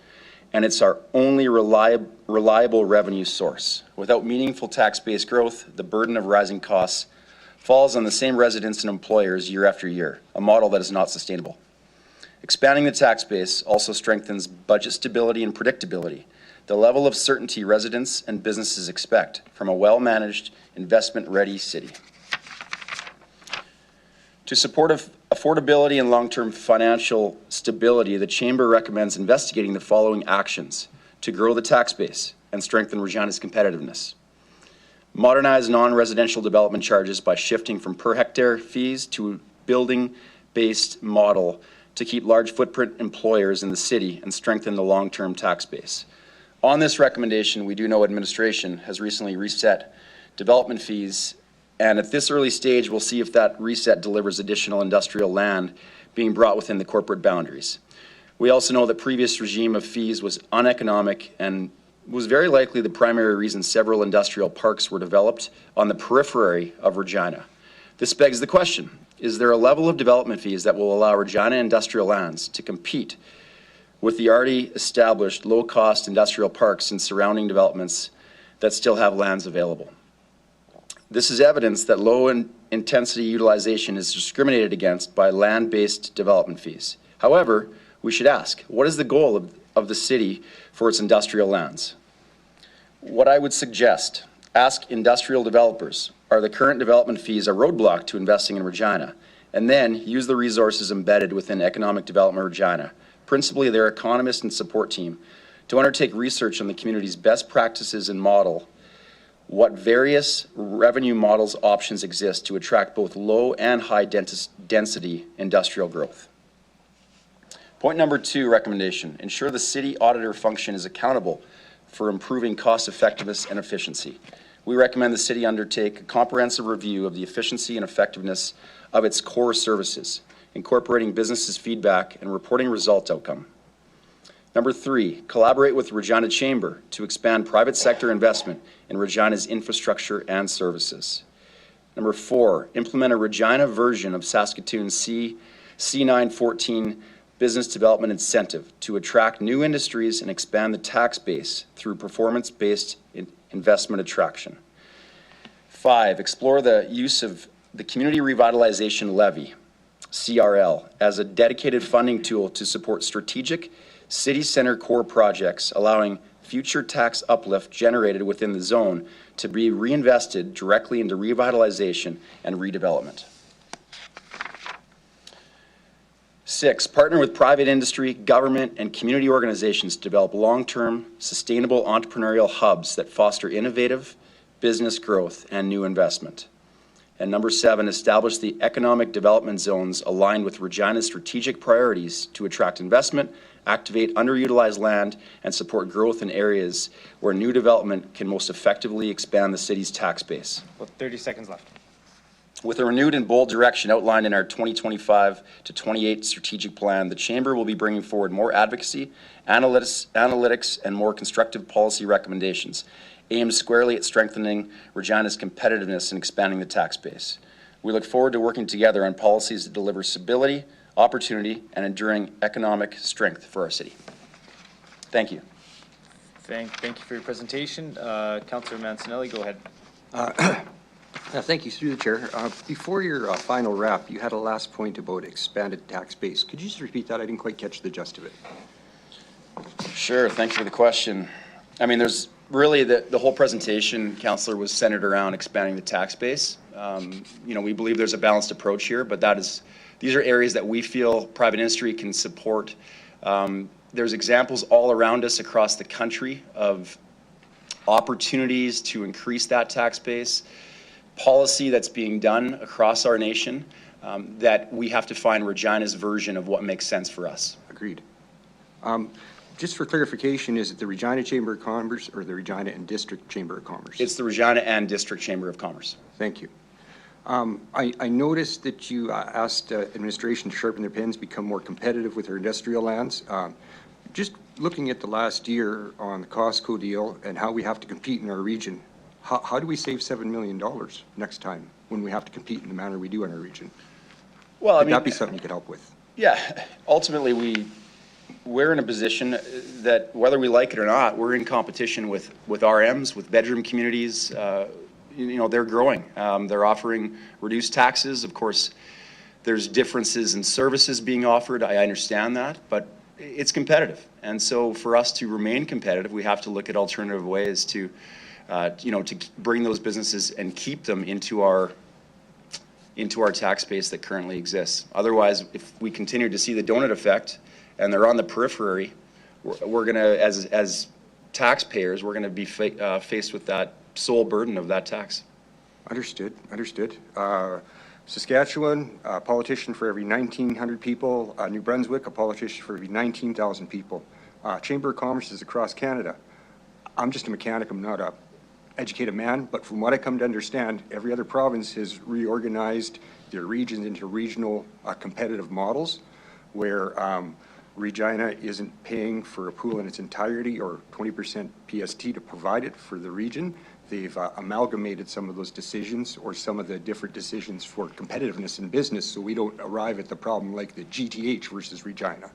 and it's our only reliable revenue source. Without meaningful tax-based growth, the burden of rising costs falls on the same residents and employers year after year, a model that is not sustainable. Expanding the tax base also strengthens budget stability and predictability, the level of certainty residents and businesses expect from a well-managed, investment-ready city. To support affordability and long-term financial stability, the Chamber recommends investigating the following actions to grow the tax base and strengthen Regina's competitiveness. Modernize non-residential development charges by shifting from per hectare fees to a building-based model to keep large footprint employers in the city and strengthen the long-term tax base. On this recommendation, we do know administration has recently reset development fees, and at this early stage, we'll see if that reset delivers additional industrial land being brought within the corporate boundaries. We also know that previous regime of fees was uneconomic and was very likely the primary reason several industrial parks were developed on the periphery of Regina. This begs the question, is there a level of development fees that will allow Regina industrial lands to compete with the already established low-cost industrial parks and surrounding developments that still have lands available? This is evidence that low-intensity utilization is discriminated against by land-based development fees. However, we should ask, what is the goal of the city for its industrial lands? What I would suggest, ask industrial developers, are the current development fees a roadblock to investing in Regina? And then use the resources embedded within Economic Development Regina, principally their economist and support team, to undertake research on the community's best practices and model what various revenue models options exist to attract both low and high density industrial growth. Point number 2 recommendation, ensure the city auditor function is accountable for improving cost effectiveness and efficiency. We recommend the city undertake a comprehensive review of the efficiency and effectiveness of its core services, incorporating businesses' feedback and reporting result outcome. Number 3, collaborate with Regina Chamber to expand private sector investment in Regina's infrastructure and services. Number 4, implement a Regina version of Saskatoon's C914 business development incentive to attract new industries and expand the tax base through performance-based investment attraction. 5, explore the use of the Community Revitalization Levy, CRL, as a dedicated funding tool to support strategic city center core projects, allowing future tax uplift generated within the zone to be reinvested directly into revitalization and redevelopment. 6, partner with private industry, government, and community organizations to develop long-term, sustainable entrepreneurial hubs that foster innovative business growth and new investment. And number 7, establish the economic development zones aligned with Regina's strategic priorities to attract investment, activate underutilized land, and support growth in areas where new development can most effectively expand the city's tax base.
About 30 seconds left.
With a renewed and bold direction outlined in our 2025 to 28 strategic plan, the Chamber will be bringing forward more advocacy, analytics, and more constructive policy recommendations aimed squarely at strengthening Regina's competitiveness and expanding the tax base. We look forward to working together on policies that deliver stability, opportunity, and enduring economic strength for our city. Thank you.
Thank you for your presentation. Councillor Mancinelli, go ahead.
Thank you, through the chair. Before your final wrap, you had a last point about expanded tax base. Could you just repeat that? I didn't quite catch the gist of it.
Sure, thanks for the question. I mean, there's really the whole presentation, Councillor, was centered around expanding the tax base. You know, we believe there's a balanced approach here, but these are areas that we feel private industry can support. There's examples all around us across the country of opportunities to increase that tax base, policy that's being done across our nation, that we have to find Regina's version of what makes sense for us.
Agreed. Just for clarification, is it the Regina Chamber of Commerce or the Regina and District Chamber of Commerce?
It's the Regina and District Chamber of Commerce.
Thank you. I noticed that you asked administration to sharpen their pens, become more competitive with their industrial lands. Just looking at the last year on the Costco deal and how we have to compete in our region, how do we save $7 million next time when we have to compete in the manner we do in our region?
Well,
Would that be something you could help with?
Yeah, ultimately we're in a position that whether we like it or not, we're in competition with RMs, with bedroom communities. You know, they're growing. They're offering reduced taxes. Of course, there's differences in services being offered. I understand that, but it's competitive. And so for us to remain competitive, we have to look at alternative ways to, you know, to bring those businesses and keep them into our tax base that currently exists. Otherwise, if we continue to see the donut effect and they're on the periphery, we're going to, as taxpayers, we're going to be faced with that sole burden of that tax.
Understood. Saskatchewan, a politician for every 1,900 people. New Brunswick, a politician for every 19,000 people. Chamber of Commerce is across Canada. I'm just a mechanic. I'm not a educated man, but from what I come to understand, every other province has reorganized their regions into regional competitive models where Regina isn't paying for a pool in its entirety or 20% PST to provide it for the region. They've amalgamated some of those decisions or some of the different decisions for competitiveness in business so we don't arrive at the problem like the GTH versus Regina.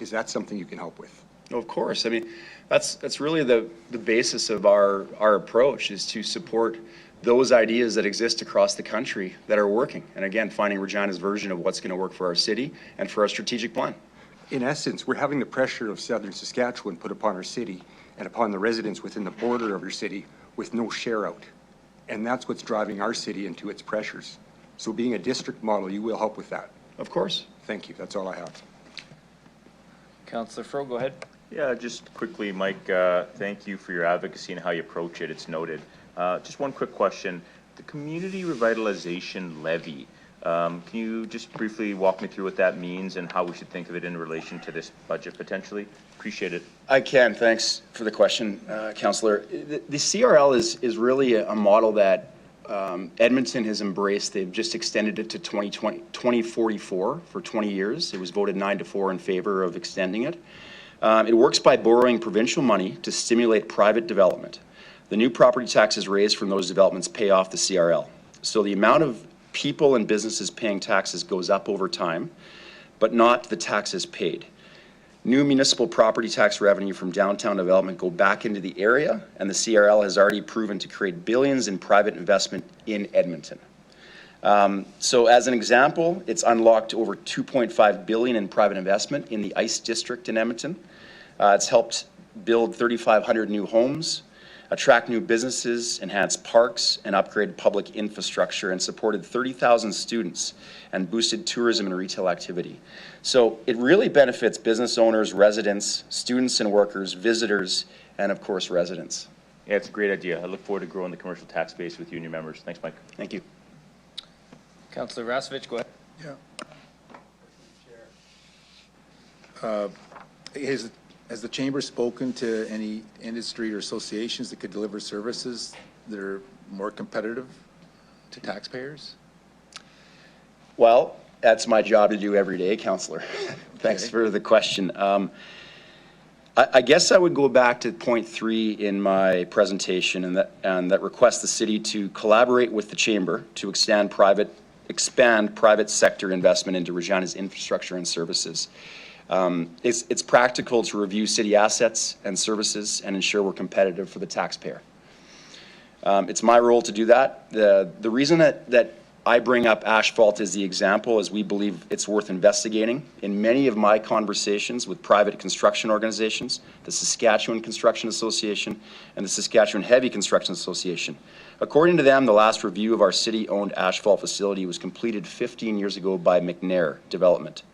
Is that something you can help with?
Of course. I mean, that's really the basis of our approach, is to support those ideas that exist across the country that are working. And again, finding Regina's version of what's going to work for our city and for our strategic plan.
In essence, we're having the pressure of southern Saskatchewan put upon our city and upon the residents within the border of your city with no share out. And that's what's driving our city into its pressures. So being a district model, you will help with that.
Of course.
Thank you. That's all I have.
Councillor Fro, go ahead.
Yeah, just quickly, Mike, thank you for your advocacy and how you approach it. It's noted. Just one quick question. The Community Revitalization Levy, can you just briefly walk me through what that means and how we should think of it in relation to this budget potentially? Appreciate it.
I can. Thanks for the question, Councillor. The CRL is really a model that Edmonton has embraced. They've just extended it to 2044 for 20 years. It was voted 9-4 in favor of extending it. It works by borrowing provincial money to stimulate private development. The new property taxes raised from those developments pay off the CRL. So the amount of people and businesses paying taxes goes up over time, but not the taxes paid. New municipal property tax revenue from downtown development go back into the area, and the CRL has already proven to create billions in private investment in Edmonton. So as an example, it's unlocked over $2.5 billion in private investment in the ICE district in Edmonton. It's helped build 3,500 new homes, attract new businesses, enhance parks, and upgrade public infrastructure, and supported 30,000 students and boosted tourism and retail activity. So it really benefits business owners, residents, students and workers, visitors, and of course, residents.
Yeah, it's a great idea. I look forward to growing the commercial tax base with you and your members. Thanks, Mike.
Thank you.
Councillor Rasevich, go ahead.
Yeah. Has the chamber spoken to any industry or associations that could deliver services that are more competitive to taxpayers?
Well, that's my job to do every day, Councillor. Thanks for the question. I guess I would go back to point 3 in my presentation, and that requests the city to collaborate with the chamber to expand private sector investment into Regina's infrastructure and services. It's practical to review city assets and services and ensure we're competitive for the taxpayer. It's my role to do that. The reason that I bring up asphalt as the example is we believe it's worth investigating. In many of my conversations with private construction organizations, the Saskatchewan Construction Association and the Saskatchewan Heavy Construction Association, according to them, the last review of our city-owned asphalt facility was completed 15 years ago by McNair Development.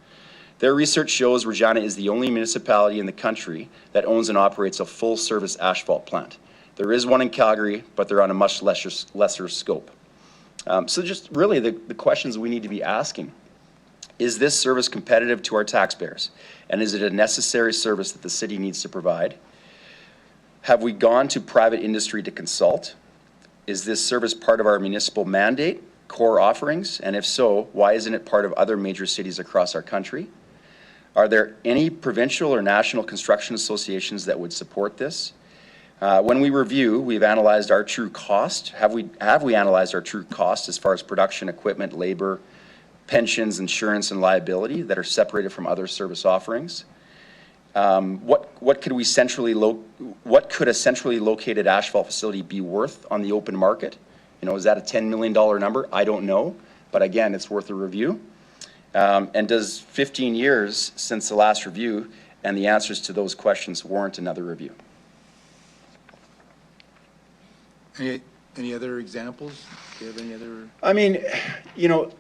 Their research shows Regina is the only municipality in the country that owns and operates a full-service asphalt plant. There is one in Calgary, but they're on a much lesser scope. So just really the questions we need to be asking. Is this service competitive to our taxpayers? And is it a necessary service that the city needs to provide? Have we gone to private industry to consult? Is this service part of our municipal mandate, core offerings? And if so, why isn't it part of other major cities across our country? Are there any provincial or national construction associations that would support this? When we review, we've analyzed our true cost. Have we analyzed our true cost as far as production, equipment, labor, pensions, insurance, and liability that are separated from other service offerings? What could a centrally located asphalt facility be worth on the open market? You know, is that a $10 million number? I don't know, but again, it's worth a review. And does 15 years since the last review and the answers to those questions warrant another review?
Any other examples? Do you have any other?
I mean, you know,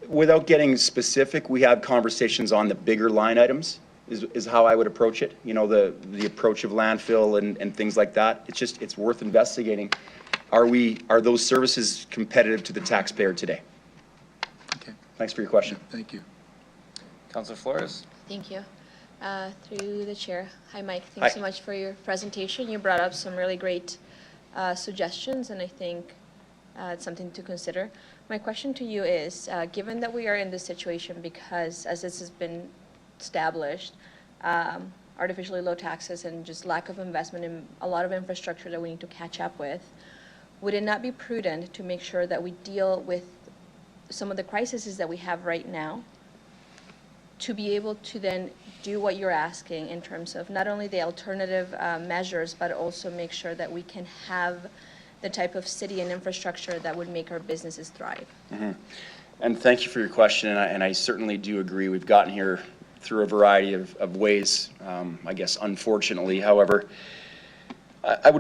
without getting specific, we have conversations on the bigger line items is how I would approach it. You know, the approach of landfill and things like that. It's worth investigating. Are those services competitive to the taxpayer today?
Okay.
Thanks for your question.
Yeah, thank you.
Councilor Flores.
Thank you. Through the chair. Hi, Mike. Thanks so much for your presentation. You brought up some really great suggestions, and I think it's something to consider. My question to you is, given that we are in this situation because, as this has been established, artificially low taxes and just lack of investment in a lot of infrastructure that we need to catch up with, would it not be prudent to make sure that we deal with some of the crises that we have right now to be able to then do what you're asking in terms of not only the alternative measures, but also make sure that we can have the type of city and infrastructure that would make our businesses thrive?
Mm-hmm. And thank you for your question, and I certainly do agree. We've gotten here through a variety of ways, I guess, unfortunately. However, I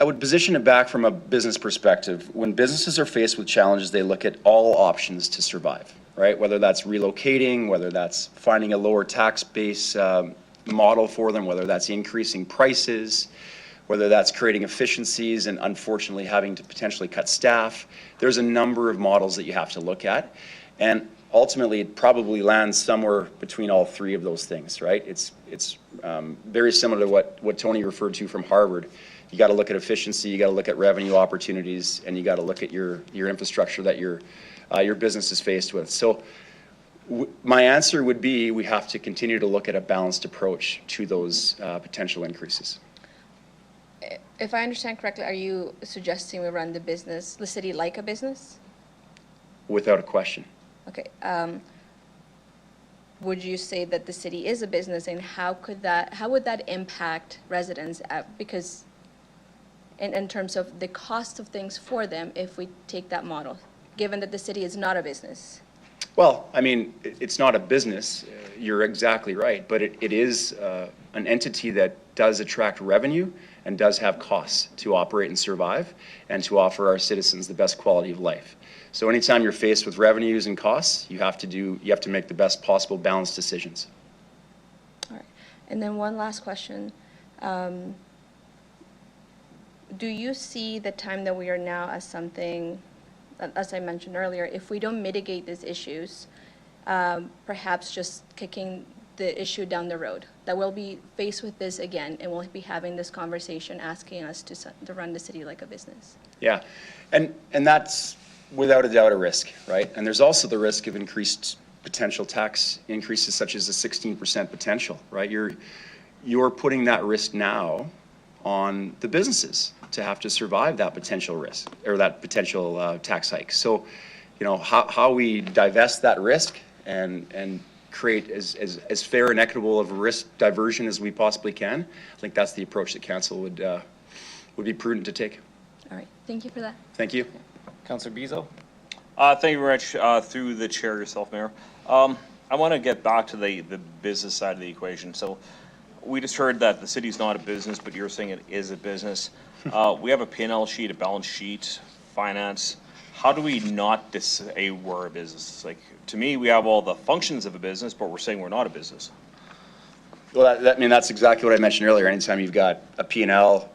would position it back from a business perspective. When businesses are faced with challenges, they look at all options to survive, right? Whether that's relocating, whether that's finding a lower tax base model for them, whether that's increasing prices, whether that's creating efficiencies and unfortunately having to potentially cut staff. There's a number of models that you have to look at. And ultimately, it probably lands somewhere between all three of those things, right? It's very similar to what Tony referred to from Harvard. You got to look at efficiency, you got to look at revenue opportunities, and you got to look at your infrastructure that your business is faced with. So my answer would be we have to continue to look at a balanced approach to those potential increases.
If I understand correctly, are you suggesting we run the city like a business?
Without a question.
Okay. Would you say that the city is a business, and how would that impact residents? Because in terms of the cost of things for them, if we take that model, given that the city is not a business?
Well, I mean, it's not a business. You're exactly right, but it is an entity that does attract revenue and does have costs to operate and survive and to offer our citizens the best quality of life. So anytime you're faced with revenues and costs, you have to make the best possible balanced decisions.
All right. And then one last question. Do you see the time that we are now as something, as I mentioned earlier, if we don't mitigate these issues, perhaps just kicking the issue down the road, that we'll be faced with this again and we'll be having this conversation asking us to run the city like a business?
Yeah, and that's without a doubt a risk, right? And there's also the risk of increased potential tax increases such as the 16% potential, right? you're putting that risk now on the businesses to have to survive that potential risk or that potential tax hike. So, you know, how we divest that risk and create as fair and equitable of a risk diversion as we possibly can, I think that's the approach that council would be prudent to take.
All right, thank you for that.
Thank you.
Councillor Bezo?
Thank you very much, through the chair yourself, Mayor. I want to get back to the business side of the equation. So we just heard that the city's not a business, but you're saying it is a business. We have a P&L sheet, a balance sheet, finance. How do we not say we're a business? Like, to me, we have all the functions of a business, but we're saying we're not a business.
Well, I mean, that's exactly what I mentioned earlier. Anytime you've got a P&L,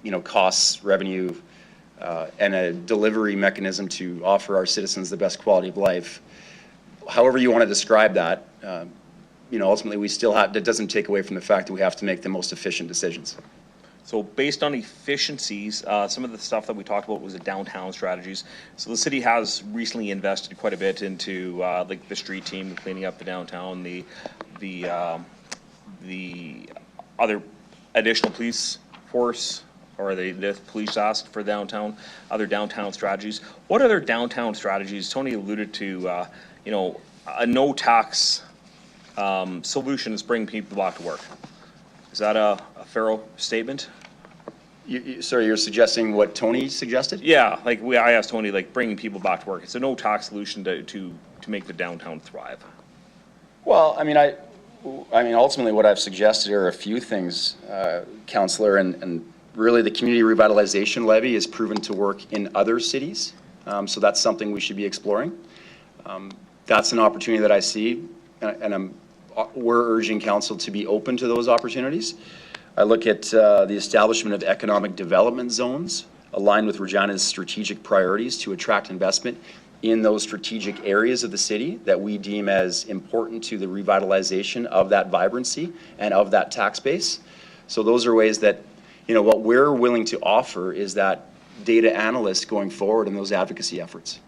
you know, costs, revenue, and a delivery mechanism to offer our citizens the best quality of life, however you want to describe that, you know, ultimately we still have, that doesn't take away from the fact that we have to make the most efficient decisions.
So based on efficiencies, some of the stuff that we talked about was the downtown strategies. So the city has recently invested quite a bit into like the street team, cleaning up the downtown, the other additional police force, or the police asked for downtown, other downtown strategies. What other downtown strategies? Tony alluded to, you know, a no tax solution is bringing people back to work. Is that a fair statement?
Sorry, you're suggesting what Tony suggested?
Yeah, like I asked Tony, like bringing people back to work. It's a no tax solution to make the downtown thrive.
Well, I mean, ultimately what I've suggested are a few things, Councillor, and really the community revitalization levy is proven to work in other cities. So that's something we should be exploring. That's an opportunity that I see, and we're urging council to be open to those opportunities. I look at the establishment of economic development zones aligned with Regina's strategic priorities to attract investment in those strategic areas of the city that we deem as important to the revitalization of that vibrancy and of that tax base. So those are ways that, you know, what we're willing to offer is that data analyst going forward in those advocacy efforts.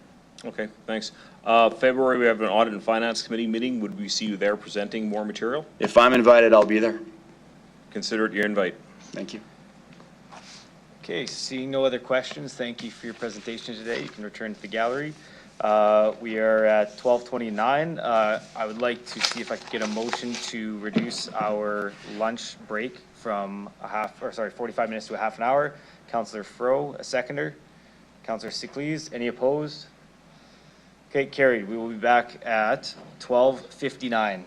Okay, thanks. February, we have an audit and finance committee meeting. Would we see you there presenting more material?
If I'm invited, I'll be there.
Consider it your invite.
Thank you.
Okay, seeing no other questions, thank you for your presentation today. You can return to the gallery. We are at 12:29. I would like to see if I could get a motion to reduce our lunch break from 45 minutes to a half an hour. Councillor Fro, a seconder. Councillor Siklees, any opposed? Okay, carried. We will be back at 12:59.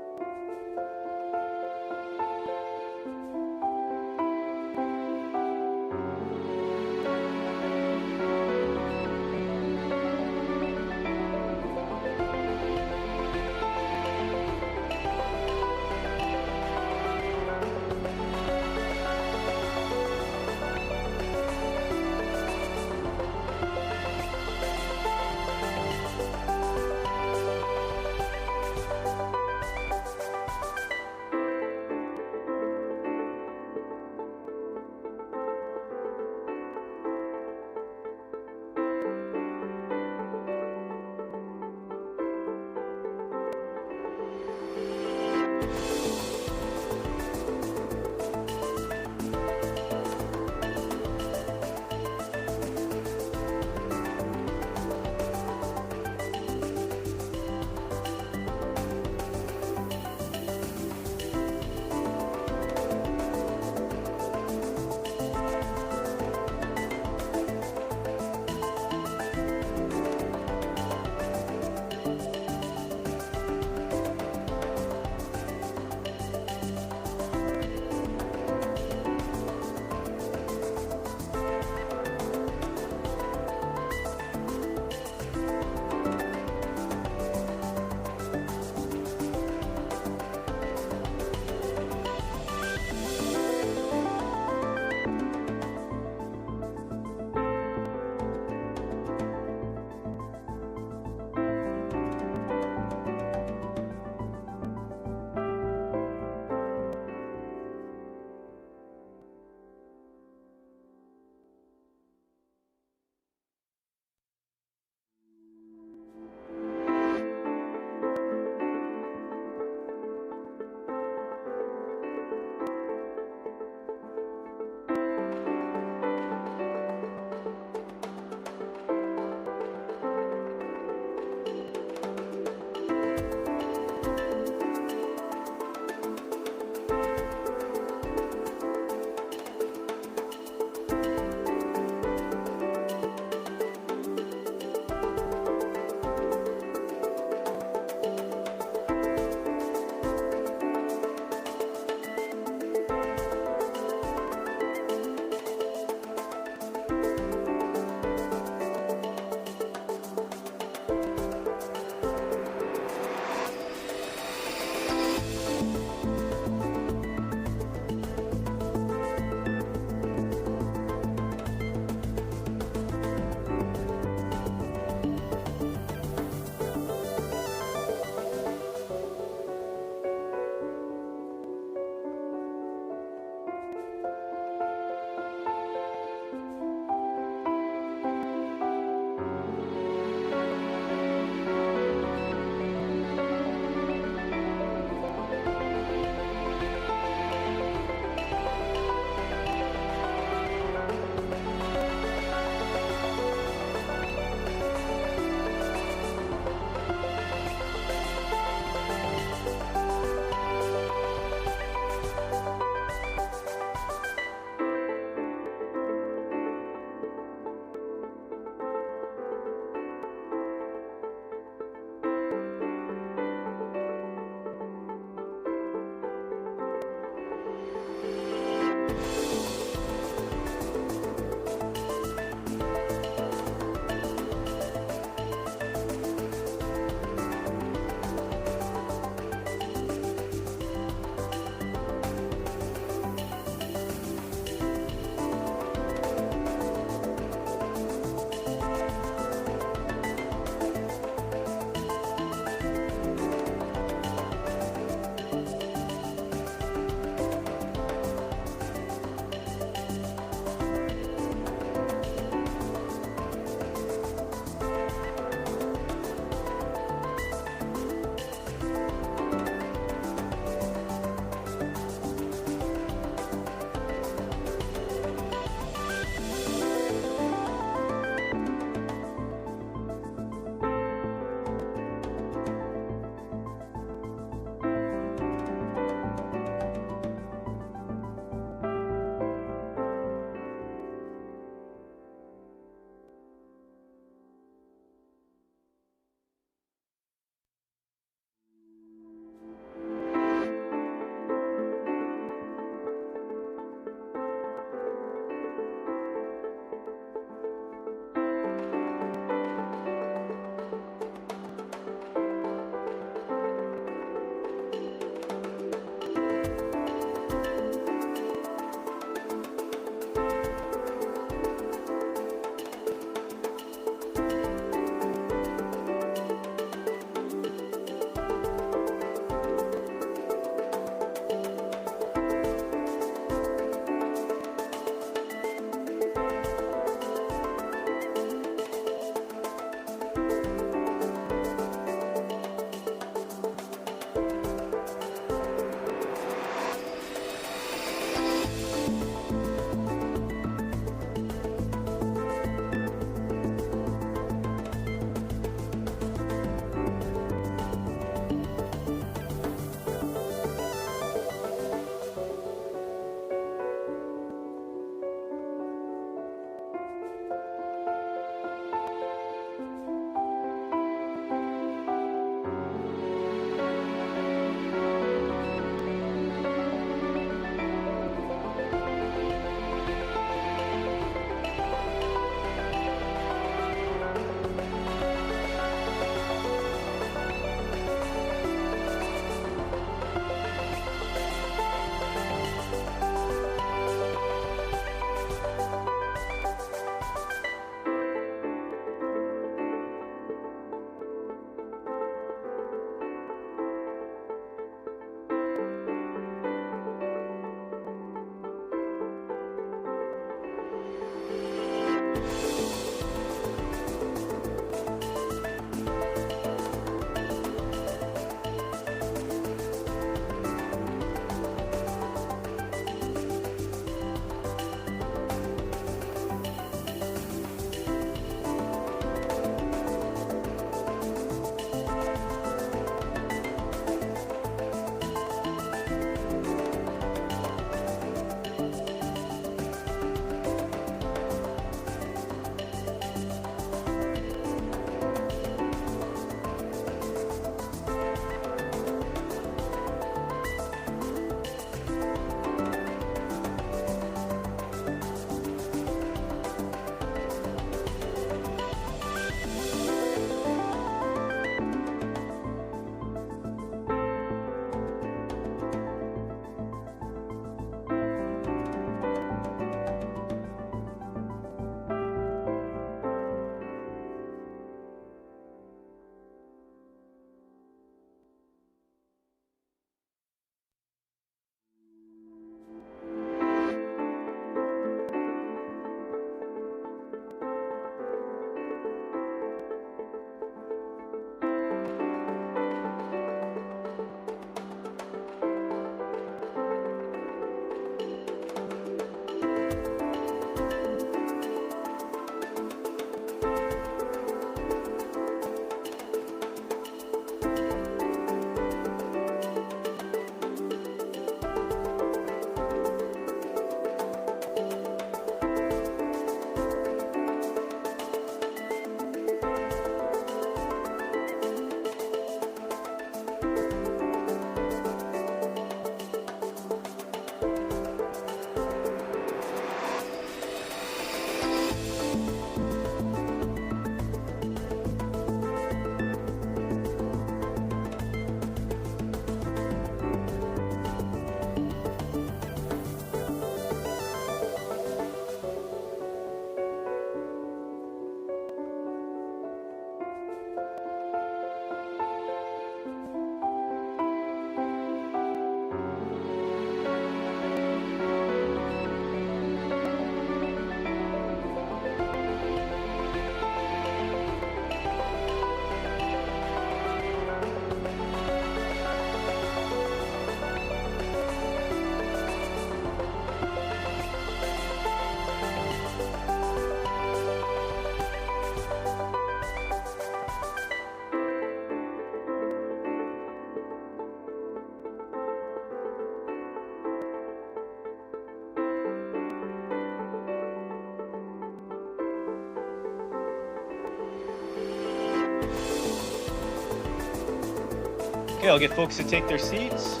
Okay, I'll get folks to take their seats.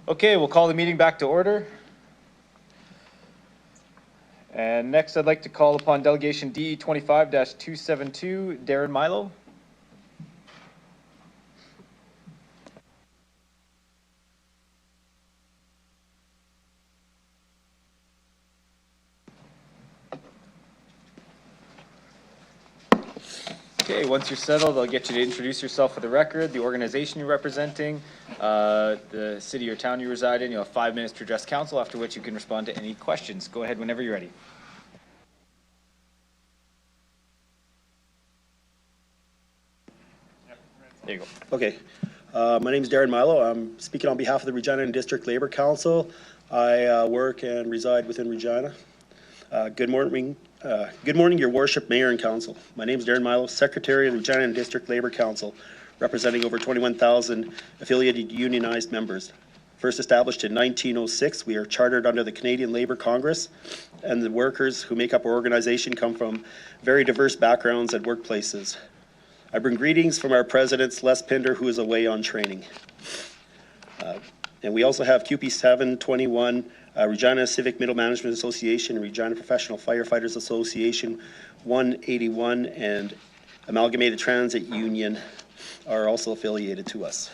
Okay, we'll call the meeting back to order. And next, I'd like to call upon Delegation D 25-272, Darren Milo. Okay, once you're settled, I'll get you to introduce yourself for the record, the organization you're representing, the city or town you reside in. You'll have 5 minutes to address council, after which you can respond to any questions. Go ahead whenever you're ready. There you go.
Okay. My name is Darren Milo. I'm speaking on behalf of the Regina District Labor Council. I work and reside within Regina. Good morning, Your Worship, Mayor, and Council. My name is Darren Milo, Secretary of the Regina District Labor Council, representing over 21,000 affiliated unionized members. First established in 1906, we are chartered under the Canadian Labour Congress, and the workers who make up our organization come from very diverse backgrounds and workplaces. I bring greetings from our president, Les Pinder, who is away on training. And we also have QP 721, Regina Civic Middle Management Association, Regina Professional Firefighters Association 181, and Amalgamated Transit Union are also affiliated to us.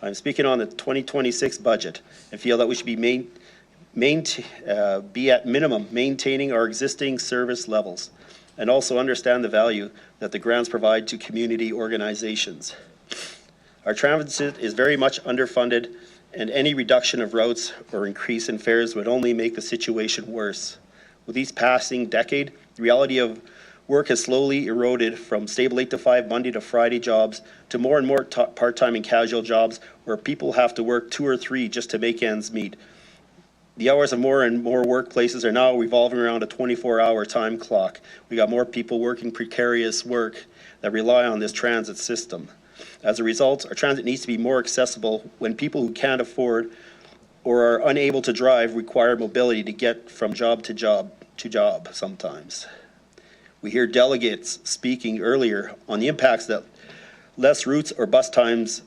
I'm speaking on the 2026 budget and feel that we should be at minimum maintaining our existing service levels, and also understand the value that the grants provide to community organizations. Our transit is very much underfunded, and any reduction of routes or increase in fares would only make the situation worse. With each passing decade, the reality of work has slowly eroded from stable 8 to 5 Monday to Friday jobs to more and more part-time and casual jobs where people have to work 2 or 3 just to make ends meet. The hours of more and more workplaces are now revolving around a 24-hour time clock. We got more people working precarious work that rely on this transit system. As a result, our transit needs to be more accessible when people who can't afford or are unable to drive require mobility to get from job to job sometimes. We hear delegates speaking earlier on the impacts that less routes or bus times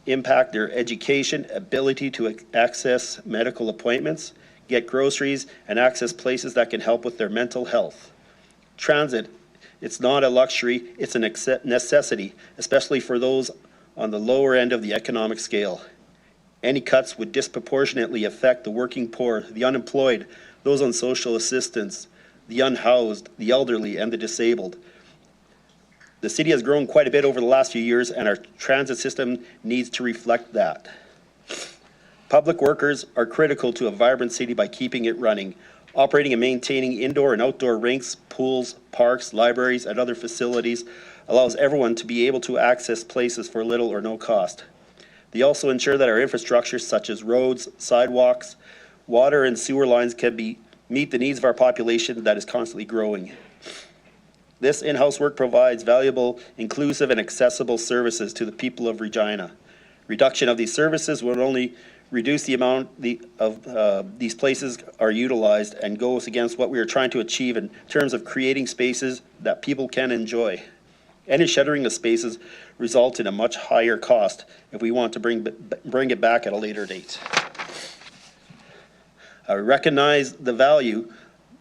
impact their education, ability to access medical appointments, get groceries, and access places that can help with their mental health. Transit, it's not a luxury, it's a necessity, especially for those on the lower end of the economic scale. Any cuts would disproportionately affect the working poor, the unemployed, those on social assistance, the unhoused, the elderly, and the disabled. The city has grown quite a bit over the last few years, and our transit system needs to reflect that. Public workers are critical to a vibrant city by keeping it running. Operating and maintaining indoor and outdoor rinks, pools, parks, libraries, and other facilities allows everyone to be able to access places for little or no cost. They also ensure that our infrastructure, such as roads, sidewalks, water, and sewer lines can meet the needs of our population that is constantly growing. This in-house work provides valuable, inclusive, and accessible services to the people of Regina. Reduction of these services will only reduce the amount of these places are utilized and goes against what we are trying to achieve in terms of creating spaces that people can enjoy. Any shuttering of spaces results in a much higher cost if we want to bring it back at a later date. I recognize the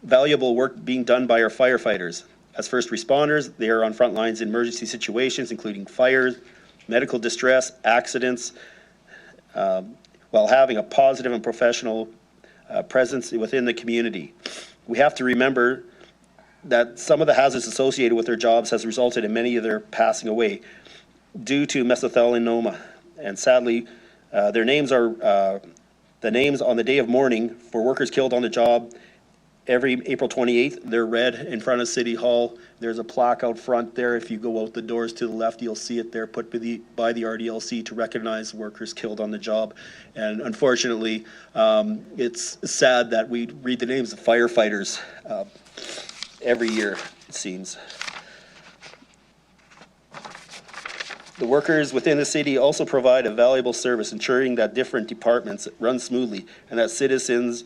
valuable work being done by our firefighters. As first responders, they are on front lines in emergency situations, including fires, medical distress, accidents, while having a positive and professional presence within the community. We have to remember that some of the hazards associated with their jobs has resulted in many of their passing away due to mesothelioma. And sadly, their names are the names on the day of mourning for workers killed on the job. Every April 28th, they're read in front of City Hall. There's a plaque out front there. If you go out the doors to the left, you'll see it there put by the RDLC to recognize workers killed on the job. And unfortunately, it's sad that we read the names of firefighters every year. it seems. The workers within the city also provide a valuable service, ensuring that different departments run smoothly and that citizens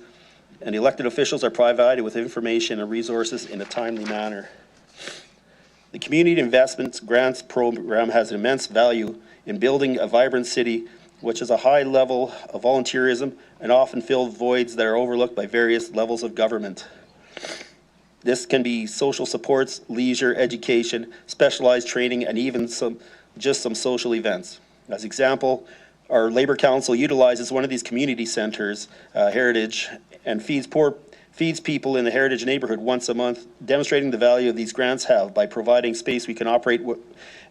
and elected officials are provided with information and resources in a timely manner. The Community Investments Grants Program has immense value in building a vibrant city, which has a high level of volunteerism and often fills voids that are overlooked by various levels of government. This can be social supports, leisure, education, specialized training, and even some social events. As example, our Labor Council utilizes one of these community centers, Heritage, and feeds people in the Heritage neighborhood once a month, demonstrating the value of these grants have by providing space we can operate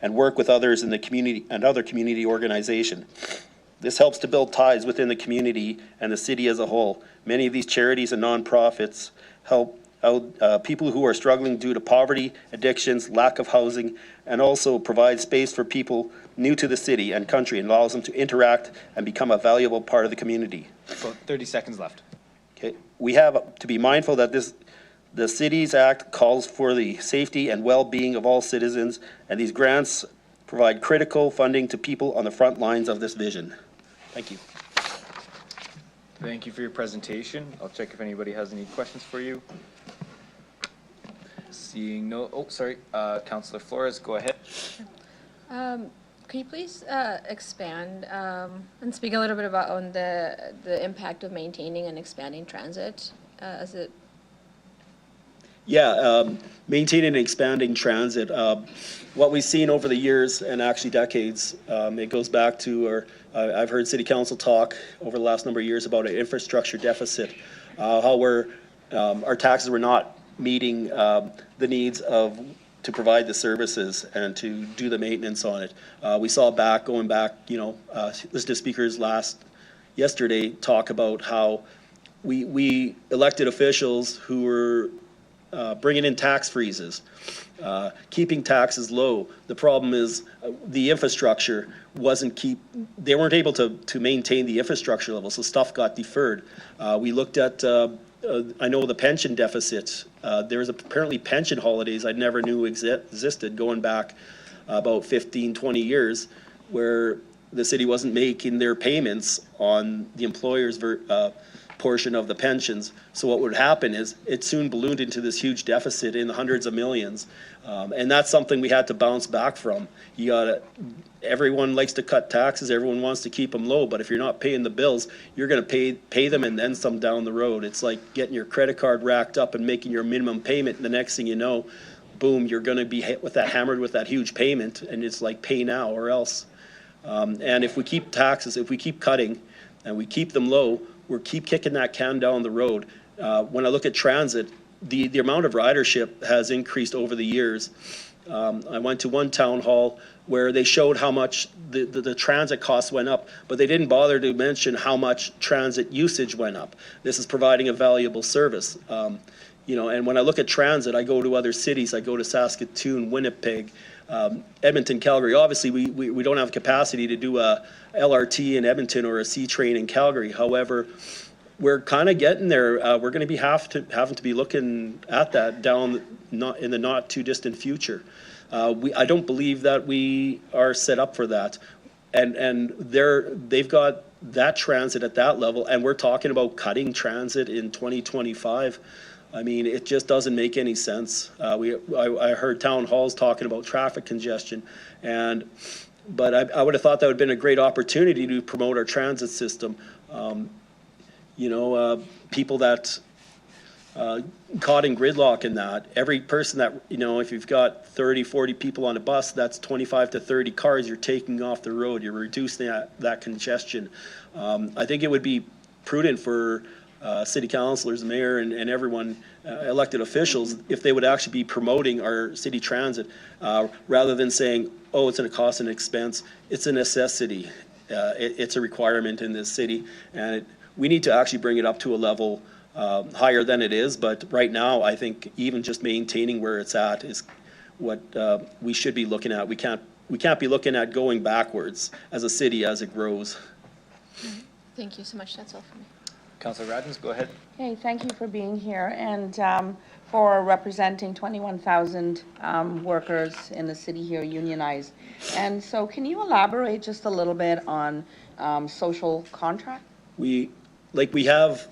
and work with others in the community and other community organization. This helps to build ties within the community and the city as a whole. Many of these charities and nonprofits help out people who are struggling due to poverty, addictions, lack of housing, and also provide space for people new to the city and country and allows them to interact and become a valuable part of the community.
So 30 seconds left.
Okay, we have to be mindful that the Cities Act calls for the safety and well-being of all citizens, and these grants provide critical funding to people on the front lines of this vision. Thank you.
Thank you for your presentation. I'll check if anybody has any questions for you. Seeing no, oh, sorry, Councillor Flores, go ahead.
Can you please expand and speak a little bit about on the impact of maintaining and expanding transit as it?
Yeah, maintaining and expanding transit. What we've seen over the years and actually decades, it goes back to I've heard City Council talk over the last number of years about an infrastructure deficit, how our taxes were not meeting the needs to provide the services and to do the maintenance on it. We saw going back, listened to speakers yesterday talk about how we elected officials who were bringing in tax freezes, keeping taxes low. The problem is the infrastructure they weren't able to maintain the infrastructure level, so stuff got deferred. We looked at I know the pension deficit. There was apparently pension holidays I never knew existed going back about 15, 20 years where the city wasn't making their payments on the employer's portion of the pensions. So what would happen is it soon ballooned into this huge deficit in the hundreds of millions. And that's something we had to bounce back from. Everyone likes to cut taxes, everyone wants to keep them low, but if you're not paying the bills, you're going to pay them and then some down the road. It's like getting your credit card racked up and making your minimum payment, and the next thing you know, boom, you're going to be hammered with that huge payment, and it's like pay now or else. And if we keep cutting and we keep them low, we'll keep kicking that can down the road. When I look at transit, the amount of ridership has increased over the years. I went to one town hall where they showed how much the transit costs went up, but they didn't bother to mention how much transit usage went up. This is providing a valuable service. And when I look at transit, I go to other cities. I go to Saskatoon, Winnipeg, Edmonton, Calgary. Obviously, we don't have capacity to do a LRT in Edmonton or a C train in Calgary. However, we're kind of getting there. We're going to be having to be looking at that in the not too distant future. I don't believe that we are set up for that, and they've got that transit at that level, and we're talking about cutting transit in 2025. I mean, it just doesn't make any sense. I heard town halls talking about traffic congestion, but I would have thought that would have been a great opportunity to promote our transit system. People that caught in gridlock in that, every person that, if you've got 30, 40 people on a bus, that's 25 to 30 cars you're taking off the road. You're reducing that congestion. I think it would be prudent for city councilors, mayor, and everyone, elected officials, if they would actually be promoting our city transit rather than saying, oh, it's a cost and expense. It's a necessity. It's a requirement in this city, and we need to actually bring it up to a level higher than it is. But right now, I think even just maintaining where it's at is what we should be looking at. We can't be looking at going backwards as a city as it grows.
Thank you so much. That's all for me.
Councillor Radins, go ahead.
Hey, thank you for being here. And for representing 21,000 workers in the city here unionized. And so can you elaborate just a little bit on social contract?
We have,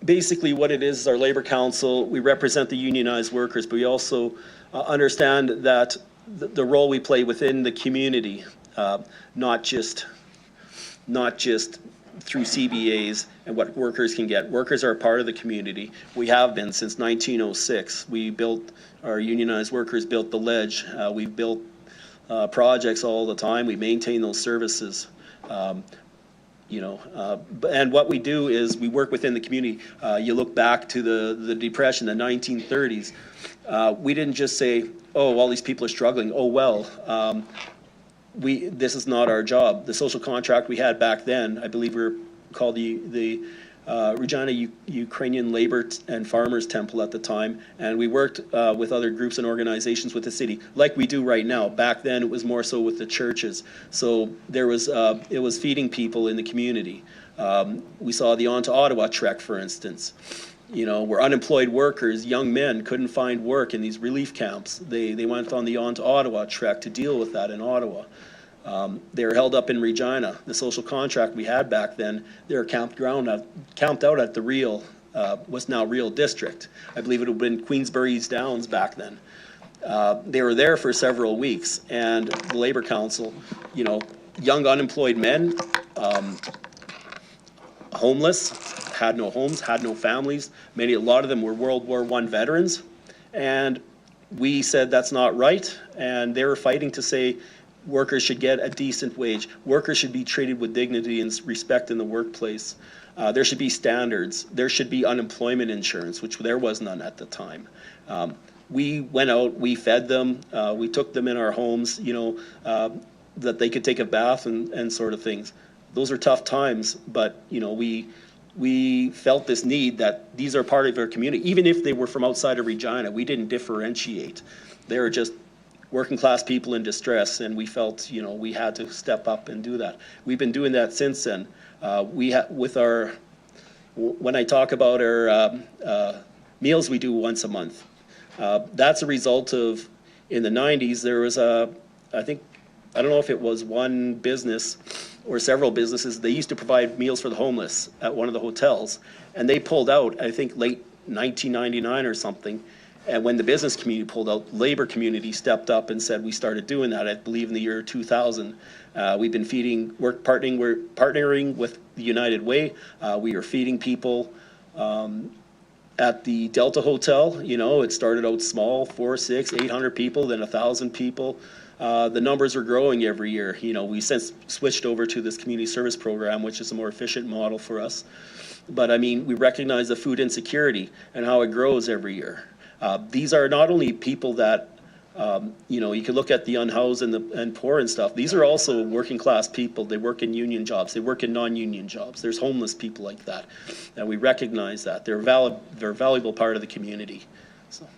basically what it is our labor council. We represent the unionized workers, but we also understand that the role we play within the community, not just through CBAs and what workers can get. Workers are a part of the community. We have been since 1906. Our unionized workers built the ledge. We've built projects all the time. We maintain those services. And what we do is we work within the community. You look back to the Depression, the 1930s. We didn't just say, oh, all these people are struggling. Oh, well, this is not our job. The social contract we had back then, I believe we were called the Regina Ukrainian Labor and Farmers Temple at the time, and we worked with other groups and organizations with the city, like we do right now. Back then, it was more so with the churches. So there was it was feeding people in the community. We saw the On to Ottawa trek, for instance. Where unemployed workers, young men, couldn't find work in these relief camps. They went on the On to Ottawa trek to deal with that in Ottawa. They were held up in Regina. The social contract we had back then, they were camped out at the Real, what's now Real District. I believe it would have been Queensbury's Downs back then. They were there for several weeks, and the Labor Council, young unemployed men, homeless, had no homes, had no families. A lot of them were World War I veterans, and we said that's not right, and they were fighting to say workers should get a decent wage. Workers should be treated with dignity and respect in the workplace. There should be standards. There should be unemployment insurance, which there was none at the time. We went out, we fed them, we took them in our homes, that they could take a bath and sort of things. Those are tough times, but we felt this need that these are part of our community. Even if they were from outside of Regina, we didn't differentiate. They were just working class people in distress, and we felt we had to step up and do that. We've been doing that since then. When I talk about our meals we do once a month, that's a result of, in the 90s, there was I don't know if it was one business or several businesses, they used to provide meals for the homeless at one of the hotels, and they pulled out, I think, late 1999 or something. And when the business community pulled out, labor community stepped up and said we started doing that, I believe, in the year 2000. We've been we're partnering with the United Way. We are feeding people at the Delta Hotel. It started out small, 400, 600, 800 people, then 1,000 people. The numbers are growing every year. We since switched over to this community service program, which is a more efficient model for us. But I mean, we recognize the food insecurity and how it grows every year. These are not only people that, you could look at the unhoused and poor and stuff. These are also working class people. They work in union jobs. They work in non-union jobs. There's homeless people like that. And we recognize that. They're a valuable part of the community. So.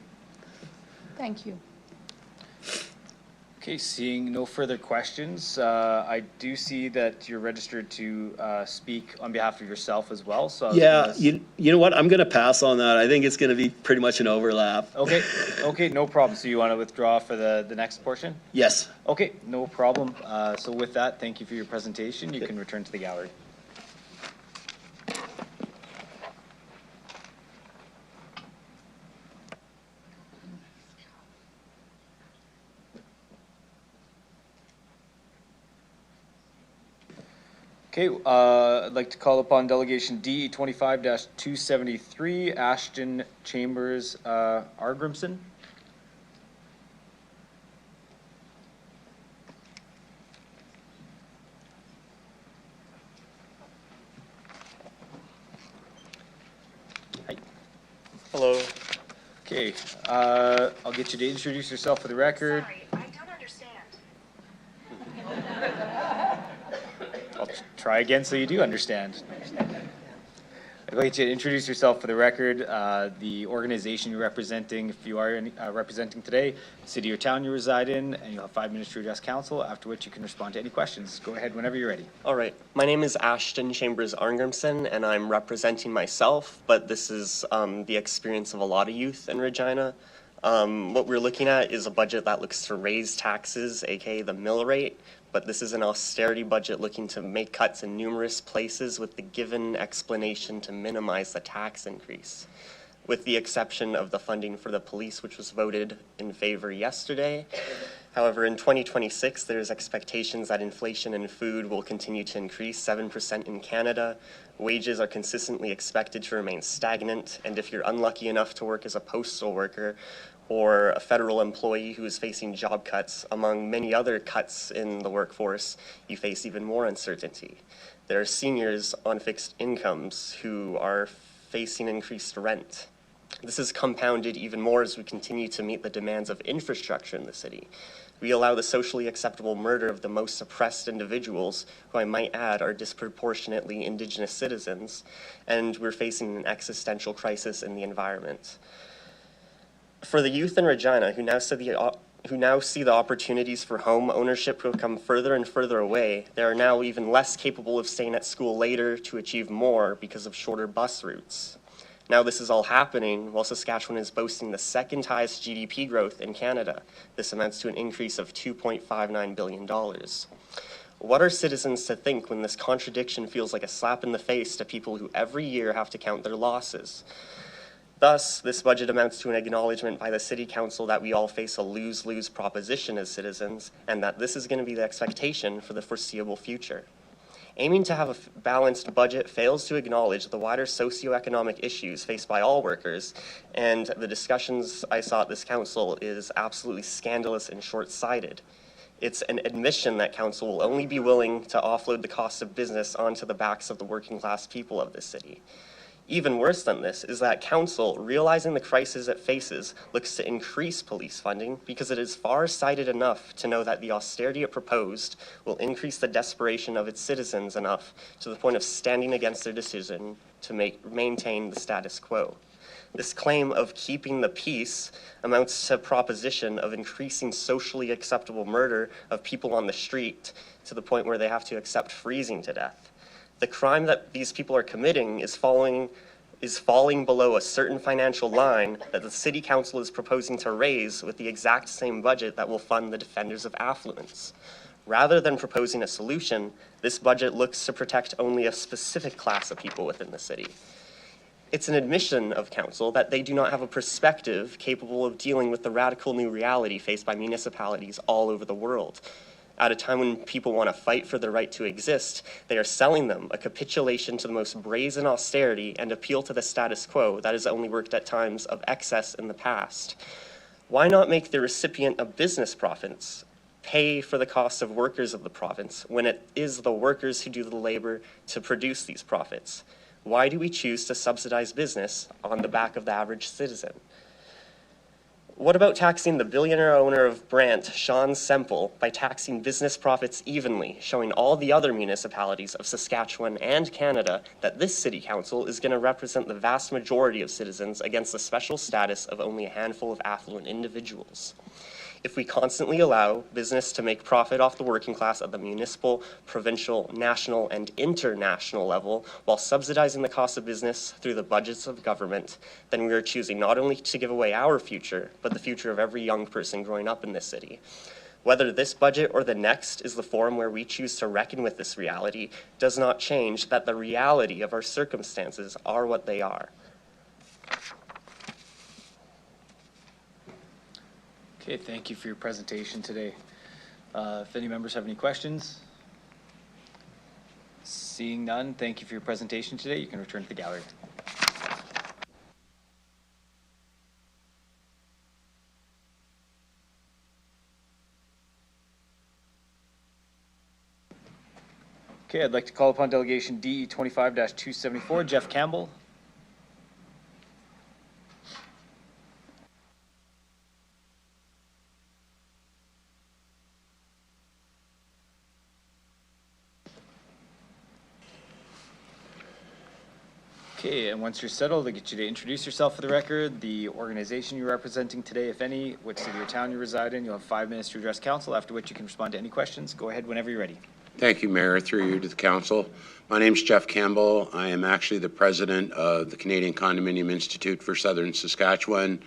Thank you.
Okay, seeing no further questions, I do see that you're registered to speak on behalf of yourself as well. So
yeah, you know what? I'm going to pass on that. I think it's going to be pretty much an overlap.
Okay, no problem. So you want to withdraw for the next portion?
Yes.
Okay, no problem. So with that, thank you for your presentation. You can return to the gallery. Okay, I'd like to call upon Delegation D 25-273, Ashton Chambers Argrimson. Hi.
Hello.
Okay, I'll get you to introduce yourself for the record.
Sorry, I don't understand.
I'll try again so you do understand. I'd like you to introduce yourself for the record, the organization you're representing, if you are representing today, city or town you reside in, and you'll have 5 minutes to address council, after which you can respond to any questions. Go ahead whenever you're ready.
All right. My name is Ashton Chambers Arngrimson, and I'm representing myself, but this is the experience of a lot of youth in Regina. What we're looking at is a budget that looks to raise taxes, aka the mill rate, but this is an austerity budget looking to make cuts in numerous places with the given explanation to minimize the tax increase, with the exception of the funding for the police, which was voted in favor yesterday. However, in 2026, there's expectations that inflation in food will continue to increase 7% in Canada. Wages are consistently expected to remain stagnant, and if you're unlucky enough to work as a postal worker or a federal employee who is facing job cuts, among many other cuts in the workforce, you face even more uncertainty. There are seniors on fixed incomes who are facing increased rent. This is compounded even more as we continue to meet the demands of infrastructure in the city. We allow the socially acceptable murder of the most oppressed individuals, who I might add are disproportionately Indigenous citizens, and we're facing an existential crisis in the environment. For the youth in Regina who now see the opportunities for home ownership become further and further away, they are now even less capable of staying at school later to achieve more because of shorter bus routes. Now this is all happening while Saskatchewan is boasting the second highest GDP growth in Canada. This amounts to an increase of $2.59 billion. What are citizens to think when this contradiction feels like a slap in the face to people who every year have to count their losses? Thus, this budget amounts to an acknowledgement by the City Council that we all face a lose-lose proposition as citizens, and that this is going to be the expectation for the foreseeable future. Aiming to have a balanced budget fails to acknowledge the wider socioeconomic issues faced by all workers, and the discussions I saw at this council is absolutely scandalous and short-sighted. It's an admission that council will only be willing to offload the cost of business onto the backs of the working class people of this city. Even worse than this is that council, realizing the crisis it faces, looks to increase police funding because it is far-sighted enough to know that the austerity it proposed will increase the desperation of its citizens enough to the point of standing against their decision to maintain the status quo. This claim of keeping the peace amounts to a proposition of increasing socially acceptable murder of people on the street to the point where they have to accept freezing to death. The crime that these people are committing is falling below a certain financial line that the City Council is proposing to raise with the exact same budget that will fund the defenders of affluence. Rather than proposing a solution, this budget looks to protect only a specific class of people within the city. It's an admission of council that they do not have a perspective capable of dealing with the radical new reality faced by municipalities all over the world. At a time when people want to fight for the right to exist, they are selling them a capitulation to the most brazen austerity and appeal to the status quo that has only worked at times of excess in the past. Why not make the recipient of business profits pay for the cost of workers of the province when it is the workers who do the labor to produce these profits? Why do we choose to subsidize business on the back of the average citizen? What about taxing the billionaire owner of Brant, Sean Semple, by taxing business profits evenly, showing all the other municipalities of Saskatchewan and Canada that this city council is going to represent the vast majority of citizens against the special status of only a handful of affluent individuals? If we constantly allow business to make profit off the working class at the municipal, provincial, national, and international level while subsidizing the cost of business through the budgets of government, then we are choosing not only to give away our future, but the future of every young person growing up in this city. Whether this budget or the next is the forum where we choose to reckon with this reality does not change that the reality of our circumstances are what they are.
Okay, thank you for your presentation today. If any members have any questions? Seeing none, thank you for your presentation today. You can return to the gallery. Okay, I'd like to call upon delegation DE 25-274, Jeff Campbell. Okay, and once you're settled, I'll get you to introduce yourself for the record, the organization you're representing today, if any, which city or town you reside in. You'll have 5 minutes to address council, after which you can respond to any questions. Go ahead whenever you're ready.
Thank you, Mayor. Through you to the council. My name's Jeff Campbell. I am actually the president of the Canadian Condominium Institute for Southern Saskatchewan.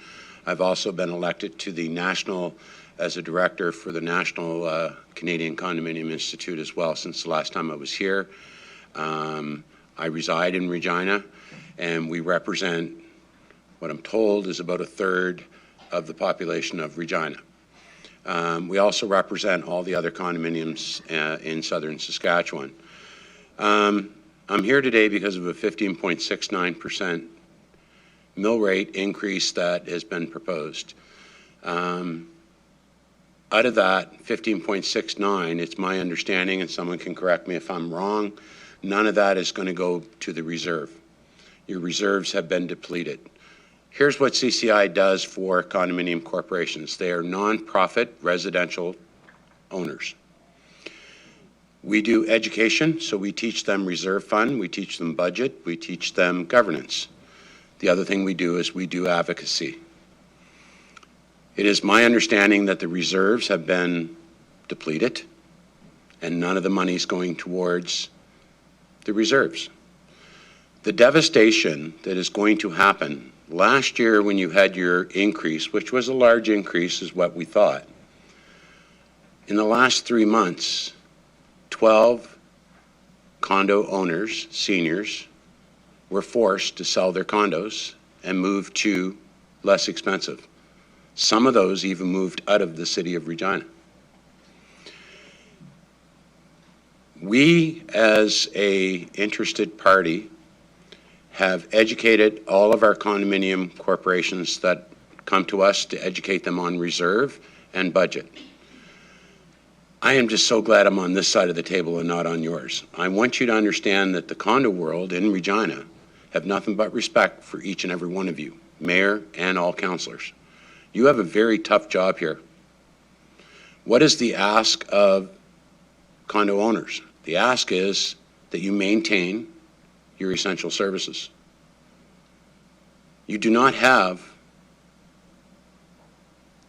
I've also been elected to the national, as a director for the National Canadian Condominium Institute as well since the last time I was here. I reside in Regina, and we represent what I'm told is about a third of the population of Regina. We also represent all the other condominiums in southern Saskatchewan. I'm here today because of a 15.69% mill rate increase that has been proposed. Out of that 15.69, it's my understanding, and someone can correct me if I'm wrong, none of that is going to go to the reserve. Your reserves have been depleted. Here's what CCI does for condominium corporations. They are non-profit residential owners. We do education, so we teach them reserve fund, we teach them budget, we teach them governance. The other thing we do is we do advocacy. It is my understanding that the reserves have been depleted and none of the money is going towards the reserves. The devastation that is going to happen last year when you had your increase, which was a large increase is what we thought, in the last 3 months, 12 condo owners, seniors, were forced to sell their condos and move to less expensive. Some of those even moved out of the city of Regina. We, as an interested party, have educated all of our condominium corporations that come to us to educate them on reserve and budget. I am just so glad I'm on this side of the table and not on yours. I want you to understand that the condo world in Regina have nothing but respect for each and every one of you, mayor and all councillors. You have a very tough job here. What is the ask of condo owners? The ask is that you maintain your essential services. You do not have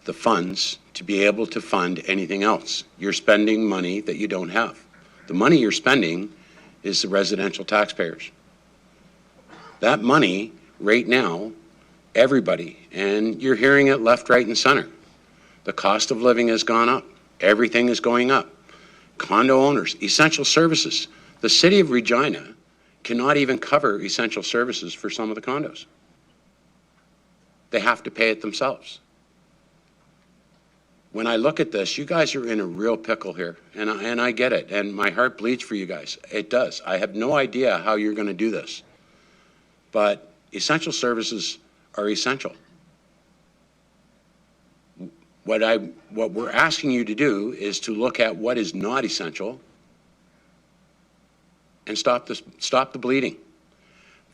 the funds to be able to fund anything else. You're spending money that you don't have. The money you're spending is the residential taxpayers. That money, right now, everybody, and you're hearing it left, right, and center. The cost of living has gone up. Everything is going up. Condo owners, essential services. The city of Regina cannot even cover essential services for some of the condos. They have to pay it themselves. When I look at this, you guys are in a real pickle here, and I get it, and my heart bleeds for you guys. It does. I have no idea how you're going to do this, but essential services are essential. What we're asking you to do is to look at what is not essential and stop the bleeding.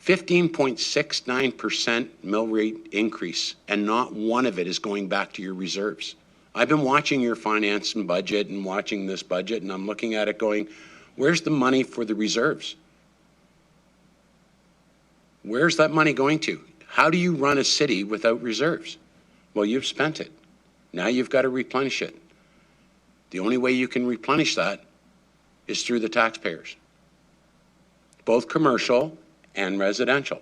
15.69% mill rate increase, and not one of it is going back to your reserves. I've been watching your finance and budget and watching this budget, and I'm looking at it going, where's the money for the reserves? Where's that money going to? How do you run a city without reserves? Well, you've spent it. Now you've got to replenish it. The only way you can replenish that is through the taxpayers, both commercial and residential.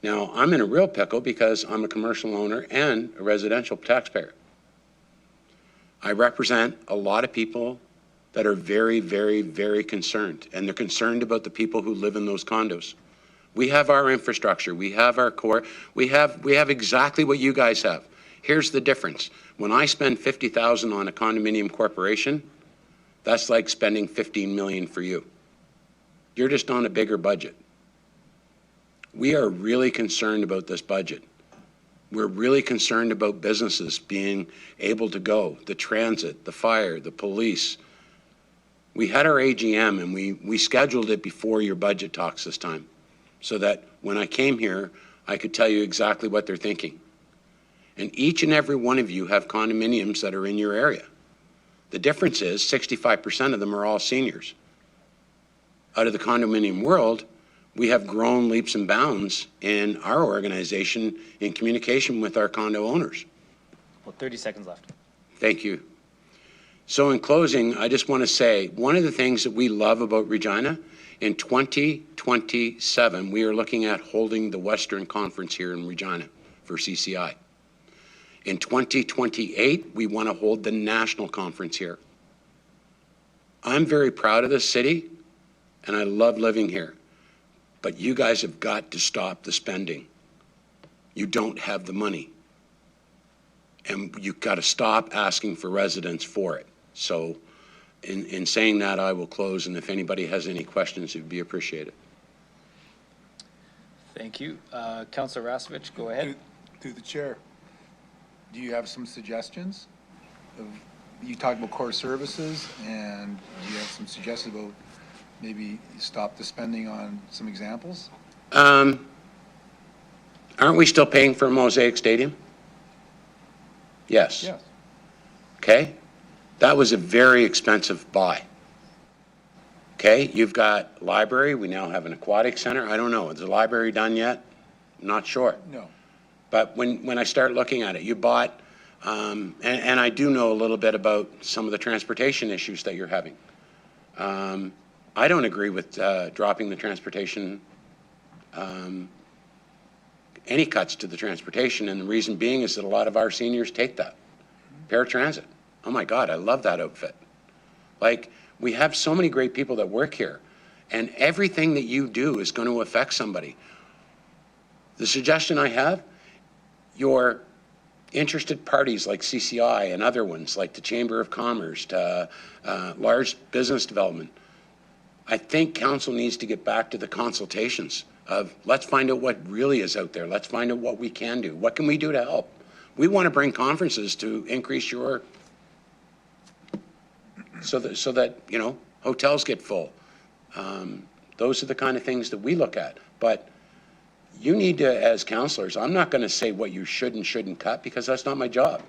Now, I'm in a real pickle because I'm a commercial owner and a residential taxpayer. I represent a lot of people that are very, very, very concerned, and they're concerned about the people who live in those condos. We have our infrastructure, we have our core, we have exactly what you guys have. Here's the difference. When I spend $50,000 on a condominium corporation, that's like spending $15 million for you. You're just on a bigger budget. We are really concerned about this budget. We're really concerned about businesses being able to go, the transit, the fire, the police. We had our AGM and we scheduled it before your budget talks this time, so that when I came here, I could tell you exactly what they're thinking. And each and every one of you have condominiums that are in your area. The difference is 65% of them are all seniors. Out of the condominium world, we have grown leaps and bounds in our organization in communication with our condo owners.
Well, 30 seconds left.
Thank you. So in closing, I just want to say, one of the things that we love about Regina, in 2027, we are looking at holding the Western Conference here in Regina for CCI. In 2028, we want to hold the national conference here. I'm very proud of this city, and I love living here. But you guys have got to stop the spending. You don't have the money. And you've got to stop asking for residents for it. So in saying that, I will close, and if anybody has any questions, it would be appreciated.
Thank you. Councillor Rasevich, go ahead.
Through the chair, do you have some suggestions? You talked about core services, and do you have some suggestions about maybe stop the spending on some examples?
Aren't we still paying for a Mosaic Stadium? Yes.
Yes.
Okay. That was a very expensive buy. Okay. You've got library. We now have an aquatic center. I don't know. Is the library done yet? I'm not sure.
No.
But when I start looking at it, you bought, and I do know a little bit about some of the transportation issues that you're having. I don't agree with dropping the transportation, any cuts to the transportation, and the reason being is that a lot of our seniors take that. Paratransit. Oh my God, I love that outfit. Like, we have so many great people that work here, and everything that you do is going to affect somebody. The suggestion I have, your interested parties like CCI and other ones like the Chamber of Commerce, large business development, I think council needs to get back to the consultations of let's find out what really is out there. Let's find out what we can do. What can we do to help? We want to bring conferences to increase your, so that you know, hotels get full. Those are the kind of things that we look at. But you need to, as councillors, I'm not going to say what you should and shouldn't cut because that's not my job.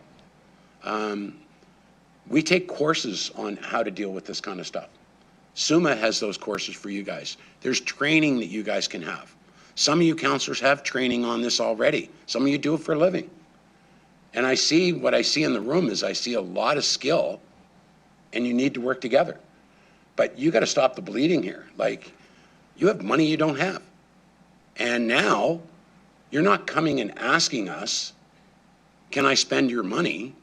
We take courses on how to deal with this kind of stuff. SUMA has those courses for you guys. There's training that you guys can have. Some of you councillors have training on this already. Some of you do it for a living. And I see, what I see in the room is I see a lot of skill, and you need to work together. But you got to stop the bleeding here. Like, you have money you don't have. And now you're not coming and asking us, can I spend your money?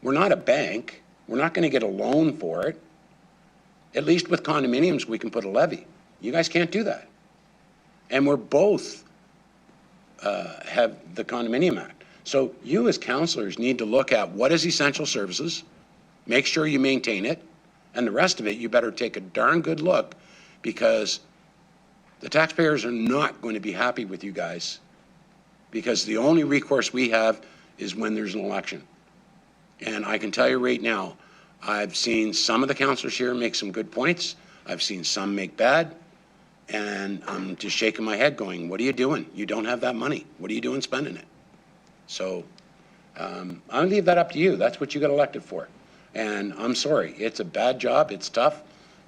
We're not a bank. We're not going to get a loan for it. At least with condominiums, we can put a levy. You guys can't do that. And we're both have the Condominium Act. So you as councillors need to look at what is essential services, make sure you maintain it, and the rest of it, you better take a darn good look, because the taxpayers are not going to be happy with you guys, because the only recourse we have is when there's an election. And I can tell you right now, I've seen some of the councillors here make some good points. I've seen some make bad. And I'm just shaking my head going, what are you doing? You don't have that money. What are you doing spending it? So I'll leave that up to you. That's what you got elected for. And I'm sorry, it's a bad job. It's tough.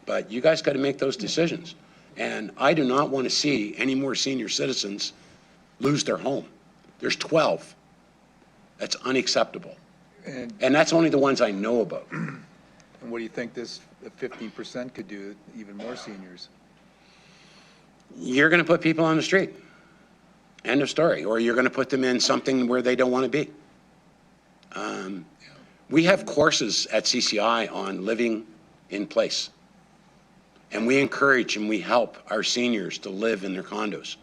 But you guys got to make those decisions. And I do not want to see any more senior citizens lose their home. There's 12. That's unacceptable. And that's only the ones I know about.
And what do you think this 15% could do, even more seniors?
You're going to put people on the street. End of story. Or you're going to put them in something where they don't want to be. We have courses at CCI on living in place. And we encourage and we help our seniors to live in their condos.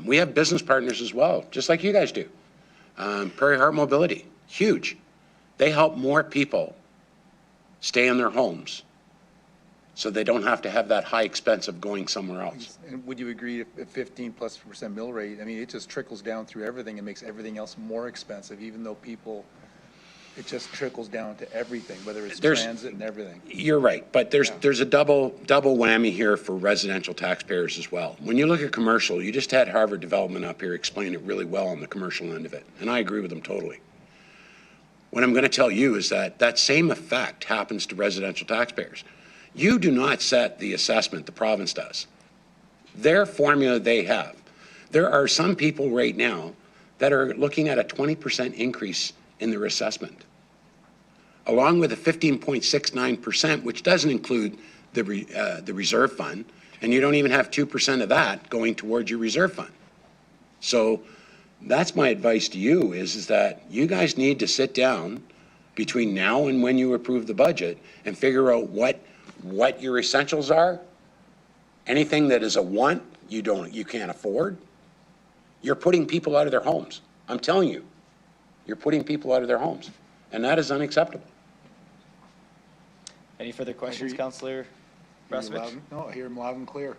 We have business partners as well, just like you guys do. Prairie Heart Mobility, huge. They help more people stay in their homes so they don't have to have that high expense of going somewhere else.
And would you agree if 15+% mill rate, I mean, it just trickles down through everything and makes everything else more expensive, even though people, it just trickles down to everything, whether it's transit and everything.
You're right, but there's a double whammy here for residential taxpayers as well. When you look at commercial, you just had Harvard Development up here explain it really well on the commercial end of it, and I agree with them totally. What I'm going to tell you is that that same effect happens to residential taxpayers. You do not set the assessment, the province does. their formula they have. There are some people right now that are looking at a 20% increase in their assessment, along with a 15.69%, which doesn't include the reserve fund, and you don't even have 2% of that going towards your reserve fund. So that's my advice to you is that you guys need to sit down between now and when you approve the budget and figure out what your essentials are. Anything that is a want, you can't afford. You're putting people out of their homes. I'm telling you, you're putting people out of their homes, and that is unacceptable.
Any further questions, Councillor Brasovich?
No, I hear him loud and clear.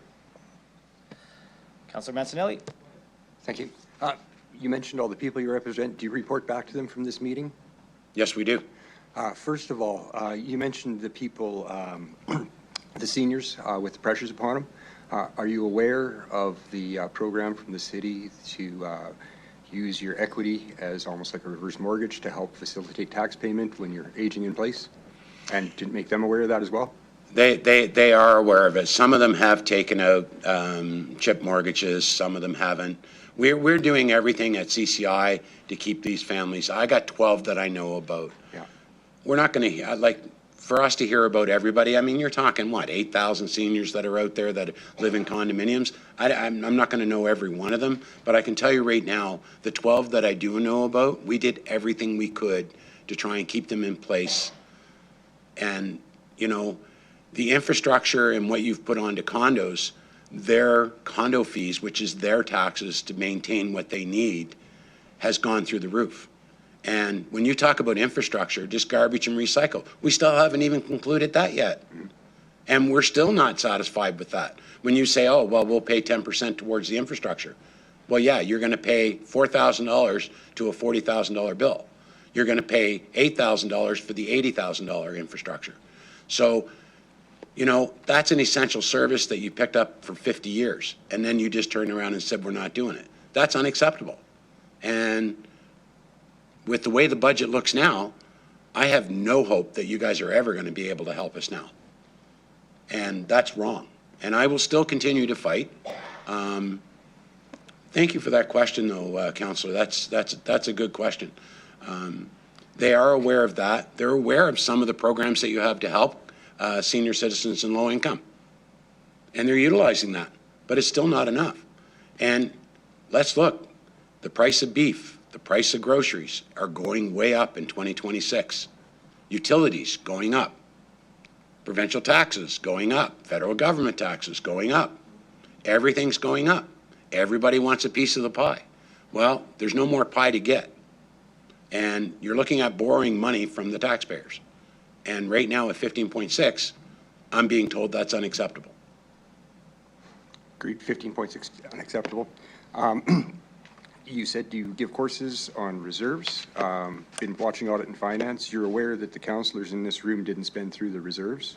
Councillor Mancinelli?
Thank you. You mentioned all the people you represent. Do you report back to them from this meeting?
Yes, we do.
First of all, you mentioned the people, the seniors with the pressures upon them. Are you aware of the program from the city to use your equity as almost like a reverse mortgage to help facilitate tax payment when you're aging in place? And to make them aware of that as well?
They are aware of it. Some of them have taken out chip mortgages. Some of them haven't. We're doing everything at CCI to keep these families. I got 12 that I know about.
Yeah.
We're not going to, like, for us to hear about everybody, I mean, you're talking, what, 8,000 seniors that are out there that live in condominiums? I'm not going to know every one of them, but I can tell you right now, the 12 that I do know about, we did everything we could to try and keep them in place. And, you know, the infrastructure and what you've put onto condos, their condo fees, which is their taxes to maintain what they need, has gone through the roof. And when you talk about infrastructure, just garbage and recycle, we still haven't even concluded that yet. And we're still not satisfied with that. When you say, oh, well, we'll pay 10% towards the infrastructure. Well, yeah, you're going to pay $4,000 to a $40,000 bill. You're going to pay $8,000 for the $80,000 infrastructure. So, you know, that's an essential service that you picked up for 50 years. And then you just turned around and said, we're not doing it. That's unacceptable. And with the way the budget looks now, I have no hope that you guys are ever going to be able to help us now. And that's wrong. And I will still continue to fight. Thank you for that question, though, Councillor. That's a good question. They are aware of that. They're aware of some of the programs that you have to help senior citizens and low income. And they're utilizing that. But it's still not enough. And let's look. The price of beef, the price of groceries are going way up in 2026. Utilities going up. Provincial taxes going up. Federal government taxes going up. Everything's going up. Everybody wants a piece of the pie. Well, there's no more pie to get. And you're looking at borrowing money from the taxpayers. And right now at 15.6, I'm being told that's unacceptable.
Agreed, 15.6 unacceptable. You said you give courses on reserves. Been watching audit and finance. You're aware that the councillors in this room didn't spend through the reserves.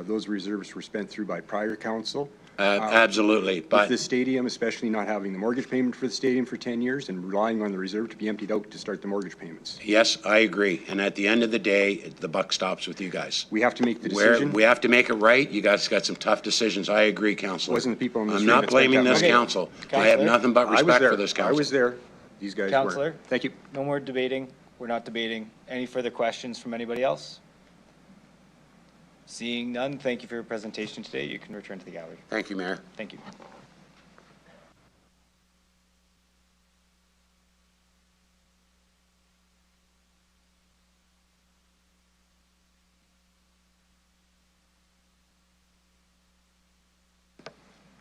Those reserves were spent through by prior council.
Absolutely.
But the stadium, especially not having the mortgage payment for the stadium for 10 years and relying on the reserve to be emptied out to start the mortgage payments.
Yes, I agree. And at the end of the day, the buck stops with you guys.
We have to make the decision.
We have to make it right. You guys got some tough decisions. I agree, Councillor.
Wasn't the people in this
I'm
room
not
that spent
blaming
that
this
money?
council.
Okay.
I have nothing but respect for this
I
council.
was there. These guys
Councillor?
weren't. Thank you.
No more debating. We're not debating. Any further questions from anybody else? Seeing none, thank you for your presentation today. You can return to the gallery.
Thank you, Mayor.
Thank you.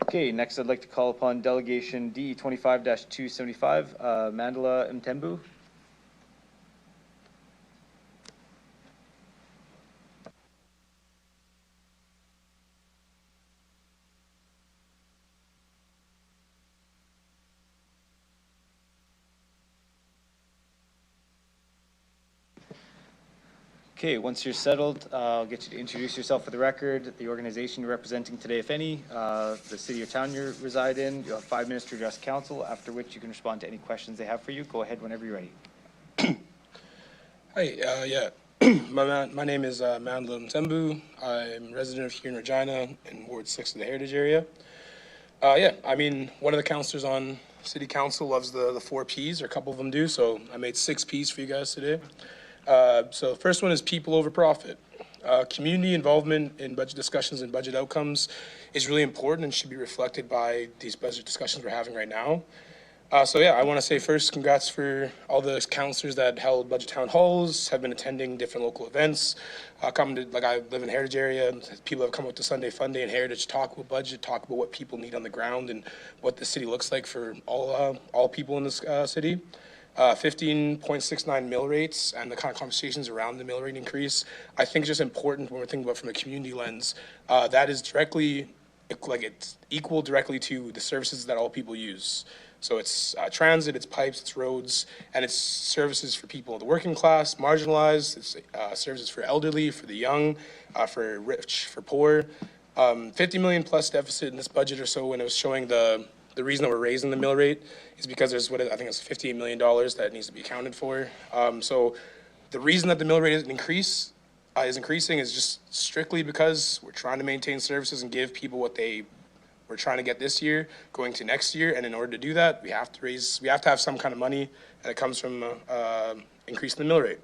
Okay, next I'd like to call upon Delegation D 25-275, Mandela Mtembu. Okay, once you're settled, I'll get you to introduce yourself for the record, the organization you're representing today, if any, the city or town you reside in. You'll have 5 minutes to address council, after which you can respond to any questions they have for you. Go ahead whenever you're ready.
Hi, my name is Mandela Mtembu. I'm a resident of here in Regina in Ward 6 of the Heritage area. Yeah, I mean, one of the counselors on city council loves the 4 Ps, or a couple of them do, so I made 6 Ps for you guys today. So the first one is people over profit. Community involvement in budget discussions and budget outcomes is really important and should be reflected by these budget discussions we're having right now. So yeah, I want to say first, congrats for all the counselors that held budget town halls, have been attending different local events, come to, like, I live in Heritage area, people have come up to Sunday Fun Day in Heritage, talk about budget, talk about what people need on the ground and what the city looks like for all people in this city. 15.69 mill rates and the kind of conversations around the mill rate increase, I think is just important when we're thinking about from a community lens. That is directly, like, it's equal directly to the services that all people use. So it's transit, it's pipes, it's roads, and it's services for people in the working class, marginalized, it's services for elderly, for the young, for rich, for poor. 50 million plus deficit in this budget or so, when it was showing the reason that we're raising the mill rate is because there's I think it's $58 million that needs to be accounted for. So the reason that the mill rate is increasing is just strictly because we're trying to maintain services and give people what we're trying to get this year going to next year. And in order to do that, we have to have some kind of money, and it comes from increasing the mill rate.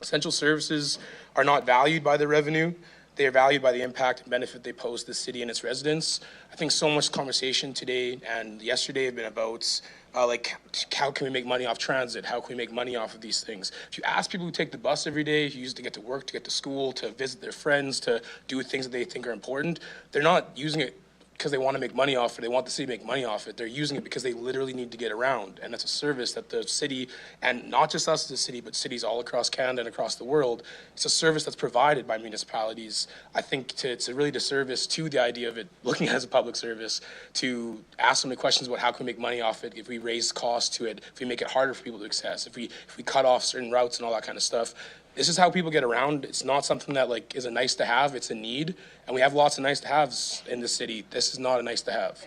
Essential services are not valued by the revenue. They are valued by the impact and benefit they pose to the city and its residents. I think so much conversation today and yesterday have been about like, how can we make money off transit? How can we make money off of these things? If you ask people who take the bus every day, who use it to get to work, to get to school, to visit their friends, to do things that they think are important, they're not using it because they want to make money off it, they want the city to make money off it. They're using it because they literally need to get around. And that's a service that the city, and not just us as a city, but cities all across Canada and across the world, it's a service that's provided by municipalities. I think it's a really disservice to the idea of it looking as a public service to ask so many questions about how can we make money off it if we raise costs to it, if we make it harder for people to access, if we cut off certain routes and all that kind of stuff. This is how people get around. It's not something that, like, is a nice to have, it's a need. And we have lots of nice to haves in the city. This is not a nice to have.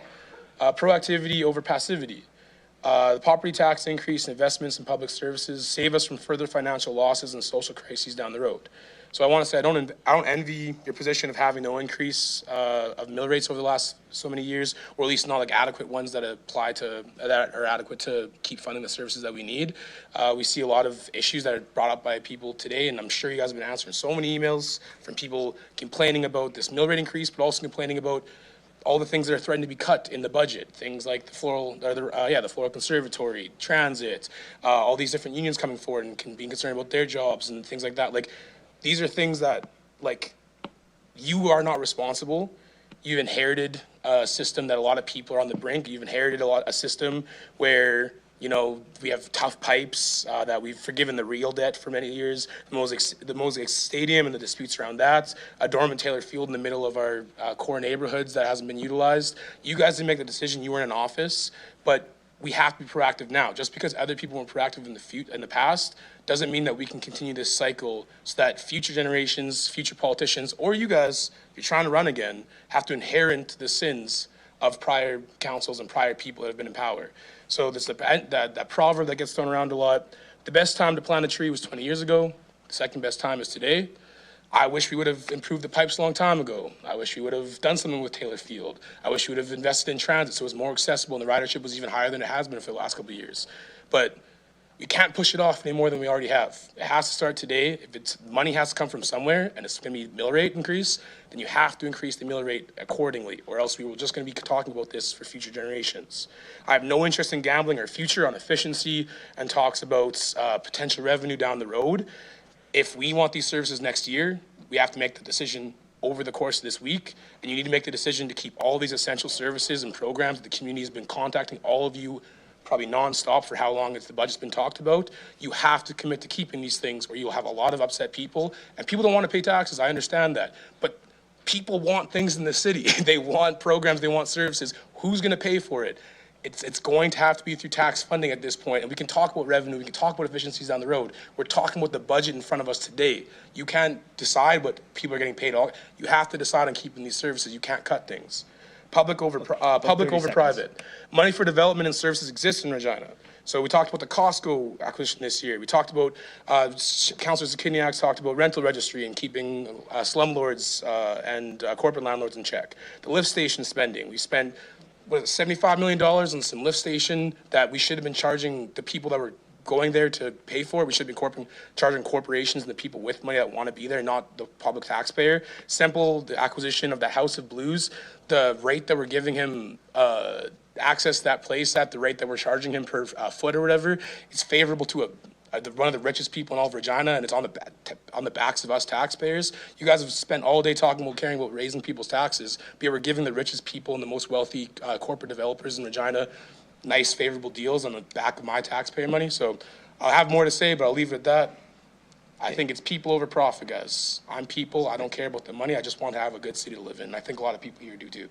Proactivity over passivity. The property tax increase and investments in public services save us from further financial losses and social crises down the road. So I want to say I don't envy your position of having no increase of mill rates over the last so many years, or at least not like adequate ones that are adequate to keep funding the services that we need. We see a lot of issues that are brought up by people today, and I'm sure you guys have been answering so many emails from people complaining about this mill rate increase, but also complaining about all the things that are threatened to be cut in the budget, things like the floral conservatory, transit, all these different unions coming forward and being concerned about their jobs and things like that. Like, these are things that, like, you are not responsible. You've inherited a system that a lot of people are on the brink. You've inherited a system where, you know, we have tough pipes, that we've forgiven the real debt for many years, the Mosaic Stadium and the disputes around that, a dormant Taylor Field in the middle of our core neighborhoods that hasn't been utilized. You guys didn't make the decision. You were in office, but we have to be proactive now. Just because other people weren't proactive in the past doesn't mean that we can continue this cycle so that future generations, future politicians, or you guys, if you're trying to run again, have to inherit the sins of prior councils and prior people that have been in power. So this that proverb that gets thrown around a lot, the best time to plant a tree was 20 years ago. The second best time is today. I wish we would have improved the pipes a long time ago. I wish we would have done something with Taylor Field. I wish we would have invested in transit so it was more accessible and the ridership was even higher than it has been for the last couple of years. But we can't push it off any more than we already have. It has to start today. If money has to come from somewhere and it's going to be mill rate increase, then you have to increase the mill rate accordingly, or else we were just going to be talking about this for future generations. I have no interest in gambling our future on efficiency and talks about potential revenue down the road. If we want these services next year, we have to make the decision over the course of this week, and you need to make the decision to keep all these essential services and programs that the community has been contacting all of you probably nonstop for how long the budget's been talked about. You have to commit to keeping these things, or you'll have a lot of upset people. And people don't want to pay taxes, I understand that. But people want things in the city. They want programs, they want services. Who's going to pay for it? It's going to have to be through tax funding at this point. And we can talk about revenue, we can talk about efficiencies down the road. We're talking about the budget in front of us today. You can't decide what people are getting paid. You have to decide on keeping these services. You can't cut things. Public over private. Money for development and services exists in Regina. So we talked about the Costco acquisition this year. We talked about, Councillor Zakiniak talked about rental registry and keeping slumlords and corporate landlords in check. The lift station spending. We spent what, $75 million on some lift station that we should have been charging the people that were going there to pay for it. We should be charging corporations and the people with money that want to be there, not the public taxpayer. Simple, the acquisition of the House of Blues, the rate that we're giving him access to that place at, the rate that we're charging him per foot or whatever, it's favorable to one of the richest people in all of Regina, and it's on the backs of us taxpayers. You guys have spent all day talking about caring about raising people's taxes, but yet we're giving the richest people and the most wealthy corporate developers in Regina nice, favorable deals on the back of my taxpayer money. So I'll have more to say, but I'll leave it at that. I think it's people over profit, guys. I'm people. I don't care about the money. I just want to have a good city to live in. I think a lot of people here do too.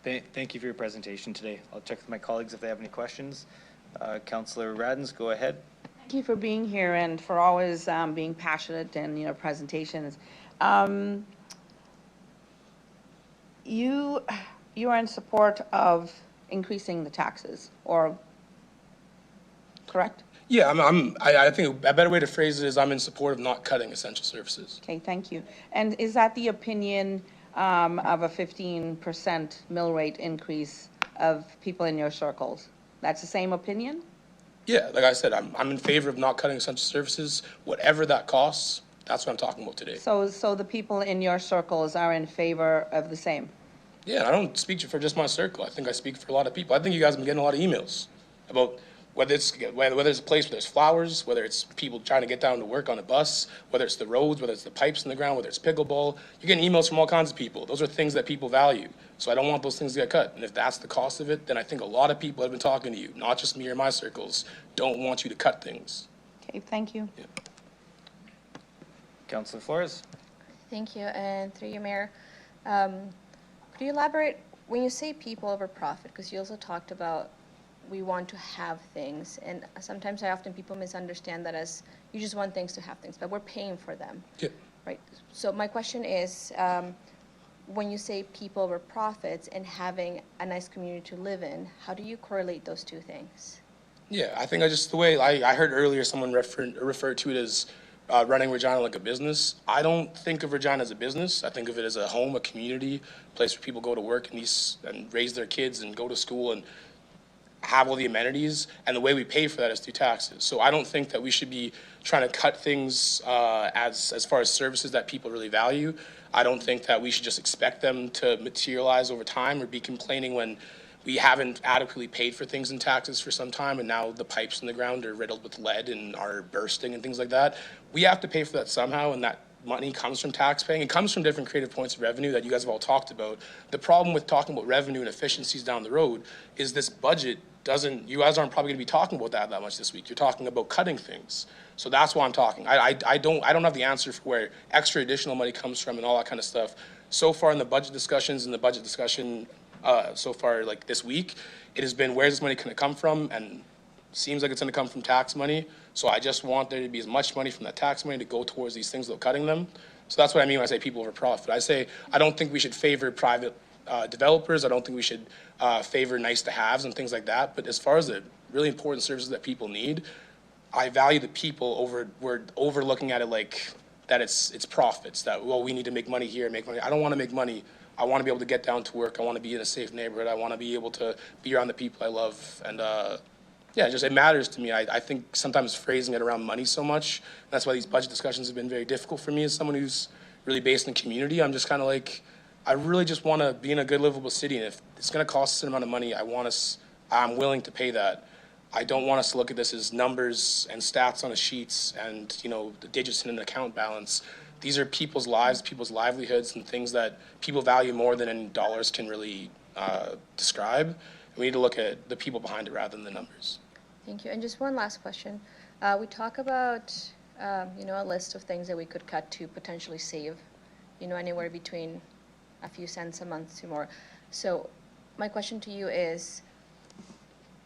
Thank you for your presentation today. I'll check with my colleagues if they have any questions. Councillor Radens, go ahead.
Thank you for being here and for always being passionate in your presentations. You are in support of increasing the taxes, or correct?
Yeah, I think a better way to phrase it is I'm in support of not cutting essential services.
Okay, thank you. And is that the opinion of a 15% mill rate increase of people in your circles? That's the same opinion?
Yeah, like I said, I'm in favor of not cutting essential services, whatever that costs. That's what I'm talking about today.
So the people in your circles are in favor of the same?
Yeah, I don't speak for just my circle. I think I speak for a lot of people. I think you guys have been getting a lot of emails about whether it's a place where there's flowers, whether it's people trying to get down to work on a bus, whether it's the roads, whether it's the pipes in the ground, whether it's pickleball. You're getting emails from all kinds of people. Those are things that people value. So I don't want those things to get cut. And if that's the cost of it, then I think a lot of people have been talking to you, not just me or my circles, don't want you to cut things.
Okay, thank you.
Yeah.
Councillor Flores.
Thank you, and through you, Mayor. Could you elaborate, when you say people over profit, because you also talked about we want to have things, and sometimes people misunderstand that as you just want things to have things, but we're paying for them.
Yeah.
Right. So my question is, when you say people over profits and having a nice community to live in, how do you correlate those two things?
Yeah, I think the way I heard earlier someone refer to it as running Regina like a business. I don't think of Regina as a business. I think of it as a home, a community, a place where people go to work and raise their kids and go to school and have all the amenities, and the way we pay for that is through taxes. So I don't think that we should be trying to cut things as far as services that people really value. I don't think that we should just expect them to materialize over time or be complaining when we haven't adequately paid for things in taxes for some time, and now the pipes in the ground are riddled with lead and are bursting and things like that. We have to pay for that somehow, and that money comes from tax paying. It comes from different creative points of revenue that you guys have all talked about. The problem with talking about revenue and efficiencies down the road is this budget you guys aren't probably going to be talking about that much this week. You're talking about cutting things. So that's why I'm talking. I don't have the answer for where extra additional money comes from and all that kind of stuff. So far in the budget discussions so far like this week, it has been where's this money going to come from, and seems like it's going to come from tax money. So I just want there to be as much money from that tax money to go towards these things without cutting them. So that's what I mean when I say people over profit. I say I don't think we should favor private developers. I don't think we should favor nice to haves and things like that. But as far as the really important services that people need, I value the people we're overlooking at it like that it's profits, that, well, we need to make money here, make money. I don't want to make money. I want to be able to get down to work. I want to be in a safe neighborhood. I want to be able to be around the people I love. And it matters to me. I think sometimes phrasing it around money so much, that's why these budget discussions have been very difficult for me as someone who's really based in community. I'm just kind of like, I really just want to be in a good, livable city. And if it's going to cost a certain amount of money, I'm willing to pay that. I don't want us to look at this as numbers and stats on a sheets and, the digits in an account balance. These are people's lives, people's livelihoods, and things that people value more than any dollars can really describe. We need to look at the people behind it rather than the numbers.
Thank you. And just one last question. We talk about, a list of things that we could cut to potentially save, anywhere between a few cents a month to more. So my question to you is,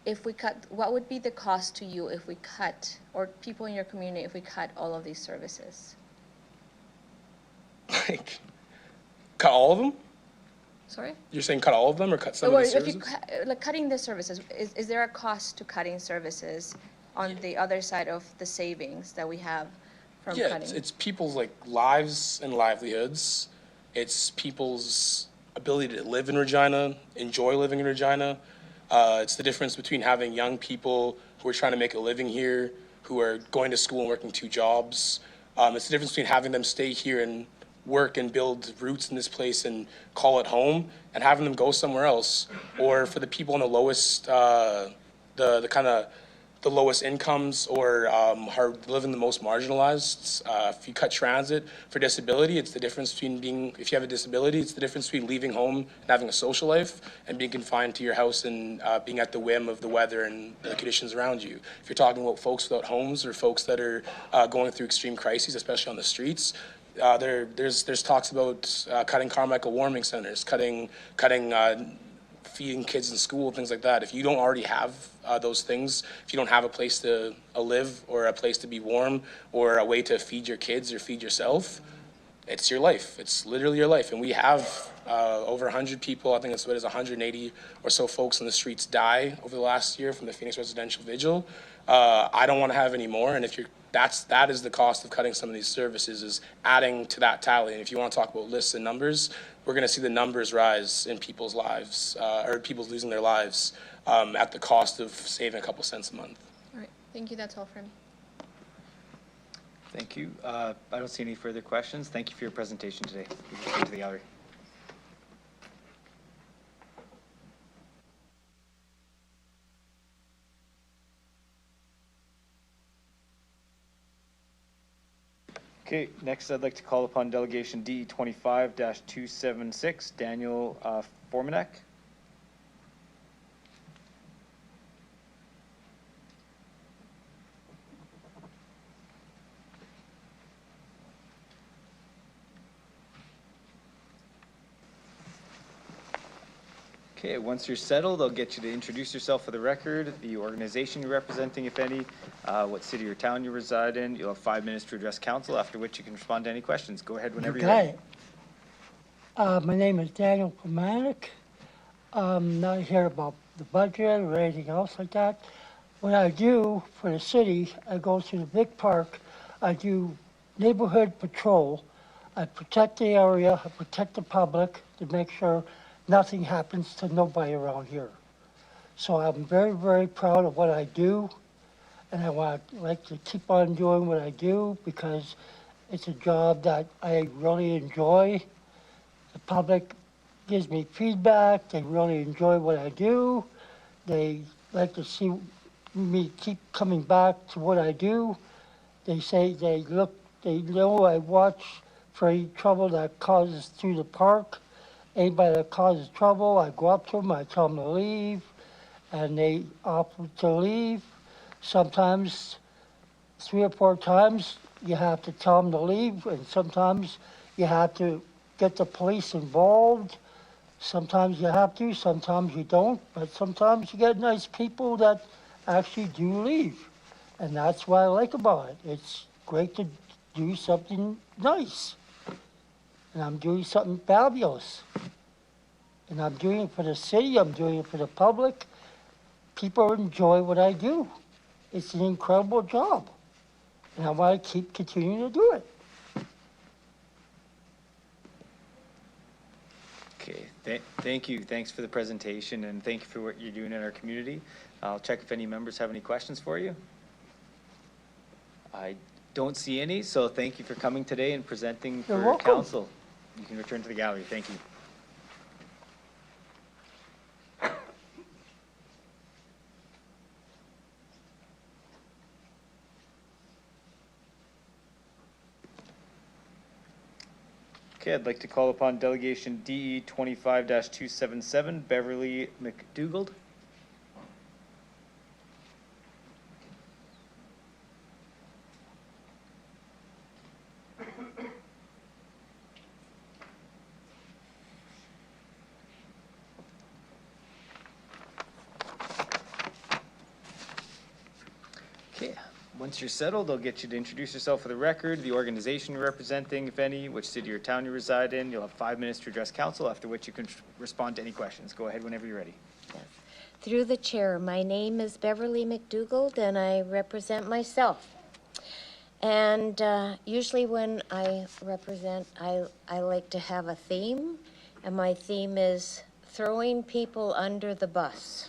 if we cut, what would be the cost to you if we cut, or people in your community, if we cut all of these services?
Like, cut all of them?
Sorry?
You're saying cut all of them or cut some of the services?
Cutting the services, is there a cost to cutting services on the other side of the savings that we have from cutting?
Yeah, it's people's lives and livelihoods. It's people's ability to live in Regina, enjoy living in Regina. It's the difference between having young people who are trying to make a living here, who are going to school and working 2 jobs. It's the difference between having them stay here and work and build roots in this place and call it home, and having them go somewhere else. Or for the people on the lowest, the kind of the lowest incomes, or are living the most marginalized. If you cut transit for disability, it's the difference between being, if you have a disability, it's the difference between leaving home and having a social life and being confined to your house and being at the whim of the weather and the conditions around you. If you're talking about folks without homes or folks that are going through extreme crises, especially on the streets, there's talks about cutting Carmichael warming centers, cutting feeding kids in school, things like that. If you don't already have those things, if you don't have a place to live or a place to be warm or a way to feed your kids or feed yourself, it's your life. It's literally your life. And we have over 100 people, I think it's what is 180 or so folks in the streets die over the last year from the Phoenix Residential Vigil. I don't want to have any more. And if you're that is the cost of cutting some of these services, is adding to that tally. And if you want to talk about lists and numbers, we're going to see the numbers rise in people's lives, or people losing their lives at the cost of saving a couple cents a month.
All right, thank you. That's all for me.
Thank you. I don't see any further questions. Thank you for your presentation today. You can return to the gallery. Okay, next I'd like to call upon Delegation D 25-276, Daniel Formanek. Okay, once you're settled, I'll get you to introduce yourself for the record, the organization you're representing, if any, what city or town you reside in. You'll have 5 minutes to address council, after which you can respond to any questions. Go ahead whenever you're ready.
My name is Daniel Pomanik. I'm not here about the budget or anything else like that. What I do for the city, I go to the big park, I do neighborhood patrol, I protect the area, I protect the public to make sure nothing happens to nobody around here. So I'm very, very proud of what I do, and I like to keep on doing what I do because it's a job that I really enjoy. The public gives me feedback, they really enjoy what I do, they like to see me keep coming back to what I do. They say they know I watch for any trouble that causes through the park. Anybody that causes trouble, I go up to them, I tell them to leave, and they offer to leave. Sometimes, 3 or 4 times, you have to tell them to leave, and sometimes you have to get the police involved. Sometimes you have to, sometimes you don't, but sometimes you get nice people that actually do leave. And that's what I like about it. It's great to do something nice. And I'm doing something fabulous. And I'm doing it for the city, I'm doing it for the public. People enjoy what I do. It's an incredible job. And I want to keep continuing to do it.
Okay, thank you. Thanks for the presentation, and thank you for what you're doing in our community. I'll check if any members have any questions for you. I don't see any, so thank you for coming today and presenting for council. You can return to the gallery. Thank you. Okay, I'd like to call upon Delegation DE 25-277, Beverly McDougald. Okay, once you're settled, I'll get you to introduce yourself for the record, the organization you're representing, if any, which city or town you reside in. You'll have 5 minutes to address council, after which you can respond to any questions. Go ahead whenever you're ready.
Yes. Through the chair, my name is Beverly McDougald, and I represent myself. And usually when I represent, I like to have a theme, and my theme is throwing people under the bus.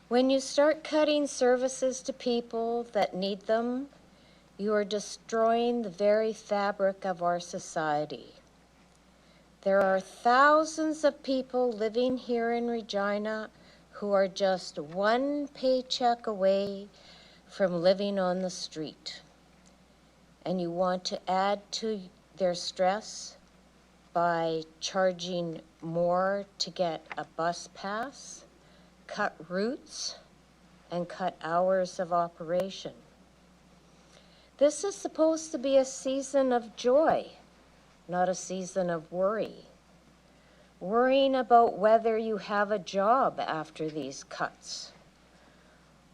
When you start cutting services to people that need them, you are destroying the very fabric of our society. There are thousands of people living here in Regina who are just one paycheck away from living on the street. And you want to add to their stress by charging more to get a bus pass, cut routes, and cut hours of operation. This is supposed to be a season of joy, not a season of worry. Worrying about whether you have a job after these cuts.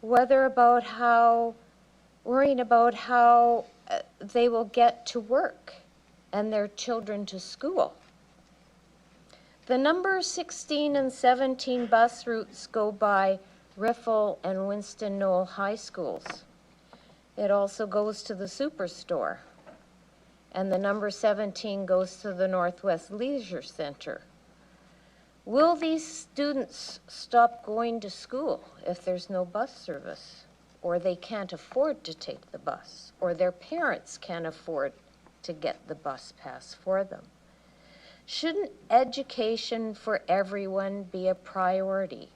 Worrying about how they will get to work and their children to school. The number 16 and 17 bus routes go by Riffle and Winston Knoll High Schools. It also goes to the Superstore. And the number 17 goes to the Northwest Leisure Center. Will these students stop going to school if there's no bus service, or they can't afford to take the bus, or their parents can't afford to get the bus pass for them? Shouldn't education for everyone be a priority?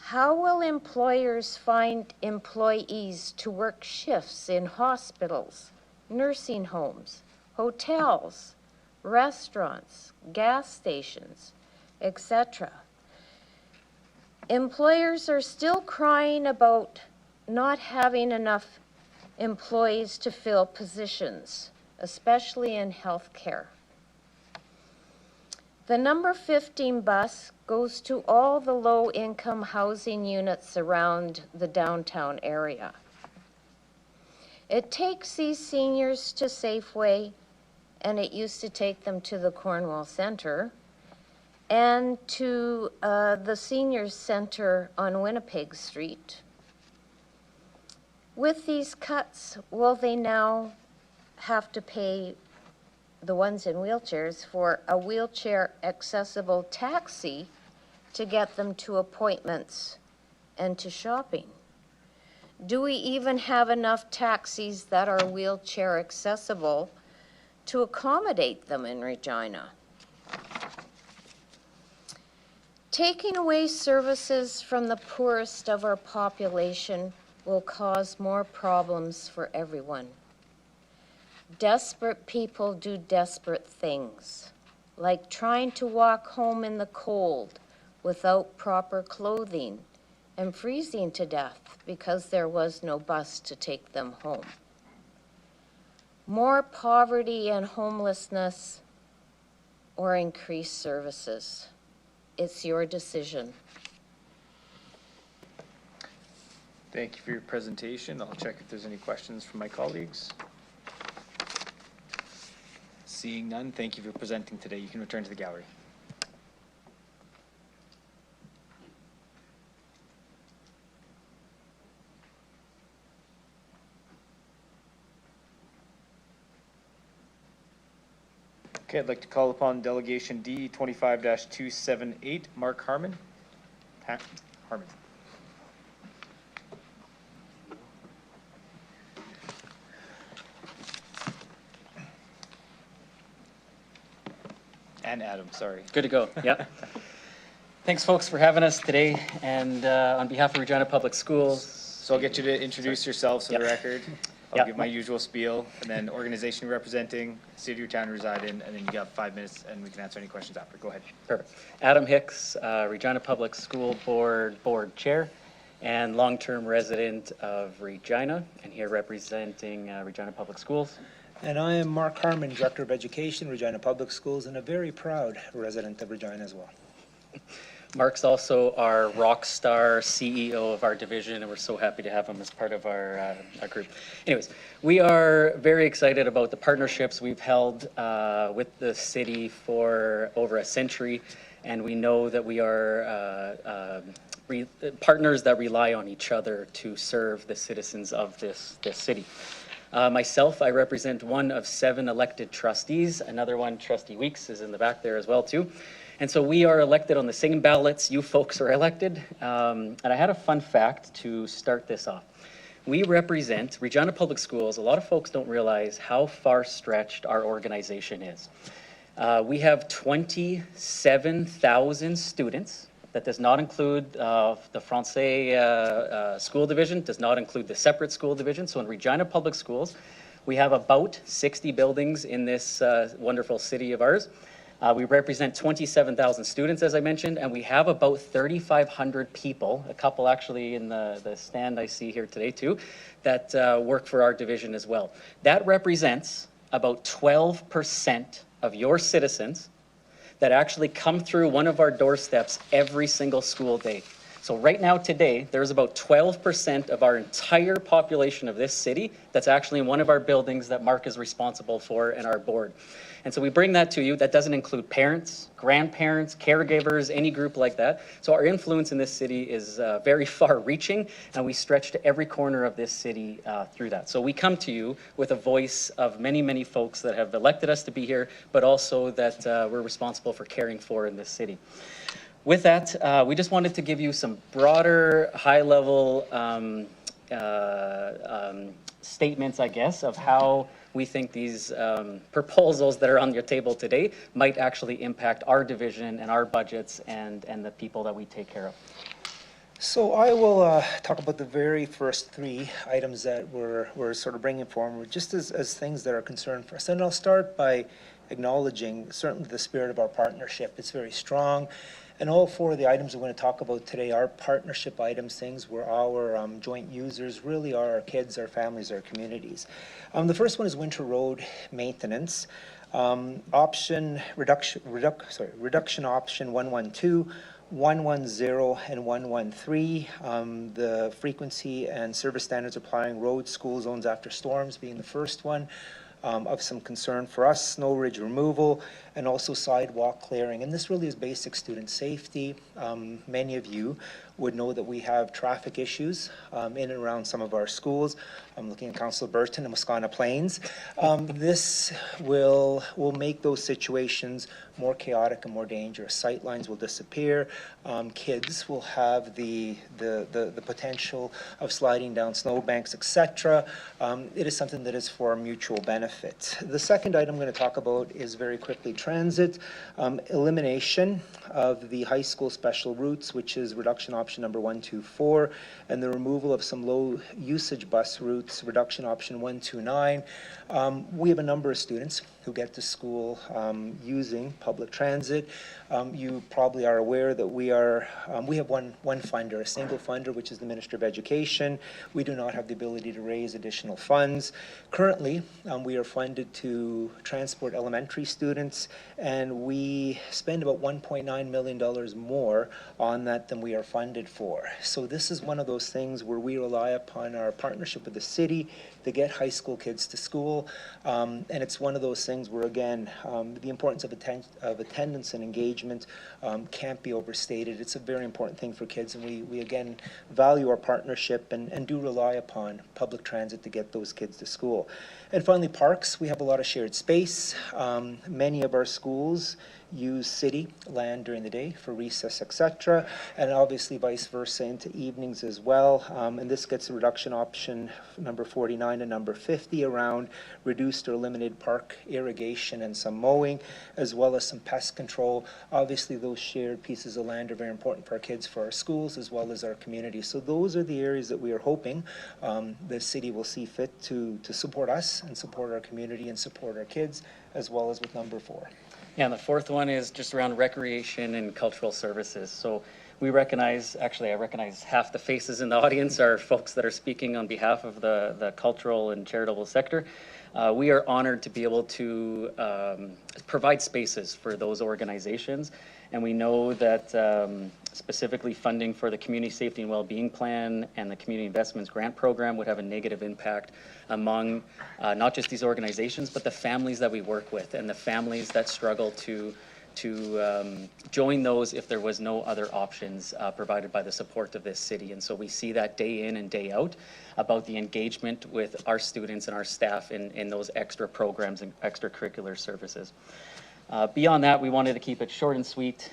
How will employers find employees to work shifts in hospitals, nursing homes, hotels, restaurants, gas stations, etc.? Employers are still crying about not having enough employees to fill positions, especially in healthcare. The number 15 bus goes to all the low-income housing units around the downtown area. It takes these seniors to Safeway, and it used to take them to the Cornwall Center, and to the Seniors Center on Winnipeg Street. With these cuts, will they now have to pay the ones in wheelchairs for a wheelchair accessible taxi to get them to appointments and to shopping? Do we even have enough taxis that are wheelchair accessible to accommodate them in Regina? Taking away services from the poorest of our population will cause more problems for everyone. Desperate people do desperate things, like trying to walk home in the cold without proper clothing and freezing to death because there was no bus to take them home. More poverty and homelessness or increased services. It's your decision.
Thank you for your presentation. I'll check if there's any questions from my colleagues. Seeing none, thank you for presenting today. You can return to the gallery. Okay, I'd like to call upon Delegation D 25-278, Mark Harmon. Harmon. And Adam, sorry.
Good to go, yeah. Thanks, folks, for having us today, and on behalf of Regina Public Schools.
So I'll get you to introduce yourselves for the record. I'll give my usual spiel, and then organization you're representing, city or town you reside in, and then you got 5 minutes, and we can answer any questions after. Go ahead.
Perfect. Adam Hicks, Regina Public School Board Chair, and long-term resident of Regina, and here representing Regina Public Schools.
And I am Mark Harmon, Director of Education, Regina Public Schools, and a very proud resident of Regina as well.
Mark's also our rock star CEO of our division, and we're so happy to have him as part of our group. Anyways, we are very excited about the partnerships we've held with the city for over a century, and we know that we are partners that rely on each other to serve the citizens of this city. Myself, I represent one of 7 elected trustees. Another one, Trustee Weeks, is in the back there as well too. And so we are elected on the same ballots you folks are elected. And I had a fun fact to start this off. We represent Regina Public Schools. A lot of folks don't realize how far stretched our organization is. We have 27,000 students. That does not include the Francais school division, does not include the separate school division. So in Regina Public Schools, we have about 60 buildings in this wonderful city of ours. We represent 27,000 students, as I mentioned, and we have about 3,500 people, a couple actually in the stand I see here today too, that work for our division as well. That represents about 12% of your citizens that actually come through one of our doorsteps every single school day. So right now today, there's about 12% of our entire population of this city that's actually in one of our buildings that Mark is responsible for and our board. And so we bring that to you. That doesn't include parents, grandparents, caregivers, any group like that. So our influence in this city is very far reaching, and we stretch to every corner of this city through that. So we come to you with a voice of many, many folks that have elected us to be here, but also that we're responsible for caring for in this city. With that, we just wanted to give you some broader, high-level statements, I guess, of how we think these proposals that are on your table today might actually impact our division and our budgets and the people that we take care of.
So I will talk about the very first 3 items that we're sort of bringing forward, just as things that are concerned for us. And I'll start by acknowledging certainly the spirit of our partnership. It's very strong. And all 4 of the items we're going to talk about today are partnership items, things where our joint users really are our kids, our families, our communities. The first one is winter road maintenance. Reduction option 112, 110, and 113. The frequency and service standards applying road, school zones after storms being the first one. Of some concern for us, snow ridge removal, and also sidewalk clearing. And this really is basic student safety. Many of you would know that we have traffic issues in and around some of our schools. I'm looking at Councillor Burton and Wascana Plains. This will make those situations more chaotic and more dangerous. Sight lines will disappear. Kids will have the potential of sliding down snowbanks, etc. It is something that is for our mutual benefit. The second item I'm going to talk about is very quickly transit. Elimination of the high school special routes, which is reduction option number 124, and the removal of some low usage bus routes, reduction option 129. We have a number of students who get to school using public transit. You probably are aware that we have one funder, a single funder, which is the Minister of Education. We do not have the ability to raise additional funds. Currently, we are funded to transport elementary students, and we spend about $1.9 million more on that than we are funded for. So this is one of those things where we rely upon our partnership with the city to get high school kids to school. And it's one of those things where, again, the importance of attendance and engagement can't be overstated. It's a very important thing for kids, and we again, value our partnership and do rely upon public transit to get those kids to school. And finally, parks. We have a lot of shared space. Many of our schools use city land during the day for recess, etc., and obviously vice versa into evenings as well. And this gets a reduction option number 49 and number 50 around reduced or eliminated park irrigation and some mowing, as well as some pest control. Obviously, those shared pieces of land are very important for our kids, for our schools, as well as our community. So those are the areas that we are hoping the city will see fit to support us and support our community and support our kids, as well as with number 4.
Yeah, and the fourth one is just around recreation and cultural services. So we recognize, actually I recognize half the faces in the audience are folks that are speaking on behalf of the cultural and charitable sector. We are honored to be able to provide spaces for those organizations. And we know that specifically funding for the Community Safety and Wellbeing Plan and the Community Investments Grant Program would have a negative impact among not just these organizations, but the families that we work with and the families that struggle to join those if there was no other options provided by the support of this city. And so we see that day in and day out about the engagement with our students and our staff in those extra programs and extracurricular services. Beyond that, we wanted to keep it short and sweet.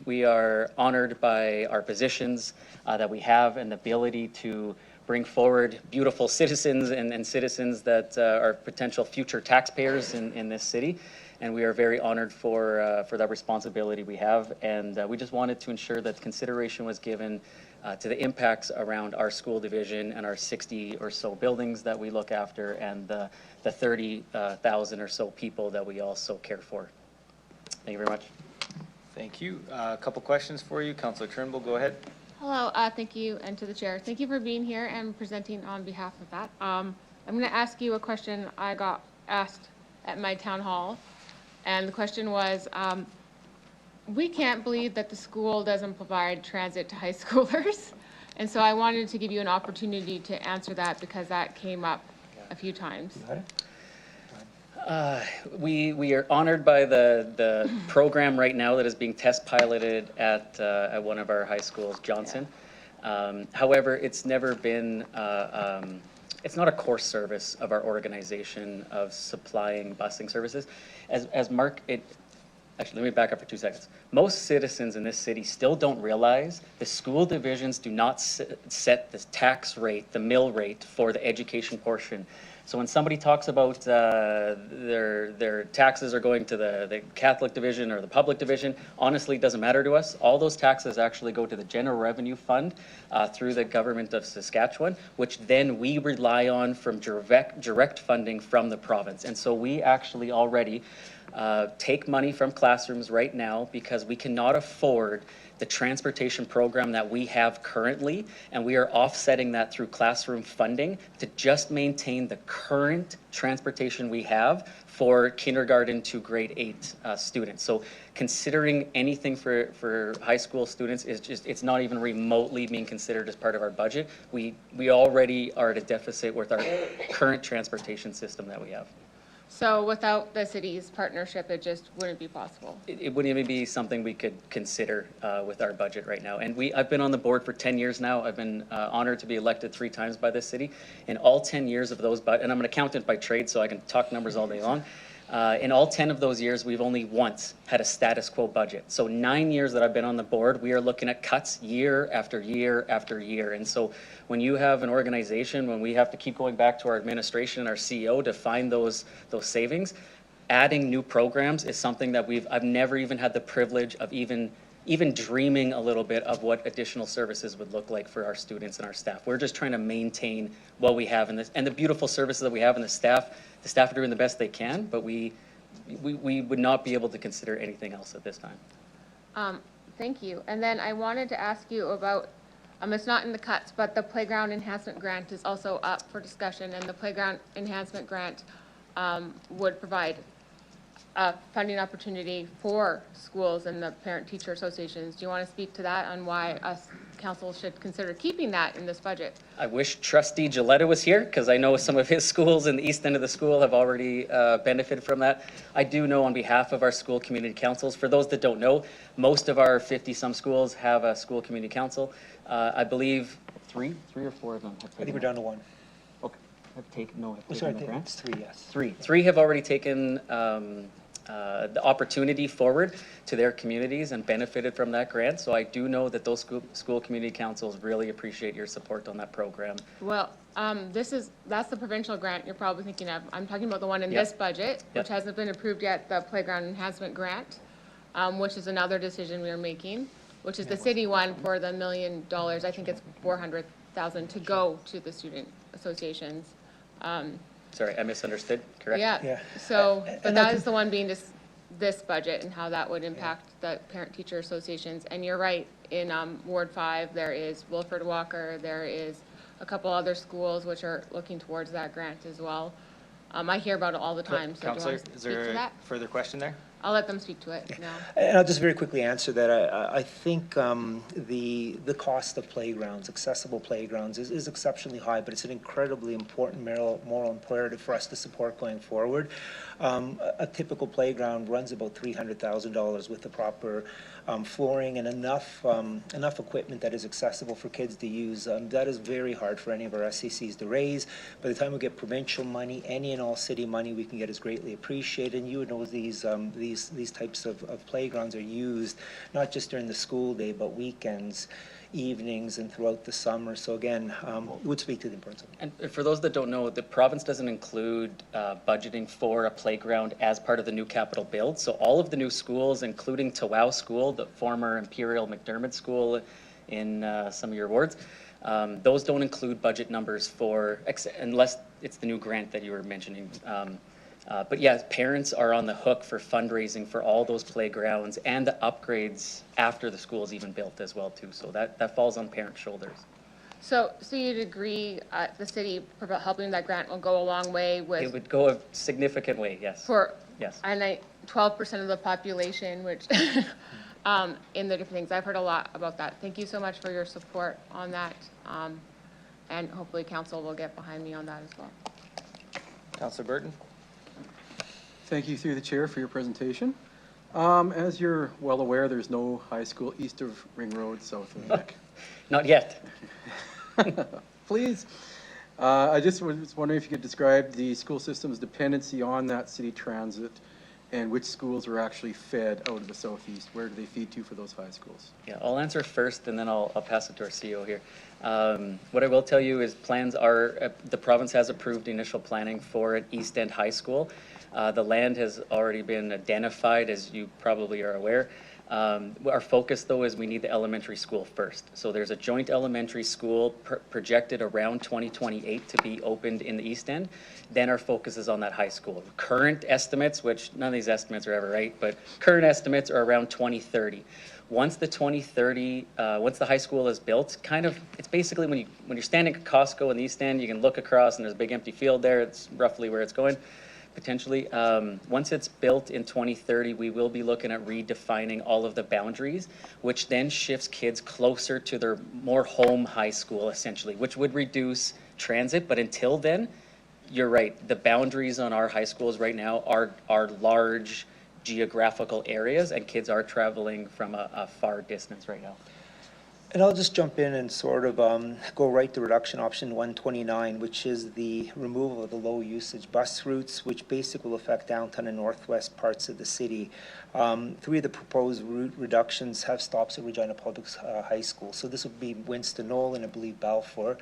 We are honored by our positions that we have and the ability to bring forward beautiful citizens and citizens that are potential future taxpayers in this city. And we are very honored for that responsibility we have. And we just wanted to ensure that consideration was given to the impacts around our school division and our 60 or so buildings that we look after and the 30,000 or so people that we also care for. Thank you very much.
Thank you. A couple questions for you. Councillor Turnbull, go ahead.
Hello, thank you, and to the chair. Thank you for being here and presenting on behalf of that. I'm going to ask you a question I got asked at my town hall, and the question was, we can't believe that the school doesn't provide transit to high schoolers, and so I wanted to give you an opportunity to answer that because that came up a few times.
We are honored by the program right now that is being test piloted at one of our high schools, Johnson. However, it's never been, it's not a core service of our organization of supplying busing services. As Mark, actually, let me back up for 2 seconds. Most citizens in this city still don't realize the school divisions do not set the tax rate, the mill rate for the education portion. So when somebody talks about their taxes are going to the Catholic division or the public division, honestly, it doesn't matter to us. All those taxes actually go to the general revenue fund through the government of Saskatchewan, which then we rely on from direct funding from the province. And so we actually already take money from classrooms right now because we cannot afford the transportation program that we have currently, and we are offsetting that through classroom funding to just maintain the current transportation we have for kindergarten to grade 8 students. So considering anything for high school students is just, it's not even remotely being considered as part of our budget. We already are at a deficit with our current transportation system that we have.
So without the city's partnership, it just wouldn't be possible?
It wouldn't even be something we could consider with our budget right now. And I've been on the board for 10 years now. I've been honored to be elected 3 times by this city. In all 10 years of those, and I'm an accountant by trade, so I can talk numbers all day long. In all 10 of those years, we've only once had a status quo budget. So 9 years that I've been on the board, we are looking at cuts year after year after year. And so when you have an organization, when we have to keep going back to our administration and our CEO to find those savings, adding new programs is something that I've never even had the privilege of even dreaming a little bit of what additional services would look like for our students and our staff. We're just trying to maintain what we have and the beautiful services that we have, and the staff are doing the best they can, but we would not be able to consider anything else at this time.
Thank you. And then I wanted to ask you about, it's not in the cuts, but the playground enhancement grant is also up for discussion, and the playground enhancement grant would provide a funding opportunity for schools and the parent-teacher associations. Do you want to speak to that on why us council should consider keeping that in this budget?
I wish Trustee Gilletta was here because I know some of his schools in the east end of the school have already benefited from that. I do know on behalf of our school community councils, for those that don't know, most of our 50-some schools have a school community council. I believe three or four of them have taken.
I think we're down to 1.
Okay. Have taken the grant?
It's 3, yes.
3 have already taken the opportunity forward to their communities and benefited from that grant. So I do know that those school community councils really appreciate your support on that program.
Well, that's the provincial grant you're probably thinking of. I'm talking about the one in this budget, which hasn't been approved yet, the playground enhancement grant, which is another decision we are making, which is the city one for the $1 million. I think it's $400,000 to go to the student associations.
Sorry, I misunderstood, correct?
Yeah. So, but that is the one being this budget and how that would impact the parent-teacher associations. And you're right, in Ward 5, there is Wilfred Walker, there is a couple other schools which are looking towards that grant as well. I hear about it all the time. So
Councillor, is there a further question there?
I'll let them speak to it now.
And I'll just very quickly answer that. I think the cost of playgrounds, accessible playgrounds, is exceptionally high, but it's an incredibly important moral imperative for us to support going forward. A typical playground runs about $300,000 with the proper flooring and enough equipment that is accessible for kids to use. That is very hard for any of our SCCs to raise. By the time we get provincial money, any and all city money we can get is greatly appreciated. And you would know these types of playgrounds are used not just during the school day, but weekends, evenings, and throughout the summer. So again, would speak to the importance of it.
And for those that don't know, the province doesn't include budgeting for a playground as part of the new capital build. So all of the new schools, including Tawau School, the former Imperial McDermott School in some of your wards, those don't include budget numbers for, unless it's the new grant that you were mentioning. But yeah, parents are on the hook for fundraising for all those playgrounds and the upgrades after the school is even built as well too. So that falls on parents' shoulders.
So you'd agree the city helping that grant will go a long way with...
It would go a significant way, yes. Yes.
And 12% of the population, which in the different things. I've heard a lot about that. Thank you so much for your support on that. And hopefully council will get behind me on that as well.
Councillor Burton.
Thank you through the chair for your presentation. As you're well aware, there's no high school east of Ring Road, south of Vic.
Not yet.
Please. I just was wondering if you could describe the school system's dependency on that city transit and which schools are actually fed out of the southeast. Where do they feed to for those high schools?
Yeah, I'll answer first and then I'll pass it to our CEO here. What I will tell you is plans are, the province has approved initial planning for an East End High School. The land has already been identified, as you probably are aware. Our focus, though, is we need the elementary school first. So there's a joint elementary school projected around 2028 to be opened in the East End. Then our focus is on that high school. Current estimates, which none of these estimates are ever right, but current estimates are around 2030. Once the 2030, once the high school is built, it's basically when you're standing at Costco in the East End, you can look across and there's a big empty field there. It's roughly where it's going. Potentially. Once it's built in 2030, we will be looking at redefining all of the boundaries, which then shifts kids closer to their more home high school, essentially, which would reduce transit. But until then, you're right. The boundaries on our high schools right now are large geographical areas, and kids are traveling from a far distance right now.
And I'll just jump in and sort of go right to reduction option 129, which is the removal of the low usage bus routes, which basically will affect downtown and northwest parts of the city. 3 of the proposed route reductions have stops at Regina Public High School. So this would be Winston Knoll and I believe Balfour.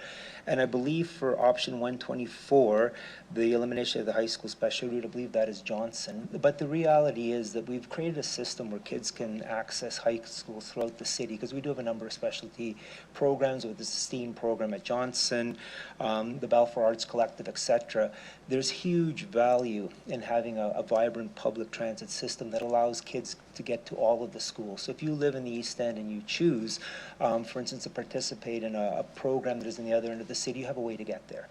And I believe for option 124, the elimination of the high school special route, I believe that is Johnson. But the reality is that we've created a system where kids can access high schools throughout the city, because we do have a number of specialty programs with the STEAM program at Johnson, the Balfour Arts Collective, etc. There's huge value in having a vibrant public transit system that allows kids to get to all of the schools. So if you live in the East End and you choose, for instance, to participate in a program that is in the other end of the city, you have a way to get there.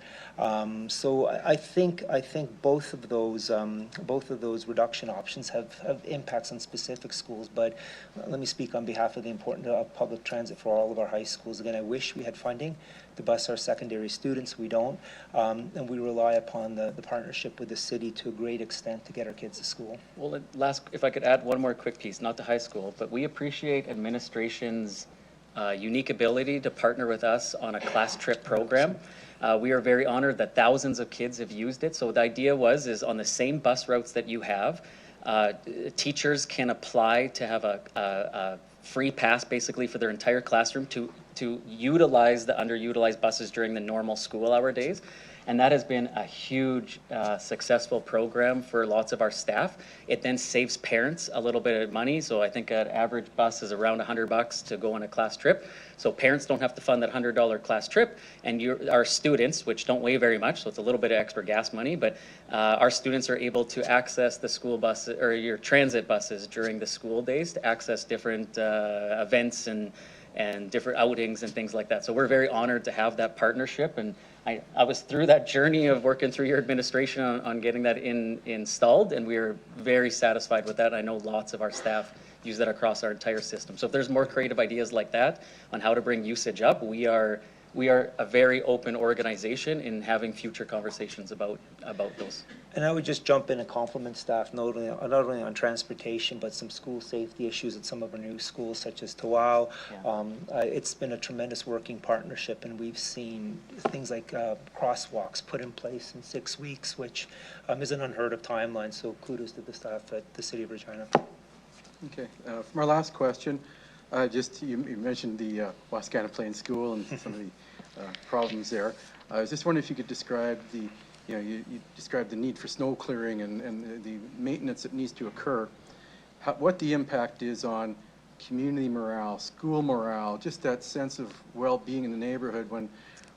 So I think both of those reduction options have impacts on specific schools. But let me speak on behalf of the importance of public transit for all of our high schools. Again, I wish we had funding to bus our secondary students. We don't, and we rely upon the partnership with the city to a great extent to get our kids to school.
Well, if I could add one more quick piece, not to high school, but we appreciate administration's unique ability to partner with us on a class trip program. We are very honored that thousands of kids have used it. So the idea is on the same bus routes that you have, teachers can apply to have a free pass basically for their entire classroom to utilize the underutilized buses during the normal school hour days. And that has been a huge successful program for lots of our staff. It then saves parents a little bit of money. So I think an average bus is around $100 to go on a class trip. So parents don't have to fund that $100 class trip. And our students, which don't weigh very much, so it's a little bit of extra gas money, but our students are able to access the school buses or your transit buses during the school days to access different events and different outings and things like that. So we're very honored to have that partnership, and I was through that journey of working through your administration on getting that installed, and we are very satisfied with that. I know lots of our staff use that across our entire system. So if there's more creative ideas like that on how to bring usage up, we are a very open organization in having future conversations about those.
And I would just jump in and compliment staff, not only on transportation, but some school safety issues at some of our new schools, such as Tawau. It's been a tremendous working partnership, and we've seen things like crosswalks put in place in 6 weeks, which is an unheard of timeline. So kudos to the staff at the City of Regina.
Okay, from our last question, you mentioned the Wascana Plains School and some of the problems there. I was just wondering if you could describe you described the need for snow clearing and the maintenance that needs to occur, what the impact is on community morale, school morale, just that sense of well-being in the neighborhood when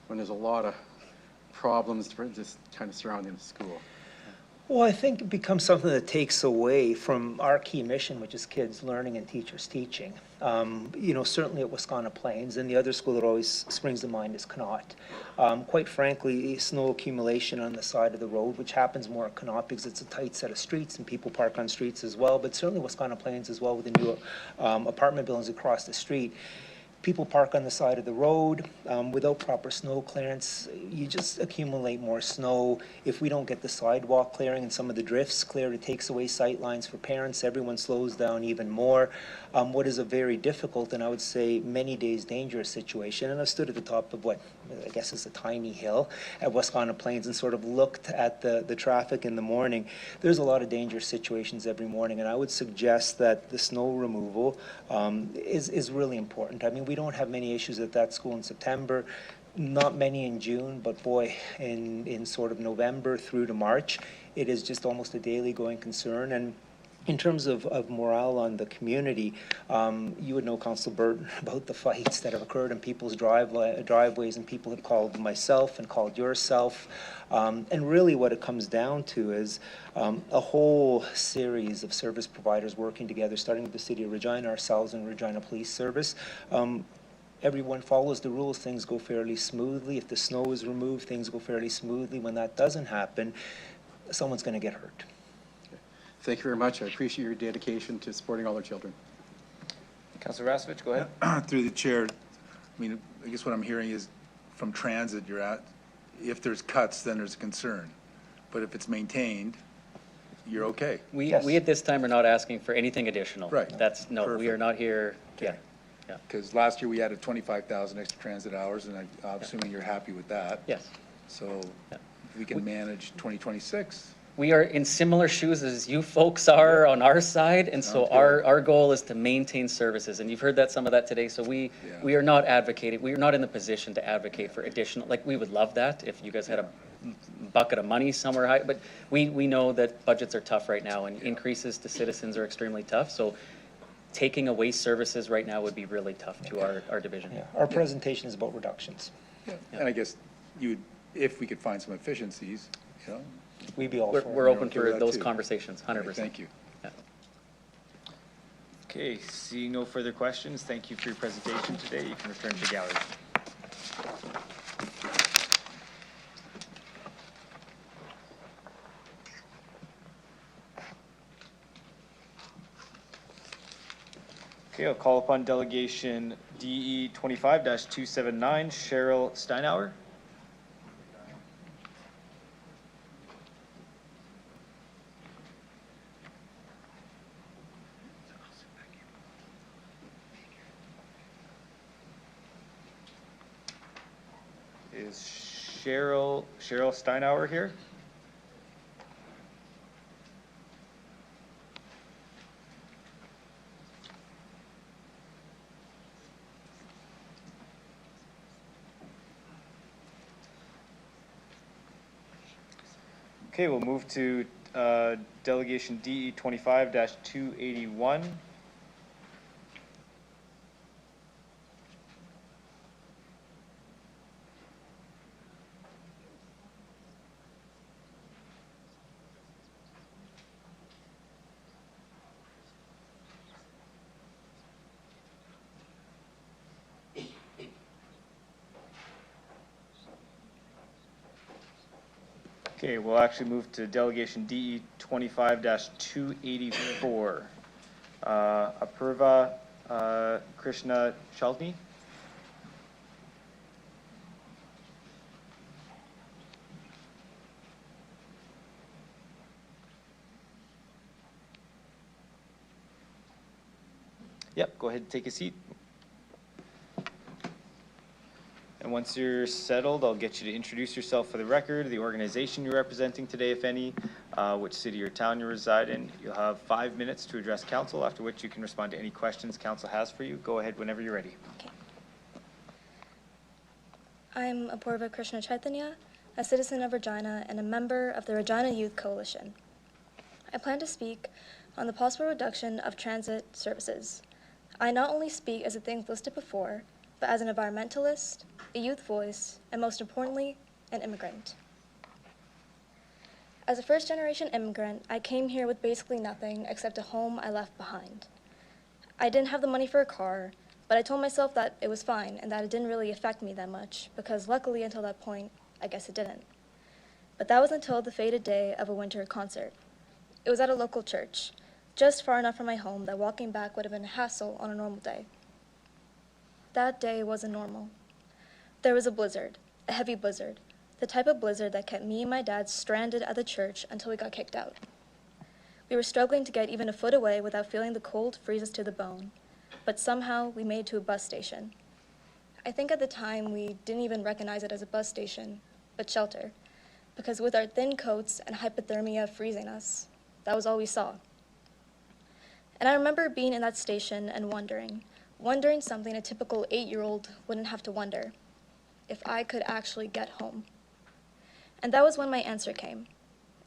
there's a lot of problems just kind of surrounding the school.
Well, I think it becomes something that takes away from our key mission, which is kids learning and teachers teaching. Certainly at Wascana Plains, and the other school that always springs to mind is Connaught. Quite frankly, snow accumulation on the side of the road, which happens more at Connaught because it's a tight set of streets and people park on streets as well, but certainly Wascana Plains as well with the new apartment buildings across the street. People park on the side of the road without proper snow clearance. You just accumulate more snow. If we don't get the sidewalk clearing and some of the drifts cleared, it takes away sight lines for parents. Everyone slows down even more. What is a very difficult and I would say many days dangerous situation. And I stood at the top of what I guess is a tiny hill at Wascana Plains and sort of looked at the traffic in the morning. There's a lot of dangerous situations every morning, and I would suggest that the snow removal is really important. I mean, we don't have many issues at that school in September, not many in June, but boy, in sort of November through to March, it is just almost a daily going concern. And in terms of morale on the community, you would know, Council Burton, about the fights that have occurred in people's driveways, and people have called myself and called yourself. And really what it comes down to is a whole series of service providers working together, starting with the City of Regina, ourselves, and Regina Police Service. Everyone follows the rules, things go fairly smoothly. If the snow is removed, things go fairly smoothly. When that doesn't happen, someone's going to get hurt.
Thank you very much. I appreciate your dedication to supporting all our children.
Councilor Rasevich, go ahead.
Through the chair, I mean, I guess what I'm hearing is from transit you're at, if there's cuts, then there's a concern. But if it's maintained, you're okay.
We at this time are not asking for anything additional.
Right.
We are not here.
Okay.
Yeah.
Because last year we added 25,000 extra transit hours, and I'm assuming you're happy with that.
Yes.
So if we can manage 2026.
We are in similar shoes as you folks are on our side, and so our goal is to maintain services, and you've heard some of that today, so we are not advocating, we are not in the position to advocate for additional, like, we would love that if you guys had a bucket of money somewhere high, but we know that budgets are tough right now, and increases to citizens are extremely tough, so taking away services right now would be really tough to our division.
Yeah. Our presentation is about reductions.
Yeah. And I guess if we could find some efficiencies,
we'd be all for it.
We're open for those conversations, 100%.
Right, thank you.
Yeah.
Okay, seeing no further questions, thank you for your presentation today. You can return to the gallery. Okay, I'll call upon delegation DE 25-279, Cheryl Steinauer. Is Cheryl Steinauer here? Okay, we'll move to delegation DE 25-281. Okay, we'll actually move to delegation DE 25-284. Apurva Krishna Chaltni. Yep, go ahead and take a seat. And once you're settled, I'll get you to introduce yourself for the record, the organization you're representing today, if any, which city or town you reside in. You'll have 5 minutes to address council, after which you can respond to any questions council has for you. Go ahead whenever you're ready.
Okay. I'm Apurva Krishna Chaitanya, a citizen of Regina and a member of the Regina Youth Coalition. I plan to speak on the possible reduction of transit services. I not only speak as the things listed before, but as an environmentalist, a youth voice, and most importantly, an immigrant. As a first-generation immigrant, I came here with basically nothing except a home I left behind. I didn't have the money for a car, but I told myself that it was fine and that it didn't really affect me that much, because luckily until that point, I guess it didn't. But that was until the fated day of a winter concert. It was at a local church, just far enough from my home that walking back would have been a hassle on a normal day. That day wasn't normal. There was a blizzard, a heavy blizzard, the type of blizzard that kept me and my dad stranded at the church until we got kicked out. We were struggling to get even a foot away without feeling the cold freeze us to the bone, but somehow we made it to a bus station. I think at the time we didn't even recognize it as a bus station, but shelter, because with our thin coats and hypothermia freezing us, that was all we saw. And I remember being in that station and wondering something a typical 8-year-old wouldn't have to wonder, if I could actually get home. And that was when my answer came.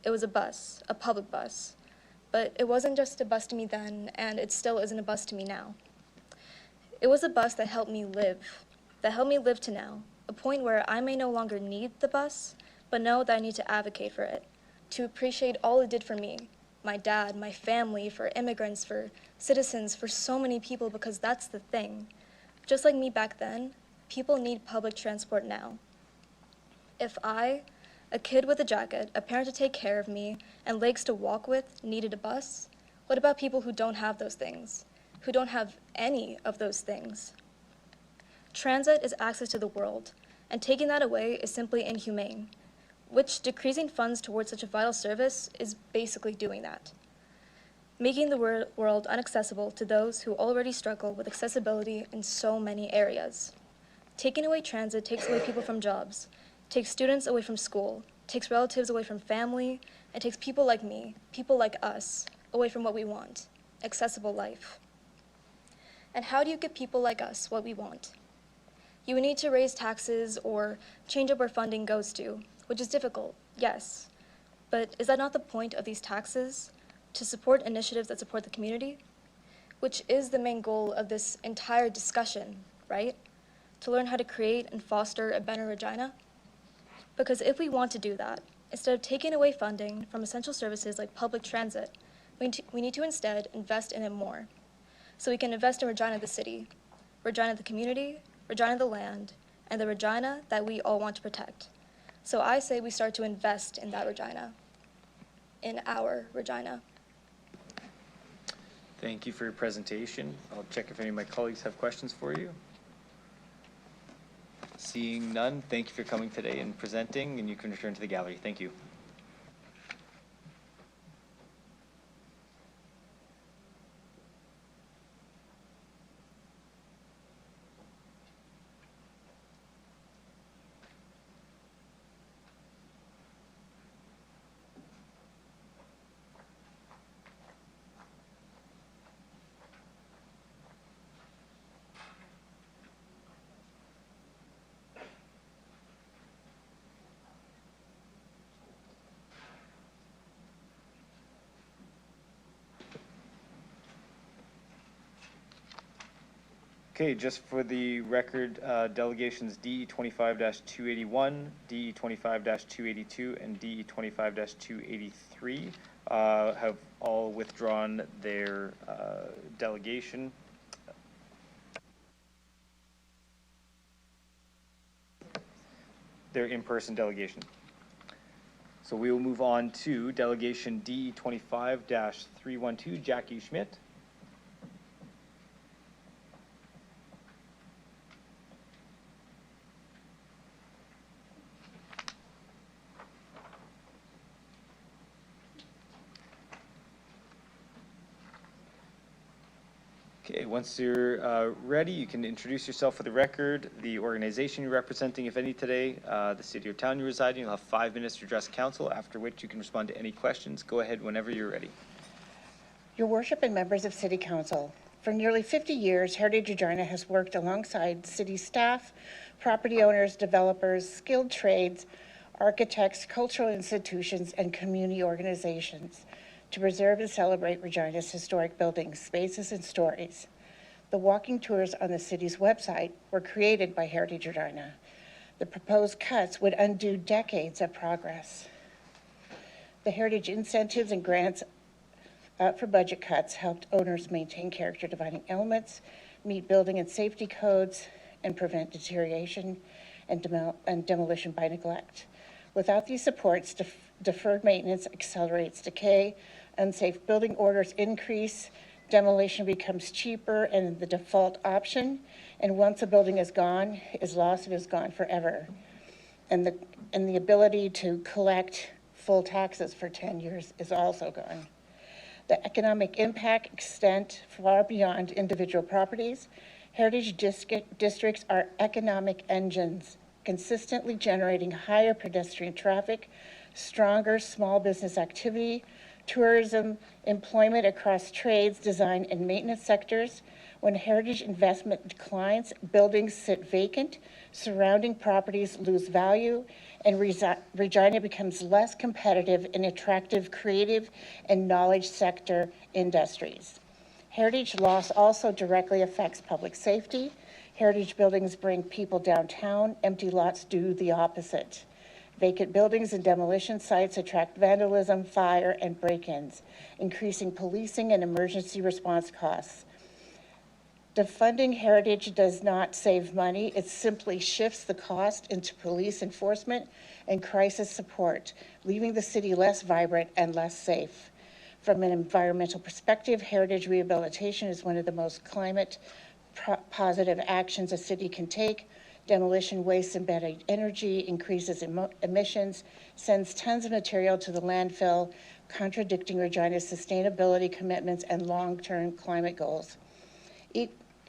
It was a bus, a public bus. But it wasn't just a bus to me then, and it still isn't a bus to me now. It was a bus that helped me live to now, a point where I may no longer need the bus, but know that I need to advocate for it, to appreciate all it did for me, my dad, my family, for immigrants, for citizens, for so many people, because that's the thing. Just like me back then, people need public transport now. If I, a kid with a jacket, a parent to take care of me, and legs to walk with, needed a bus, what about people who don't have those things, who don't have any of those things? Transit is access to the world, and taking that away is simply inhumane, which decreasing funds towards such a vital service is basically doing that. Making the world inaccessible to those who already struggle with accessibility in so many areas. Taking away transit takes away people from jobs, takes students away from school, takes relatives away from family, and takes people like me, people like us, away from what we want, accessible life. And how do you give people like us what we want? You would need to raise taxes or change up where funding goes to, which is difficult, yes. But is that not the point of these taxes? To support initiatives that support the community? Which is the main goal of this entire discussion, right? To learn how to create and foster a better Regina? Because if we want to do that, instead of taking away funding from essential services like public transit, we need to instead invest in it more. So we can invest in Regina the city, Regina the community, Regina the land, and the Regina that we all want to protect. So I say we start to invest in that Regina, in our Regina.
Thank you for your presentation. I'll check if any of my colleagues have questions for you. Seeing none, thank you for coming today and presenting, and you can return to the gallery. Thank you. Okay, just for the record, delegations DE 25-281, DE 25-282, and DE 25-283 have all withdrawn their delegation. Their in-person delegation. So we will move on to delegation D 25-312, Jackie Schmidt. Okay, once you're ready, you can introduce yourself for the record, the organization you're representing, if any, today, the city or town you reside in. You'll have 5 minutes to address council, after which you can respond to any questions. Go ahead whenever you're ready.
Your Worship and members of City Council, for nearly 50 years, Heritage Regina has worked alongside city staff, property owners, developers, skilled trades, architects, cultural institutions, and community organizations to preserve and celebrate Regina's historic buildings, spaces, and stories. The walking tours on the city's website were created by Heritage Regina. The proposed cuts would undo decades of progress. The heritage incentives and grants for budget cuts helped owners maintain character-defining elements, meet building and safety codes, and prevent deterioration and demolition by neglect. Without these supports, deferred maintenance accelerates decay, unsafe building orders increase, demolition becomes cheaper and the default option, and once a building is gone, is lost and is gone forever. And the ability to collect full taxes for 10 years is also gone. The economic impact extend far beyond individual properties. Heritage districts are economic engines, consistently generating higher pedestrian traffic, stronger small business activity, tourism, employment across trades, design, and maintenance sectors. When heritage investment declines, buildings sit vacant, surrounding properties lose value, and Regina becomes less competitive in attractive creative and knowledge sector industries. Heritage loss also directly affects public safety. Heritage buildings bring people downtown. Empty lots do the opposite. Vacant buildings and demolition sites attract vandalism, fire, and break-ins, increasing policing and emergency response costs. Defunding heritage does not save money. It simply shifts the cost into police enforcement and crisis support, leaving the city less vibrant and less safe. From an environmental perspective, heritage rehabilitation is one of the most climate positive actions a city can take. Demolition wastes embedded energy, increases emissions, sends tons of material to the landfill, contradicting Regina's sustainability commitments and long-term climate goals.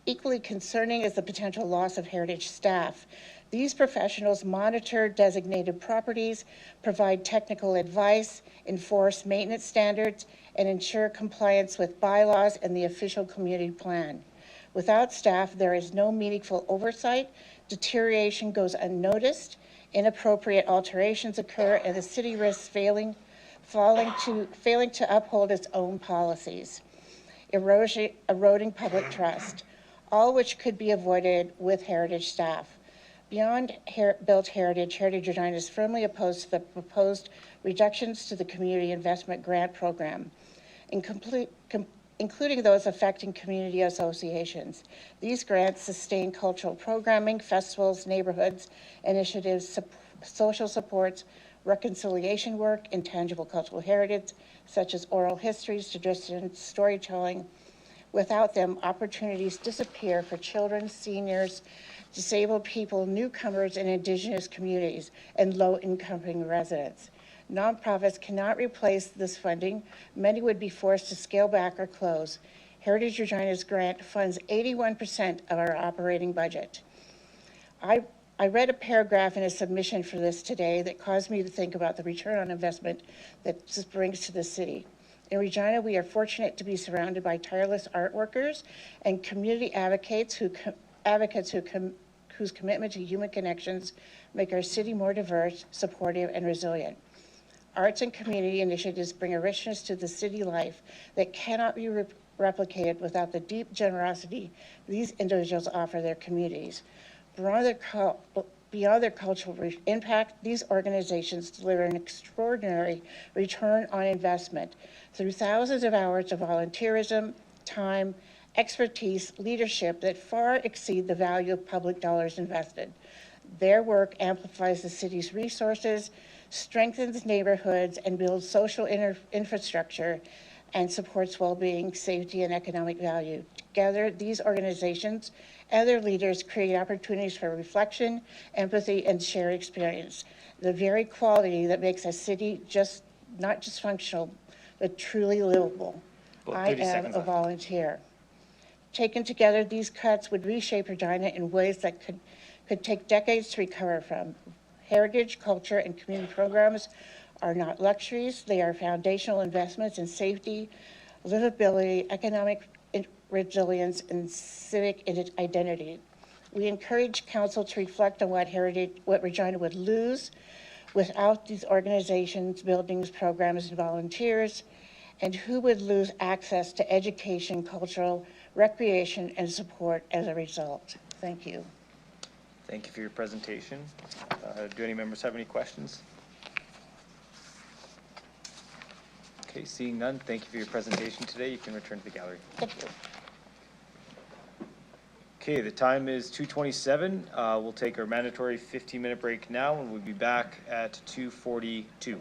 Equally concerning is the potential loss of heritage staff. These professionals monitor designated properties, provide technical advice, enforce maintenance standards, and ensure compliance with bylaws and the official community plan. Without staff, there is no meaningful oversight, deterioration goes unnoticed, inappropriate alterations occur, and the city risks failing to uphold its own policies, eroding public trust, all which could be avoided with heritage staff. Beyond built heritage, Heritage Regina is firmly opposed to the proposed reductions to the Community Investment Grant Program, including those affecting community associations. These grants sustain cultural programming, festivals, neighborhoods, initiatives, social supports, reconciliation work, intangible cultural heritage, such as oral histories, traditions, storytelling. Without them, opportunities disappear for children, seniors, disabled people, newcomers, and Indigenous communities, and low-income residents. Nonprofits cannot replace this funding. Many would be forced to scale back or close. Heritage Regina's grant funds 81% of our operating budget. I read a paragraph in a submission for this today that caused me to think about the return on investment that this brings to the city. In Regina, we are fortunate to be surrounded by tireless art workers and community advocates whose commitment to human connections make our city more diverse, supportive, and resilient. Arts and community initiatives bring a richness to the city life that cannot be replicated without the deep generosity these individuals offer their communities. Beyond their cultural impact, these organizations deliver an extraordinary return on investment through thousands of hours of volunteerism, time, expertise, leadership that far exceed the value of public dollars invested. Their work amplifies the city's resources, strengthens neighborhoods, and builds social infrastructure and supports well-being, safety, and economic value. Together, these organizations and their leaders create opportunities for reflection, empathy, and shared experience. The very quality that makes a city not just functional, but truly livable.
About
I
30
am
seconds
a
left.
volunteer. Taken together, these cuts would reshape Regina in ways that could take decades to recover from. Heritage, culture, and community programs are not luxuries. They are foundational investments in safety, livability, economic resilience, and civic identity. We encourage council to reflect on what Regina would lose without these organizations, buildings, programs, and volunteers, and who would lose access to education, cultural, recreation, and support as a result. Thank you.
Thank you for your presentation. Do any members have any questions? Okay, seeing none, thank you for your presentation today. You can return to the gallery.
Thank you.
Okay, the time is 2:27. We'll take our mandatory 15-minute break now, and we'll be back at 2:42.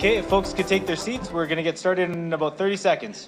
Okay, if folks could take their seats, we're going to get started in about 30 seconds.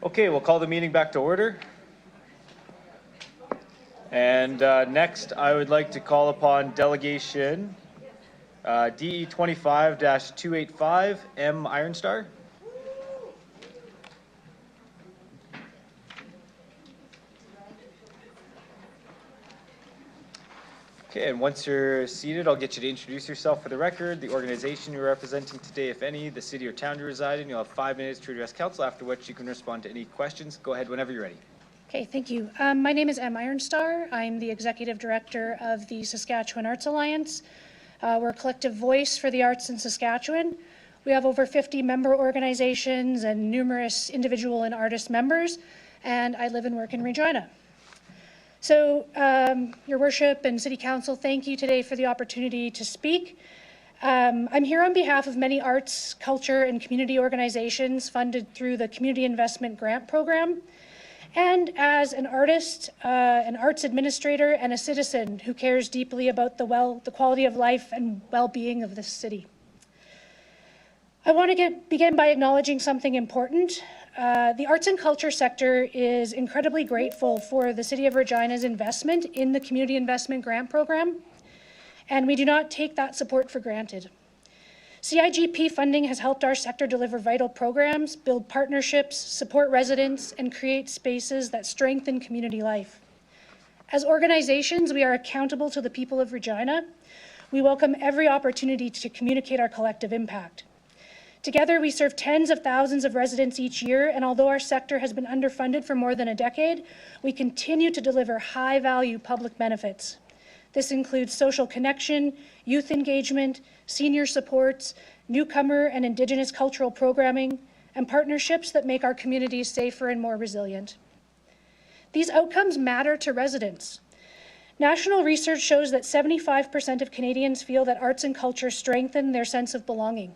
Okay, we'll call the meeting back to order. And next, I would like to call upon delegation DE 25-285 M Ironstar. Okay, and once you're seated, I'll get you to introduce yourself for the record, the organization you're representing today, if any, the city or town you reside in. You'll have 5 minutes to address council, after which you can respond to any questions. Go ahead whenever you're ready.
Okay, thank you. My name is M. Ironstar. I'm the Executive Director of the Saskatchewan Arts Alliance. We're a collective voice for the arts in Saskatchewan. We have over 50 member organizations and numerous individual and artist members, and I live and work in Regina. So, Your Worship and City Council, thank you today for the opportunity to speak. I'm here on behalf of many arts, culture, and community organizations funded through the Community Investment Grant Program, and as an artist, an arts administrator, and a citizen who cares deeply about the quality of life and well-being of this city. I want to begin by acknowledging something important. The arts and culture sector is incredibly grateful for the City of Regina's investment in the Community Investment Grant Program, and we do not take that support for granted. CIGP funding has helped our sector deliver vital programs, build partnerships, support residents, and create spaces that strengthen community life. As organizations, we are accountable to the people of Regina. We welcome every opportunity to communicate our collective impact. Together, we serve tens of thousands of residents each year, and although our sector has been underfunded for more than a decade, we continue to deliver high-value public benefits. This includes social connection, youth engagement, senior supports, newcomer and Indigenous cultural programming, and partnerships that make our communities safer and more resilient. These outcomes matter to residents. National research shows that 75% of Canadians feel that arts and culture strengthen their sense of belonging.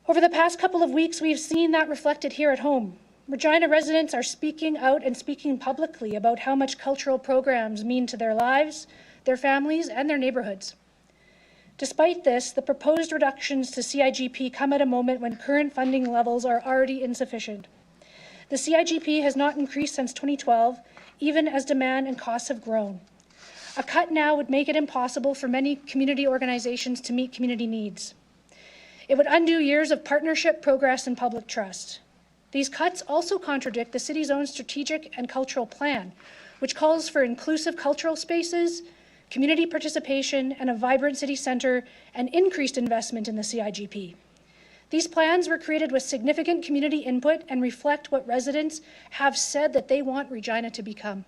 Over the past couple of weeks, we've seen that reflected here at home. Regina residents are speaking out and speaking publicly about how much cultural programs mean to their lives, their families, and their neighborhoods. Despite this, the proposed reductions to CIGP come at a moment when current funding levels are already insufficient. The CIGP has not increased since 2012, even as demand and costs have grown. A cut now would make it impossible for many community organizations to meet community needs. It would undo years of partnership, progress, and public trust. These cuts also contradict the city's own strategic and cultural plan, which calls for inclusive cultural spaces, community participation, and a vibrant city centre, and increased investment in the CIGP. These plans were created with significant community input and reflect what residents have said that they want Regina to become.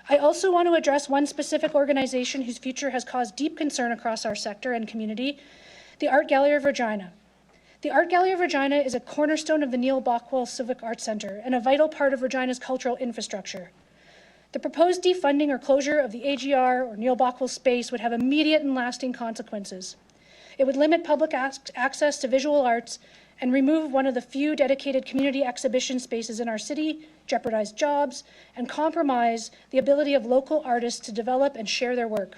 I also want to address one specific organization whose future has caused deep concern across our sector and community, the Art Gallery of Regina. The Art Gallery of Regina is a cornerstone of the Neil Bockwell Civic Arts Centre and a vital part of Regina's cultural infrastructure. The proposed defunding or closure of the AGR or Neil Bockwell space would have immediate and lasting consequences. It would limit public access to visual arts and remove one of the few dedicated community exhibition spaces in our city, jeopardize jobs, and compromise the ability of local artists to develop and share their work.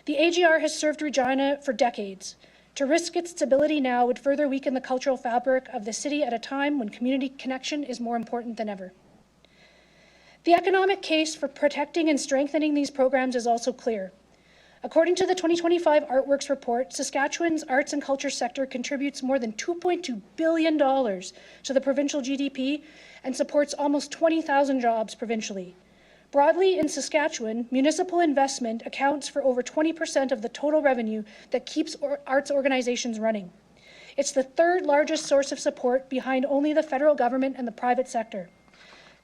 The AGR has served Regina for decades. To risk its stability now would further weaken the cultural fabric of the city at a time when community connection is more important than ever. The economic case for protecting and strengthening these programs is also clear. According to the 2025 Artworks report, Saskatchewan's arts and culture sector contributes more than $2.2 billion to the provincial GDP and supports almost 20,000 jobs provincially. Broadly, in Saskatchewan, municipal investment accounts for over 20% of the total revenue that keeps arts organizations running. It's the third largest source of support behind only the federal government and the private sector.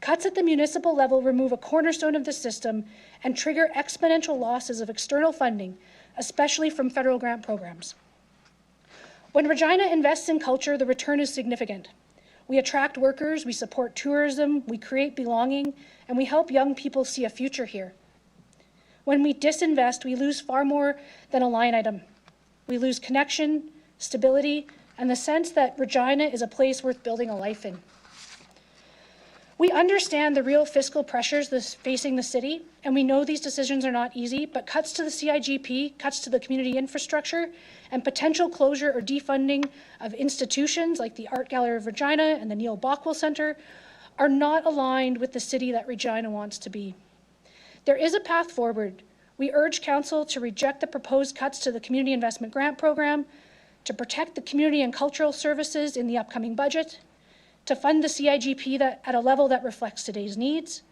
Cuts at the municipal level remove a cornerstone of the system and trigger exponential losses of external funding, especially from federal grant programs. When Regina invests in culture, the return is significant. We attract workers, we support tourism, we create belonging, and we help young people see a future here. When we disinvest, we lose far more than a line item. We lose connection, stability, and the sense that Regina is a place worth building a life in. We understand the real fiscal pressures facing the city, and we know these decisions are not easy, but cuts to the CIGP, cuts to the community infrastructure, and potential closure or defunding of institutions like the Art Gallery of Regina and the Neil Bockwell Centre are not aligned with the city that Regina wants to be. There is a path forward. We urge Council to reject the proposed cuts to the Community Investment Grant Program, to protect the community and cultural services in the upcoming budget, to fund the CIGP at a level that reflects today's needs,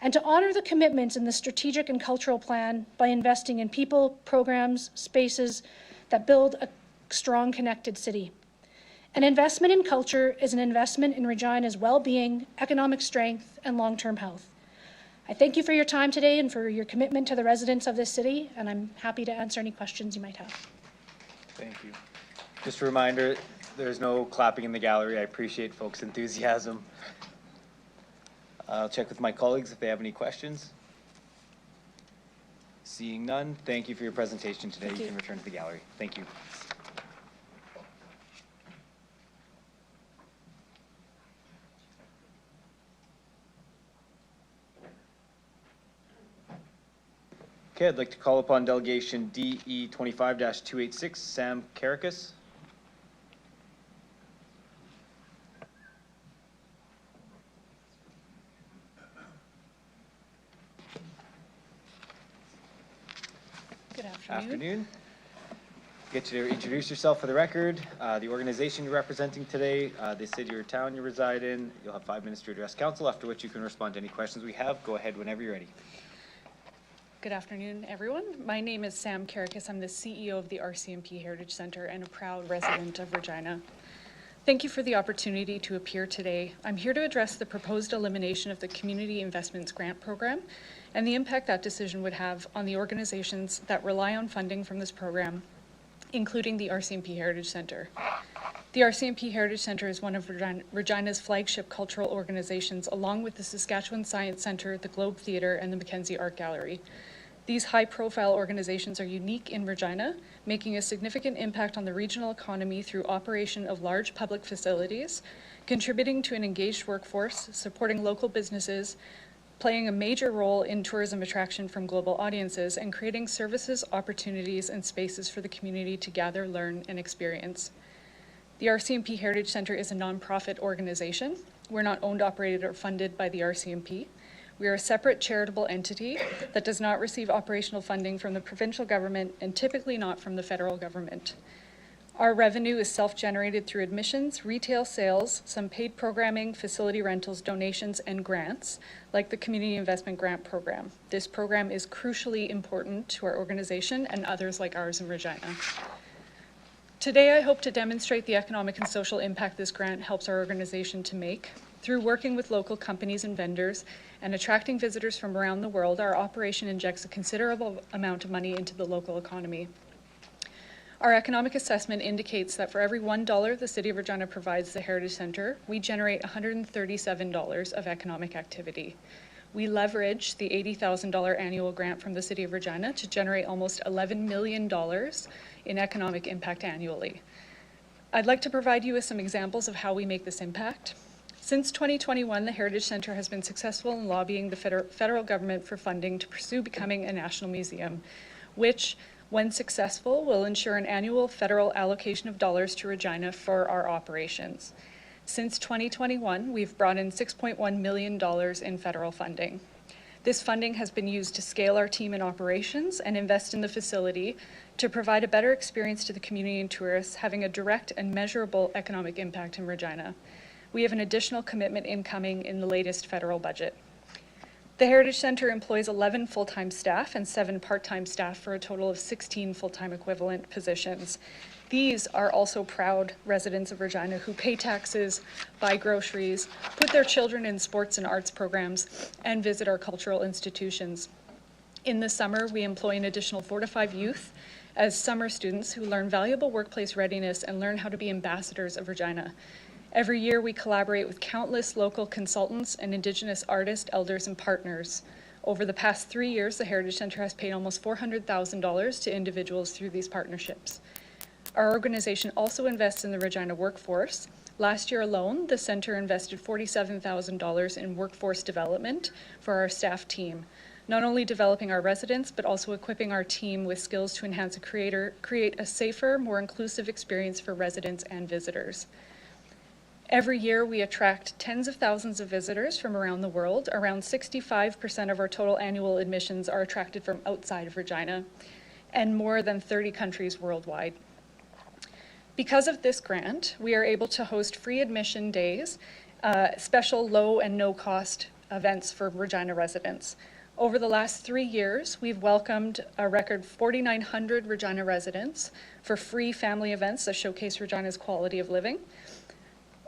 and to honor the commitments in the strategic and cultural plan by investing in people, programs, spaces that build a strong, connected city. An investment in culture is an investment in Regina's well-being, economic strength, and long-term health. I thank you for your time today and for your commitment to the residents of this city, and I'm happy to answer any questions you might have.
Thank you. Just a reminder, there's no clapping in the gallery. I appreciate folks' enthusiasm. I'll check with my colleagues if they have any questions. Seeing none, thank you for your presentation today. You can return to the gallery. Thank you. Okay, I'd like to call upon delegation DE 25-286, Sam Karakis.
Good afternoon.
Afternoon. Get you to introduce yourself for the record, the organization you're representing today, the city or town you reside in. You'll have 5 minutes to address council, after which you can respond to any questions we have. Go ahead whenever you're ready.
Good afternoon, everyone. My name is Sam Karakis. I'm the CEO of the RCMP Heritage Center and a proud resident of Regina. Thank you for the opportunity to appear today. I'm here to address the proposed elimination of the Community Investments Grant Program and the impact that decision would have on the organizations that rely on funding from this program, including the RCMP Heritage Center. The RCMP Heritage Center is one of Regina's flagship cultural organizations, along with the Saskatchewan Science Center, the Globe Theatre, and the Mackenzie Art Gallery. These high-profile organizations are unique in Regina, making a significant impact on the regional economy through operation of large public facilities, contributing to an engaged workforce, supporting local businesses, playing a major role in tourism attraction from global audiences, and creating services, opportunities, and spaces for the community to gather, learn, and experience. The RCMP Heritage Center is a nonprofit organization. We're not owned, operated, or funded by the RCMP. We are a separate charitable entity that does not receive operational funding from the provincial government and typically not from the federal government. Our revenue is self-generated through admissions, retail sales, some paid programming, facility rentals, donations, and grants, like the Community Investment Grant Program. This program is crucially important to our organization and others like ours in Regina. Today, I hope to demonstrate the economic and social impact this grant helps our organization to make. Through working with local companies and vendors and attracting visitors from around the world, our operation injects a considerable amount of money into the local economy. Our economic assessment indicates that for every $1 the City of Regina provides the Heritage Center, we generate $137 of economic activity. We leverage the $80,000 annual grant from the City of Regina to generate almost $11 million in economic impact annually. I'd like to provide you with some examples of how we make this impact. Since 2021, the Heritage Center has been successful in lobbying the federal government for funding to pursue becoming a national museum, which, when successful, will ensure an annual federal allocation of dollars to Regina for our operations. Since 2021, we've brought in $6.1 million in federal funding. This funding has been used to scale our team and operations and invest in the facility to provide a better experience to the community and tourists, having a direct and measurable economic impact in Regina. We have an additional commitment incoming in the latest federal budget. The Heritage Center employs 11 full-time staff and 7 part-time staff for a total of 16 full-time equivalent positions. These are also proud residents of Regina who pay taxes, buy groceries, put their children in sports and arts programs, and visit our cultural institutions. In the summer, we employ an additional 4 to 5 youth as summer students who learn valuable workplace readiness and learn how to be ambassadors of Regina. Every year, we collaborate with countless local consultants and Indigenous artists, elders, and partners. Over the past 3 years, the Heritage Centre has paid almost $400,000 to individuals through these partnerships. Our organization also invests in the Regina workforce. Last year alone, the Centre invested $47,000 in workforce development for our staff team, not only developing our residents, but also equipping our team with skills to enhance create a safer, more inclusive experience for residents and visitors. Every year, we attract tens of thousands of visitors from around the world. Around 65% of our total annual admissions are attracted from outside of Regina, and more than 30 countries worldwide. Because of this grant, we are able to host free admission days, special low and no cost events for Regina residents. Over the last 3 years, we've welcomed a record 4,900 Regina residents for free family events that showcase Regina's quality of living.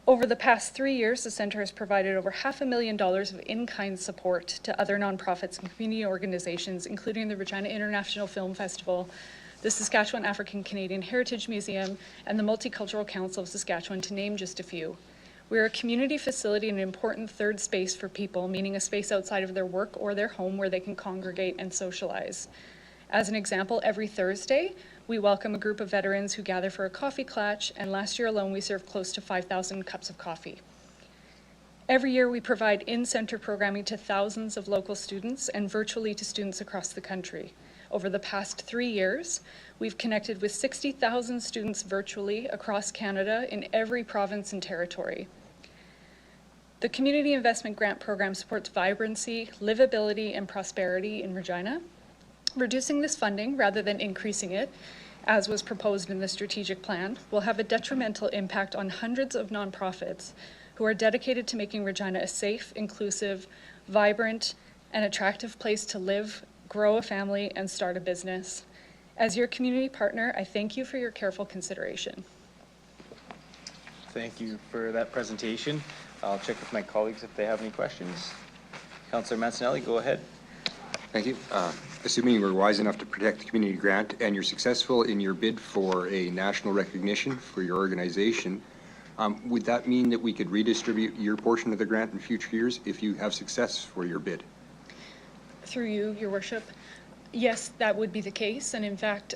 Over the past 3 years, the Centre has provided over $500,000 of in-kind support to other nonprofits and community organizations, including the Regina International Film Festival, the Saskatchewan African Canadian Heritage Museum, and the Multicultural Council of Saskatchewan, to name just a few. We're a community facility and an important third space for people, meaning a space outside of their work or their home where they can congregate and socialize. As an example, every Thursday, we welcome a group of veterans who gather for a coffee clutch, and last year alone, we served close to 5,000 cups of coffee. Every year, we provide in-center programming to thousands of local students and virtually to students across the country. Over the past 3 years, we've connected with 60,000 students virtually across Canada in every province and territory. The Community Investment Grant Program supports vibrancy, livability, and prosperity in Regina. Reducing this funding rather than increasing it, as was proposed in the strategic plan, will have a detrimental impact on hundreds of nonprofits who are dedicated to making Regina a safe, inclusive, vibrant, and attractive place to live, grow a family, and start a business. As your community partner, I thank you for your careful consideration.
Thank you for that presentation. I'll check with my colleagues if they have any questions. Councillor Mancinelli, go ahead.
Thank you. Assuming you were wise enough to protect the community grant and you're successful in your bid for a national recognition for your organization, would that mean that we could redistribute your portion of the grant in future years if you have success for your bid?
Through you, Your Worship, yes, that would be the case. And in fact,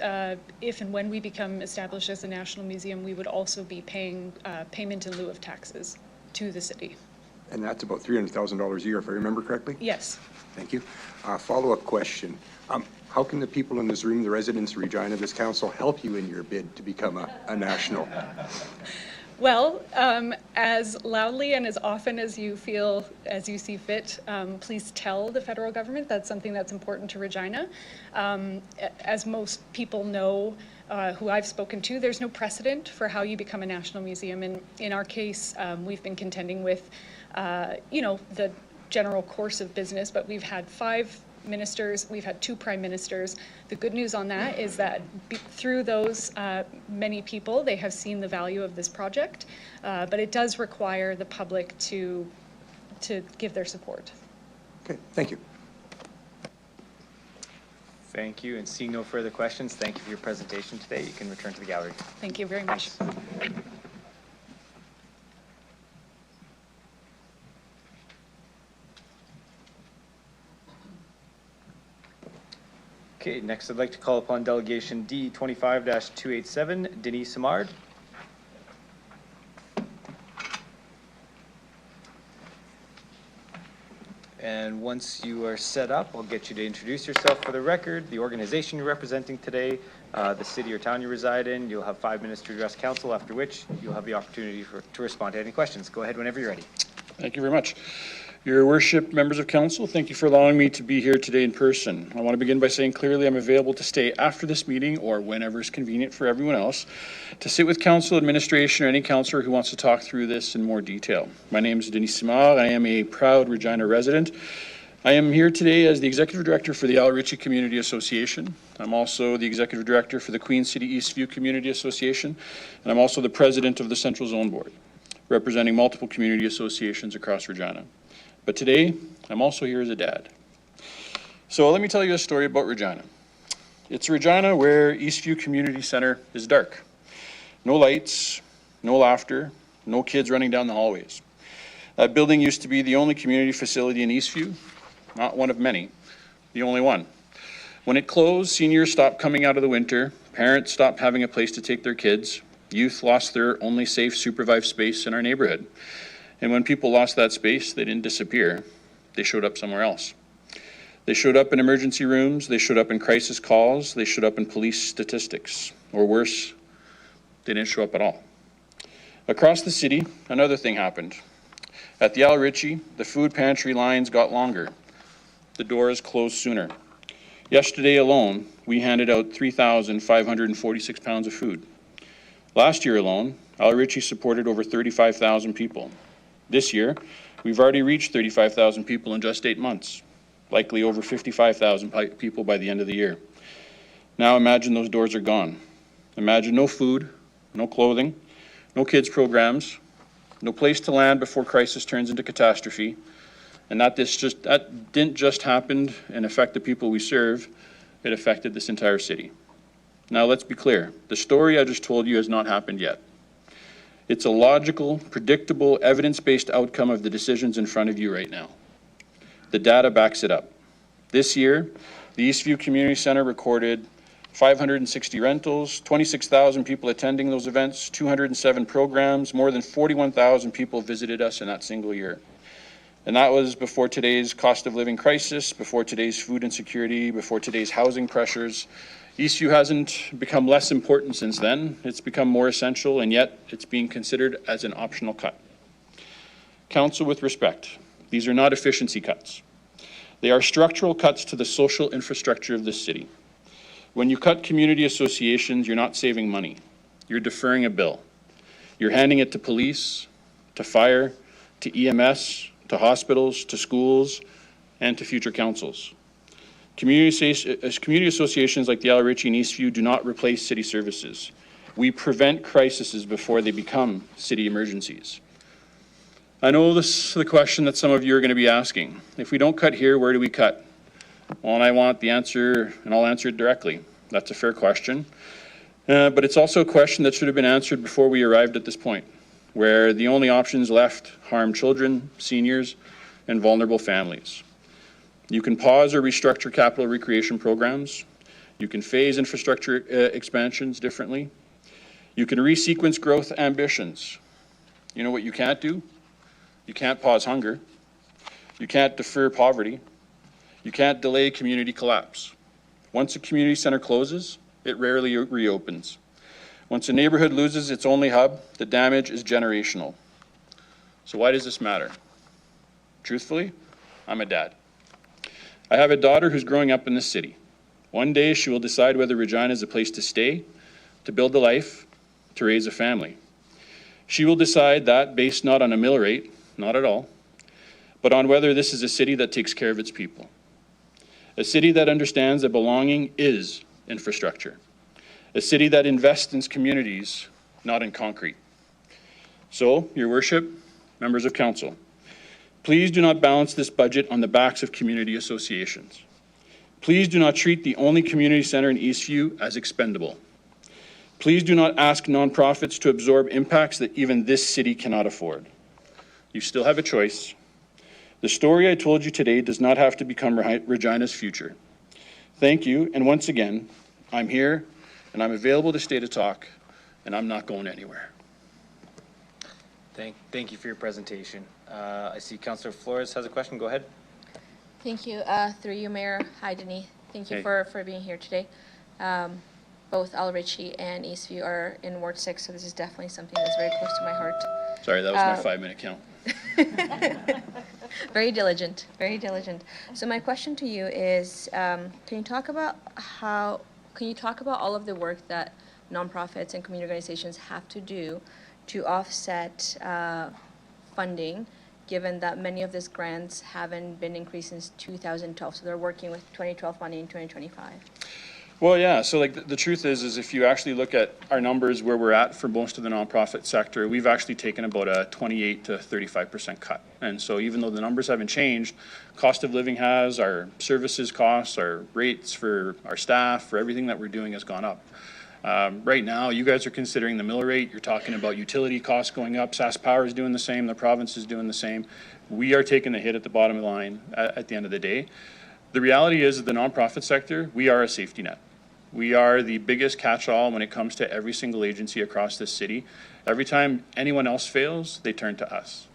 if and when we become established as a national museum, we would also be paying payment in lieu of taxes to the city.
And that's about $300,000 a year, if I remember correctly?
Yes.
Thank you. Follow-up question. How can the people in this room, the residents of Regina, this council, help you in your bid to become a national?
Well, as loudly and as often as you feel, as you see fit, please tell the federal government that's something that's important to Regina. As most people know, who I've spoken to, there's no precedent for how you become a national museum. And in our case, we've been contending with, the general course of business, but we've had 5 ministers, we've had 2 prime ministers. The good news on that is that through those many people, they have seen the value of this project, but it does require the public to give their support.
Okay, thank you.
Thank you, and seeing no further questions, thank you for your presentation today. You can return to the gallery.
Thank you very much.
Okay, next I'd like to call upon Delegation D 25-287, Denise Simard. And once you are set up, I'll get you to introduce yourself for the record, the organization you're representing today, the city or town you reside in. You'll have 5 minutes to address council, after which you'll have the opportunity to respond to any questions. Go ahead whenever you're ready.
Thank you very much. Your worship, members of council, thank you for allowing me to be here today in person. I want to begin by saying clearly I'm available to stay after this meeting or whenever is convenient for everyone else to sit with council, administration, or any councillor who wants to talk through this in more detail. My name is Denise Simard. I am a proud Regina resident. I am here today as the Executive Director for the Al Ritchie Community Association. I'm also the Executive Director for the Queen City Eastview Community Association, and I'm also the President of the Central Zone Board, representing multiple community associations across Regina. But today, I'm also here as a dad. So let me tell you a story about Regina. It's Regina where Eastview Community Center is dark. No lights, no laughter, no kids running down the hallways. That building used to be the only community facility in Eastview, not one of many, the only one. When it closed, seniors stopped coming out of the winter, parents stopped having a place to take their kids, youth lost their only safe supervised space in our neighborhood. And when people lost that space, they didn't disappear. They showed up somewhere else. They showed up in emergency rooms, they showed up in crisis calls, they showed up in police statistics. Or worse, they didn't show up at all. Across the city, another thing happened. At the Al Ritchie, the food pantry lines got longer. The doors closed sooner. Yesterday alone, we handed out 3,546 pounds of food. Last year alone, Al Ritchie supported over 35,000 people. This year, we've already reached 35,000 people in just 8 months, likely over 55,000 people by the end of the year. Now imagine those doors are gone. Imagine no food, no clothing, no kids programs, no place to land before crisis turns into catastrophe. And that didn't just happen and affect the people we serve, it affected this entire city. Now let's be clear, the story I just told you has not happened yet. It's a logical, predictable, evidence-based outcome of the decisions in front of you right now. The data backs it up. This year, the Eastview Community Center recorded 560 rentals, 26,000 people attending those events, 207 programs, more than 41,000 people visited us in that single year. And that was before today's cost of living crisis, before today's food insecurity, before today's housing pressures. Eastview hasn't become less important since then. It's become more essential, and yet it's being considered as an optional cut. Council, with respect, these are not efficiency cuts. They are structural cuts to the social infrastructure of this city. When you cut community associations, you're not saving money. You're deferring a bill. You're handing it to police, to fire, to EMS, to hospitals, to schools, and to future councils. Community associations like the Al Ritchie and Eastview do not replace city services. We prevent crises before they become city emergencies. I know this is the question that some of you are going to be asking. If we don't cut here, where do we cut? Well, and I want the answer, and I'll answer it directly. That's a fair question. But it's also a question that should have been answered before we arrived at this point, where the only options left harm children, seniors, and vulnerable families. You can pause or restructure capital recreation programs. You can phase infrastructure expansions differently. You can resequence growth ambitions. You know what you can't do? You can't pause hunger. You can't defer poverty. You can't delay community collapse. Once a community center closes, it rarely reopens. Once a neighborhood loses its only hub, the damage is generational. So why does this matter? Truthfully, I'm a dad. I have a daughter who's growing up in this city. One day she will decide whether Regina is a place to stay, to build a life, to raise a family. She will decide that based not on a mill rate, not at all, but on whether this is a city that takes care of its people. A city that understands that belonging is infrastructure. A city that invests in communities, not in concrete. So, Your Worship, members of council, please do not balance this budget on the backs of community associations. Please do not treat the only community center in Eastview as expendable. Please do not ask nonprofits to absorb impacts that even this city cannot afford. You still have a choice. The story I told you today does not have to become Regina's future. Thank you, and once again, I'm here, and I'm available to stay to talk, and I'm not going anywhere.
Thank you for your presentation. I see Councillor Flores has a question. Go ahead.
Thank you. Through you, Mayor. Hi, Denis. Thank you
Hey.
for being here today. Both Al Ritchie and Eastview are in Ward 6, so this is definitely something that's very close to my heart.
Sorry, that was my 5-minute count.
Very diligent, very diligent. So my question to you is, can you talk about all of the work that nonprofits and community organizations have to do to offset funding, given that many of these grants haven't been increased since 2012, so they're working with 2012 money in 2025?
Well, yeah, so like the truth is if you actually look at our numbers where we're at for most of the nonprofit sector, we've actually taken about a 28 to 35% cut. And so even though the numbers haven't changed, cost of living has, our services costs, our rates for our staff, for everything that we're doing has gone up. Right now, you guys are considering the mill rate. You're talking about utility costs going up. Sask Power is doing the same. The province is doing the same. We are taking the hit at the bottom of the line at the end of the day. The reality is that the nonprofit sector, we are a safety net. We are the biggest catch-all when it comes to every single agency across this city. Every time anyone else fails, they turn to us.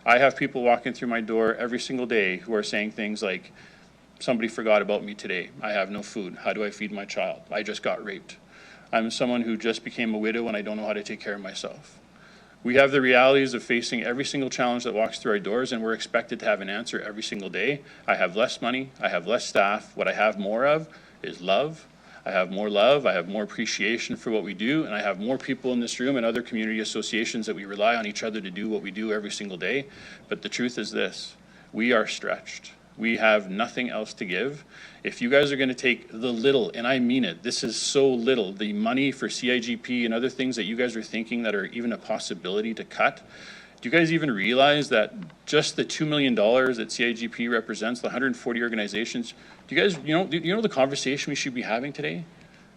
I have people walking through my door every single day who are saying things like, somebody forgot about me today. I have no food. How do I feed my child? I just got raped. I'm someone who just became a widow and I don't know how to take care of myself. We have the realities of facing every single challenge that walks through our doors, and we're expected to have an answer every single day. I have less money. I have less staff. What I have more of is love. I have more love. I have more appreciation for what we do, and I have more people in this room and other community associations that we rely on each other to do what we do every single day. But the truth is this, we are stretched. We have nothing else to give. If you guys are going to take the little, and I mean it, this is so little, the money for CIGP and other things that you guys are thinking that are even a possibility to cut, do you guys even realize that just the $2 million that CIGP represents, the 140 organizations, do you guys, do you know the conversation we should be having today?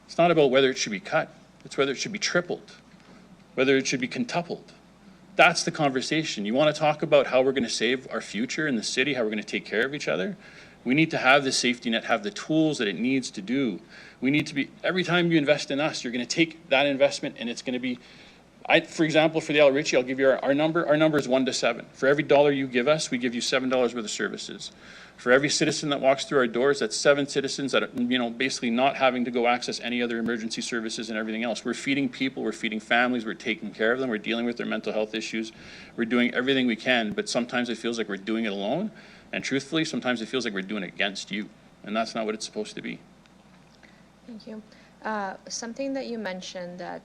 It's not about whether it should be cut, it's whether it should be tripled, whether it should be quintupled. That's the conversation. You want to talk about how we're going to save our future in the city, how we're going to take care of each other? We need to have the safety net, have the tools that it needs to do. We need to be, every time you invest in us, you're going to take that investment and it's going to be, for example, for the El Richie, I'll give you our number. Our number is 1 to 7. For every dollar you give us, we give you $7 worth of services. For every citizen that walks through our doors, that's 7 citizens that are, basically not having to go access any other emergency services and everything else. We're feeding people, we're feeding families, we're taking care of them, we're dealing with their mental health issues. We're doing everything we can, but sometimes it feels like we're doing it alone. And truthfully, sometimes it feels like we're doing it against you. And that's not what it's supposed to be.
Thank you. Something that you mentioned that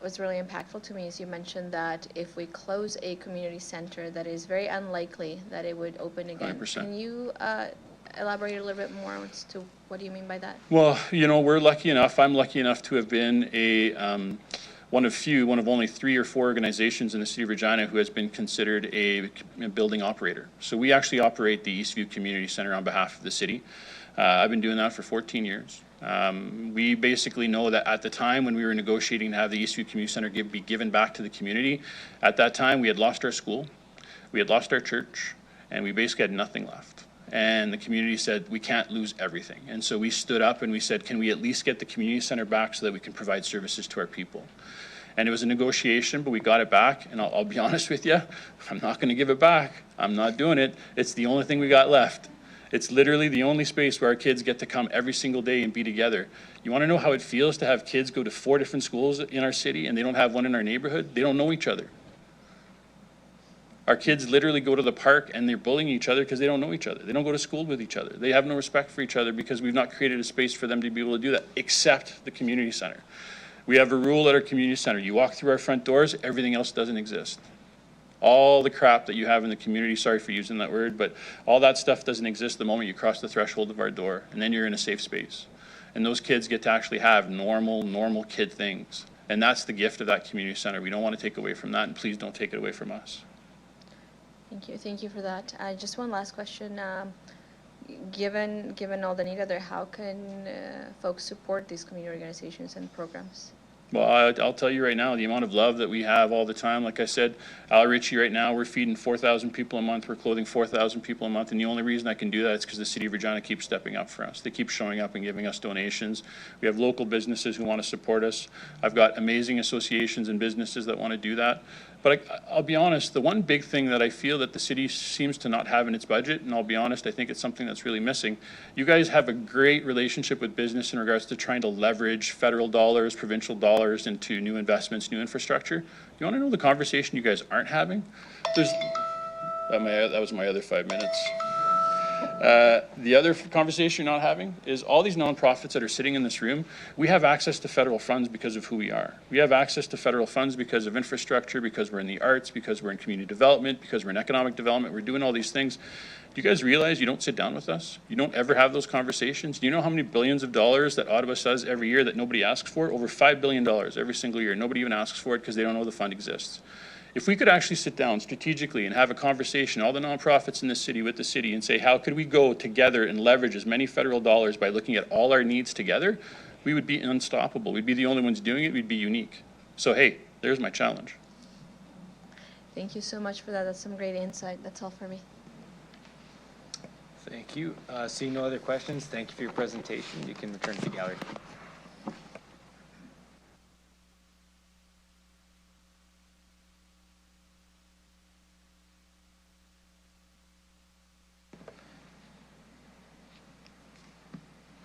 was really impactful to me is you mentioned that if we close a community center, that is very unlikely that it would open again.
100%.
Can you elaborate a little bit more as to what do you mean by that?
Well, we're lucky enough, I'm lucky enough to have been one of only 3 or 4 organizations in the city of Regina who has been considered a building operator. So we actually operate the Eastview Community Center on behalf of the city. I've been doing that for 14 years. We basically know that at the time when we were negotiating to have the Eastview Community Center be given back to the community, at that time we had lost our school, we had lost our church, and we basically had nothing left. And the community said, we can't lose everything. And so we stood up and we said, can we at least get the community center back so that we can provide services to our people? And it was a negotiation, but we got it back. And I'll be honest with you, I'm not going to give it back. I'm not doing it. It's the only thing we got left. It's literally the only space where our kids get to come every single day and be together. You want to know how it feels to have kids go to 4 different schools in our city and they don't have one in our neighborhood? They don't know each other. Our kids literally go to the park and they're bullying each other because they don't know each other. They don't go to school with each other. They have no respect for each other because we've not created a space for them to be able to do that, except the community center. We have a rule at our community center. You walk through our front doors, everything else doesn't exist. All the crap that you have in the community, sorry for using that word, but all that stuff doesn't exist the moment you cross the threshold of our door, and then you're in a safe space. And those kids get to actually have normal kid things. And that's the gift of that community center. We don't want to take away from that, and please don't take it away from us.
Thank you for that. Just one last question. Given all the need out there, how can folks support these community organizations and programs?
Well, I'll tell you right now, the amount of love that we have all the time, like I said, Al Richie right now, we're feeding 4,000 people a month, we're clothing 4,000 people a month, and the only reason I can do that is because the city of Regina keeps stepping up for us. They keep showing up and giving us donations. We have local businesses who want to support us. I've got amazing associations and businesses that want to do that. But I'll be honest, the one big thing that I feel that the city seems to not have in its budget, and I'll be honest, I think it's something that's really missing. You guys have a great relationship with business in regards to trying to leverage federal dollars, provincial dollars into new investments, new infrastructure. You want to know the conversation you guys aren't having? That was my other 5 minutes. The other conversation you're not having is all these nonprofits that are sitting in this room, we have access to federal funds because of who we are. We have access to federal funds because of infrastructure, because we're in the arts, because we're in community development, because we're in economic development. We're doing all these things. Do you guys realize you don't sit down with us? You don't ever have those conversations? Do you know how many billions of dollars that Ottawa does every year that nobody asks for? Over $5 billion every single year. Nobody even asks for it because they don't know the fund exists. If we could actually sit down strategically and have a conversation, all the nonprofits in the city with the city, and say, how could we go together and leverage as many federal dollars by looking at all our needs together? we would be unstoppable. We'd be the only ones doing it. We'd be unique. So, hey, there's my challenge.
Thank you so much for that. That's some great insight. That's all for me.
Thank you. Seeing no other questions, thank you for your presentation. You can return to the gallery.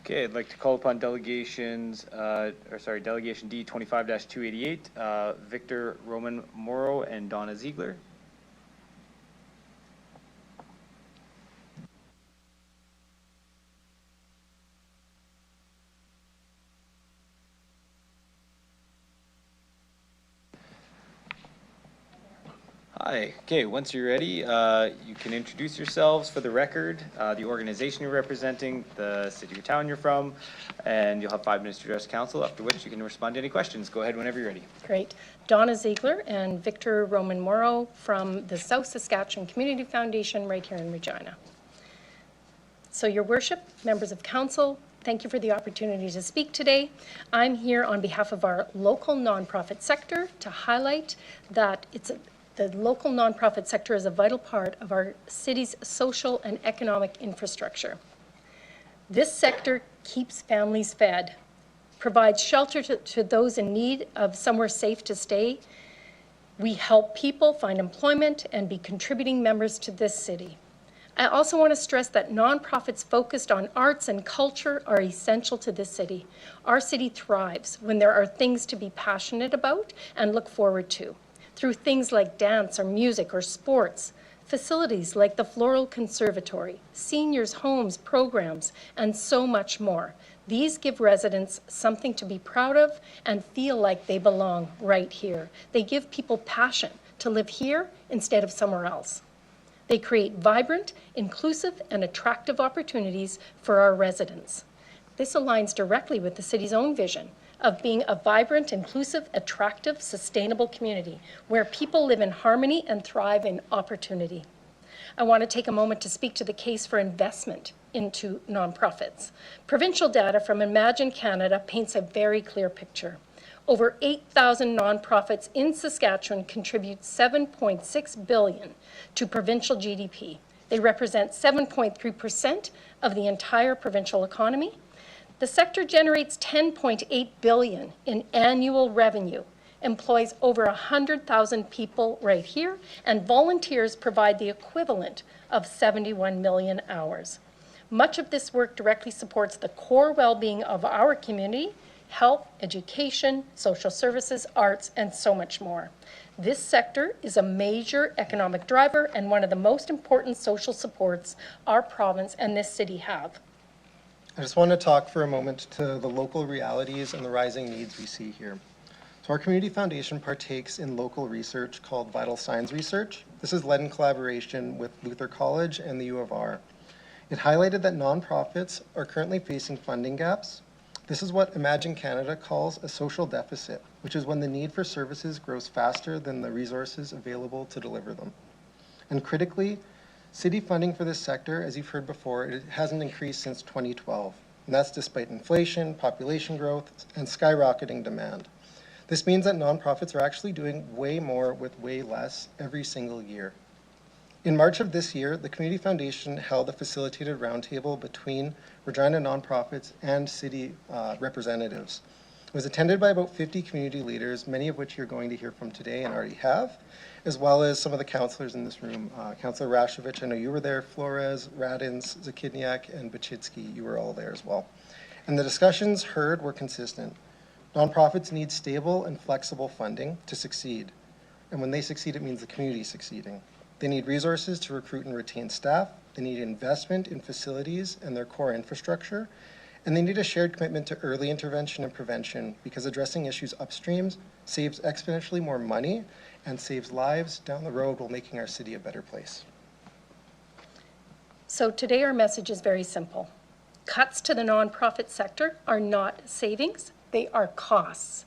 Okay, I'd like to call upon Delegation D 25-288, Victor Roman Morrow and Donna Ziegler. Hi. Okay, once you're ready, you can introduce yourselves for the record, the organization you're representing, the city or town you're from, and you'll have 5 minutes to address council, after which you can respond to any questions. Go ahead whenever you're ready.
Great. Donna Ziegler and Victor Roman Morrow from the South Saskatchewan Community Foundation right here in Regina. So, Your Worship, members of council, thank you for the opportunity to speak today. I'm here on behalf of our local nonprofit sector to highlight that the local nonprofit sector is a vital part of our city's social and economic infrastructure. This sector keeps families fed, provides shelter to those in need of somewhere safe to stay. We help people find employment and be contributing members to this city. I also want to stress that nonprofits focused on arts and culture are essential to this city. Our city thrives when there are things to be passionate about and look forward to, through things like dance or music or sports, facilities like the Floral Conservatory, seniors' homes, programs, and so much more. These give residents something to be proud of and feel like they belong right here. They give people passion to live here instead of somewhere else. They create vibrant, inclusive, and attractive opportunities for our residents. This aligns directly with the city's own vision of being a vibrant, inclusive, attractive, sustainable community where people live in harmony and thrive in opportunity. I want to take a moment to speak to the case for investment into nonprofits. Provincial data from Imagine Canada paints a very clear picture. Over 8,000 nonprofits in Saskatchewan contribute $7.6 billion to provincial GDP. They represent 7.3% of the entire provincial economy. The sector generates $10.8 billion in annual revenue, employs over 100,000 people right here, and volunteers provide the equivalent of 71 million hours. Much of this work directly supports the core well-being of our community: health, education, social services, arts, and so much more. This sector is a major economic driver and one of the most important social supports our province and this city have.
I just want to talk for a moment to the local realities and the rising needs we see here. So our community foundation partakes in local research called Vital Signs Research. This is led in collaboration with Luther College and the U of R. It highlighted that nonprofits are currently facing funding gaps. This is what Imagine Canada calls a social deficit, which is when the need for services grows faster than the resources available to deliver them. And critically, city funding for this sector, as you've heard before, it hasn't increased since 2012. And that's despite inflation, population growth, and skyrocketing demand. This means that nonprofits are actually doing way more with way less every single year. In March of this year, the Community Foundation held a facilitated roundtable between Regina nonprofits and city representatives. It was attended by about 50 community leaders, many of which you're going to hear from today and already have, as well as some of the councillors in this room. Councillor Rashevich, I know you were there, Flores, Radins, Zakidniak, and Bachitsky, you were all there as well. And the discussions heard were consistent. Nonprofits need stable and flexible funding to succeed. And when they succeed, it means the community is succeeding. They need resources to recruit and retain staff. They need investment in facilities and their core infrastructure. And they need a shared commitment to early intervention and prevention, because addressing issues upstream saves exponentially more money and saves lives down the road while making our city a better place.
So today our message is very simple. Cuts to the nonprofit sector are not savings, they are costs.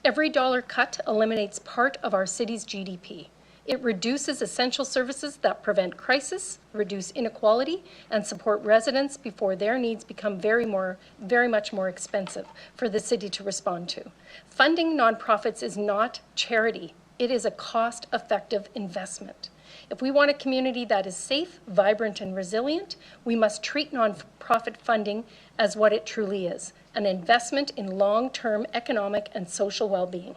Every dollar cut eliminates part of our city's GDP. It reduces essential services that prevent crisis, reduce inequality, and support residents before their needs become very much more expensive for the city to respond to. Funding nonprofits is not charity. It is a cost-effective investment. If we want a community that is safe, vibrant, and resilient, we must treat nonprofit funding as what it truly is, an investment in long-term economic and social well-being.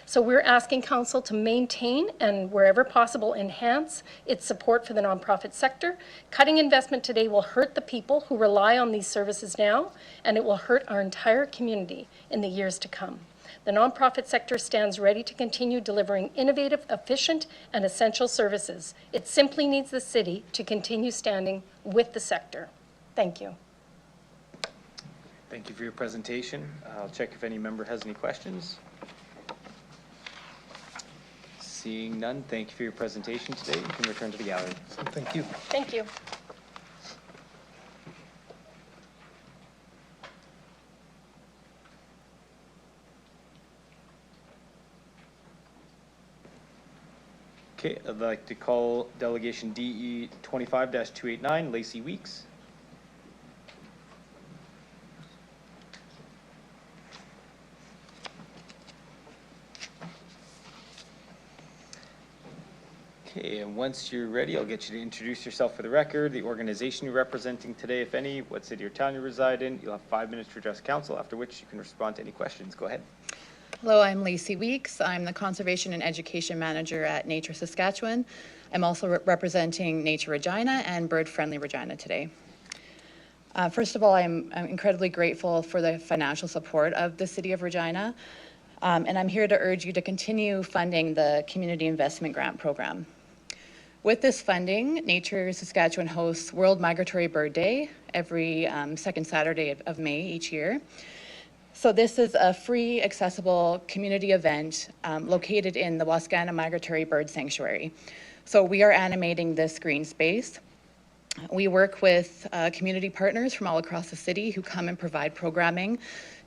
So we're asking Council to maintain and, wherever possible, enhance its support for the nonprofit sector. Cutting investment today will hurt the people who rely on these services now, and it will hurt our entire community in the years to come. The nonprofit sector stands ready to continue delivering innovative, efficient, and essential services. It simply needs the city to continue standing with the sector. Thank you.
Thank you for your presentation. I'll check if any member has any questions. Seeing none, thank you for your presentation today. You can return to the gallery.
Thank you.
Thank you.
Okay, I'd like to call Delegation DE 25-289, Lacey Weeks. Okay, and once you're ready, I'll get you to introduce yourself for the record, the organization you're representing today, if any, what city or town you reside in. You'll have 5 minutes to address council, after which you can respond to any questions. Go ahead.
Hello, I'm Lacey Weeks. I'm the Conservation and Education Manager at Nature Saskatchewan. I'm also representing Nature Regina and Bird Friendly Regina today. First of all, I'm incredibly grateful for the financial support of the City of Regina, and I'm here to urge you to continue funding the Community Investment Grant Program. With this funding, Nature Saskatchewan hosts World Migratory Bird Day every second Saturday of May each year. So this is a free, accessible community event located in the Wascana Migratory Bird Sanctuary. So we are animating this green space. We work with community partners from all across the city who come and provide programming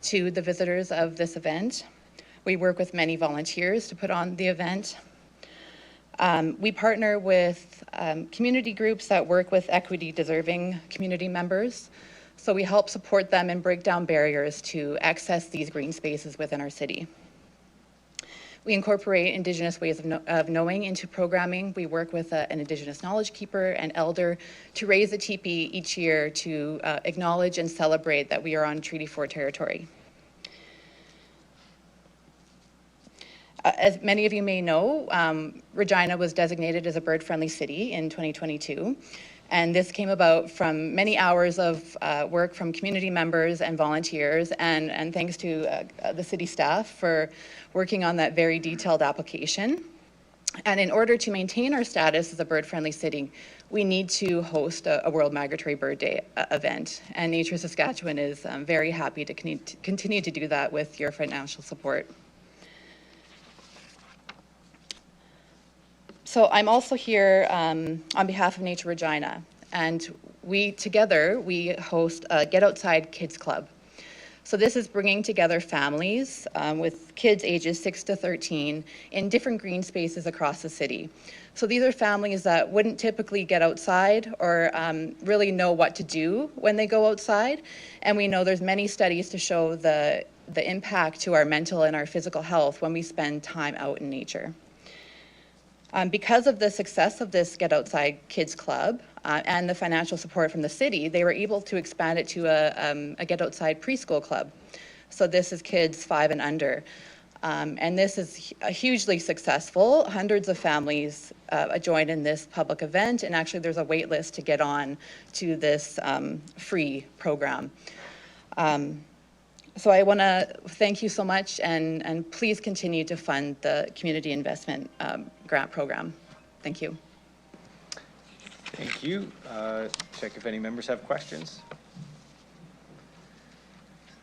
to the visitors of this event. We work with many volunteers to put on the event. We partner with community groups that work with equity-deserving community members. So we help support them and break down barriers to access these green spaces within our city. We incorporate Indigenous ways of knowing into programming. We work with an Indigenous knowledge keeper and elder to raise a teepee each year to acknowledge and celebrate that we are on Treaty 4 territory. As many of you may know, Regina was designated as a bird-friendly city in 2022. And this came about from many hours of work from community members and volunteers, and thanks to the city staff for working on that very detailed application. And in order to maintain our status as a bird-friendly city, we need to host a World Migratory Bird Day event. And Nature Saskatchewan is very happy to continue to do that with your financial support. So I'm also here on behalf of Nature Regina, and we host a Get Outside Kids Club. So this is bringing together families with kids ages 6 to 13 in different green spaces across the city. So these are families that wouldn't typically get outside or really know what to do when they go outside. And we know there's many studies to show the impact to our mental and our physical health when we spend time out in nature. Because of the success of this Get Outside Kids Club and the financial support from the city, they were able to expand it to a Get Outside Preschool Club. So this is kids 5 and under. And this is hugely successful. Hundreds of families joined in this public event, and actually there's a wait list to get on to this free program. So I want to thank you so much, and please continue to fund the Community Investment Grant Program. Thank you.
Thank you. Check if any members have questions.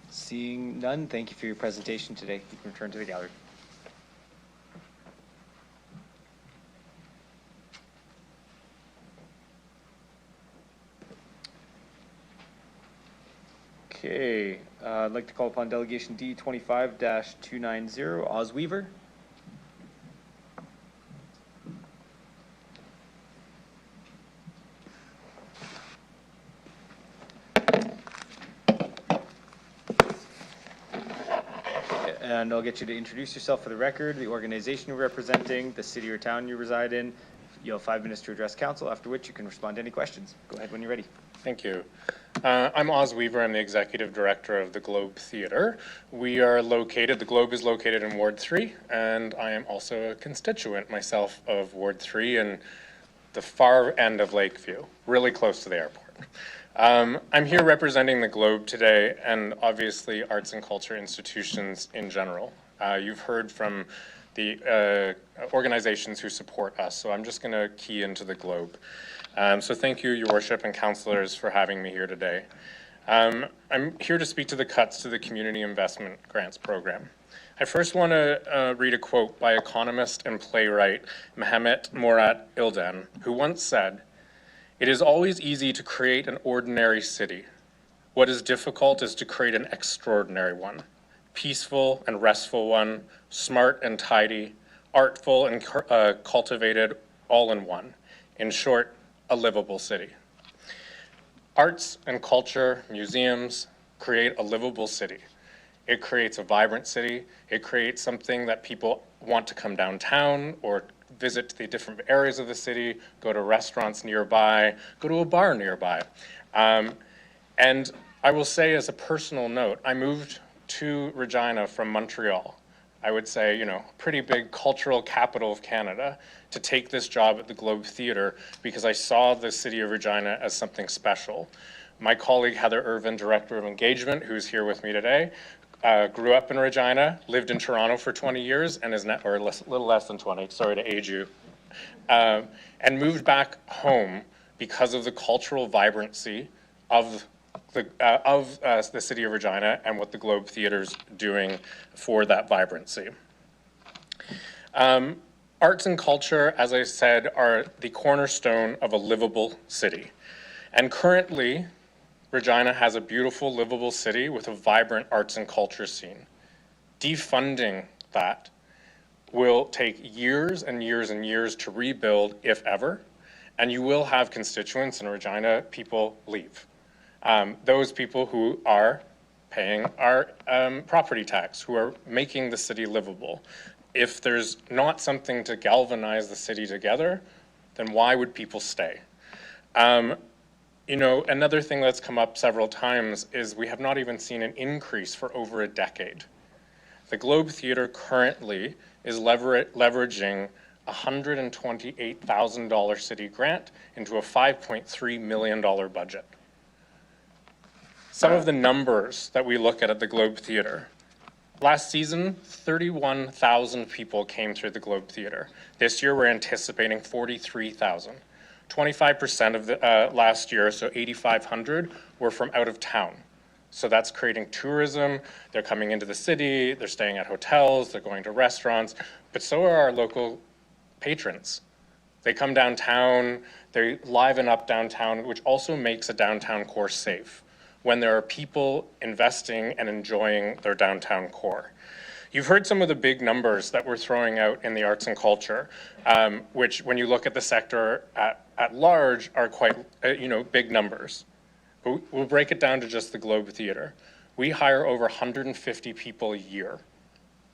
Seeing none, thank you for your presentation today. You can return to the gallery. Okay, I'd like to call upon Delegation D 25-290, Oz Weaver. and I'll get you to introduce yourself for the record, the organization you're representing, the city or town you reside in. You'll have 5 minutes to address council, after which you can respond to any questions. Go ahead when you're ready.
Thank you. I'm Oz Weaver. I'm the executive director of the Globe Theatre. We are located, the Globe is located in Ward 3, and I am also a constituent myself of Ward 3 and the far end of Lakeview, really close to the airport. I'm here representing the Globe today and obviously arts and culture institutions in general. You've heard from the organizations who support us, so I'm just going to key into the Globe. So thank you, Your Worship and councillors, for having me here today. I'm here to speak to the cuts to the Community Investment Grants Program. I first want to read a quote by economist and playwright Mehmet Murat Ilden, who once said, "It is always easy to create an ordinary city. What is difficult is to create an extraordinary one, peaceful and restful one, smart and tidy, artful and cultivated all in one. In short, a livable city." Arts and culture, museums create a livable city. It creates a vibrant city. It creates something that people want to come downtown or visit the different areas of the city, go to restaurants nearby, go to a bar nearby. And I will say as a personal note, I moved to Regina from Montreal. I would say, you know, pretty big cultural capital of Canada, to take this job at the Globe Theatre because I saw the city of Regina as something special. My colleague Heather Irvin, Director of Engagement, who's here with me today, grew up in Regina, lived in Toronto for 20 years, and is or a little less than 20, sorry to age you, and moved back home because of the cultural vibrancy of the city of Regina and what the Globe Theatre's doing for that vibrancy. Arts and culture, as I said, are the cornerstone of a livable city. And currently, Regina has a beautiful, livable city with a vibrant arts and culture scene. Defunding that will take years and years and years to rebuild, if ever, and you will have constituents in Regina, people leave. Those people who are paying our property tax, who are making the city livable. If there's not something to galvanize the city together, then why would people stay? You know, another thing that's come up several times is we have not even seen an increase for over a decade. The Globe Theatre currently is leveraging a $128,000 city grant into a $5.3 million budget. Some of the numbers that we look at the Globe Theatre. Last season, 31,000 people came through the Globe Theatre. This year, we're anticipating 43,000. 25% of the last year, so 8,500, were from out of town. So that's creating tourism. They're coming into the city, they're staying at hotels, they're going to restaurants, but so are our local patrons. They come downtown, they liven up downtown, which also makes a downtown core safe when there are people investing and enjoying their downtown core. You've heard some of the big numbers that we're throwing out in the arts and culture, which when you look at the sector at large are quite, big numbers. But we'll break it down to just the Globe Theatre. We hire over 150 people a year.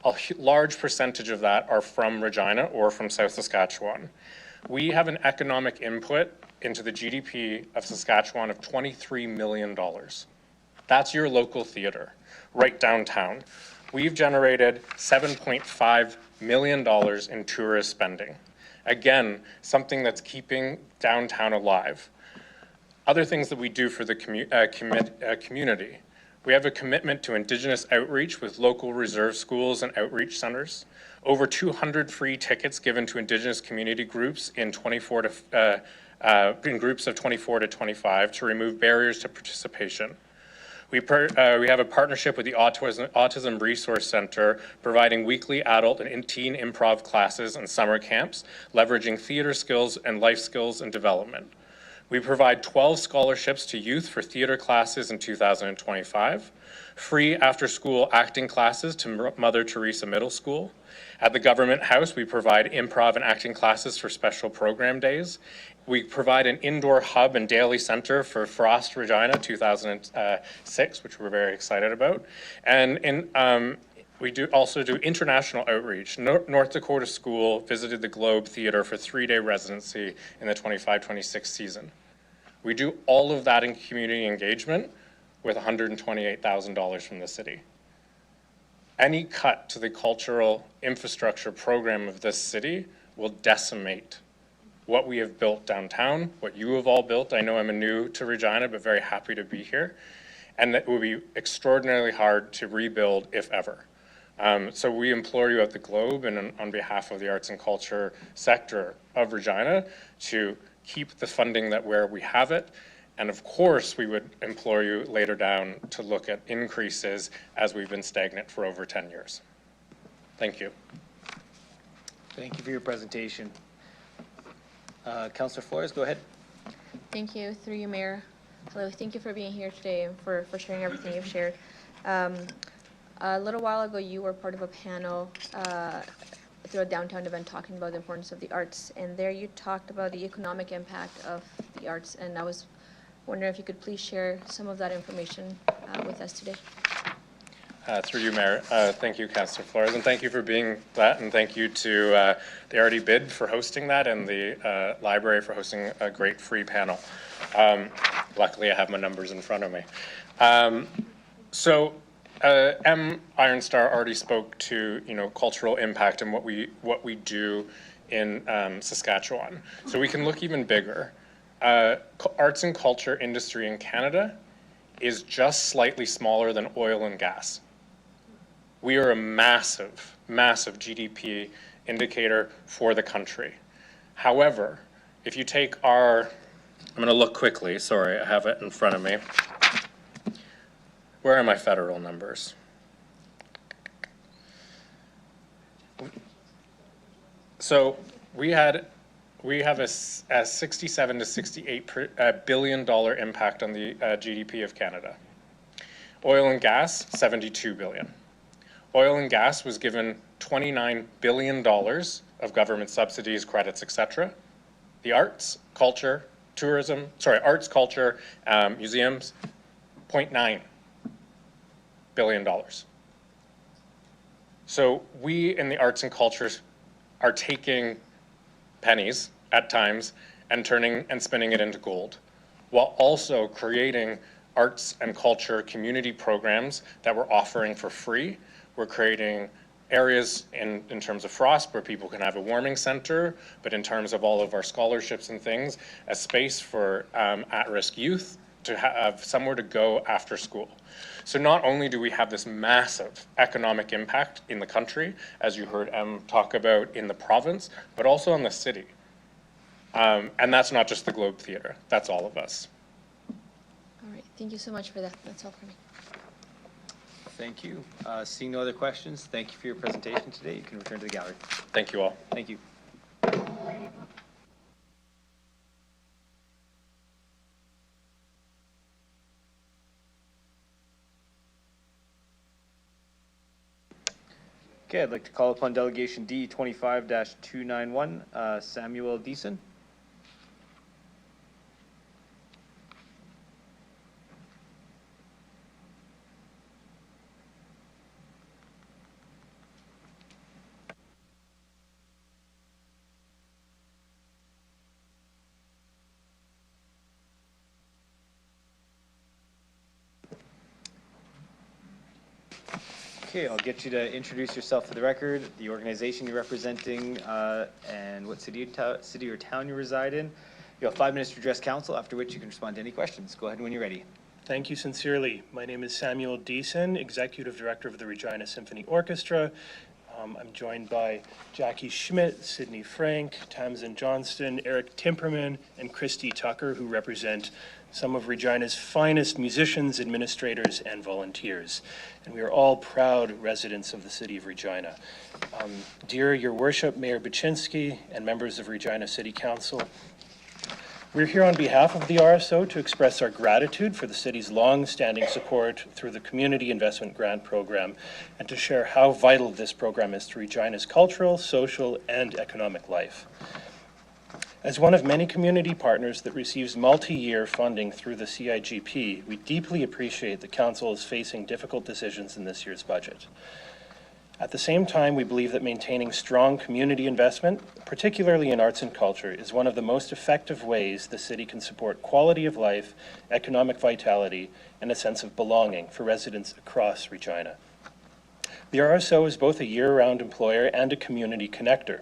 A large percentage of that are from Regina or from South Saskatchewan. We have an economic input into the GDP of Saskatchewan of $23 million. That's your local theatre, right downtown. We've generated $7.5 million in tourist spending. Again, something that's keeping downtown alive. Other things that we do for the community. We have a commitment to Indigenous outreach with local reserve schools and outreach centers. Over 200 free tickets given to Indigenous community groups in groups of 24 to 25 to remove barriers to participation. We have a partnership with the Autism Resource Center, providing weekly adult and teen improv classes and summer camps, leveraging theater skills and life skills and development. We provide 12 scholarships to youth for theater classes in 2025, free after-school acting classes to Mother Teresa Middle School. At the Government House, we provide improv and acting classes for special program days. We provide an indoor hub and daily center for Frost Regina 2006, which we're very excited about. And We also do international outreach. North Dakota School visited the Globe Theatre for 3-day residency in the 25-26 season. We do all of that in community engagement with $128,000 from the city. Any cut to the cultural infrastructure program of this city will decimate what we have built downtown, what you have all built. I know I'm new to Regina, but very happy to be here. And that will be extraordinarily hard to rebuild, if ever. So we implore you at the Globe and on behalf of the arts and culture sector of Regina to keep the funding where we have it. And of course, we would implore you later down to look at increases as we've been stagnant for over 10 years. Thank you.
Thank you for your presentation. Councillor Flores, go ahead.
Thank you, through you, Mayor. Hello, thank you for being here today and for sharing everything you've shared. A little while ago, you were part of a panel through a downtown event talking about the importance of the arts, and there you talked about the economic impact of the arts, and I was wondering if you could please share some of that information with us today.
Through you, Mayor. Thank you, Councillor Flores, and thank you for being that, and thank you to the RD Bid for hosting that and the library for hosting a great free panel. Luckily, I have my numbers in front of me. M. Ironstar already spoke to cultural impact and what we do in Saskatchewan. So we can look even bigger. Arts and culture industry in Canada is just slightly smaller than oil and gas. We are a massive, massive GDP indicator for the country. However, if you take I'm going to look quickly, sorry, I have it in front of me. Where are my federal numbers? So we have a 67 to 68 billion dollar impact on the GDP of Canada. Oil and gas, 72 billion. Oil and gas was given $29 billion of government subsidies, credits, etc. The arts, culture, museums, $0.9 billion. So we in the arts and cultures are taking pennies at times and turning and spinning it into gold, while also creating arts and culture community programs that we're offering for free. We're creating areas in terms of Frost where people can have a warming center, but in terms of all of our scholarships and things, a space for at-risk youth to have somewhere to go after school. So not only do we have this massive economic impact in the country, as you heard Em talk about in the province, but also on the city. And that's not just the Globe Theatre, that's all of us.
All right, thank you so much for that. That's all for me.
Thank you. Seeing no other questions, thank you for your presentation today. You can return to the gallery.
Thank you all.
Thank you. Okay, I'd like to call upon Delegation D 25-291, Samuel Deason. Okay, I'll get you to introduce yourself for the record, the organization you're representing, and what city or town you reside in. You have 5 minutes to address council, after which you can respond to any questions. Go ahead when you're ready.
Thank you sincerely. My name is Samuel Deason, Executive Director of the Regina Symphony Orchestra. I'm joined by Jackie Schmidt, Sydney Frank, Tamsin Johnston, Eric Timperman, and Christy Tucker, who represent some of Regina's finest musicians, administrators, and volunteers. And we are all proud residents of the city of Regina. Dear Your Worship, Mayor Baczynski, and members of Regina City Council, we're here on behalf of the RSO to express our gratitude for the city's long-standing support through the Community Investment Grant Program and to share how vital this program is to Regina's cultural, social, and economic life. As one of many community partners that receives multi-year funding through the CIGP, we deeply appreciate the Council is facing difficult decisions in this year's budget. At the same time, we believe that maintaining strong community investment, particularly in arts and culture, is one of the most effective ways the city can support quality of life, economic vitality, and a sense of belonging for residents across Regina. The RSO is both a year-round employer and a community connector.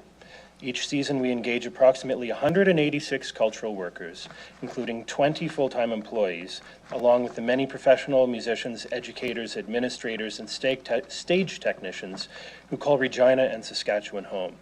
Each season, we engage approximately 186 cultural workers, including 20 full-time employees, along with the many professional musicians, educators, administrators, and stage technicians who call Regina and Saskatchewan home.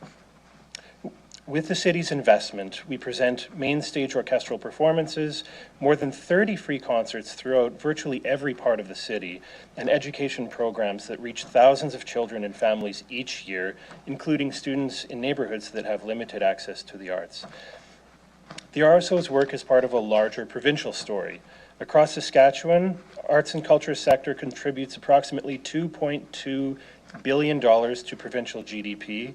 With the city's investment, we present main stage orchestral performances, more than 30 free concerts throughout virtually every part of the city, and education programs that reach thousands of children and families each year, including students in neighborhoods that have limited access to the arts. The RSO's work is part of a larger provincial story. Across Saskatchewan, arts and culture sector contributes approximately $2.2 billion to provincial GDP,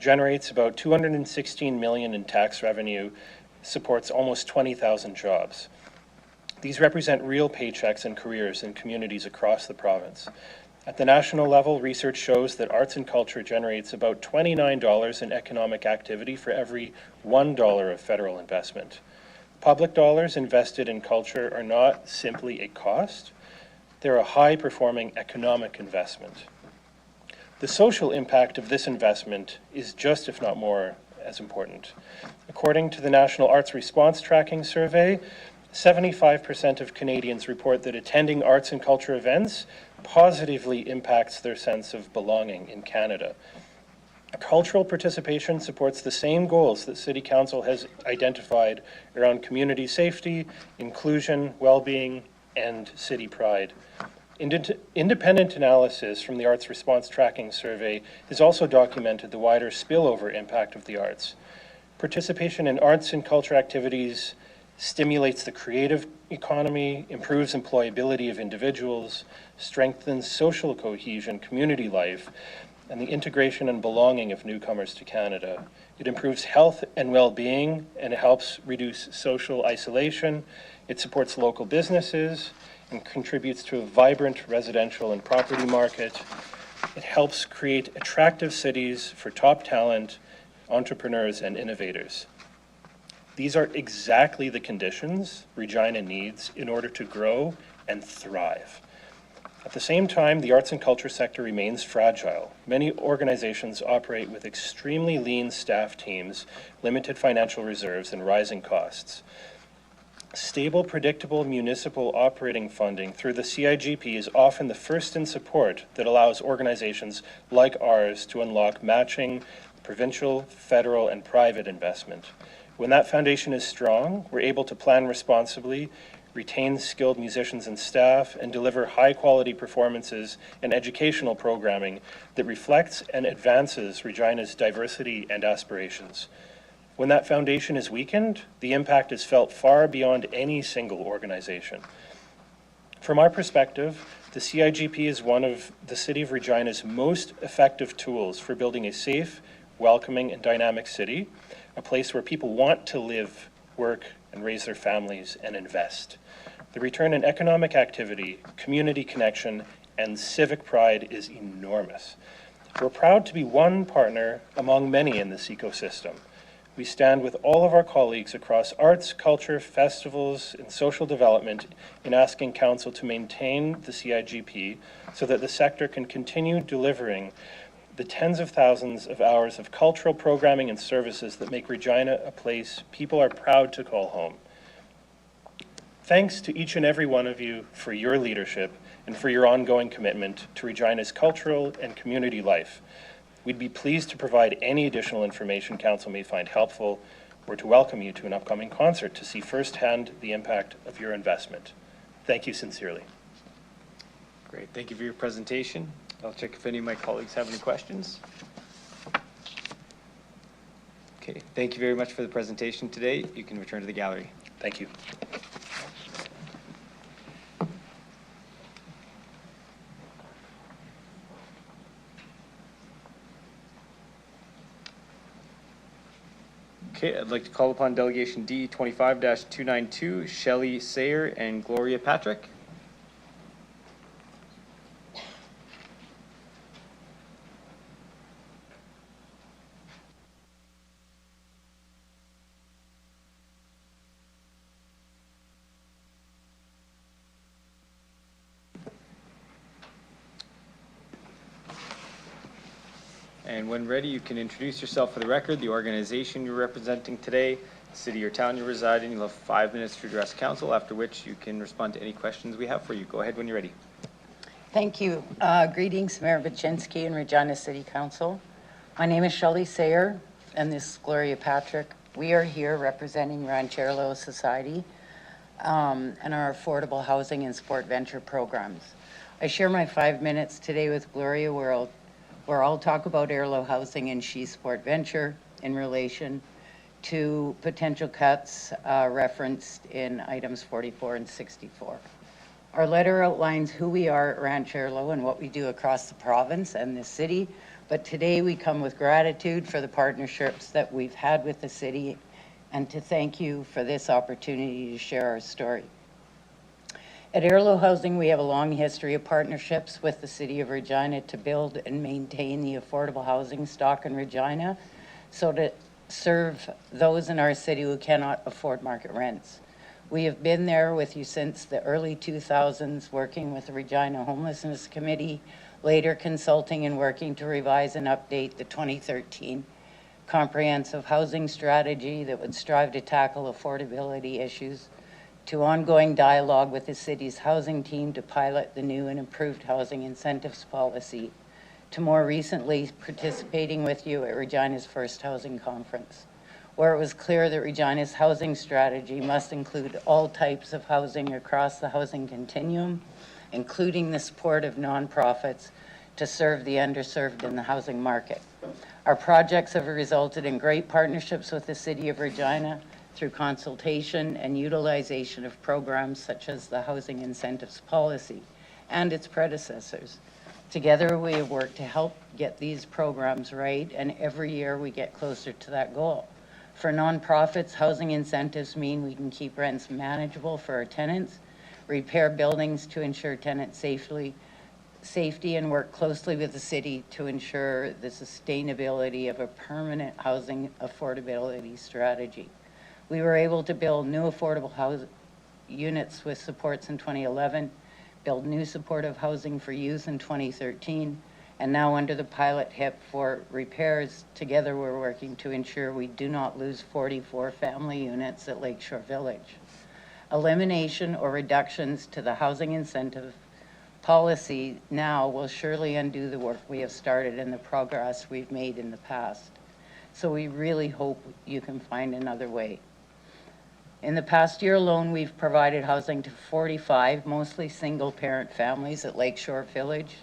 generates about $216 million in tax revenue, supports almost 20,000 jobs. These represent real paychecks and careers in communities across the province. At the national level, research shows that arts and culture generates about $29 in economic activity for every $1 of federal investment. Public dollars invested in culture are not simply a cost, they're a high-performing economic investment. The social impact of this investment is just, if not more, as important. According to the National Arts Response Tracking Survey, 75% of Canadians report that attending arts and culture events positively impacts their sense of belonging in Canada. Cultural participation supports the same goals that City Council has identified around community safety, inclusion, well-being, and city pride. Independent analysis from the Arts Response Tracking Survey has also documented the wider spillover impact of the arts. Participation in arts and culture activities stimulates the creative economy, improves employability of individuals, strengthens social cohesion, community life, and the integration and belonging of newcomers to Canada. It improves health and well-being, and it helps reduce social isolation. It supports local businesses and contributes to a vibrant residential and property market. It helps create attractive cities for top talent, entrepreneurs, and innovators. These are exactly the conditions Regina needs in order to grow and thrive. At the same time, the arts and culture sector remains fragile. Many organizations operate with extremely lean staff teams, limited financial reserves, and rising costs. Stable, predictable municipal operating funding through the CIGP is often the first in support that allows organizations like ours to unlock matching provincial, federal, and private investment. When that foundation is strong, we're able to plan responsibly, retain skilled musicians and staff, and deliver high-quality performances and educational programming that reflects and advances Regina's diversity and aspirations. When that foundation is weakened, the impact is felt far beyond any single organization. From our perspective, the CIGP is one of the City of Regina's most effective tools for building a safe, welcoming, and dynamic city, a place where people want to live, work, and raise their families and invest. The return in economic activity, community connection, and civic pride is enormous. We're proud to be one partner among many in this ecosystem. We stand with all of our colleagues across arts, culture, festivals, and social development in asking Council to maintain the CIGP so that the sector can continue delivering the tens of thousands of hours of cultural programming and services that make Regina a place people are proud to call home. Thanks to each and every one of you for your leadership and for your ongoing commitment to Regina's cultural and community life. We'd be pleased to provide any additional information Council may find helpful, or to welcome you to an upcoming concert to see firsthand the impact of your investment. Thank you sincerely.
Great, thank you for your presentation. I'll check if any of my colleagues have any questions. Okay, thank you very much for the presentation today. You can return to the gallery.
Thank you.
Okay, I'd like to call upon Delegation D 25-292, Shelley Sayer and Gloria Patrick. And when ready, you can introduce yourself for the record, the organization you're representing today, the city or town you reside in. You'll have 5 minutes to address council, after which you can respond to any questions we have for you. Go ahead when you're ready.
Thank you. Greetings, Mayor Baczynski and Regina City Council. My name is Shelley Sayer, and this is Gloria Patrick. We are here representing Ranchero Society and our affordable housing and sport venture programs. I share my 5 minutes today with Gloria where I'll talk about Airlo Housing and She Sport Venture in relation to potential cuts referenced in items 44 and 64. Our letter outlines who we are at Ranchero and what we do across the province and the city, but today we come with gratitude for the partnerships that we've had with the city and to thank you for this opportunity to share our story. At Airlo Housing, we have a long history of partnerships with the City of Regina to build and maintain the affordable housing stock in Regina so to serve those in our city who cannot afford market rents. We have been there with you since the early 2000s, working with the Regina Homelessness Committee, later consulting and working to revise and update the 2013 comprehensive housing strategy that would strive to tackle affordability issues, to ongoing dialogue with the city's housing team to pilot the new and improved housing incentives policy, to more recently participating with you at Regina's first housing conference, where it was clear that Regina's housing strategy must include all types of housing across the housing continuum, including the support of nonprofits to serve the underserved in the housing market. Our projects have resulted in great partnerships with the City of Regina through consultation and utilization of programs such as the Housing Incentives Policy and its predecessors. Together, we have worked to help get these programs right, and every year we get closer to that goal. For nonprofits, housing incentives mean we can keep rents manageable for our tenants, repair buildings to ensure tenant safety, and work closely with the city to ensure the sustainability of a permanent housing affordability strategy. We were able to build new affordable housing units with supports in 2011, build new supportive housing for youth in 2013, and now under the pilot HIP for repairs, together we're working to ensure we do not lose 44 family units at Lakeshore Village. Elimination or reductions to the housing incentive policy now will surely undo the work we have started and the progress we've made in the past. So we really hope you can find another way. In the past year alone, we've provided housing to 45 mostly single-parent families at Lakeshore Village,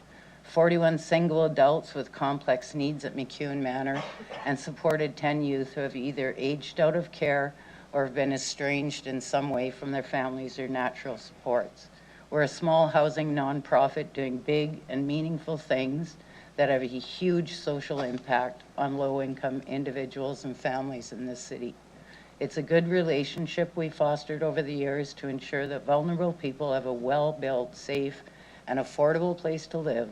41 single adults with complex needs at McEwen Manor, and supported 10 youth who have either aged out of care or have been estranged in some way from their families or natural supports. We're a small housing nonprofit doing big and meaningful things that have a huge social impact on low-income individuals and families in this city. It's a good relationship we fostered over the years to ensure that vulnerable people have a well-built, safe, and affordable place to live.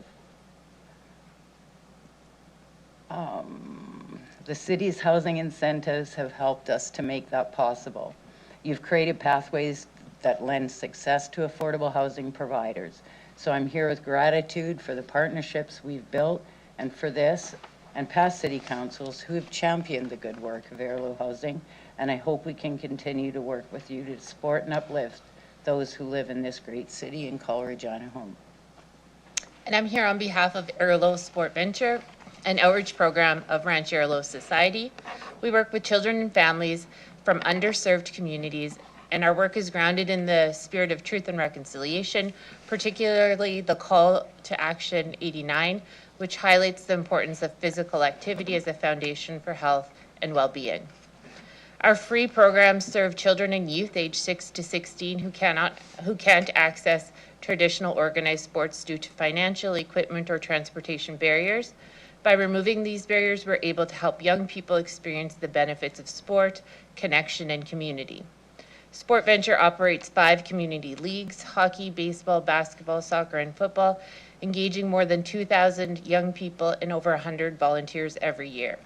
The city's housing incentives have helped us to make that possible. You've created pathways that lend success to affordable housing providers. So I'm here with gratitude for the partnerships we've built and for this and past city councils who have championed the good work of Airlo Housing, and I hope we can continue to work with you to support and uplift those who live in this great city and call Regina home.
And I'm here on behalf of Airlo Sport Venture, an outreach program of Ranchero Society. We work with children and families from underserved communities, and our work is grounded in the spirit of truth and reconciliation, particularly the call to action 89, which highlights the importance of physical activity as a foundation for health and well-being. Our free programs serve children and youth aged 6 to 16 who can't access traditional organized sports due to financial, equipment, or transportation barriers. By removing these barriers, we're able to help young people experience the benefits of sport, connection, and community. Sport Venture operates 5 community leagues: hockey, baseball, basketball, soccer, and football, engaging more than 2,000 young people and over 100 volunteers every year.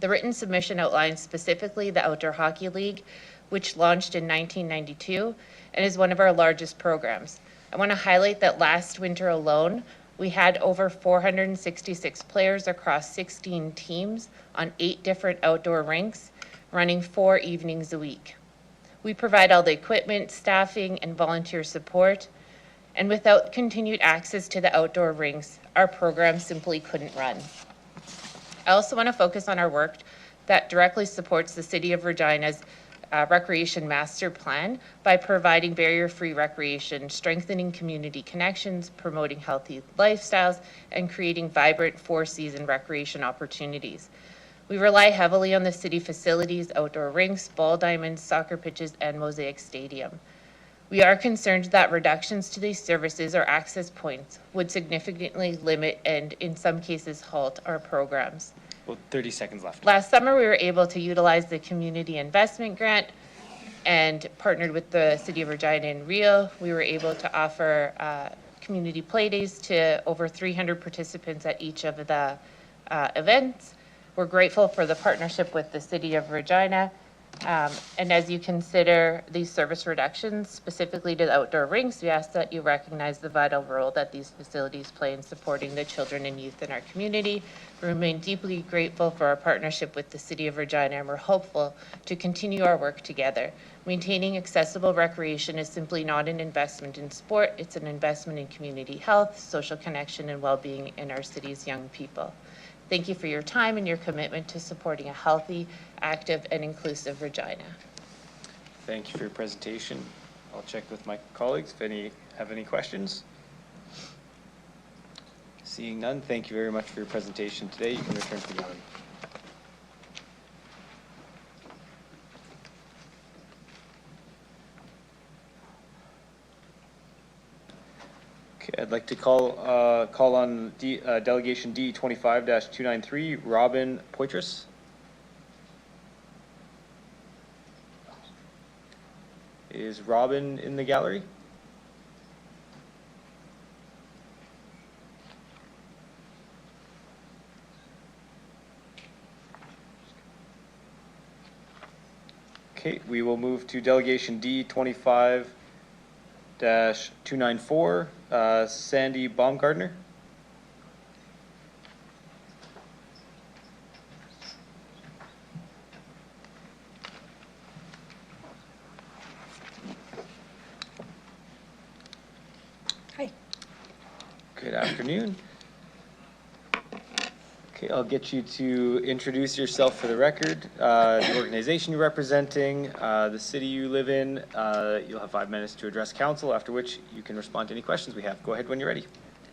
The written submission outlines specifically the Outdoor Hockey League, which launched in 1992 and is one of our largest programs. I want to highlight that last winter alone, We had over 466 players across 16 teams on 8 different outdoor rinks, running 4 evenings a week. We provide all the equipment, staffing, and volunteer support, and without continued access to the outdoor rinks, our program simply couldn't run. I also want to focus on our work that directly supports the City of Regina's recreation master plan by providing barrier-free recreation, strengthening community connections, promoting healthy lifestyles, and creating vibrant four-season recreation opportunities. We rely heavily on the city facilities, outdoor rinks, ball diamonds, soccer pitches, and Mosaic Stadium. We are concerned that reductions to these services or access points would significantly limit and in some cases halt our programs.
Well, 30 seconds left.
Last summer, we were able to utilize the community investment grant and partnered with the City of Regina and Rio. We were able to offer community play days to over 300 participants at each of the events. We're grateful for the partnership with the City of Regina. And as you consider these service reductions, specifically to the outdoor rinks, we ask that you recognize the vital role that these facilities play in supporting the children and youth in our community. We remain deeply grateful for our partnership with the City of Regina, and we're hopeful to continue our work together. Maintaining accessible recreation is simply not an investment in sport, it's an investment in community health, social connection, and well-being in our city's young people. Thank you for your time and your commitment to supporting a healthy, active, and inclusive Regina.
Thank you for your presentation. I'll check with my colleagues if any have any questions. Seeing none, thank you very much for your presentation today. You can return to the gallery. Okay, I'd like to call on Delegation D25-293, Robin Poitras. Is Robin in the gallery? Okay, we will move to Delegation D25-294, Sandy Baumgartner.
Hi.
Good afternoon. Okay, I'll get you to introduce yourself for the record, the organization you're representing, the city you live in. You'll have 5 minutes to address council, after which you can respond to any questions we have. Go ahead when you're ready.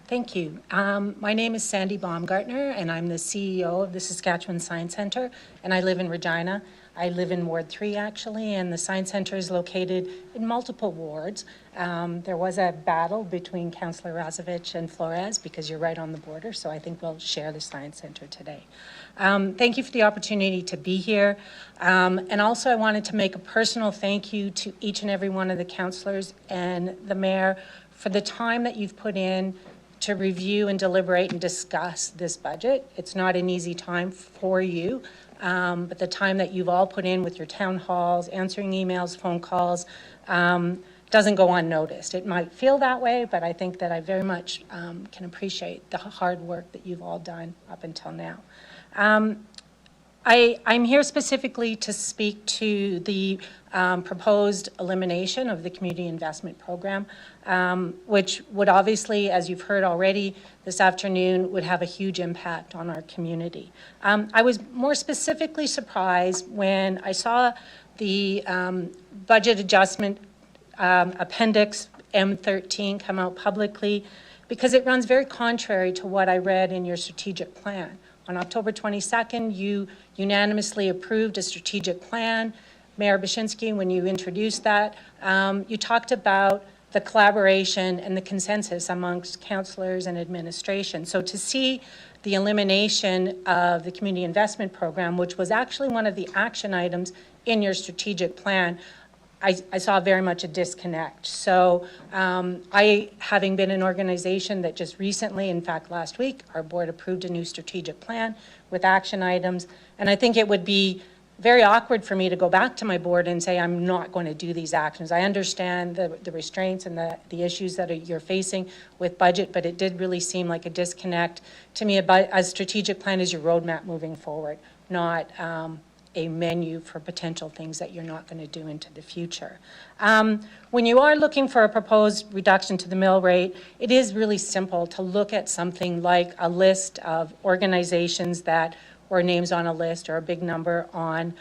Thank you. My name is Sandy Baumgartner, and I'm the CEO of the Saskatchewan Science Centre, and I live in Regina. I live in Ward 3, actually, and the Science Centre is located in multiple wards. There was a battle between Councillor Razovich and Flores because you're right on the border, so I think we'll share the Science Centre today. Thank you for the opportunity to be here. And also I wanted to make a personal thank you to each and every one of the councillors and the mayor for the time that you've put in to review and deliberate and discuss this budget. It's not an easy time for you, but the time that you've all put in with your town halls, answering emails, phone calls, doesn't go unnoticed. It might feel that way, but I think that I very much can appreciate the hard work that you've all done up until now. I'm here specifically to speak to the proposed elimination of the Community Investment Program, which would obviously, as you've heard already this afternoon, would have a huge impact on our community. I was more specifically surprised when I saw the budget adjustment Appendix M13 come out publicly, because it runs very contrary to what I read in your strategic plan. On October 22nd, you unanimously approved a strategic plan. Mayor Bashinsky, when you introduced that, you talked about the collaboration and the consensus amongst councillors and administration. So to see the elimination of the Community Investment Program, which was actually one of the action items in your strategic plan, I saw very much a disconnect. So I, having been an organization that just recently, in fact last week, our board approved a new strategic plan with action items, and I think it would be
very awkward for me to go back to my board and say, I'm not going to do these actions. I understand the restraints and the issues that you're facing with budget, but it did really seem like a disconnect to me. About a strategic plan is your roadmap moving forward, not a menu for potential things that you're not going to do into the future. When you are looking for a proposed reduction to the mill rate, it is really simple to look at something like a list of organizations that, or names on a list, or a big number on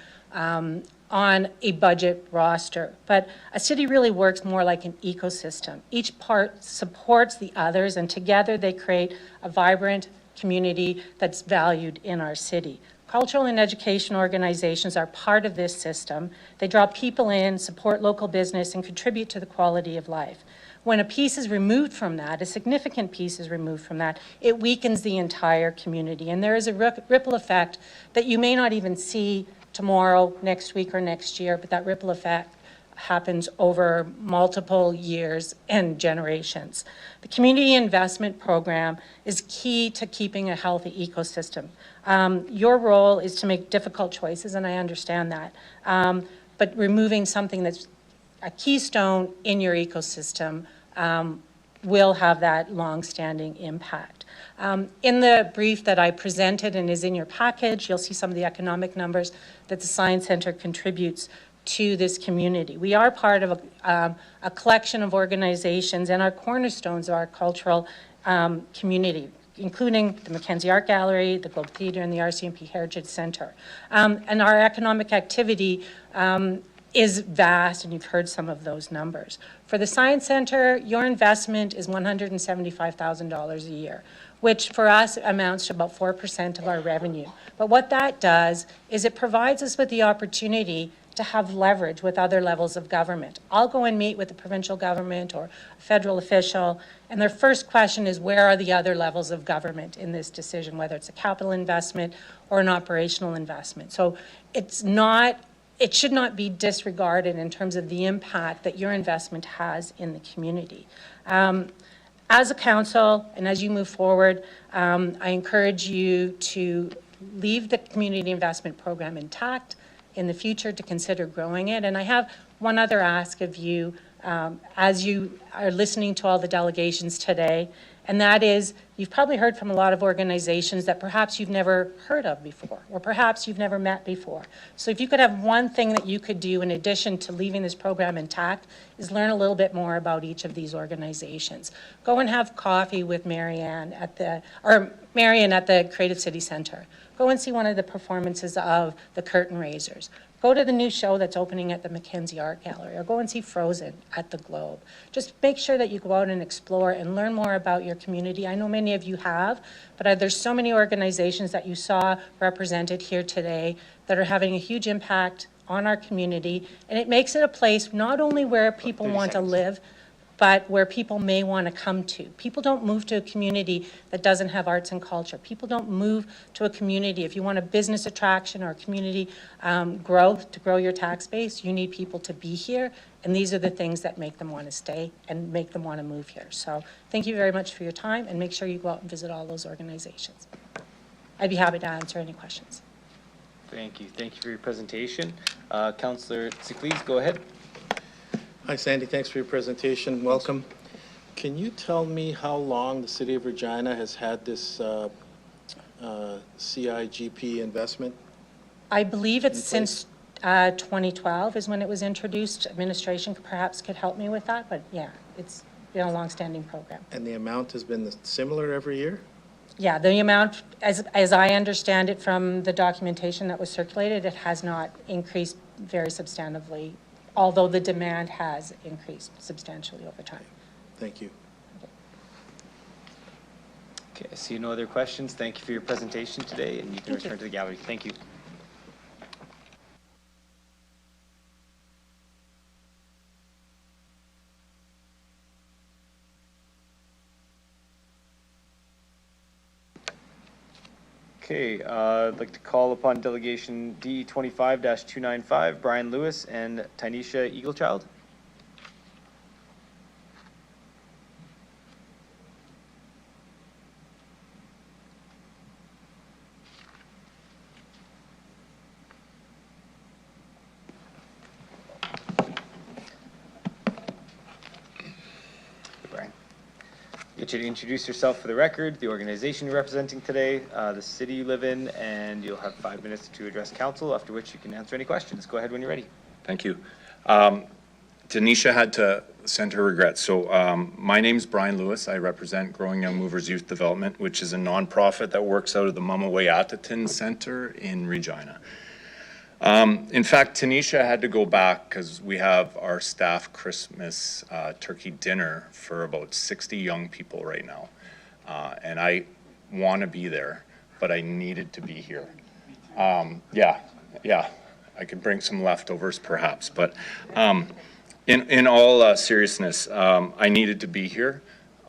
a budget roster. But a city really works more like an ecosystem. Each part supports the others, and together they create a vibrant community that's valued in our city. Cultural and education organizations are part of this system. They draw people in, support local business, and contribute to the quality of life. When a piece is removed from that, a significant piece is removed from that, it weakens the entire community. And there is a ripple effect that you may not even see tomorrow, next week, or next year, but that ripple effect happens over multiple years and generations. The community investment program is key to keeping a healthy ecosystem. Your role is to make difficult choices, and I understand that. But removing something that's a keystone in your ecosystem will have that long-standing impact. In the brief that I presented and is in your package, you'll see some of the economic numbers that the Science Center contributes to this community. We are part of a collection of organizations, and our cornerstones of our cultural community, including the Mackenzie Art Gallery, the Globe Theatre, and the RCMP Heritage Center. And our economic activity is vast, and you've heard some of those numbers. For the Science Center, your investment is $175,000 a year, which for us amounts to about 4% of our revenue. But what that does is it provides us with the opportunity to have leverage with other levels of government. I'll go and meet with the provincial government or a federal official, and their first question is, where are the other levels of government in this decision, whether it's a capital investment or an operational investment. So it should not be disregarded in terms of the impact that your investment has in the community. As a council, and as you move forward, I encourage you to leave the community investment program intact in the future, to consider growing it. And I have one other ask of you as you are listening to all the delegations today, and that is, you've probably heard from a lot of organizations that perhaps you've never heard of before, or perhaps you've never met before. So if you could have one thing that you could do in addition to leaving this program intact, is learn a little bit more about each of these organizations. Go and have coffee with Marianne at the Creative City Center. Go and see one of the performances of the Curtain Raisers. Go to the new show that's opening at the Mackenzie Art Gallery, or go and see Frozen at the Globe. Just make sure that you go out and explore and learn more about your community. I know many of you have, but there's so many organizations that you saw represented here today that are having a huge impact on our community, and it makes it a place not only where people want to live, but where people may want to come to. People don't move to a community that doesn't have arts and culture. People don't move to a community. If you want a business attraction or community growth to grow your tax base, you need people to be here, and these are the things that make them want to stay and make them want to move here. So thank you very much for your time, and make sure you go out and visit all those organizations. I'd be happy to answer any questions.
Thank you. Thank you for your presentation. Councillor Siklees, go ahead.
Hi, Sandy. Thanks for your presentation. Welcome. Can you tell me how long the City of Regina has had this CIGP investment?
I believe it's since 2012 is when it was introduced. Administration perhaps could help me with that, but yeah, it's been a long-standing program.
And the amount has been similar every year?
Yeah, the amount, as I understand it from the documentation that was circulated, it has not increased very substantively, although the demand has increased substantially over time.
Thank you.
Okay, I see no other questions. Thank you for your presentation today, and you can return to the gallery. Thank you. Okay, I'd like to call upon delegation D25-295, Brian Lewis and Tynesha Eaglechild. Get you to introduce yourself for the record, the organization you're representing today, the city you live in, and you'll have 5 minutes to address council, after which you can answer any questions. Go ahead when you're ready.
Thank you. Tanisha had to send her regrets. So my name's Brian Lewis. I represent Growing Young Movers Youth Development, which is a nonprofit that works out of the Mama-Way-Atatin Center in Regina. In fact, Tanisha had to go back because we have our staff Christmas turkey dinner for about 60 young people right now. And I want to be there, but I needed to be here. Yeah, I could bring some leftovers perhaps, but in all seriousness, I needed to be here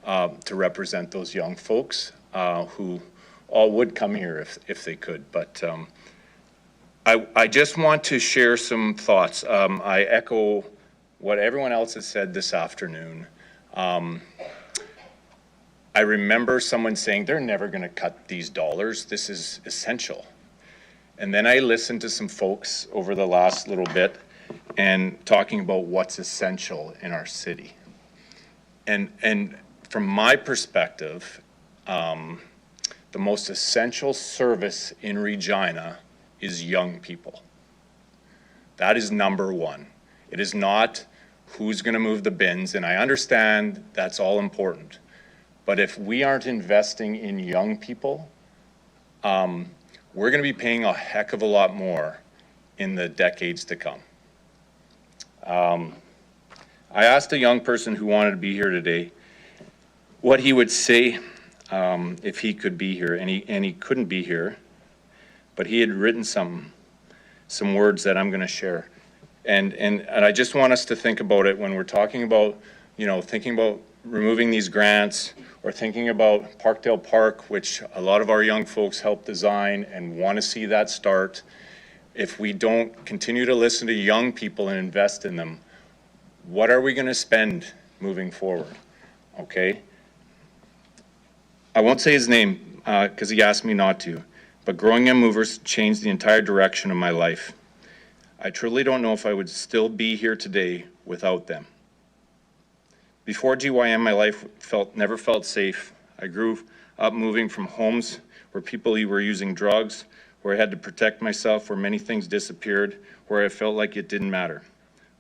to represent those young folks who all would come here if they could. But I just want to share some thoughts. I echo what everyone else has said this afternoon. I remember someone saying, they're never going to cut these dollars. This is essential. And then I listened to some folks over the last little bit and talking about what's essential in our city. And from my perspective, the most essential service in Regina is young people. That is number one. It is not who's going to move the bins, and I understand that's all important. But if we aren't investing in young people, we're going to be paying a heck of a lot more in the decades to come. I asked a young person who wanted to be here today what he would say if he could be here, and he couldn't be here, but he had written some words that I'm going to share. And I just want us to think about it when we're talking about, thinking about removing these grants, or thinking about Parkdale Park, which a lot of our young folks helped design and want to see that start. If we don't continue to listen to young people and invest in them, what are we going to spend moving forward? Okay? I won't say his name because he asked me not to, but Growing Young Movers changed the entire direction of my life. I truly don't know if I would still be here today without them. Before GYM, my life never felt safe. I grew up moving from homes where people were using drugs, where I had to protect myself, where many things disappeared, where I felt like it didn't matter.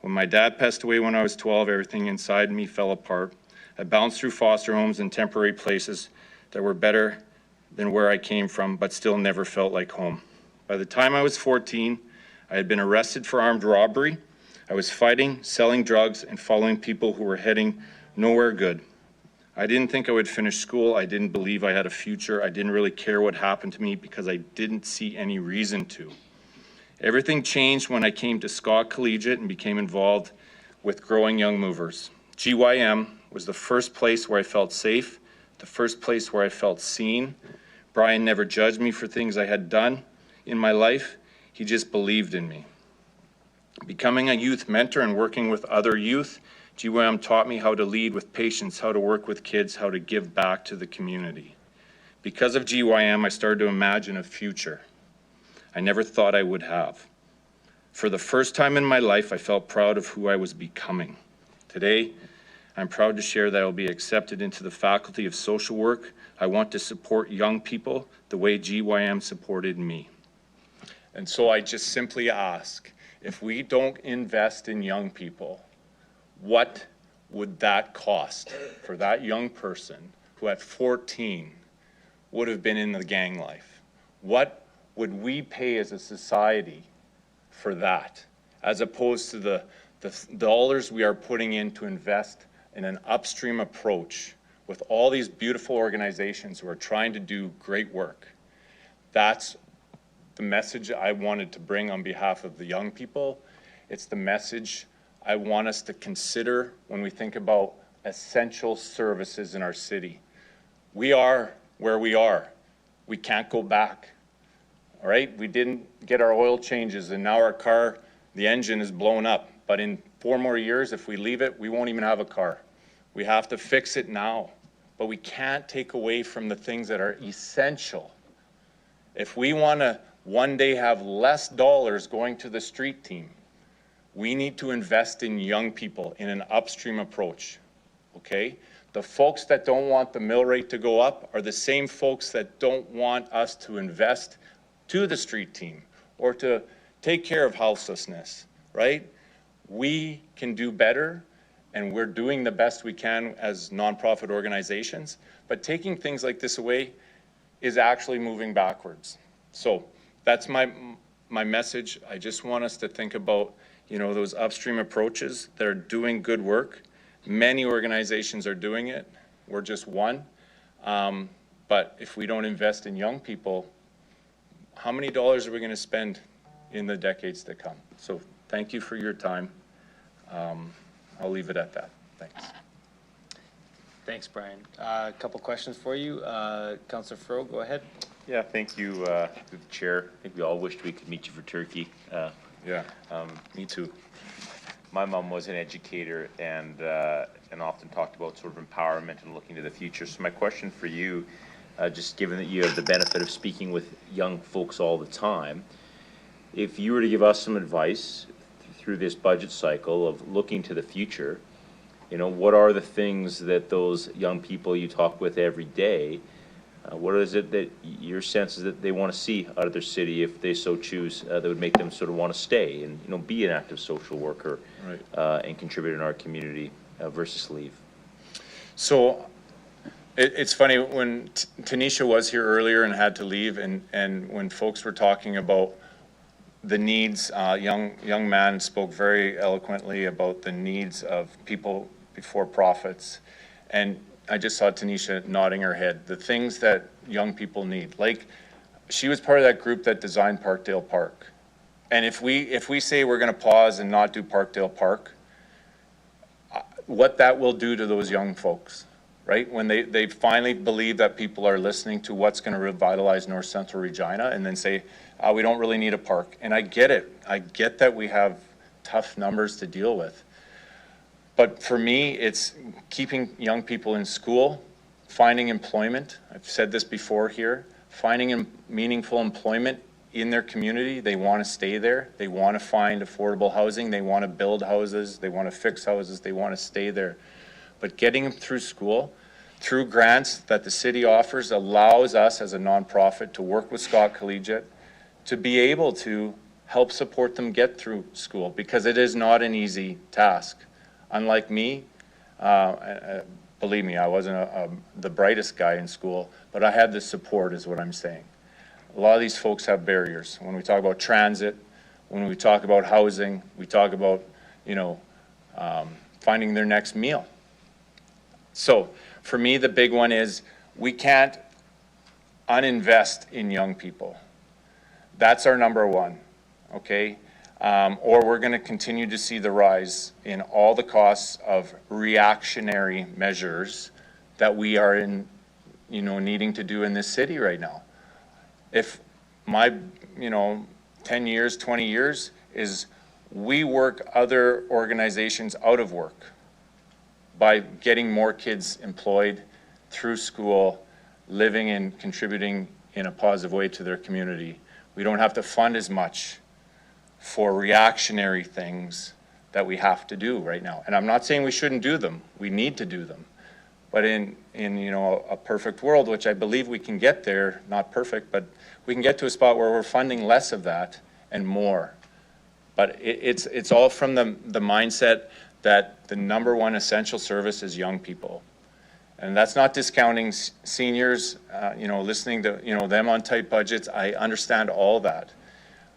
When my dad passed away when I was 12, everything inside me fell apart. I bounced through foster homes and temporary places that were better than where I came from, but still never felt like home. By the time I was 14, I had been arrested for armed robbery. I was fighting, selling drugs, and following people who were heading nowhere good. I didn't think I would finish school. I didn't believe I had a future. I didn't really care what happened to me because I didn't see any reason to. Everything changed when I came to Scott Collegiate and became involved with Growing Young Movers. GYM was the first place where I felt safe, the first place where I felt seen. Brian never judged me for things I had done in my life. He just believed in me. Becoming a youth mentor and working with other youth, GYM taught me how to lead with patience, how to work with kids, how to give back to the community. Because of GYM, I started to imagine a future I never thought I would have. For the first time in my life, I felt proud of who I was becoming. Today, I'm proud to share that I will be accepted into the Faculty of Social Work. I want to support young people the way GYM supported me. And so I just simply ask, if we don't invest in young people, what would that cost for that young person who at 14 would have been in the gang life? What would we pay as a society for that, as opposed to the dollars we are putting in to invest in an upstream approach with all these beautiful organizations who are trying to do great work? That's the message I wanted to bring on behalf of the young people. It's the message I want us to consider when we think about essential services in our city. We are where we are. We can't go back. All right, we didn't get our oil changes and now our car, the engine is blown up. But in 4 more years, if we leave it, we won't even have a car. We have to fix it now. But we can't take away from the things that are essential. If we want to one day have less dollars going to the street team, we need to invest in young people in an upstream approach, okay? The folks that don't want the mill rate to go up are the same folks that don't want us to invest to the street team or to take care of houselessness, right? We can do better, and we're doing the best we can as nonprofit organizations, but taking things like this away is actually moving backwards. So that's my message. I just want us to think about, you know, those upstream approaches that are doing good work. Many organizations are doing it. We're just one. But if we don't invest in young people, how many dollars are we going to spend in the decades to come? So thank you for your time. I'll leave it at that. Thanks.
Thanks, Brian. A couple questions for you. Councillor Furrow, go ahead.
Yeah, thank you, to the chair. I think we all wished we could meet you for turkey.
Yeah, me too.
My mom was an educator and often talked about sort of empowerment and looking to the future. So my question for you, just given that you have the benefit of speaking with young folks all the time, if you were to give us some advice through this budget cycle of looking to the future, you know, what are the things that those young people you talk with every day, what is it that your sense is that they want to see out of their city if they so choose, that would make them sort of want to stay and, you know, be an active social worker,
right,
and contribute in our community versus leave?
So it's funny, when Tanisha was here earlier and had to leave, and when folks were talking about the needs, young man spoke very eloquently about the needs of people before profits. And I just saw Tanisha nodding her head. The things that young people need, like she was part of that group that designed Parkdale Park. And if we say we're going to pause and not do Parkdale Park, what that will do to those young folks, right? When they finally believe that people are listening to what's going to revitalize North Central Regina, and then say, we don't really need a park. And I get it. I get that we have tough numbers to deal with. But for me, it's keeping young people in school, finding employment. I've said this before here, finding meaningful employment in their community. They want to stay there. They want to find affordable housing. They want to build houses. They want to fix houses. They want to stay there. But getting them through school, through grants that the city offers, allows us as a nonprofit to work with Scott Collegiate to be able to help support them get through school, because it is not an easy task. Unlike me, believe me, I wasn't the brightest guy in school, but I had the support, is what I'm saying. A lot of these folks have barriers. When we talk about transit, when we talk about housing, we talk about, you know, finding their next meal. So for me, the big one is we can't uninvest in young people. That's our number one, okay? Or we're going to continue to see the rise in all the costs of reactionary measures that we are in, you know, needing to do in this city right now. If my, you know, 10 years, 20 years is we work other organizations out of work by getting more kids employed through school, living and contributing in a positive way to their community. We don't have to fund as much for reactionary things that we have to do right now. And I'm not saying we shouldn't do them. We need to do them. But in you know, a perfect world, which I believe we can get there, not perfect, but we can get to a spot where we're funding less of that and more. But it's all from the mindset that the number one essential service is young people. And that's not discounting seniors, you know, listening to, you know, them on tight budgets. I understand all that.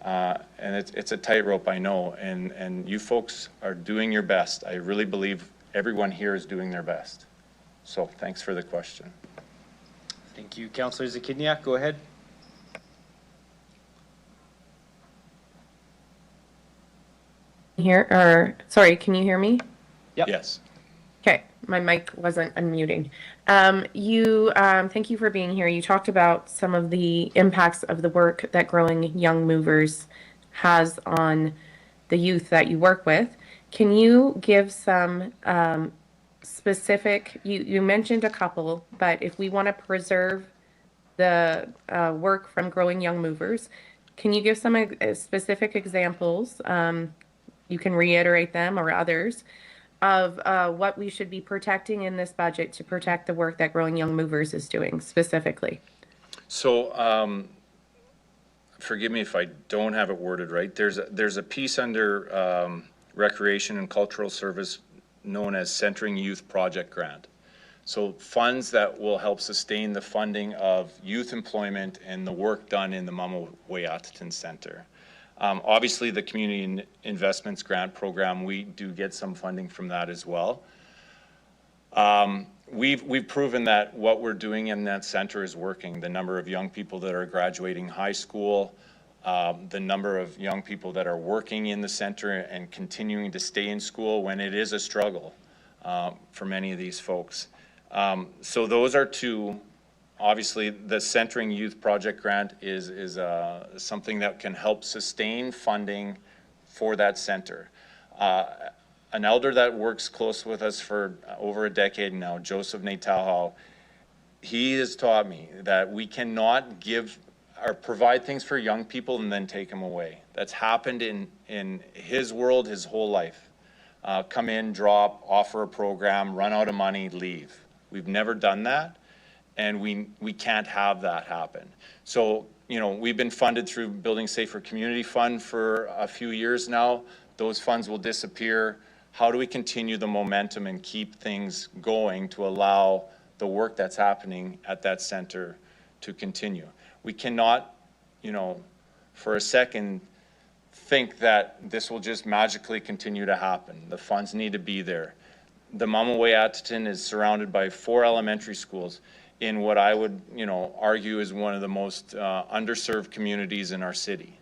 And it's a tightrope, I know, and you folks are doing your best. I really believe everyone here is doing their best. So thanks for the question.
Thank you. Councillor Zakidniak, go ahead.
Sorry, can you hear me?
Yep.
Yes.
Okay, my mic wasn't unmuting. Thank you for being here. You talked about some of the impacts of the work that Growing Young Movers has on the youth that you work with. Can you give some specific, you mentioned a couple, but if we want to preserve the work from Growing Young Movers, can you give some specific examples? You can reiterate them or others of what we should be protecting in this budget to protect the work that Growing Young Movers is doing specifically?
So, forgive me if I don't have it worded right. There's a piece under Recreation and Cultural Service known as Centering Youth Project Grant. So funds that will help sustain the funding of youth employment and the work done in the Mama-Weyattin Center. Obviously, the Community Investments Grant Program, we do get some funding from that as well. We've proven that what we're doing in that center is working. The number of young people that are graduating high school, the number of young people that are working in the center and continuing to stay in school when it is a struggle for many of these folks. So those are two. Obviously, the Centering Youth Project Grant is something that can help sustain funding for that center. An elder that works close with us for over a decade now, Joseph Natalho, he has taught me that we cannot give or provide things for young people and then take them away. That's happened in his world his whole life. Come in, drop, offer a program, run out of money, leave. We've never done that, and we can't have that happen. So, you know, we've been funded through Building Safer Community Fund for a few years now. Those funds will disappear. How do we continue the momentum and keep things going to allow the work that's happening at that center to continue? We cannot, you know, for a second think that this will just magically continue to happen. The funds need to be there. The Mama-Weyattin is surrounded by 4 elementary schools in what I would, you know, argue is one of the most underserved communities in our city.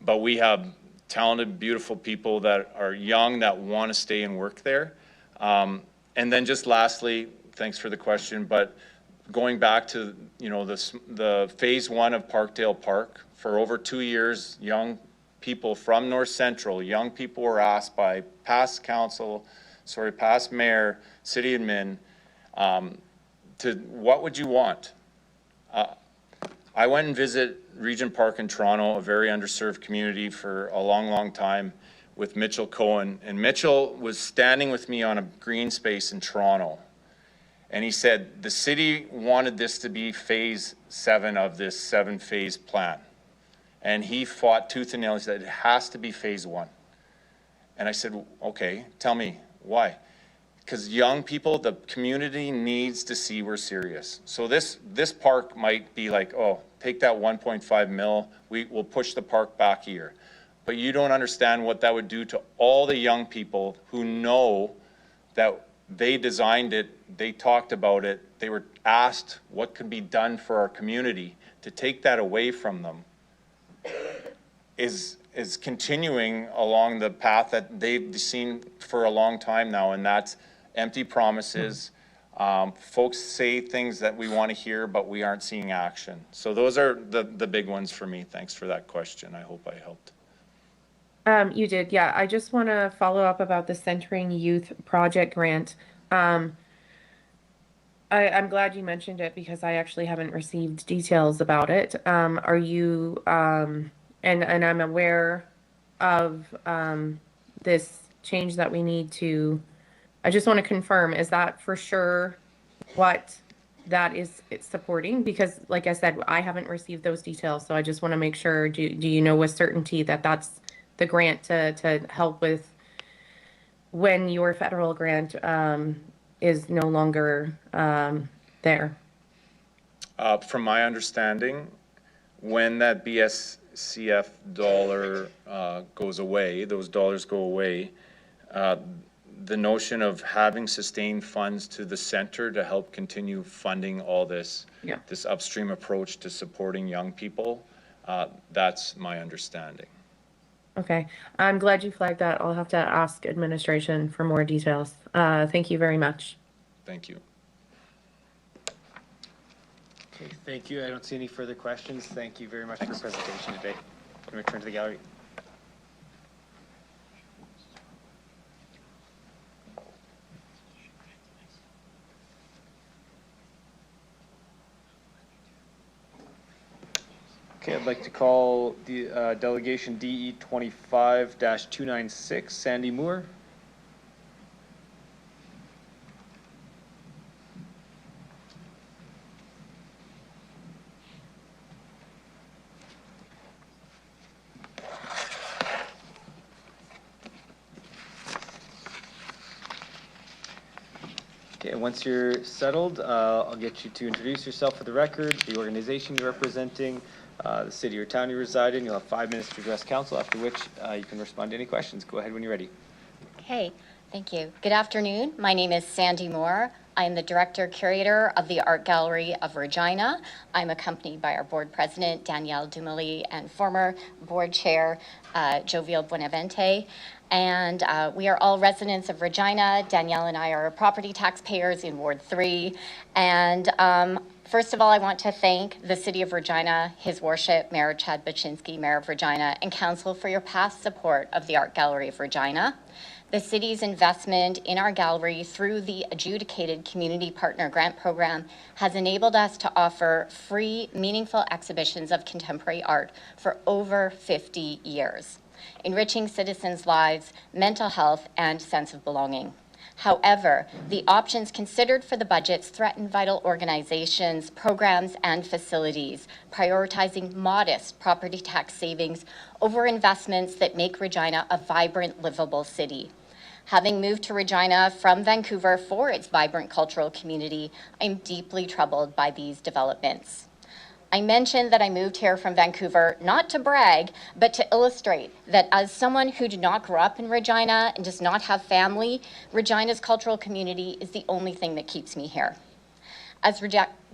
But we have talented, beautiful people that are young that want to stay and work there. And then just lastly, thanks for the question, but going back to, you know, the phase 1 of Parkdale Park, for over 2 years, young people from North Central, young people were asked by past mayor, city admin, to what would you want? I went and visited Regent Park in Toronto, a very underserved community, for a long, long time with Mitchell Cohen. And Mitchell was standing with me on a green space in Toronto. And he said, the city wanted this to be phase 7 of this 7-phase plan. And he fought tooth and nail. He said, it has to be phase 1. And I said, okay, tell me why. Because young people, the community needs to see we're serious. So this park might be like, oh, take that 1.5 mil, we'll push the park back a year. But you don't understand what that would do to all the young people who know that they designed it, they talked about it, they were asked what could be done for our community. To take that away from them is continuing along the path that they've seen for a long time now, and that's empty promises. Folks say things that we want to hear, but we aren't seeing action. So those are the big ones for me. Thanks for that question. I hope I helped.
You did, yeah. I just want to follow up about the Centering Youth Project Grant. I'm glad you mentioned it because I actually haven't received details about it. Are you, and I'm aware of this change that we need to, I just want to confirm, is that for sure what that is supporting? Because like I said, I haven't received those details, so I just want to make sure, do you know with certainty that that's the grant to help with when your federal grant is no longer there?
From my understanding, when that BSCF dollar goes away, those dollars go away, the notion of having sustained funds to the center to help continue funding all this, this upstream approach to supporting young people, that's my understanding.
Okay, I'm glad you flagged that. I'll have to ask administration for more details. Thank you very much.
Thank you.
Okay, thank you. I don't see any further questions. Thank you very much for your presentation today. Can we return to the gallery? Okay, I'd like to call the delegation DE 25-296, Sandy Moore. Okay, once you're settled, I'll get you to introduce yourself for the record, the organization you're representing, the city or town you reside in. You'll have 5 minutes to address council, after which you can respond to any questions. Go ahead when you're ready.
Okay, thank you. Good afternoon. My name is Sandy Moore. I'm the Director Curator of the Art Gallery of Regina. I'm accompanied by our board president, Danielle Dumali, and former board chair, Jovial Buenavente. And we are all residents of Regina. Danielle and I are property taxpayers in Ward 3. And first of all, I want to thank the City of Regina, His Worship, Mayor Chad Baczynski, Mayor of Regina, and Council for your past support of the Art Gallery of Regina. The city's investment in our gallery through the adjudicated Community Partner Grant Program has enabled us to offer free, meaningful exhibitions of contemporary art for over 50 years, enriching citizens' lives, mental health, and sense of belonging. However, the options considered for the budgets threaten vital organizations, programs, and facilities, prioritizing modest property tax savings over investments that make Regina a vibrant, livable city. Having moved to Regina from Vancouver for its vibrant cultural community, I'm deeply troubled by these developments. I mentioned that I moved here from Vancouver, not to brag, but to illustrate that as someone who did not grow up in Regina and does not have family, Regina's cultural community is the only thing that keeps me here. As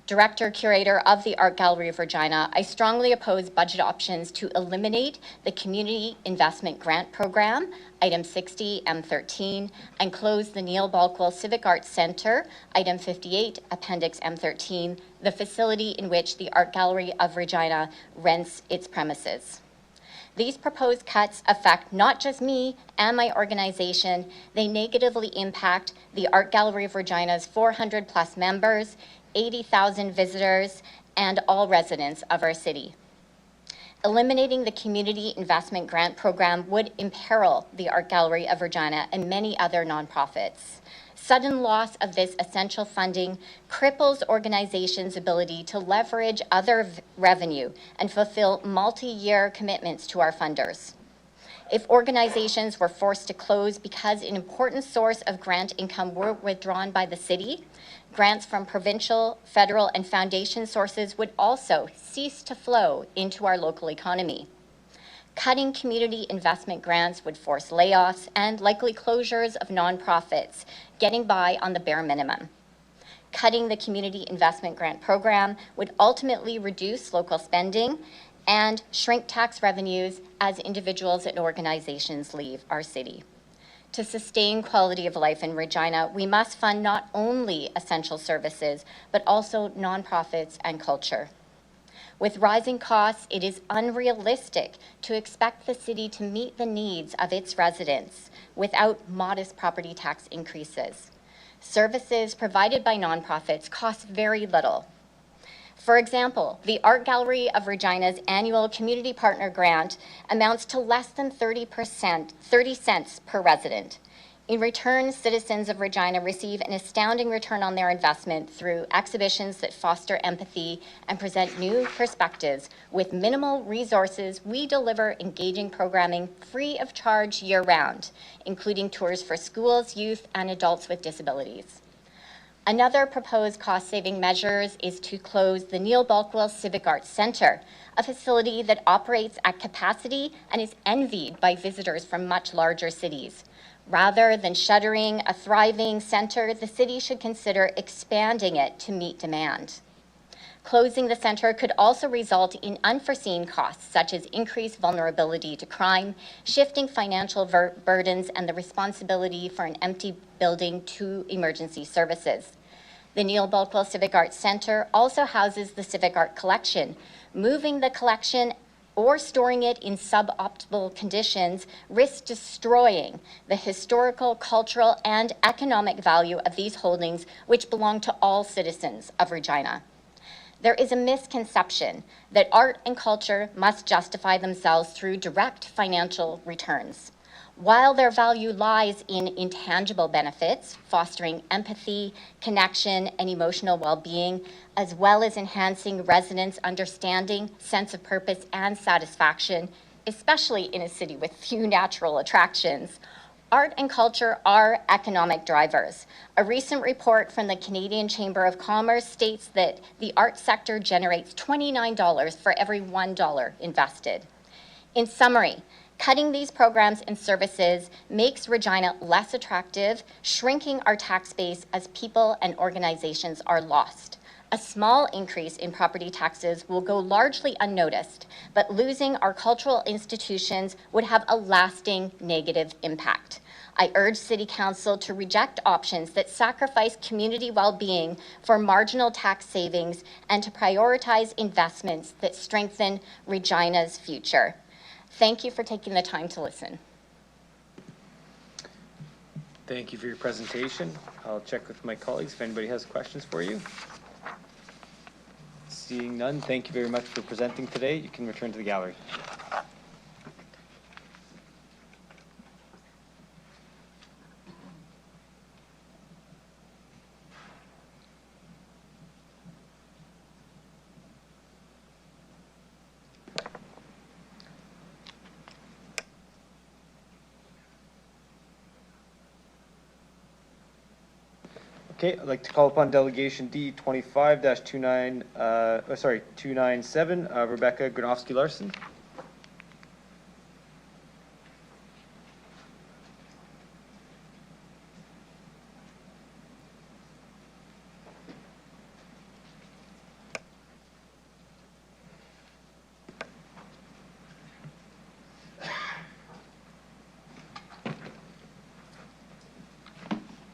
Director Curator of the Art Gallery of Regina, I strongly oppose budget options to eliminate the Community Investment Grant Program, item 60, M13, and close the Neil Balkwell Civic Arts Centre, item 58, appendix M13, the facility in which the Art Gallery of Regina rents its premises. These proposed cuts affect not just me and my organization, they negatively impact the Art Gallery of Regina's 400 plus members, 80,000 visitors, and all residents of our city. Eliminating the Community Investment Grant Program would imperil the Art Gallery of Regina and many other nonprofits. Sudden loss of this essential funding cripples organizations' ability to leverage other revenue and fulfill multi-year commitments to our funders. If organizations were forced to close because an important source of grant income were withdrawn by the city, grants from provincial, federal, and foundation sources would also cease to flow into our local economy. Cutting community investment grants would force layoffs and likely closures of nonprofits, getting by on the bare minimum. Cutting the Community Investment Grant Program would ultimately reduce local spending and shrink tax revenues as individuals and organizations leave our city. To sustain quality of life in Regina, we must fund not only essential services, but also nonprofits and culture. With rising costs, it is unrealistic to expect the city to meet the needs of its residents without modest property tax increases. Services provided by nonprofits cost very little. For example, the Art Gallery of Regina's annual Community Partner Grant amounts to less than 30 cents per resident. In return, citizens of Regina receive an astounding return on their investment through exhibitions that foster empathy and present new perspectives. With minimal resources, we deliver engaging programming free of charge year-round, including tours for schools, youth, and adults with disabilities. Another proposed cost-saving measures is to close the Neil Balkwell Civic Arts Centre, a facility that operates at capacity and is envied by visitors from much larger cities. Rather than shuttering a thriving centre, the city should consider expanding it to meet demand. Closing the centre could also result in unforeseen costs, such as increased vulnerability to crime, shifting financial burdens, and the responsibility for an empty building to emergency services. The Neil Balkwell Civic Arts Centre also houses the Civic Art Collection. Moving the collection or storing it in suboptimal conditions risks destroying the historical, cultural, and economic value of these holdings, which belong to all citizens of Regina. There is a misconception that art and culture must justify themselves through direct financial returns. While their value lies in intangible benefits, fostering empathy, connection, and emotional well-being, as well as enhancing residents' understanding, sense of purpose, and satisfaction, especially in a city with few natural attractions, Art and culture are economic drivers. A recent report from the Canadian Chamber of Commerce states that the art sector generates $29 for every $1 invested. In summary, cutting these programs and services makes Regina less attractive, shrinking our tax base as people and organizations are lost. A small increase in property taxes will go largely unnoticed, but losing our cultural institutions would have a lasting negative impact. I urge City Council to reject options that sacrifice community well-being for marginal tax savings and to prioritize investments that strengthen Regina's future. Thank you for taking the time to listen.
Thank you for your presentation. I'll check with my colleagues if anybody has questions for you. Seeing none, thank you very much for presenting today. You can return to the gallery. Okay, I'd like to call upon delegation D 297, Rebecca Gronowski-Larson.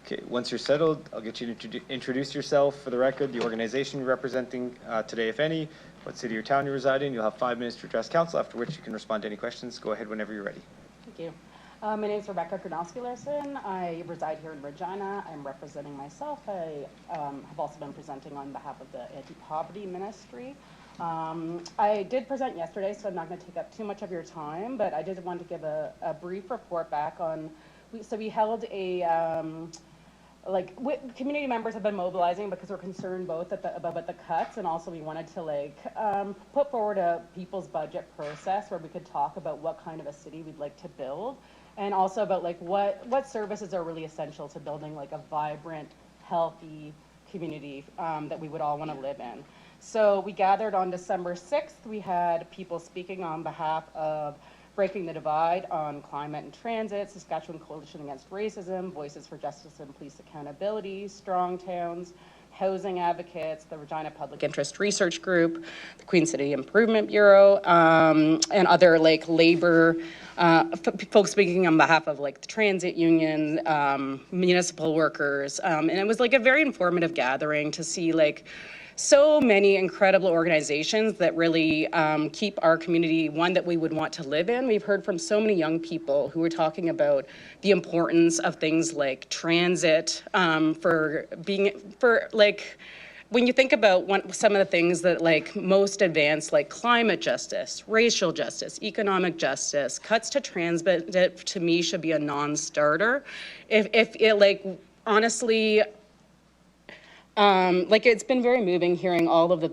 Okay, once you're settled, I'll get you to introduce yourself for the record, the organization you're representing today, if any, what city or town you reside in. You'll have 5 minutes to address council, after which you can respond to any questions. Go ahead whenever you're ready.
Thank you. My name is Rebecca Gronowski-Larson. I reside here in Regina. I'm representing myself. I have also been presenting on behalf of the Anti-Poverty Ministry. I did present yesterday, so I'm not going to take up too much of your time, but I did want to give a brief report back on, so we held a, community members have been mobilizing because we're concerned both about the cuts, and also we wanted to put forward a people's budget process where we could talk about what kind of a city we'd like to build, and also about what services are really essential to building a vibrant, healthy community that we would all want to live in. So we gathered on December 6th. We had people speaking on behalf of Breaking the Divide on Climate and Transit, Saskatchewan Coalition Against Racism, Voices for Justice and Police Accountability, Strong Towns, Housing Advocates, the Regina Public Interest Research Group, the Queen City Improvement Bureau, and other labor folks speaking on behalf of the transit union, municipal workers. And it was a very informative gathering to see so many incredible organizations that really keep our community one that we would want to live in. We've heard from so many young people who are talking about the importance of things like transit when you think about some of the things that most advanced, like climate justice, racial justice, economic justice, cuts to transit to me should be a non-starter. If it honestly, it's been very moving hearing all of the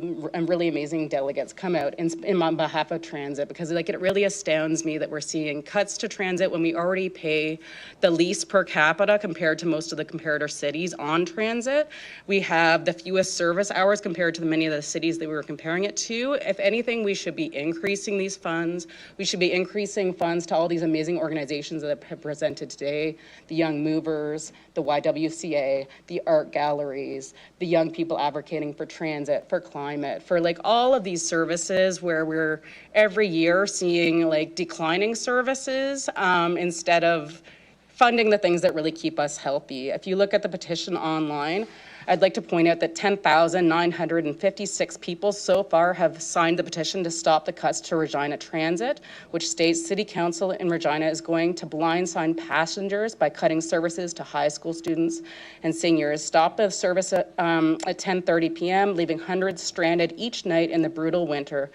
really amazing delegates come out on behalf of transit, because it really astounds me that we're seeing cuts to transit when we already pay the least per capita compared to most of the comparator cities on transit. We have the fewest service hours compared to many of the cities that we were comparing it to. If anything, we should be increasing these funds. We should be increasing funds to all these amazing organizations that have presented today, the Young Movers, the YWCA, the art galleries, the young people advocating for transit, for climate, for all of these services where we're every year seeing declining services instead of funding the things that really keep us healthy. If you look at the petition online, I'd like to point out that 10,956 people so far have signed the petition to stop the cuts to Regina Transit, which states City Council in Regina is going to blindside passengers by cutting services to high school students and seniors, stop the service at 10:30 p.m., leaving hundreds stranded each night in the brutal winter,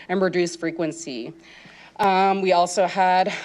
and reduce frequency. We also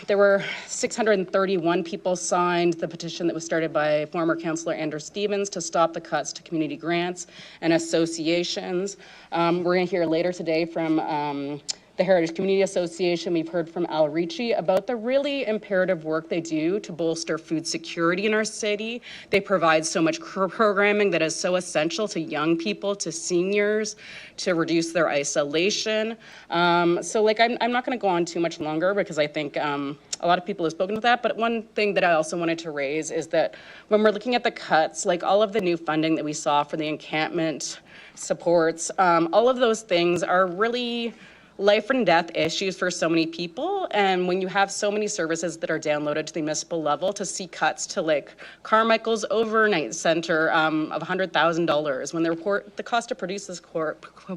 there were 631 people signed the petition that was started by former Councillor Andrew Stevens to stop the cuts to community grants and associations. We're going to hear later today from the Heritage Community Association. We've heard from Al Ricci about the really imperative work they do to bolster food security in our city. They provide so much programming that is so essential to young people, to seniors, to reduce their isolation. So like, I'm not going to go on too much longer because I think a lot of people have spoken to that. But one thing that I also wanted to raise is that when we're looking at the cuts, like all of the new funding that we saw for the encampment supports, all of those things are really life and death issues for so many people. And when you have so many services that are downloaded to the municipal level, to see cuts to like Carmichael's overnight center of $100,000, when the cost to produce this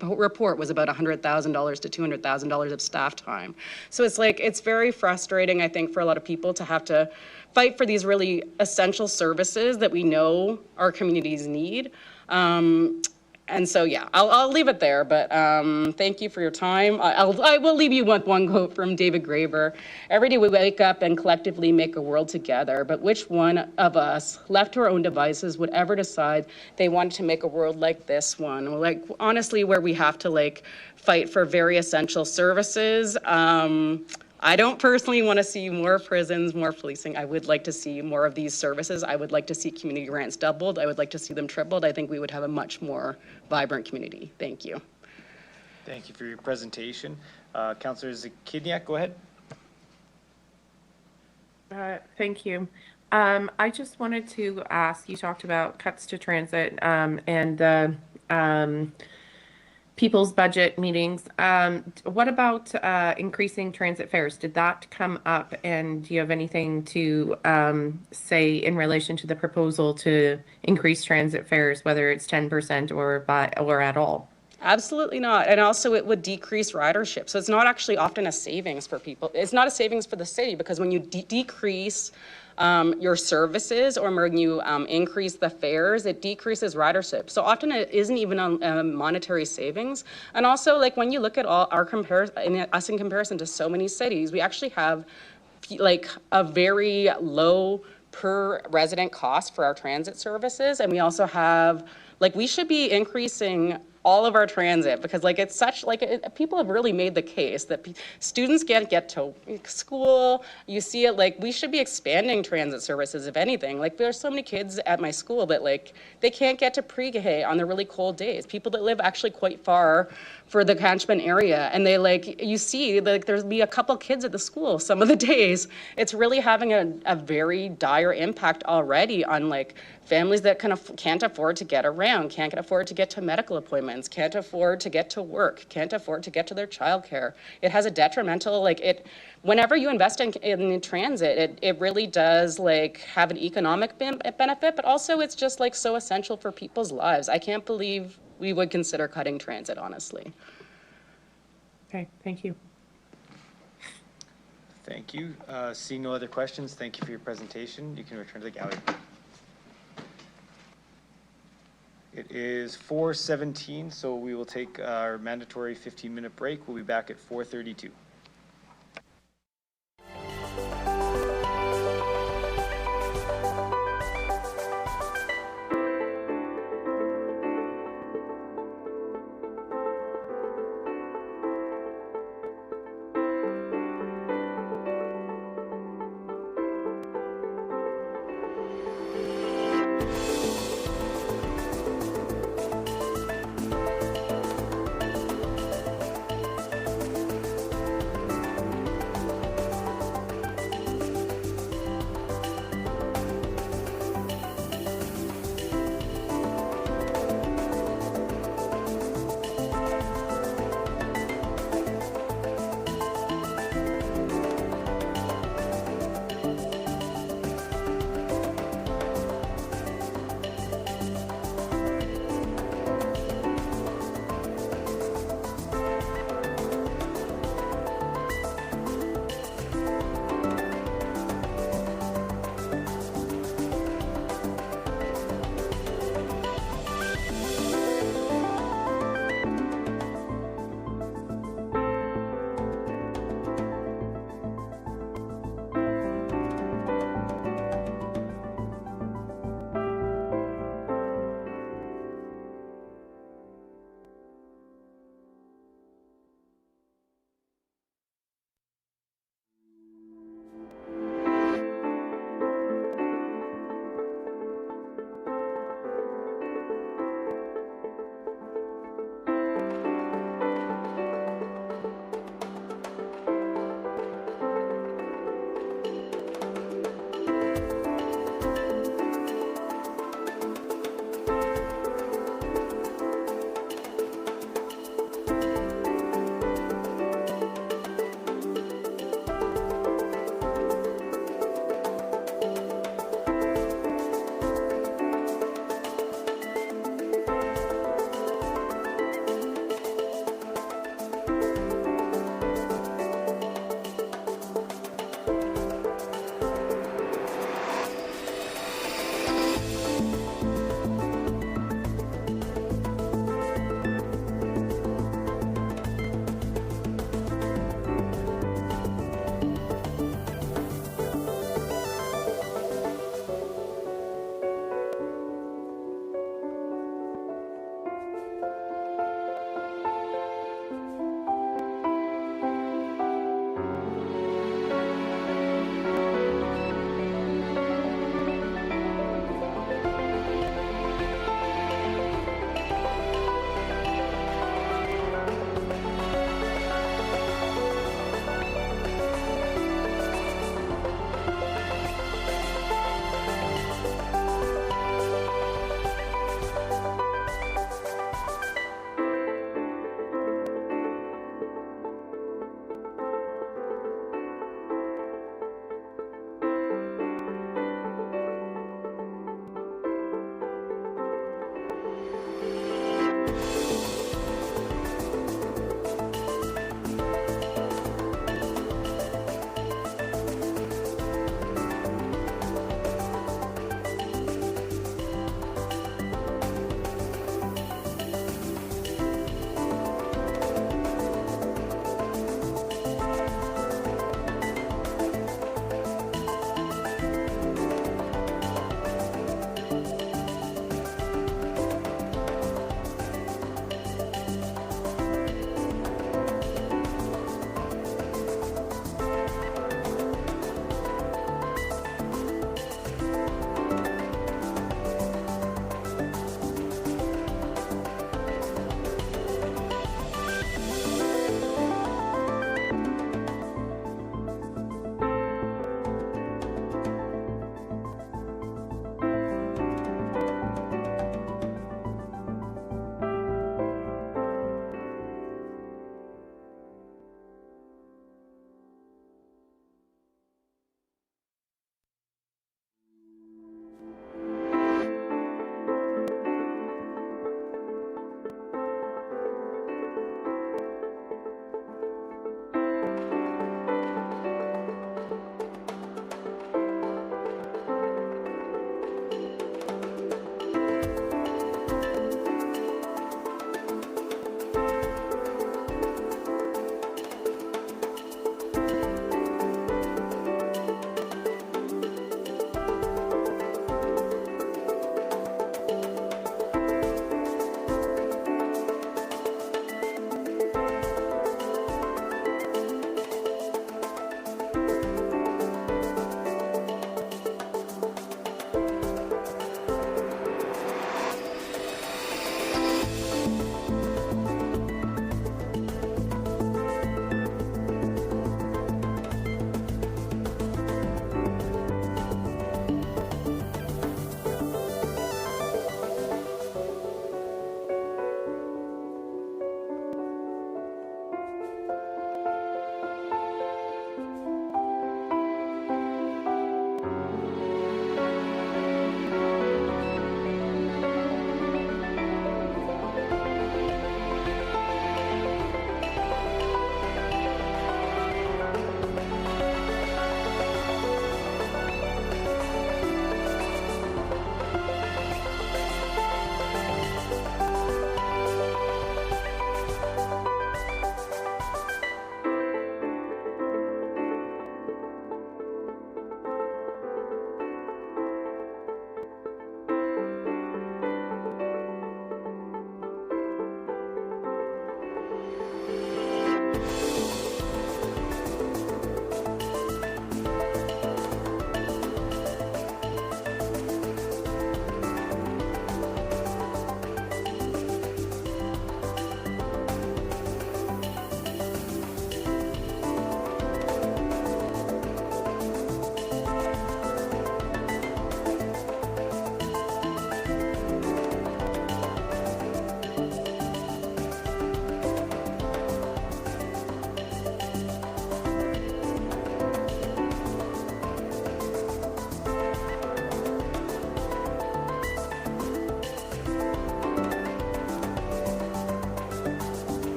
report was about $100,000 to $200,000 of staff time. So it's like, it's very frustrating, I think, for a lot of people to have to fight for these really essential services that we know our communities need. And so, yeah, I'll leave it there, but thank you for your time. I will leave you with one quote from David Graeber. Every day we wake up and collectively make a world together, but which one of us, left to our own devices, would ever decide they wanted to make a world like this one? Like, honestly, where we have to, like, fight for very essential services. I don't personally want to see more prisons, more policing. I would like to see more of these services. I would like to see community grants doubled. I would like to see them tripled. I think we would have a much more vibrant community. Thank you.
Thank you for your presentation. Councillor Zakidniak, go ahead.
Thank you. I just wanted to ask, you talked about cuts to transit and people's budget meetings. What about increasing transit fares? Did that come up, and do you have anything to say in relation to the proposal to increase transit fares, whether it's 10% or at all?
Absolutely not. And also it would decrease ridership. So it's not actually often a savings for people. It's not a savings for the city, because when you decrease your services, or when you increase the fares, it decreases ridership. So often it isn't even a monetary savings. And also, like, when you look at all our us in comparison to so many cities, we actually have like a very low per resident cost for our transit services. And we also have, like, we should be increasing all of our transit, because like it's such like people have really made the case that students can't get to school. You see it, like, we should be expanding transit services, if anything. Like, there's so many kids at my school that, like, they can't get to pre-K on the really cold days. People that live actually quite far for the catchment area, and they, like, you see, like, there's be a couple kids at the school some of the days. It's really having a very dire impact already on, like, families that can't afford to get around, can't afford to get to medical appointments, can't afford to get to work, can't afford to get to their childcare. It has a detrimental, like, whenever you invest in transit, it really does, like, have an economic benefit, but also it's just, like, so essential for people's lives. I can't believe we would consider cutting transit, honestly.
Okay, thank you.
Thank you. Seeing no other questions, thank you for your presentation. You can return to the gallery. It is 4:17, so we will take our mandatory 15-minute break. We'll be back at 4:32.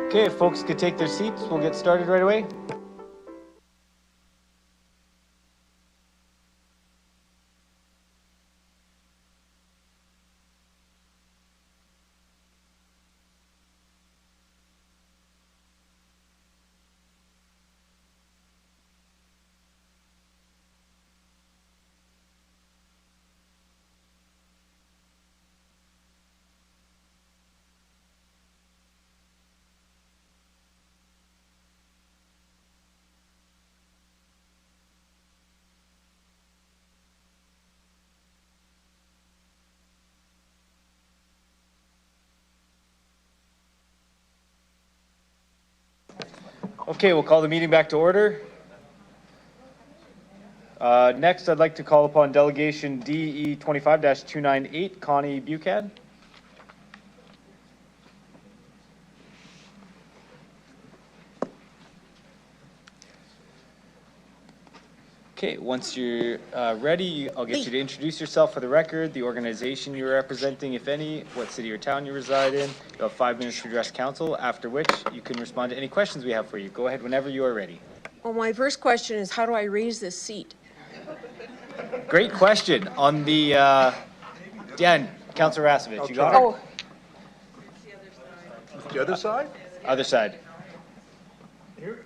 Okay, if folks could take their seats, we'll get started right away. Okay, we'll call the meeting back to order. Next, I'd like to call upon Delegation DE 25-298, Connie Buchan. Okay, once you're ready, I'll get you to introduce yourself for the record, the organization you're representing, if any, what city or town you reside in. You'll have 5 minutes to address council, after which you can respond to any questions we have for you. Go ahead whenever you are ready.
Well, my first question is, how do I raise this seat?
Great question. On the, Dan, Councilor Rasevich, you got it?
Oh,
The other side?
Other side.
Here?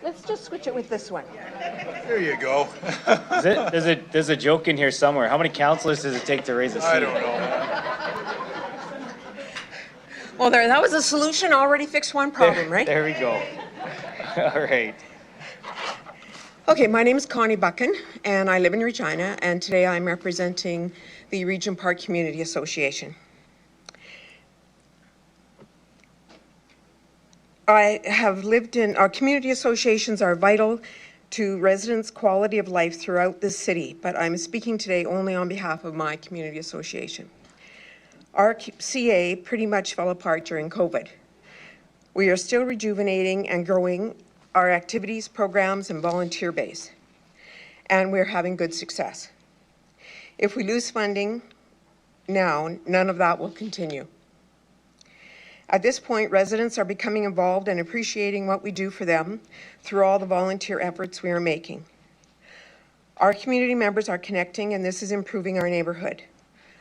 let's just switch it with this one.
There you go.
There's a joke in here somewhere. How many councilors does it take to raise a seat?
I don't know.
Well, there, that was a solution, already fixed one problem, right?
There we go. All right.
Okay, my name is Connie Buchan, and I live in Regina, and today I'm representing the Regent Park Community Association. I have lived in, our community associations are vital to residents' quality of life throughout this city, but I'm speaking today only on behalf of my community association. Our CA pretty much fell apart during COVID. We are still rejuvenating and growing our activities, programs, and volunteer base, and we're having good success. If we lose funding now, none of that will continue. At this point, residents are becoming involved and appreciating what we do for them through all the volunteer efforts we are making. Our community members are connecting, and this is improving our neighborhood.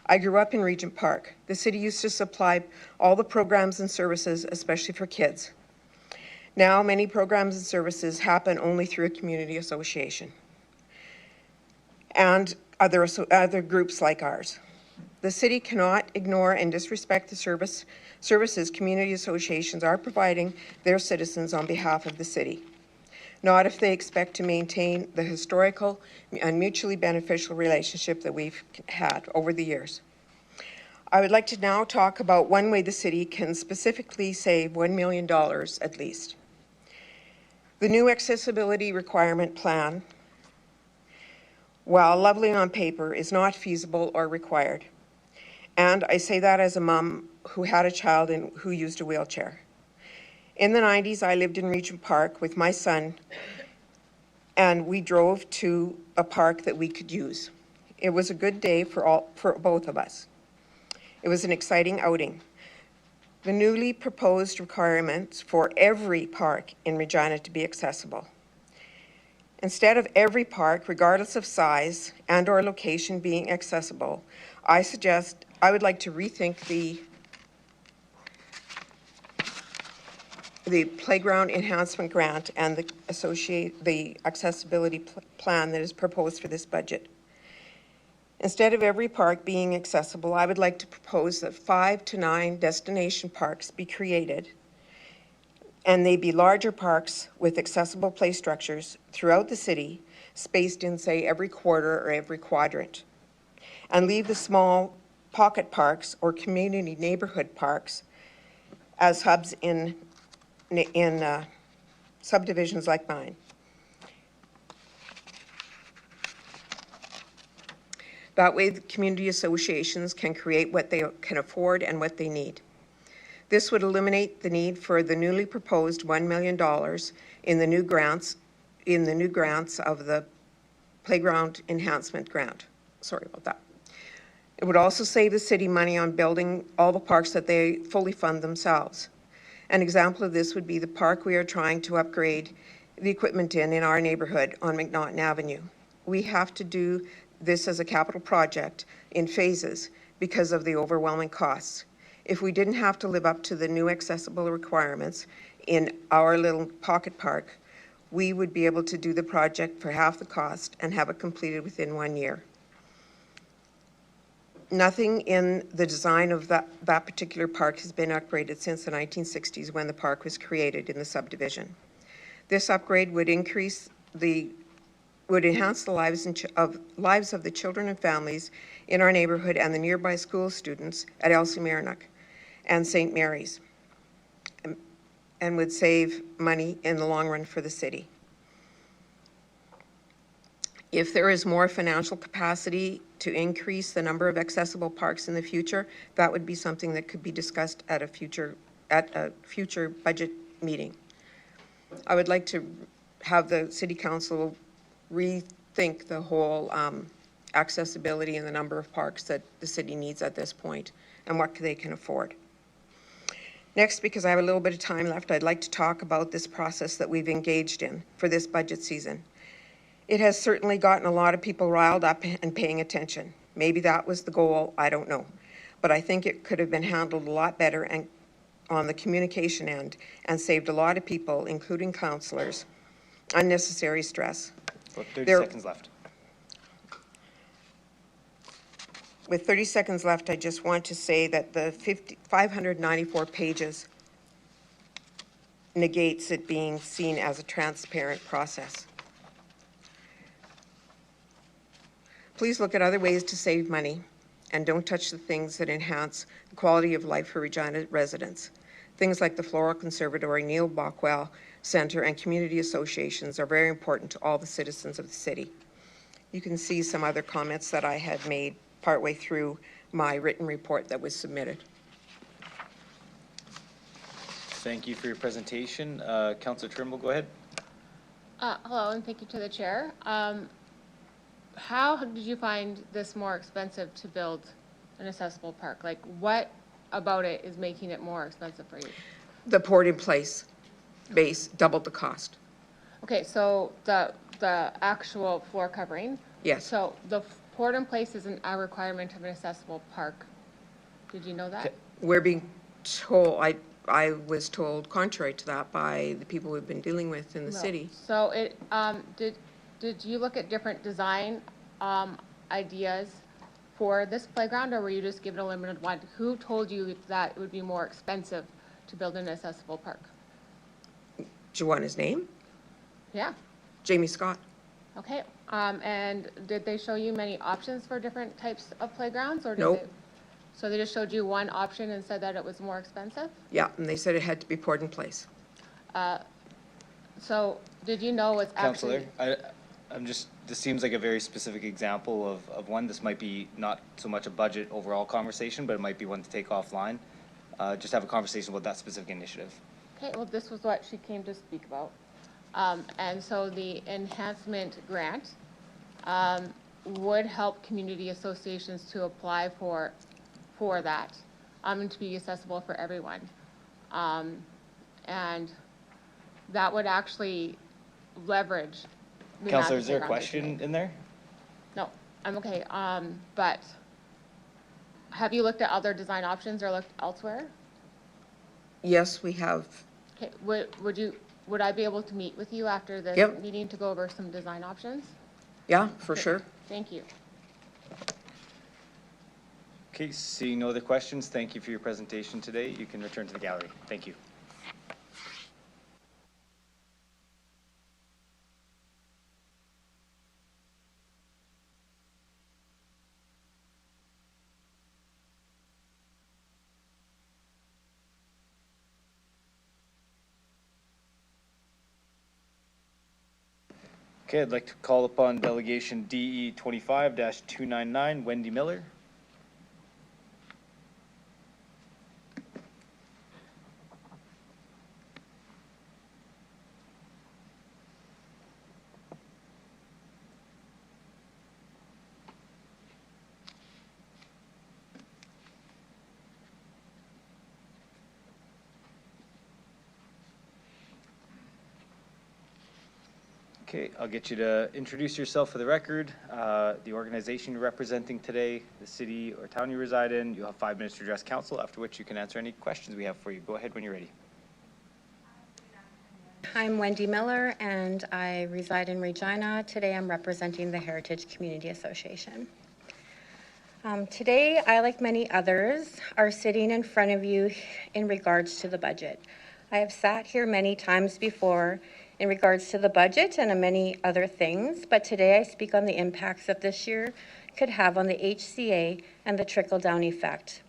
I grew up in Regent Park. The city used to supply all the programs and services, especially for kids. Now, many programs and services happen only through a community association and other groups like ours. The city cannot ignore and disrespect the services community associations are providing their citizens on behalf of the city, not if they expect to maintain the historical and mutually beneficial relationship that we've had over the years. I would like to now talk about one way the city can specifically save $1 million at least. The new accessibility requirement plan, while lovely on paper, is not feasible or required. And I say that as a mom who had a child who used a wheelchair. In the 90s, I lived in Regent Park with my son, and we drove to a park that we could use. It was a good day for both of us. It was an exciting outing. The newly proposed requirements for every park in Regina to be accessible. Instead of every park, regardless of size and or location, being accessible, I would like to rethink the playground enhancement grant and the accessibility plan that is proposed for this budget. Instead of every park being accessible, I would like to propose that 5 to 9 destination parks be created, and they be larger parks with accessible play structures throughout the city, spaced in, say, every quarter or every quadrant, and leave the small pocket parks or community neighborhood parks as hubs in subdivisions like mine. That way, the community associations can create what they can afford and what they need. This would eliminate the need for the newly proposed $1 million in the new grants of the playground enhancement grant. Sorry about that. It would also save the city money on building all the parks that they fully fund themselves. An example of this would be the park we are trying to upgrade the equipment in our neighborhood on McNaughton Avenue. We have to do this as a capital project in phases because of the overwhelming costs. If we didn't have to live up to the new accessible requirements in our little pocket park, we would be able to do the project for half the cost and have it completed within 1 year. Nothing in the design of that particular park has been upgraded since the 1960s when the park was created in the subdivision. This upgrade would enhance the lives of the children and families in our neighborhood and the nearby school students at Elsie Marinock and St. Mary's, and would save money in the long run for the city. If there is more financial capacity to increase the number of accessible parks in the future, that would be something that could be discussed at a future budget meeting. I would like to have the City Council rethink the whole accessibility and the number of parks that the city needs at this point and what they can afford. Next, because I have a little bit of time left, I'd like to talk about this process that we've engaged in for this budget season. It has certainly gotten a lot of people riled up and paying attention. Maybe that was the goal, I don't know. But I think it could have been handled a lot better and on the communication end and saved a lot of people, including councillors, unnecessary stress.
About 30 seconds left.
With 30 seconds left, I just want to say that the 594 pages negates it being seen as a transparent process. Please look at other ways to save money and don't touch the things that enhance the quality of life for Regina residents. Things like the Floral Conservatory, Neil Bockwell Center, and community associations are very important to all the citizens of the city. You can see some other comments that I had made partway through my written report that was submitted.
Thank you for your presentation. Councillor Trimble, go ahead.
Hello, and thank you to the chair. How did you find this more expensive to build an accessible park? Like, what about it is making it more expensive for you?
The poured in place base doubled the cost.
Okay, so the actual floor covering?
Yes.
So the poured in place isn't a requirement of an accessible park. Did you know that?
We're being told, I was told contrary to that by the people we've been dealing with in the city.
So it, did you look at different design ideas for this playground, or were you just given a limited one? Who told you that it would be more expensive to build an accessible park?
Do you want his name?
Yeah.
Jamie Scott.
Okay. And did they show you many options for different types of playgrounds, or did
Nope.
they? So they just showed you one option and said that it was more expensive?
Yeah, and they said it had to be poured in place.
So did you know it's actually?
Councillor, this seems like a very specific example of one. This might be not so much a budget overall conversation, but it might be one to take offline. Just have a conversation about that specific initiative.
Okay, well, this was what she came to speak about. And so the enhancement grant would help community associations to apply for that and to be accessible for everyone. And that would actually leverage the
Councillor, is there a
master
question in there?
No, I'm okay. But have you looked at other design options or looked elsewhere?
Yes, we have.
Okay, would I be able to meet with you after this
Yep.
meeting to go over some design options?
Yeah, for sure.
Thank you.
Okay, seeing no other questions, thank you for your presentation today. You can return to the gallery. Thank you. Okay, I'd like to call upon delegation DE 25-299, Wendy Miller. Okay, I'll get you to introduce yourself for the record, the organization you're representing today, the city or town you reside in. You'll have 5 minutes to address council, after which you can answer any questions we have for you. Go ahead when you're ready.
I'm Wendy Miller, and I reside in Regina. Today I'm representing the Heritage Community Association. Today, I, like many others, are sitting in front of you in regards to the budget. I have sat here many times before in regards to the budget and many other things, but today I speak on the impacts that this year could have on the HCA and the trickle-down effect.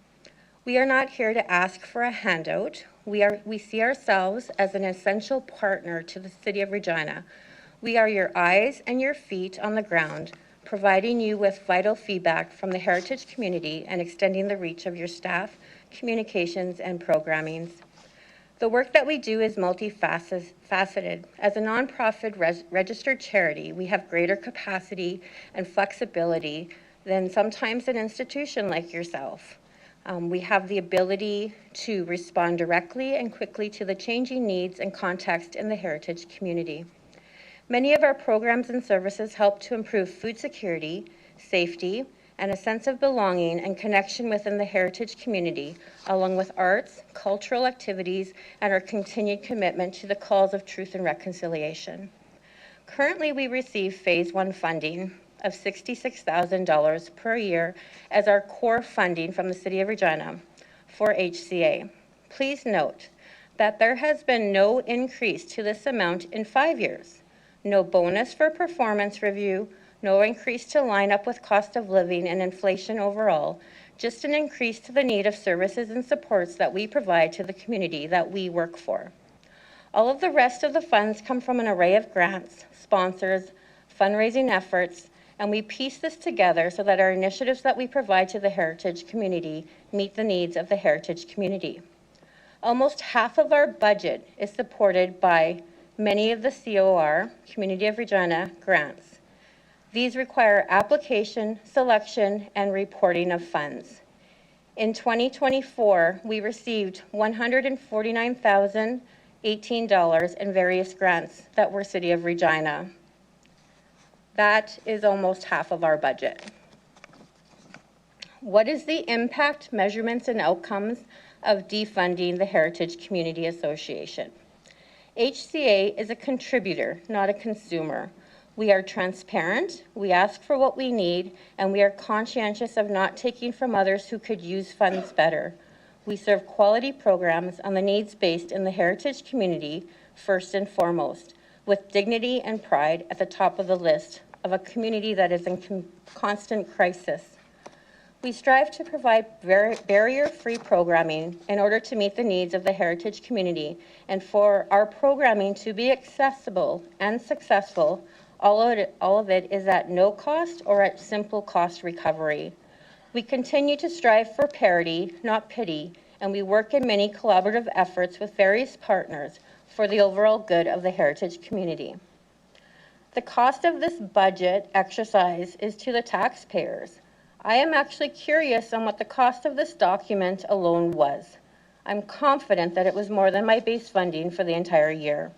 We are not here to ask for a handout. We see ourselves as an essential partner to the City of Regina. We are your eyes and your feet on the ground, providing you with vital feedback from the heritage community and extending the reach of your staff, communications, and programmings. The work that we do is multifaceted. As a nonprofit registered charity, we have greater capacity and flexibility than sometimes an institution like yourself. We have the ability to respond directly and quickly to the changing needs and context in the heritage community. Many of our programs and services help to improve food security, safety, and a sense of belonging and connection within the heritage community, along with arts, cultural activities, and our continued commitment to the calls of truth and reconciliation. Currently, we receive Phase 1 funding of $66,000 per year as our core funding from the City of Regina for HCA. Please note that there has been no increase to this amount in 5 years. No bonus for performance review, no increase to line up with cost of living and inflation overall, just an increase to the need of services and supports that we provide to the community that we work for. All of the rest of the funds come from an array of grants, sponsors, fundraising efforts, and we piece this together so that our initiatives that we provide to the heritage community meet the needs of the heritage community. Almost half of our budget is supported by many of the COR, Community of Regina, grants. These require application, selection, and reporting of funds. In 2024, we received $149,018 in various grants that were City of Regina. That is almost half of our budget. What is the impact, measurements, and outcomes of defunding the Heritage Community Association? HCA is a contributor, not a consumer. We are transparent, we ask for what we need, and we are conscientious of not taking from others who could use funds better. We serve quality programs on the needs based in the heritage community first and foremost, with dignity and pride at the top of the list of a community that is in constant crisis. We strive to provide barrier-free programming in order to meet the needs of the heritage community and for our programming to be accessible and successful. All of it is at no cost or at simple cost recovery. We continue to strive for parity, not pity, and we work in many collaborative efforts with various partners for the overall good of the heritage community. The cost of this budget exercise is to the taxpayers. I am actually curious on what the cost of this document alone was. I'm confident that it was more than my base funding for the entire year.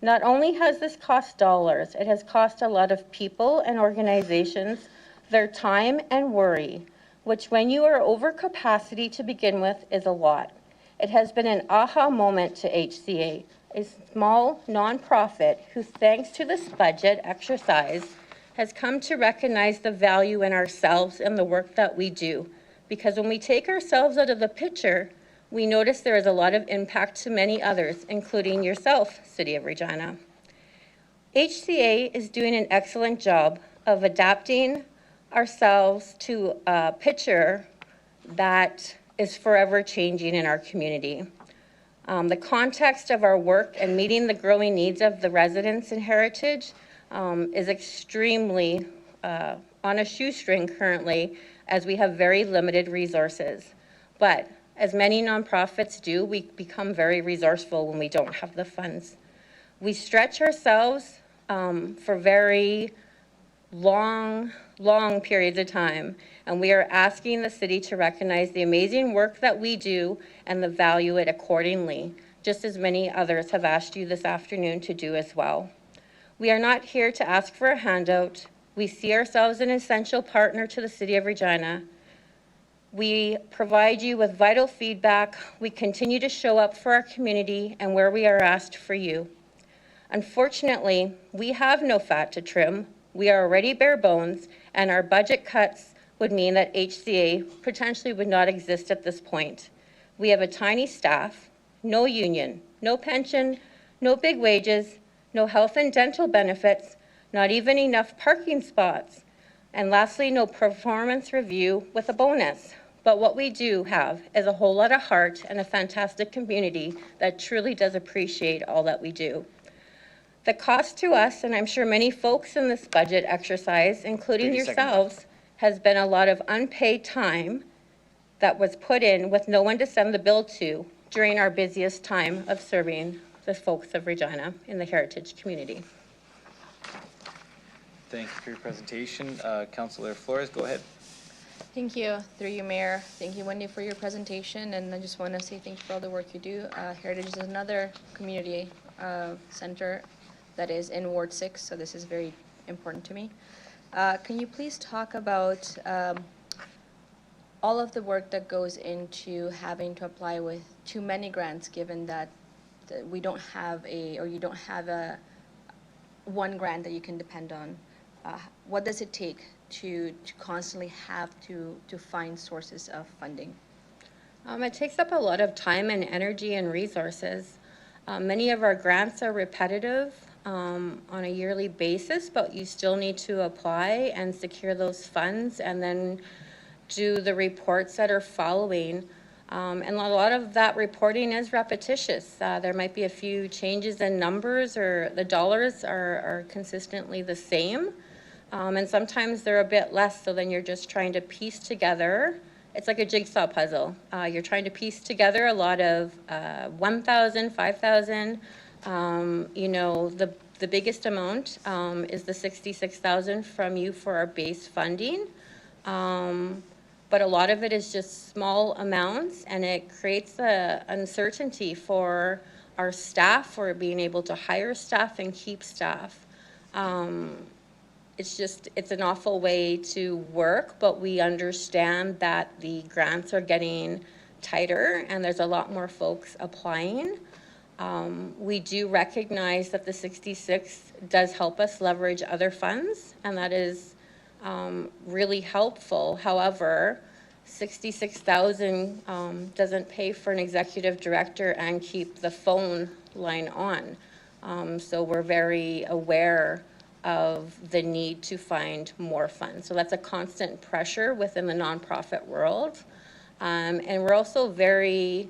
Not only has this cost dollars, it has cost a lot of people and organizations their time and worry, which when you are over capacity to begin with is a lot. It has been an aha moment to HCA, a small nonprofit who, thanks to this budget exercise, has come to recognize the value in ourselves and the work that we do. Because when we take ourselves out of the picture, we notice there is a lot of impact to many others, including yourself, City of Regina. HCA is doing an excellent job of adapting ourselves to a picture that is forever changing in our community. The context of our work and meeting the growing needs of the residents in Heritage is extremely on a shoestring currently, as we have very limited resources. But as many nonprofits do, we become very resourceful when we don't have the funds. We stretch ourselves for very long periods of time, and we are asking the city to recognize the amazing work that we do and the value it accordingly, just as many others have asked you this afternoon to do as well.
We are not here to ask for a handout. We see ourselves an essential partner to the City of Regina. We provide you with vital feedback. We continue to show up for our community and where we are asked for you. Unfortunately, we have no fat to trim. We are already bare bones, and our budget cuts would mean that HCA potentially would not exist at this point. We have a tiny staff, no union, no pension, no big wages, no health and dental benefits, not even enough parking spots, and lastly, no performance review with a bonus. But what we do have is a whole lot of heart and a fantastic community that truly does appreciate all that we do. The cost to us, and I'm sure many folks in this budget exercise, including yourselves, has been a lot of unpaid time that was put in with no one to send the bill to during our busiest time of serving the folks of Regina in the heritage community.
Thank you for your presentation. Councilor Flores, go ahead.
Thank you, through you, Mayor. Thank you, Wendy, for your presentation, and I just want to say thank you for all the work you do. Heritage is another community center that is in Ward 6, so this is very important to me. Can you please talk about all of the work that goes into having to apply with too many grants, given that we don't have you don't have one grant that you can depend on? What does it take to constantly have to find sources of funding?
It takes up a lot of time and energy and resources. Many of our grants are repetitive on a yearly basis, but you still need to apply and secure those funds and then do the reports that are following. And a lot of that reporting is repetitious. There might be a few changes in numbers, or the dollars are consistently the same. And sometimes they're a bit less, so then you're just trying to piece together. It's like a jigsaw puzzle. You're trying to piece together a lot of 1,000, 5,000. You know, the biggest amount is the 66,000 from you for our base funding. But a lot of it is just small amounts, and it creates a uncertainty for our staff, for being able to hire staff and keep staff. It's an awful way to work, but we understand that the grants are getting tighter and there's a lot more folks applying. We do recognize that the 66 does help us leverage other funds, and that is really helpful. However, 66,000 doesn't pay for an executive director and keep the phone line on. So we're very aware of the need to find more funds. So that's a constant pressure within the nonprofit world. And we're also very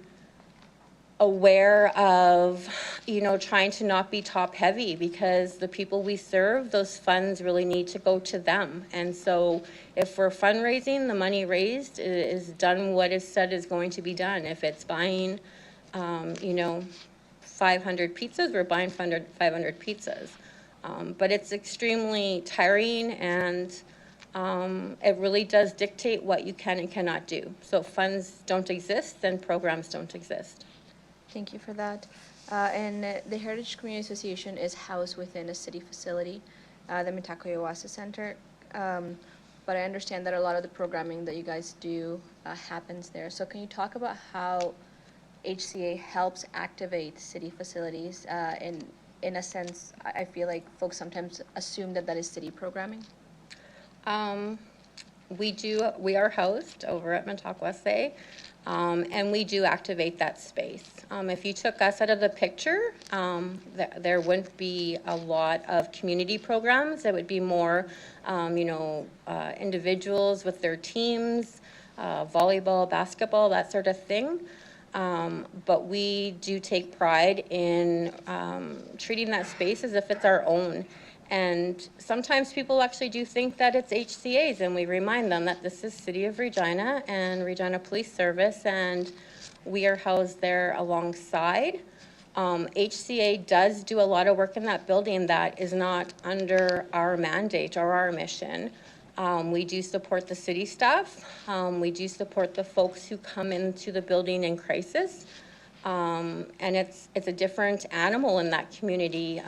aware of, you know, trying to not be top heavy, because the people we serve, those funds really need to go to them. And so if we're fundraising, the money raised is done what is said is going to be done. If it's buying, you know, 500 pizzas, we're buying 500 pizzas. But it's extremely tiring, and it really does dictate what you can and cannot do. So if funds don't exist, then programs don't exist.
Thank you for that. And the Heritage Community Association is housed within a city facility, the Mitakuye Center. But I understand that a lot of the programming that you guys do happens there. So can you talk about how HCA helps activate city facilities? In a sense, I feel like folks sometimes assume that that is city programming.
We are housed over at Mitakuye, and we do activate that space. If you took us out of the picture, there wouldn't be a lot of community programs. It would be more, you know, individuals with their teams, volleyball, basketball, that sort of thing. But we do take pride in treating that space as if it's our own. And sometimes people actually do think that it's HCA's, and we remind them that this is City of Regina and Regina Police Service, and we are housed there alongside. HCA does do a lot of work in that building that is not under our mandate or our mission. We do support the city staff. We do support the folks who come into the building in crisis. And it's a different animal in that community.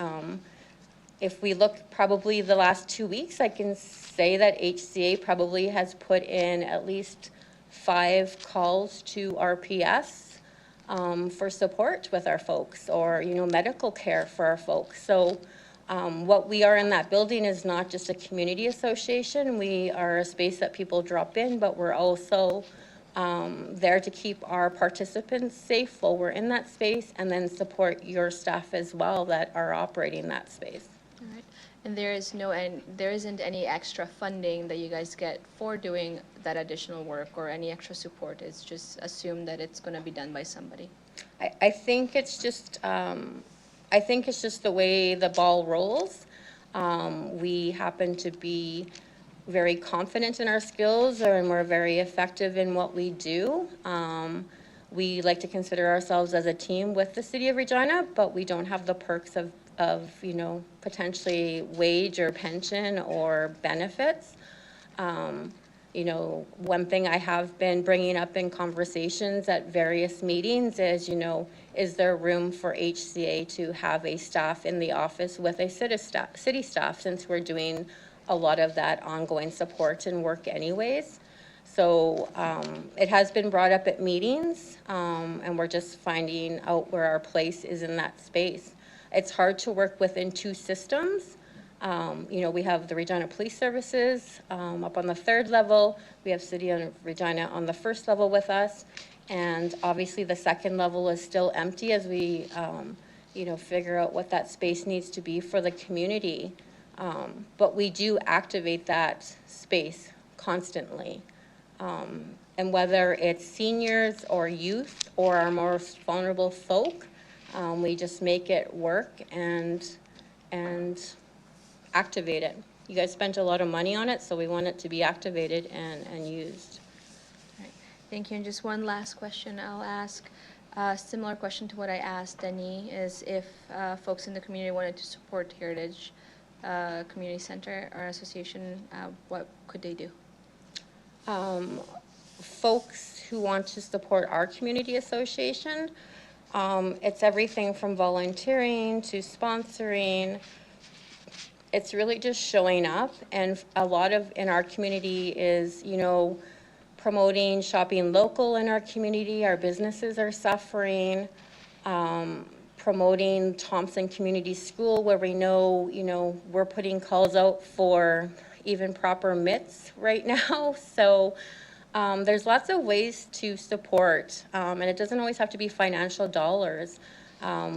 If we look probably the last 2 weeks, I can say that HCA probably has put in at least 5 calls to RPS for support with our folks, or, you know, medical care for our folks. So what we are in that building is not just a community association. We are a space that people drop in, but we're also there to keep our participants safe while we're in that space, and then support your staff as well that are operating that space.
All right. And there isn't any extra funding that you guys get for doing that additional work or any extra support. It's just assumed that it's going to be done by somebody.
I think it's just the way the ball rolls. We happen to be very confident in our skills, and we're very effective in what we do. We like to consider ourselves as a team with the City of Regina, but we don't have the perks of you know, potentially wage or pension or benefits. You know, one thing I have been bringing up in conversations at various meetings is, you know, is there room for HCA to have a staff in the office with a city staff, since we're doing a lot of that ongoing support and work anyways. So it has been brought up at meetings, and we're just finding out where our place is in that space. It's hard to work within 2 systems. You know, we have the Regina Police Services up on the 3rd level. We have City of Regina on the 1st level with us. And obviously the 2nd level is still empty as we, you know, figure out what that space needs to be for the community. But we do activate that space constantly. And whether it's seniors or youth or our most vulnerable folk, we just make it work and activate it. You guys spent a lot of money on it, so we want it to be activated and used.
All right. Thank you. And just one last question I'll ask. A similar question to what I asked Denis is if folks in the community wanted to support Heritage Community Center or Association, what could they do?
Folks who want to support our community association, it's everything from volunteering to sponsoring. It's really just showing up, and a lot of in our community is, you know, promoting shopping local in our community. Our businesses are suffering. Promoting Thompson Community School, where we know, you know, we're putting calls out for even proper MITs right now. So there's lots of ways to support, and it doesn't always have to be financial dollars.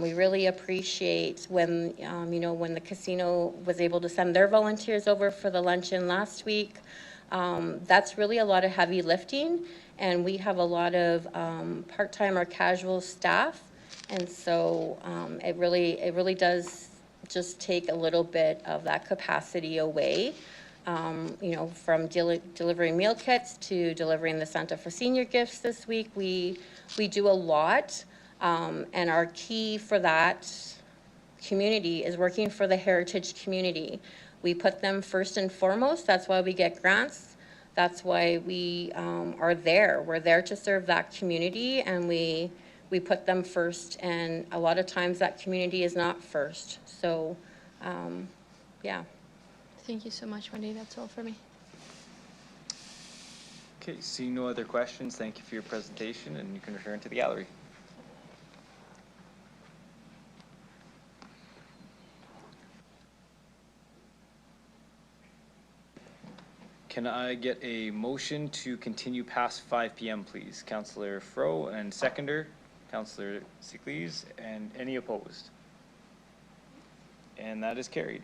We really appreciate when, you know, when the casino was able to send their volunteers over for the luncheon last week. That's really a lot of heavy lifting, and we have a lot of part-time or casual staff, and so it really does just take a little bit of that capacity away. You know, from delivering meal kits to delivering the Santa for Senior gifts this week, we do a lot. And our key for that community is working for the heritage community. We put them first and foremost. That's why we get grants. That's why we are there. We're there to serve that community, and we put them first. And a lot of times that community is not first. So, yeah.
Thank you so much, Wendy. That's all for me.
Okay, seeing no other questions, thank you for your presentation, and you can return to the gallery. Can I get a motion to continue past 5 p.m., please? Councillor Fro, and seconder, Councillor Siklees, and any opposed? And that is carried.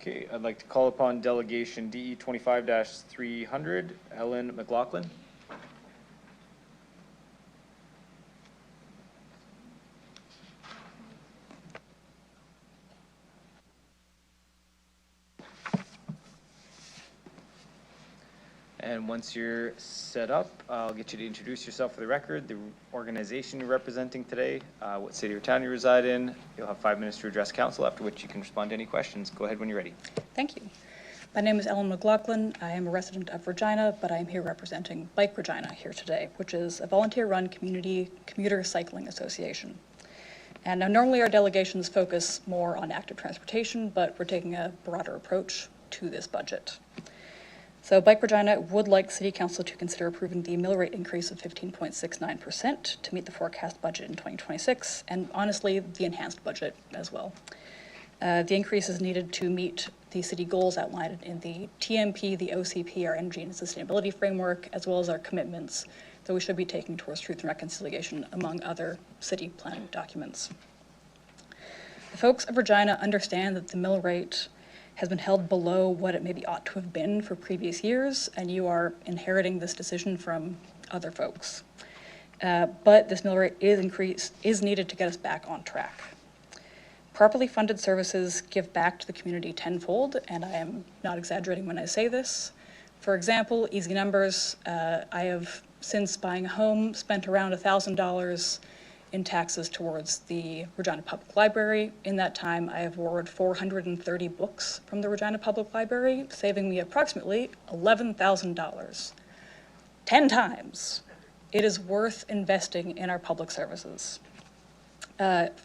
Okay, I'd like to call upon delegation DE 25-300, Ellen McLaughlin. And once you're set up, I'll get you to introduce yourself for the record, the organization you're representing today, what city or town you reside in. You'll have 5 minutes to address council, after which you can respond to any questions. Go ahead when you're ready.
Thank you.
My name is Ellen McLaughlin. I am a resident of Regina, but I am here representing Bike Regina here today, which is a volunteer-run community commuter cycling association. And now normally our delegations focus more on active transportation, but we're taking a broader approach to this budget. So Bike Regina would like City Council to consider approving the mill rate increase of 15.69% to meet the forecast budget in 2026, and honestly, the enhanced budget as well. The increase is needed to meet the city goals outlined in the TMP, the OCP, our energy and sustainability framework, as well as our commitments that we should be taking towards truth and reconciliation, among other city planning documents. The folks of Regina understand that the mill rate has been held below what it maybe ought to have been for previous years, and you are inheriting this decision from other folks. But this mill rate is needed to get us back on track. Properly funded services give back to the community tenfold, and I am not exaggerating when I say this. For example, easy numbers, I have, since buying a home, spent around $1,000 in taxes towards the Regina Public Library. In that time, I have borrowed 430 books from the Regina Public Library, saving me approximately $11,000. 10 times. It is worth investing in our public services.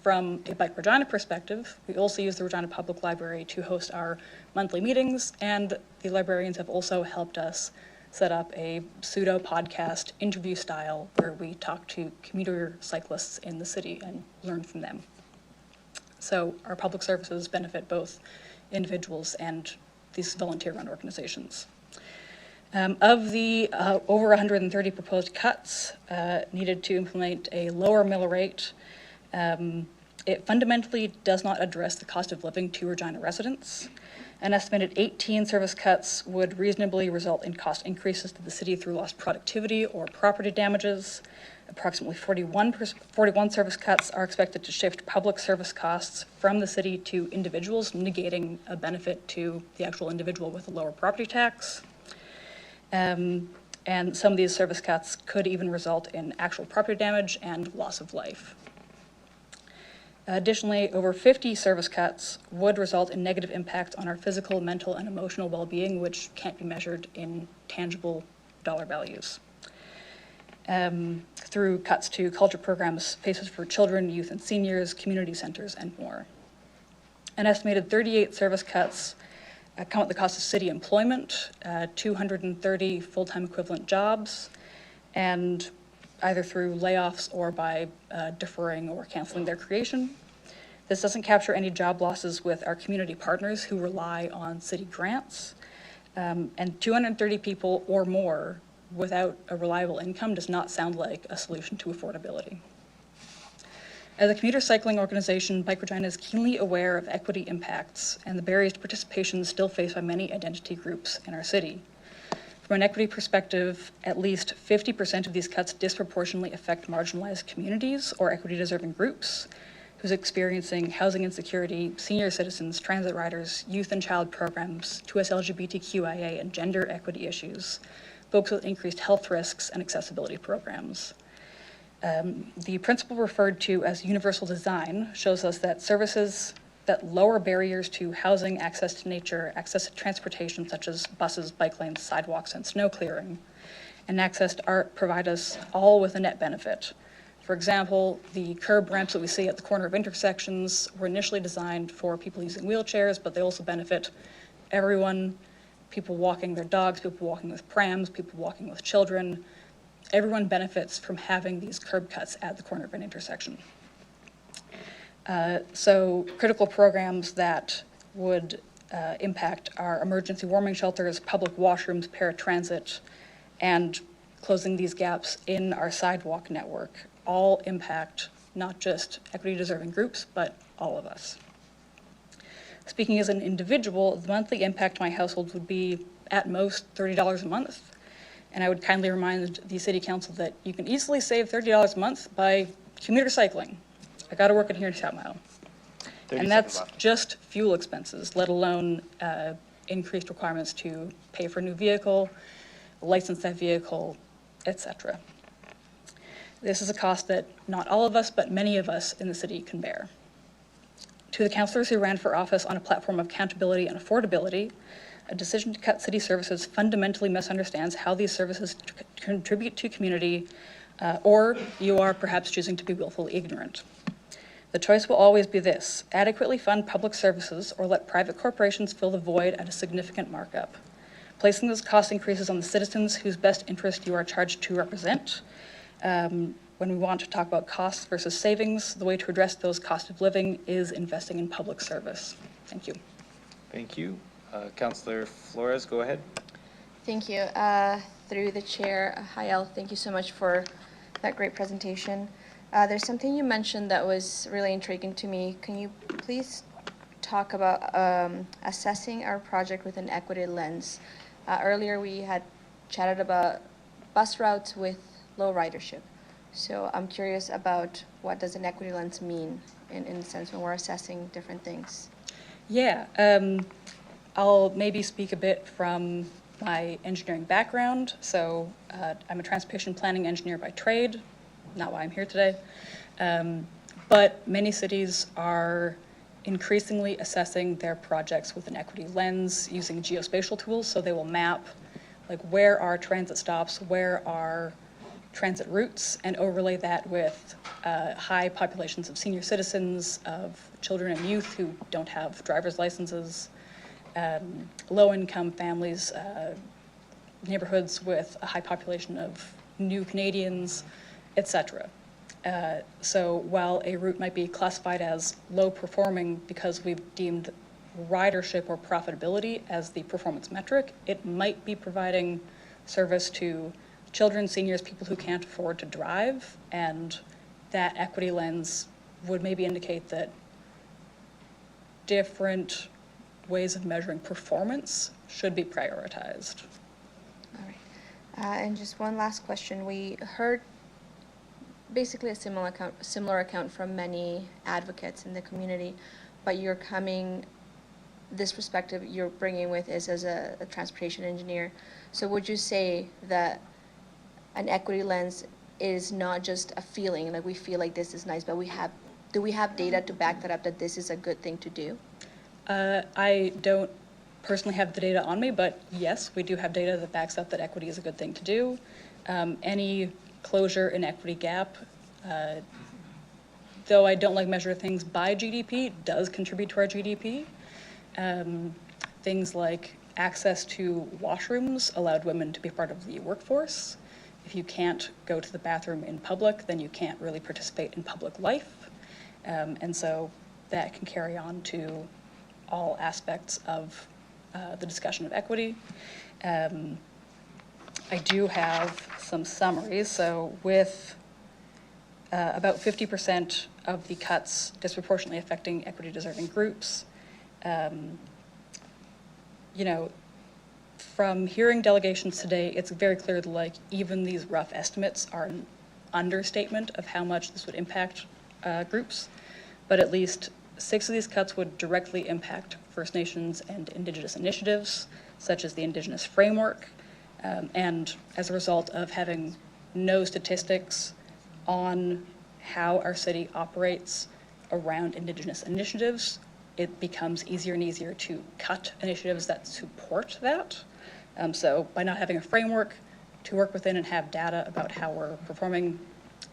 From a Bike Regina perspective, we also use the Regina Public Library to host our monthly meetings, and the librarians have also helped us set up a pseudo podcast interview style where we talk to commuter cyclists in the city and learn from them. So our public services benefit both individuals and these volunteer-run organizations. Of the over 130 proposed cuts needed to implement a lower mill rate, it fundamentally does not address the cost of living to Regina residents. An estimated 18 service cuts would reasonably result in cost increases to the city through lost productivity or property damages. Approximately 41 service cuts are expected to shift public service costs from the city to individuals, negating a benefit to the actual individual with a lower property tax. And some of these service cuts could even result in actual property damage and loss of life. Additionally, over 50 service cuts would result in negative impacts on our physical, mental, and emotional well-being, which can't be measured in tangible dollar values. Through cuts to culture programs, spaces for children, youth, and seniors, community centers, and more. An estimated 38 service cuts come at the cost of city employment, 230 full-time equivalent jobs, and either through layoffs or by deferring or canceling their creation. This doesn't capture any job losses with our community partners who rely on city grants. And 230 people or more without a reliable income does not sound like a solution to affordability. As a commuter cycling organization, Bike Regina is keenly aware of equity impacts and the barriers to participation still faced by many identity groups in our city. From an equity perspective, at least 50% of these cuts disproportionately affect marginalized communities or equity-deserving groups who's experiencing housing insecurity, senior citizens, transit riders, youth and child programs, 2S LGBTQIA and gender equity issues, folks with increased health risks and accessibility programs. The principle referred to as universal design shows us that services that lower barriers to housing, access to nature, access to transportation such as buses, bike lanes, sidewalks, and snow clearing, and access to art provide us all with a net benefit. For example, the curb ramps that we see at the corner of intersections were initially designed for people using wheelchairs, but they also benefit everyone, people walking their dogs, people walking with prams, people walking with children. Everyone benefits from having these curb cuts at the corner of an intersection. So critical programs that would impact our emergency warming shelters, public washrooms, paratransit, and closing these gaps in our sidewalk network all impact not just equity-deserving groups, but all of us. Speaking as an individual, the monthly impact to my household would be at most $30 a month. And I would kindly remind the City Council that you can easily save $30 a month by commuter cycling. I got to work in here in South. And that's just fuel expenses, let alone increased requirements to pay for a new vehicle, license that vehicle, etc. This is a cost that not all of us, but many of us in the city can bear. To the councillors who ran for office on a platform of accountability and affordability, A decision to cut city services fundamentally misunderstands how these services contribute to community, or you are perhaps choosing to be willfully ignorant. The choice will always be this: adequately fund public services or let private corporations fill the void at a significant markup. Placing those cost increases on the citizens whose best interest you are charged to represent. When we want to talk about costs versus savings, the way to address those cost of living is investing in public service. Thank you.
Thank you. Councillor Flores, go ahead.
Thank you. Through the chair, hi Elle, thank you so much for that great presentation. There's something you mentioned that was really intriguing to me. Can you please talk about assessing our project with an equity lens? Earlier we had chatted about bus routes with low ridership. So I'm curious about what does an equity lens mean in the sense when we're assessing different things?
Yeah, I'll maybe speak a bit from my engineering background. So I'm a transportation planning engineer by trade, not why I'm here today. But many cities are increasingly assessing their projects with an equity lens using geospatial tools. So they will map like where are transit stops, where are transit routes, and overlay that with high populations of senior citizens, of children and youth who don't have driver's licenses, low-income families, neighborhoods with a high population of new Canadians, etc. So while a route might be classified as low performing because we've deemed ridership or profitability as the performance metric, it might be providing service to children, seniors, people who can't afford to drive, and that equity lens would maybe indicate that different ways of measuring performance should be prioritized.
All right. And just one last question. We heard basically a similar account from many advocates in the community, but this perspective you're bringing with is as a transportation engineer. So would you say that an equity lens is not just a feeling, like we feel like this is nice, but do we have data to back that up that this is a good thing to do?
I don't personally have the data on me, but yes, we do have data that backs up that equity is a good thing to do. Any closure in equity gap, though I don't like measuring things by GDP, does contribute to our GDP. Things like access to washrooms allowed women to be part of the workforce. If you can't go to the bathroom in public, then you can't really participate in public life. And so that can carry on to all aspects of the discussion of equity. I do have some summaries. So with about 50% of the cuts disproportionately affecting equity deserving groups, from hearing delegations today, it's very clear that like even these rough estimates are an understatement of how much this would impact groups, but at least 6 of these cuts would directly impact First Nations and Indigenous initiatives, such as the Indigenous Framework, and as a result of having no statistics on how our city operates around Indigenous initiatives, it becomes easier and easier to cut initiatives that support that. So by not having a framework to work within and have data about how we're performing,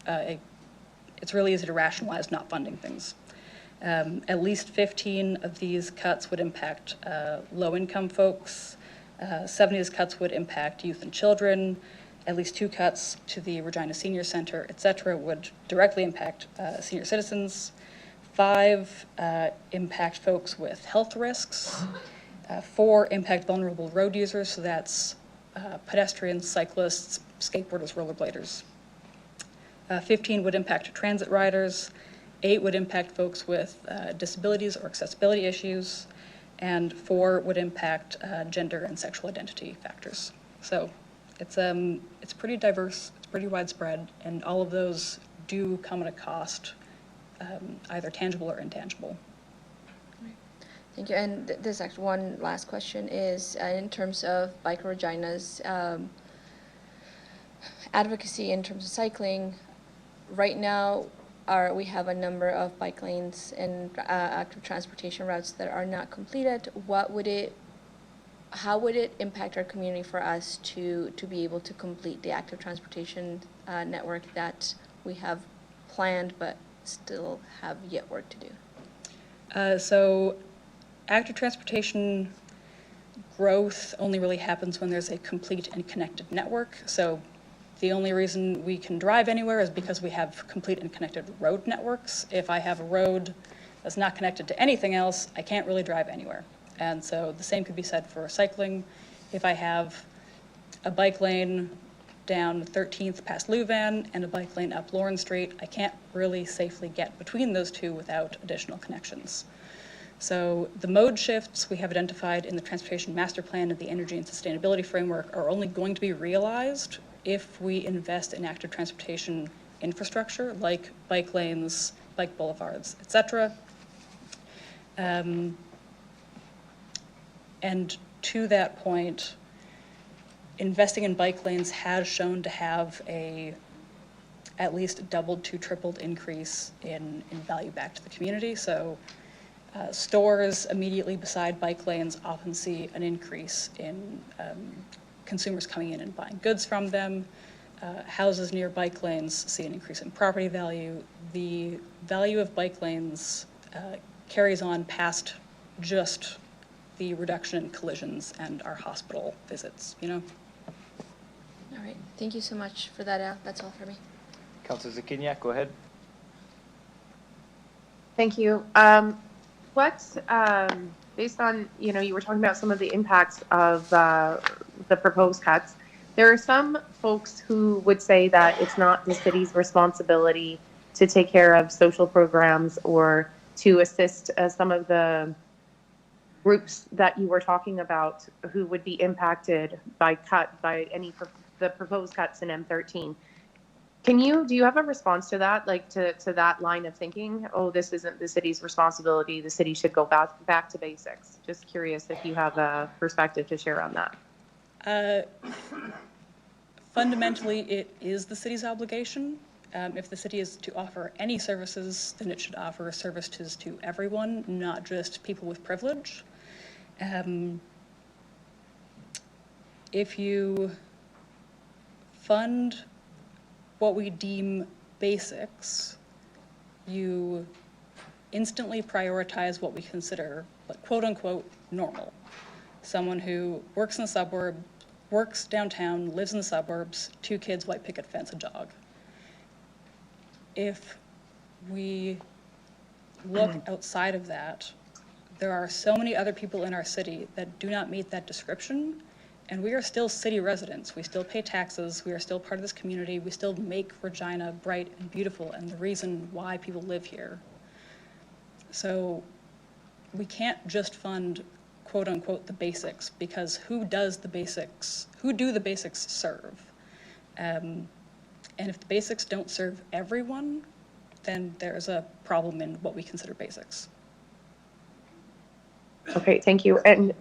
it's really easy to rationalize not funding things. At least 15 of these cuts would impact low-income folks. 7 of these cuts would impact youth and children. At least 2 cuts to the Regina Senior Center, et cetera, would directly impact senior citizens. 5 impact folks with health risks. 4 impact vulnerable road users, so that's pedestrians, cyclists, skateboarders, rollerbladers. 15 would impact transit riders. 8 would impact folks with disabilities or accessibility issues. And 4 would impact gender and sexual identity factors. So it's pretty diverse, it's pretty widespread, and all of those do come at a cost, either tangible or intangible.
Thank you. And this actually one last question is in terms of Bike Regina's advocacy in terms of cycling. Right now, we have a number of bike lanes and active transportation routes that are not completed. What would it how would it impact our community for us to be able to complete the active transportation network that we have planned but still have yet work to do?
So active transportation growth only really happens when there's a complete and connected network. So the only reason we can drive anywhere is because we have complete and connected road networks. If I have a road that's not connected to anything else, I can't really drive anywhere. And so the same could be said for cycling. If I have a bike lane down 13th past Louvain and a bike lane up Lauren Street, I can't really safely get between those two without additional connections. So the mode shifts we have identified in the Transportation Master Plan and the Energy and Sustainability Framework are only going to be realized if we invest in active transportation infrastructure like bike lanes, bike boulevards, etc. And to that point, investing in bike lanes has shown to have at least doubled to tripled increase in value back to the community. So stores immediately beside bike lanes often see an increase in consumers coming in and buying goods from them. Houses near bike lanes see an increase in property value. The value of bike lanes carries on past just the reduction in collisions and our hospital visits, you know?
All right, thank you so much for that, Al. That's all for me.
Councilor Zakinia, go ahead.
Thank you. Based on, you were talking about some of the impacts of the proposed cuts, there are some folks who would say that it's not the city's responsibility to take care of social programs or to assist some of the groups that you were talking about who would be impacted by the proposed cuts in M13. Do you have a response to that, like to that line of thinking? Oh, this isn't the city's responsibility. The city should go back to basics. Just curious if you have a perspective to share on that.
Fundamentally, it is the city's obligation. If the city is to offer any services, then it should offer services to everyone, not just people with privilege. If you fund what we deem basics, you instantly prioritize what we consider, like, quote unquote, normal. Someone who works in the suburb, works downtown, lives in the suburbs, 2 kids, white picket fence, a dog. If we look outside of that, there are so many other people in our city that do not meet that description. And we are still city residents. We still pay taxes. We are still part of this community. We still make Regina bright and beautiful and the reason why people live here. So we can't just fund, quote unquote, the basics, because who do the basics serve? And if the basics don't serve everyone, then there's a problem in what we consider basics.
Okay, thank you. And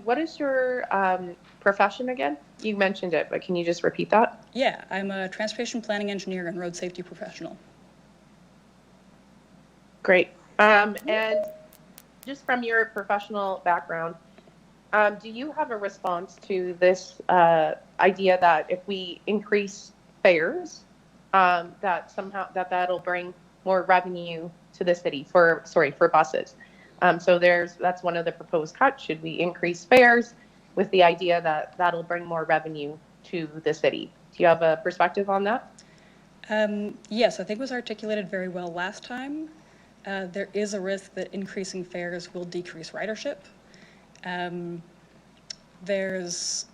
what is your profession again? You mentioned it, but can you just repeat that?
Yeah, I'm a transportation planning engineer and road safety professional.
Great. And just from your professional background, do you have a response to this idea that if we increase fares, that somehow that'll bring more revenue to the city for buses? So that's one of the proposed cuts. Should we increase fares with the idea that that'll bring more revenue to the city? Do you have a perspective on that?
Yes, I think it was articulated very well last time. There is a risk that increasing fares will decrease ridership. There's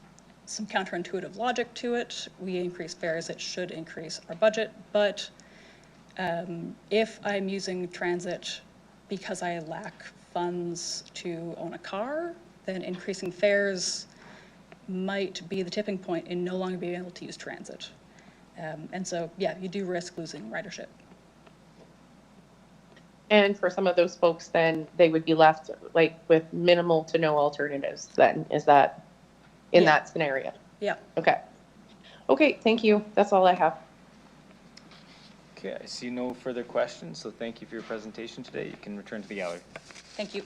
some counterintuitive logic to it. We increase fares, it should increase our budget, but if I'm using transit because I lack funds to own a car, then increasing fares might be the tipping point in no longer being able to use transit. And so, yeah, you do risk losing ridership.
And for some of those folks, then they would be left with minimal to no alternatives then. Is that in that scenario?
Yeah.
Okay. Okay, thank you. That's all I have.
Okay, I see no further questions, so thank you for your presentation today. You can return to the gallery.
Thank you.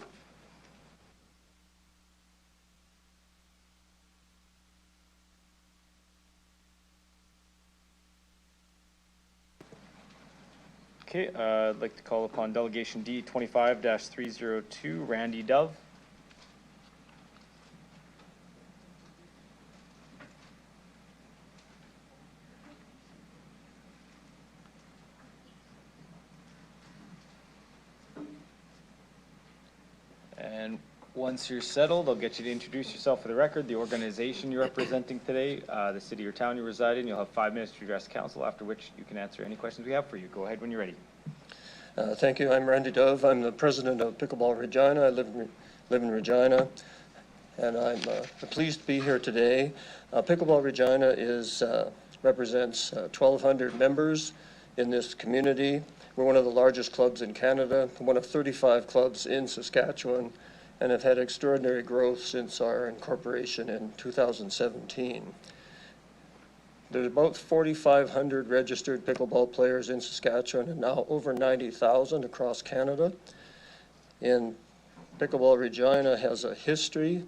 Okay, I'd like to call upon Delegation D 25-302, Randy Dove. And once you're settled, I'll get you to introduce yourself for the record, the organization you're representing today, the city or town you reside in. You'll have 5 minutes to address council, after which you can answer any questions we have for you. Go ahead when you're ready.
Thank you. I'm Randy Dove. I'm the president of Pickleball Regina. I live in Regina, and I'm pleased to be here today. Pickleball Regina represents 1,200 members in this community. We're one of the largest clubs in Canada, one of 35 clubs in Saskatchewan, and have had extraordinary growth since our incorporation in 2017. There's about 4,500 registered pickleball players in Saskatchewan and now over 90,000 across Canada. Pickleball Regina has a history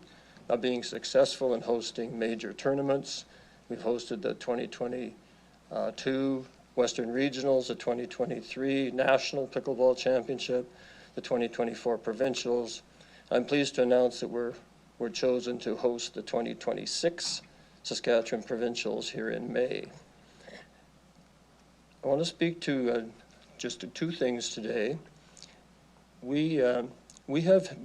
of being successful in hosting major tournaments. We've hosted the 2022 Western Regionals, the 2023 National Pickleball Championship, the 2024 Provincials. I'm pleased to announce that we're chosen to host the 2026 Saskatchewan Provincials here in May. I want to speak to just two things today. We have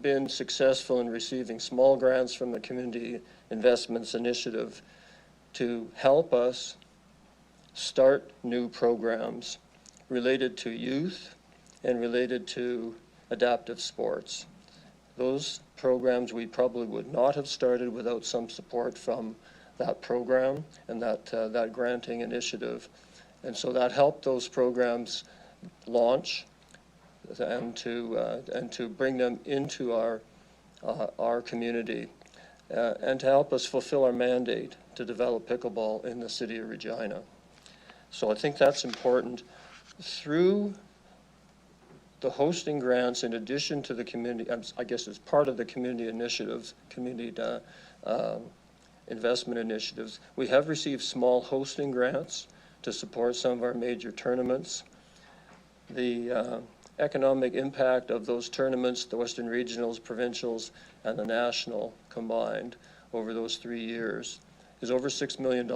been successful in receiving small grants from the Community Investments Initiative to help us start new programs related to youth and related to adaptive sports. Those programs we probably would not have started without some support from that program and that granting initiative. And so that helped those programs launch and to bring them into our community and to help us fulfill our mandate to develop pickleball in the city of Regina. So I think that's important. Through the hosting grants, in addition to the community, I guess as part of the community initiatives, community investment initiatives, we have received small hosting grants to support some of our major tournaments. The economic impact of those tournaments, the Western Regionals, Provincials, and the National combined over those 3 years is over $6 million.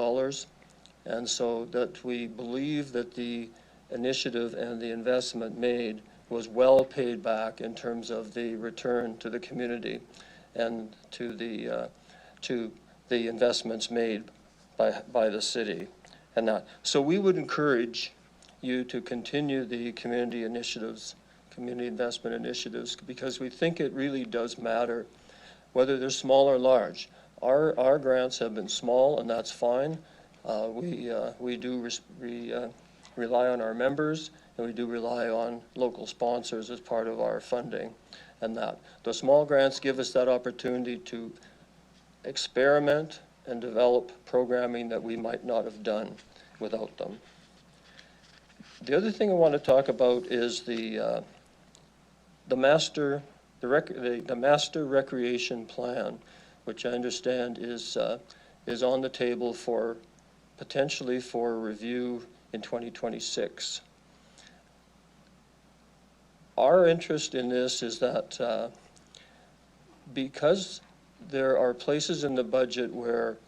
And so that we believe that the initiative and the investment made was well paid back in terms of the return to the community and to the investments made by the city. And that, so we would encourage you to continue the community initiatives, community investment initiatives, because we think it really does matter whether they're small or large. Our grants have been small, and that's fine. We do rely on our members, and we do rely on local sponsors as part of our funding. And that the small grants give us that opportunity to experiment and develop programming that we might not have done without them. The other thing I want to talk about is the master recreation plan, which I understand is on the table for potentially for review in 2026. Our interest in this is that because there are places in the budget where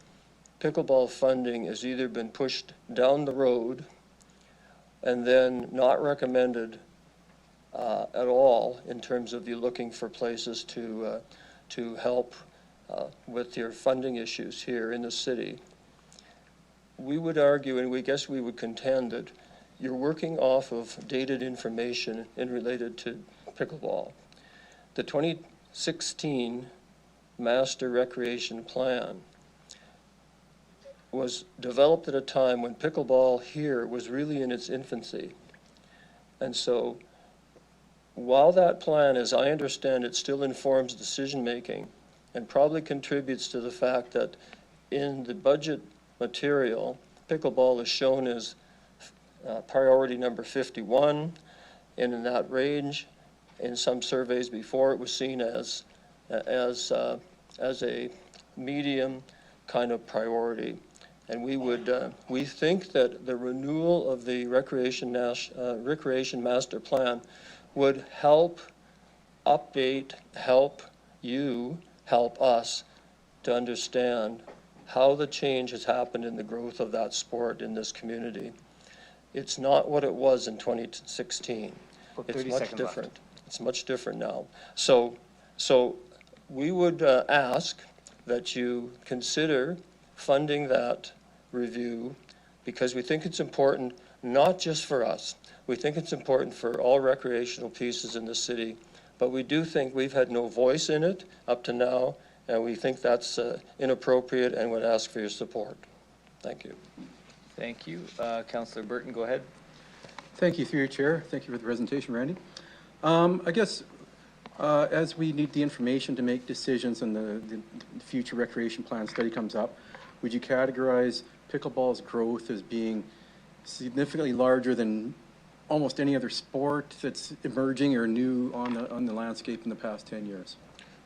pickleball funding has either been pushed down the road and then not recommended at all in terms of you looking for places to help with your funding issues here in the city. We would argue, and we guess we would contend, that you're working off of dated information in related to pickleball. The 2016 Master Recreation Plan was developed at a time when pickleball here was really in its infancy. And so while that plan, as I understand it, still informs decision-making and probably contributes to the fact that in the budget material, pickleball is shown as priority number 51, and in that range, in some surveys before, it was seen as a medium kind of priority. And we think that the renewal of the recreation master plan would help update, help us to understand how the change has happened in the growth of that sport in this community. It's not what it was in 2016. It's much different. It's much different now. So we would ask that you consider funding that review, because we think it's important, not just for us. We think it's important for all recreational pieces in the city, but we do think we've had no voice in it up to now, and we think that's inappropriate and would ask for your support. Thank you.
Thank you. Councillor Burton, go ahead.
Thank you, through your chair. Thank you for the presentation, Randy. I guess as we need the information to make decisions and the future recreation plan study comes up, would you categorize pickleball's growth as being significantly larger than almost any other sport that's emerging or new on the landscape in the past 10 years?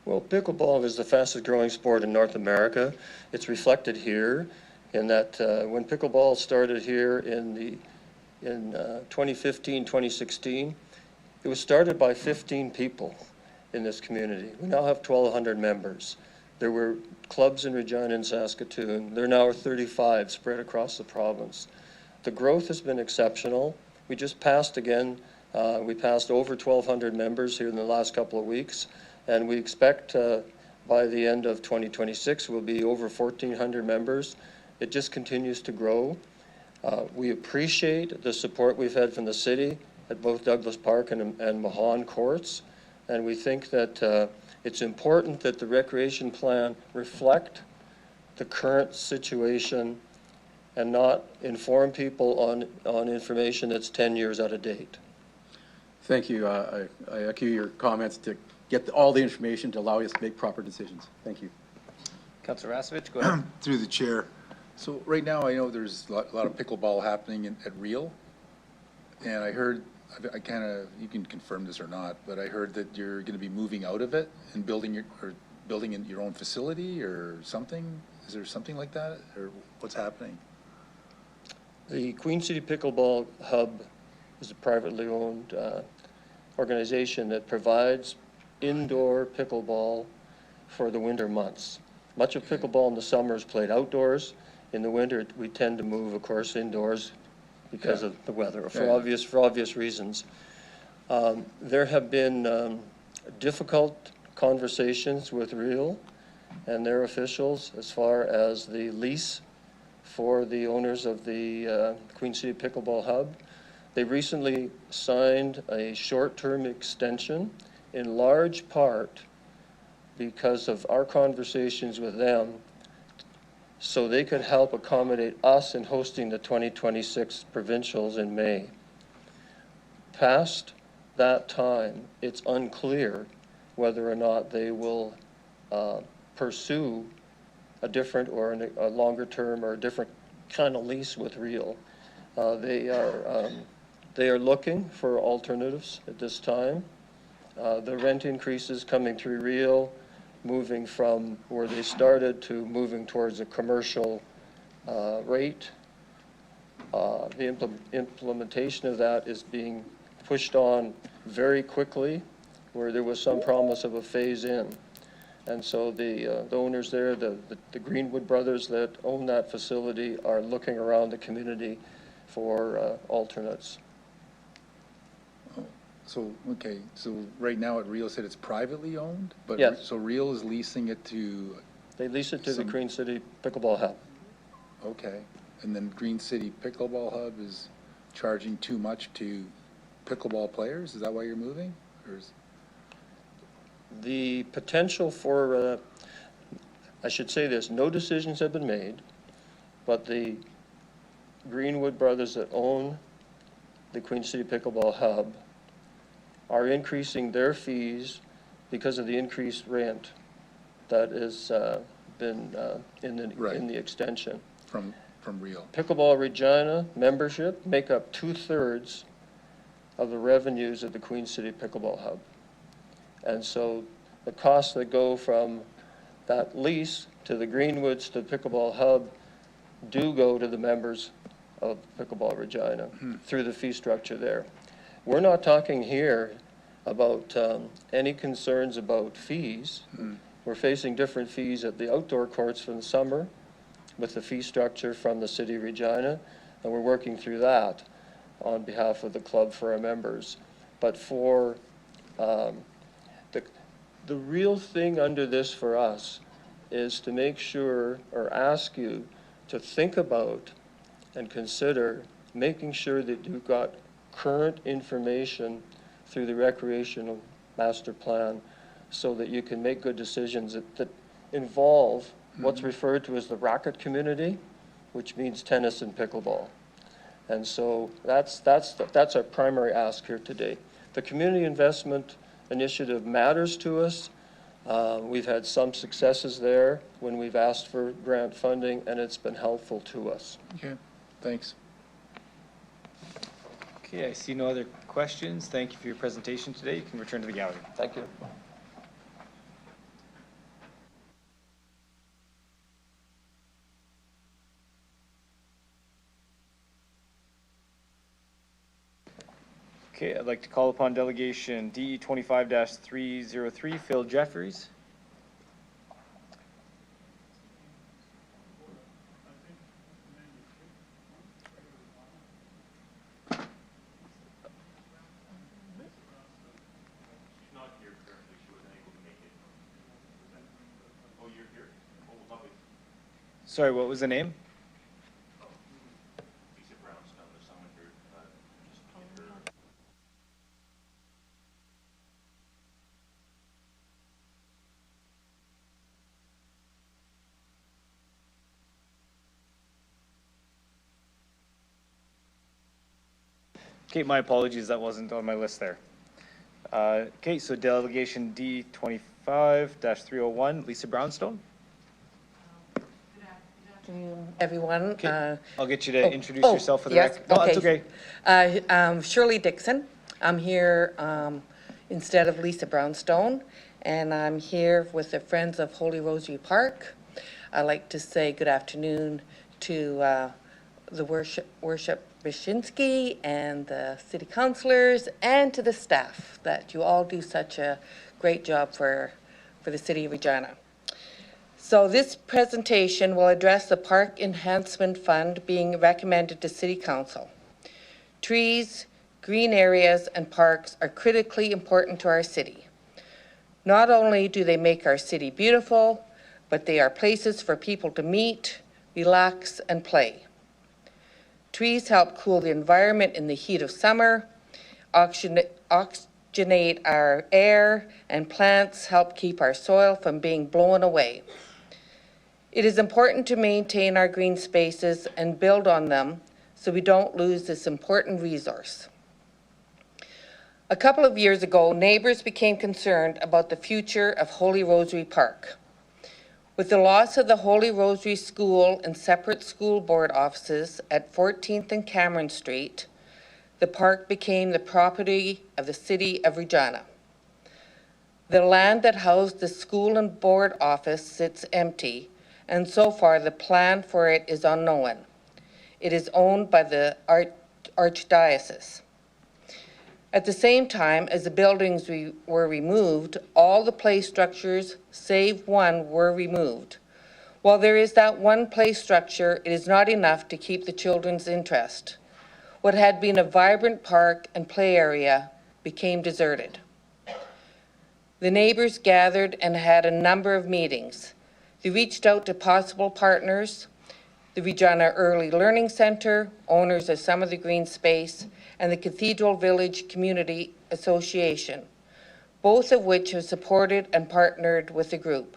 Well, pickleball is the fastest growing sport in North America. It's reflected here in that when pickleball started here in 2015, 2016, it was started by 15 people in this community. We now have 1,200 members. There were clubs in Regina and Saskatoon. There now are 35 spread across the province. The growth has been exceptional. We just passed again. We passed over 1,200 members here in the last couple of weeks, and we expect by the end of 2026 we'll be over 1,400 members. It just continues to grow. We appreciate the support we've had from the city at both Douglas Park and Mahon courts, and we think that it's important that the recreation plan reflect the current situation and not inform people on information that's 10 years out of date.
Thank you. I echo your comments to get all the information to allow us to make proper decisions. Thank you.
Councillor Rasevich, go ahead.
Through the chair. So right now I know there's a lot of pickleball happening at Real, and I heard, you can confirm this or not, but I heard that you're going to be moving out of it and building in your own facility or something. Is there something like that, or what's happening?
The Queen City Pickleball Hub is a privately owned organization that provides indoor pickleball for the winter months. Much of pickleball in the summer is played outdoors. In the winter, we tend to move, of course, indoors because of the weather, for obvious reasons. There have been difficult conversations with Real and their officials as far as the lease for the owners of the Queen City Pickleball Hub. They recently signed a short-term extension, in large part because of our conversations with them, so they could help accommodate us in hosting the 2026 provincials in May. Past that time, it's unclear whether or not they will pursue a different or a longer term or a different kind of lease with Real. They are looking for alternatives at this time. The rent increases coming through Real, moving from where they started to moving towards a commercial rate. The implementation of that is being pushed on very quickly, where there was some promise of a phase-in. And so the owners there, the Greenwood brothers that own that facility, are looking around the community for alternates.
So, okay, so right now at Real said it's privately owned? But
Yes.
So Real is leasing it to?
They lease it to the Queen City Pickleball Hub.
Okay, and then Green City Pickleball Hub is charging too much to pickleball players? Is that why you're moving? Or is...
The potential for, I should say this, no decisions have been made, but the Greenwood brothers that own the Queen City Pickleball Hub are increasing their fees because of the increased rent that has been in the extension.
From Real.
Pickleball Regina membership make up 2/3 of the revenues of the Queen City Pickleball Hub. And so the costs that go from that lease to the Greenwoods to the Pickleball Hub do go to the members of Pickleball Regina through the fee structure there. We're not talking here about any concerns about fees. We're facing different fees at the outdoor courts for the summer with the fee structure from the City of Regina, and we're working through that on behalf of the club for our members. But for the real thing under this for us is to make sure, or ask you to think about and consider making sure that you've got current information through the recreational master plan so that you can make good decisions that involve what's referred to as the racket community, which means tennis and pickleball. And so that's our primary ask here today. The community investment initiative matters to us. We've had some successes there when we've asked for grant funding, and it's been helpful to us.
Okay, thanks.
Okay, I see no other questions. Thank you for your presentation today. You can return to the gallery.
Thank you.
Okay, I'd like to call upon delegation DE 25-303, Phil Jeffries. Sorry, what was the name? Okay, my apologies, that wasn't on my list there. Okay, so delegation D 25-301, Lisa Brownstone.
Everyone.
Okay, I'll get you to introduce yourself for the record. No, that's okay.
Shirley Dixon. I'm here instead of Lisa Brownstone, and I'm here with the Friends of Holy Rosary Park. I'd like to say good afternoon to the Worship Brzezinski and the city councilors and to the staff that you all do such a great job for the city of Regina. So this presentation will address the Park Enhancement Fund being recommended to City Council. Trees, green areas, and parks are critically important to our city. Not only do they make our city beautiful, but they are places for people to meet, relax, and play. Trees help cool the environment in the heat of summer, oxygenate our air, and plants help keep our soil from being blown away. It is important to maintain our green spaces and build on them so we don't lose this important resource. A couple of years ago, neighbors became concerned about the future of Holy Rosary Park. With the loss of the Holy Rosary School and separate school board offices at 14th and Cameron Street, the park became the property of the City of Regina. The land that housed the school and board office sits empty, and so far the plan for it is unknown. It is owned by the Archdiocese. At the same time as the buildings were removed, all the play structures, save one, were removed. While there is that one play structure, it is not enough to keep the children's interest. What had been a vibrant park and play area became deserted. The neighbors gathered and had a number of meetings. They reached out to possible partners, the Regina Early Learning Center, owners of some of the green space, and the Cathedral Village Community Association, both of which have supported and partnered with the group.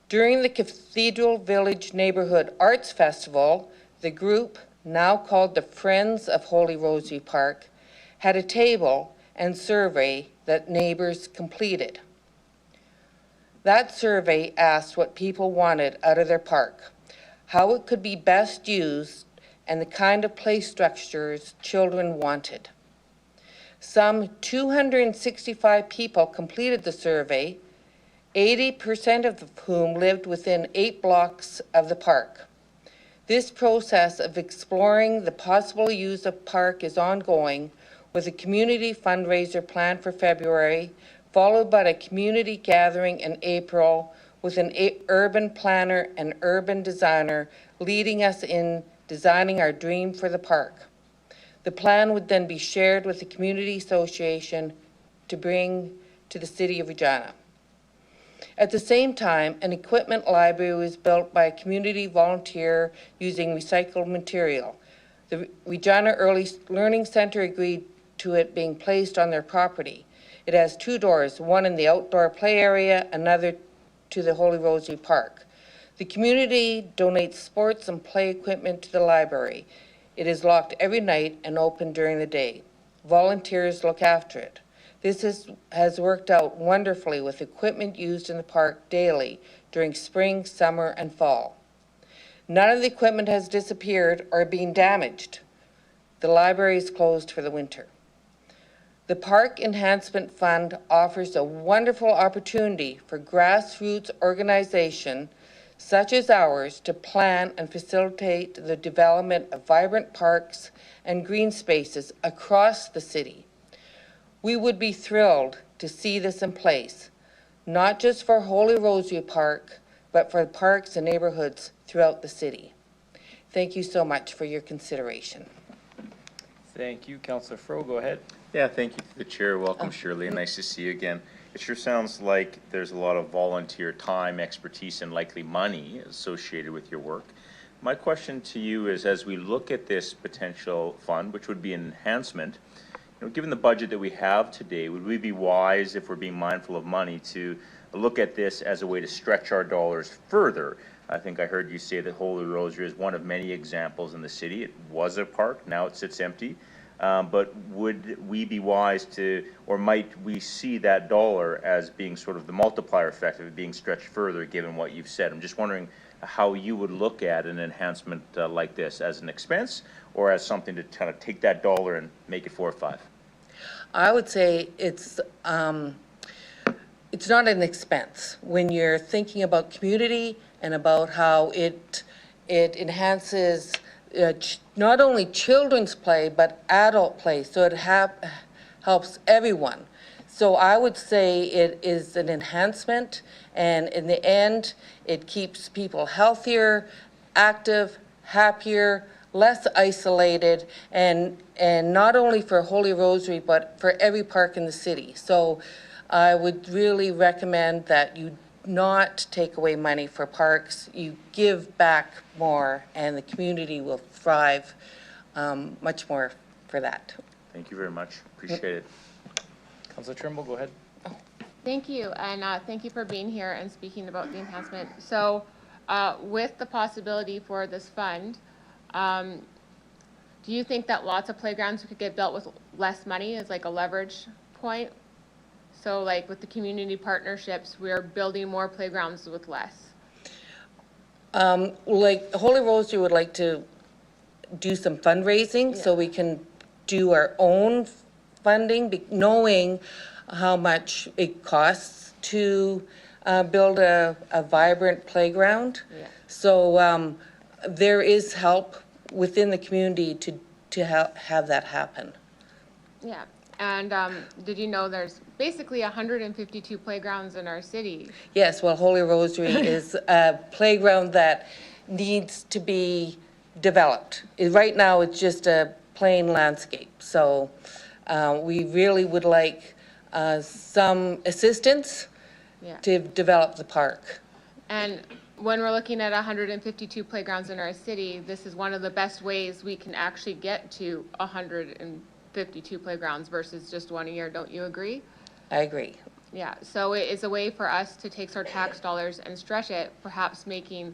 During the Cathedral Village Neighborhood Arts Festival, the group, now called the Friends of Holy Rosary Park, had a table and survey that neighbors completed. That survey asked what people wanted out of their park, how it could be best used, and the kind of play structures children wanted. Some 265 people completed the survey, 80% of whom lived within 8 blocks of the park. This process of exploring the possible use of park is ongoing, with a community fundraiser planned for February, followed by a community gathering in April with an urban planner and urban designer leading us in designing our dream for the park. The plan would then be shared with the community association to bring to the city of Regina. At the same time, an equipment library was built by a community volunteer using recycled material. The Regina Early Learning Center agreed to it being placed on their property. It has 2 doors, one in the outdoor play area, another to the Holy Rosary Park. The community donates sports and play equipment to the library. It is locked every night and open during the day. Volunteers look after it. This has worked out wonderfully with equipment used in the park daily during spring, summer, and fall. None of the equipment has disappeared or been damaged. The library is closed for the winter. The Park Enhancement Fund offers a wonderful opportunity for grassroots organization such as ours to plan and facilitate the development of vibrant parks and green spaces across the city. We would be thrilled to see this in place, not just for Holy Rosary Park, but for parks and neighborhoods throughout the city. Thank you so much for your consideration.
Thank you. Councillor Fro, go ahead.
Yeah, thank you to the chair. Welcome, Shirley. Nice to see you again. It sure sounds like there's a lot of volunteer time, expertise, and likely money associated with your work. My question to you is, as we look at this potential fund, which would be an enhancement, given the budget that we have today, would we be wise, if we're being mindful of money, to look at this as a way to stretch our dollars further? I think I heard you say that Holy Rosary is one of many examples in the city. It was a park, now it sits empty. But would we be wise to, or might we see that dollar as being sort of the multiplier effect of it being stretched further, given what you've said? I'm just wondering how you would look at an enhancement like this, as an expense or as something to kind of take that dollar and make it 4 or 5?
I would say it's not an expense when you're thinking about community and about how it enhances not only children's play but adult play, so it helps everyone. So I would say it is an enhancement, and in the end it keeps people healthier, active, happier, less isolated, and not only for Holy Rosary, but for every park in the city. So I would really recommend that you not take away money for parks. You give back more, and the community will thrive much more for that.
Thank you very much. Appreciate it.
Councillor Trimble, go ahead.
Thank you, and thank you for being here and speaking about the enhancement. So with the possibility for this fund, do you think that lots of playgrounds could get built with less money as like a leverage point? So like with the community partnerships, we're building more playgrounds with less.
Like Holy Rosary would like to do some fundraising, so we can do our own funding, knowing how much it costs to build a vibrant playground.
Yeah.
So there is help within the community to have that happen.
Yeah, and did you know there's basically 152 playgrounds in our city?
Yes, well, Holy Rosary is a playground that needs to be developed. Right now, it's just a plain landscape. So we really would like some assistance to develop the park.
And when we're looking at 152 playgrounds in our city, this is one of the best ways we can actually get to 152 playgrounds versus just one a year. Don't you agree?
I agree.
Yeah, so it is a way for us to take our tax dollars and stretch it, perhaps making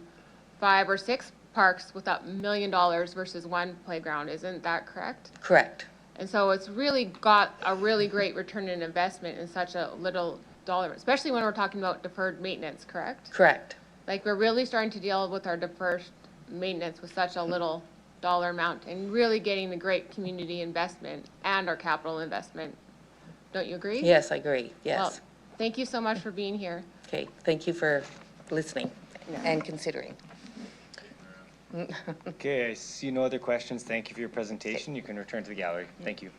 5 or 6 parks with $1 million versus one playground. Isn't that correct?
Correct.
And so it's really got a really great return on investment in such a little dollar, especially when we're talking about deferred maintenance, correct?
Correct.
Like we're really starting to deal with our deferred maintenance with such a little dollar amount and really getting the great community investment and our capital investment. Don't you agree?
Yes, I agree. Yes.
Well, thank you so much for being here.
Okay, thank you for listening and considering.
Okay, I see no other questions. Thank you for your presentation. You can return to the gallery. Thank you.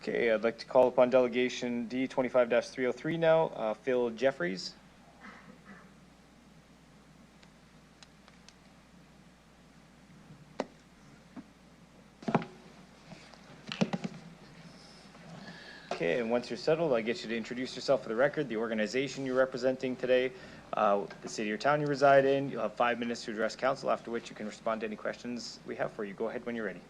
Okay, I'd like to call upon delegation D 25-303 now, Phil Jeffries. Okay, and once you're settled, I'll get you to introduce yourself for the record, the organization you're representing today, the city or town you reside in. You'll have 5 minutes to address council, after which you can respond to any questions we have for you. Go ahead when you're ready.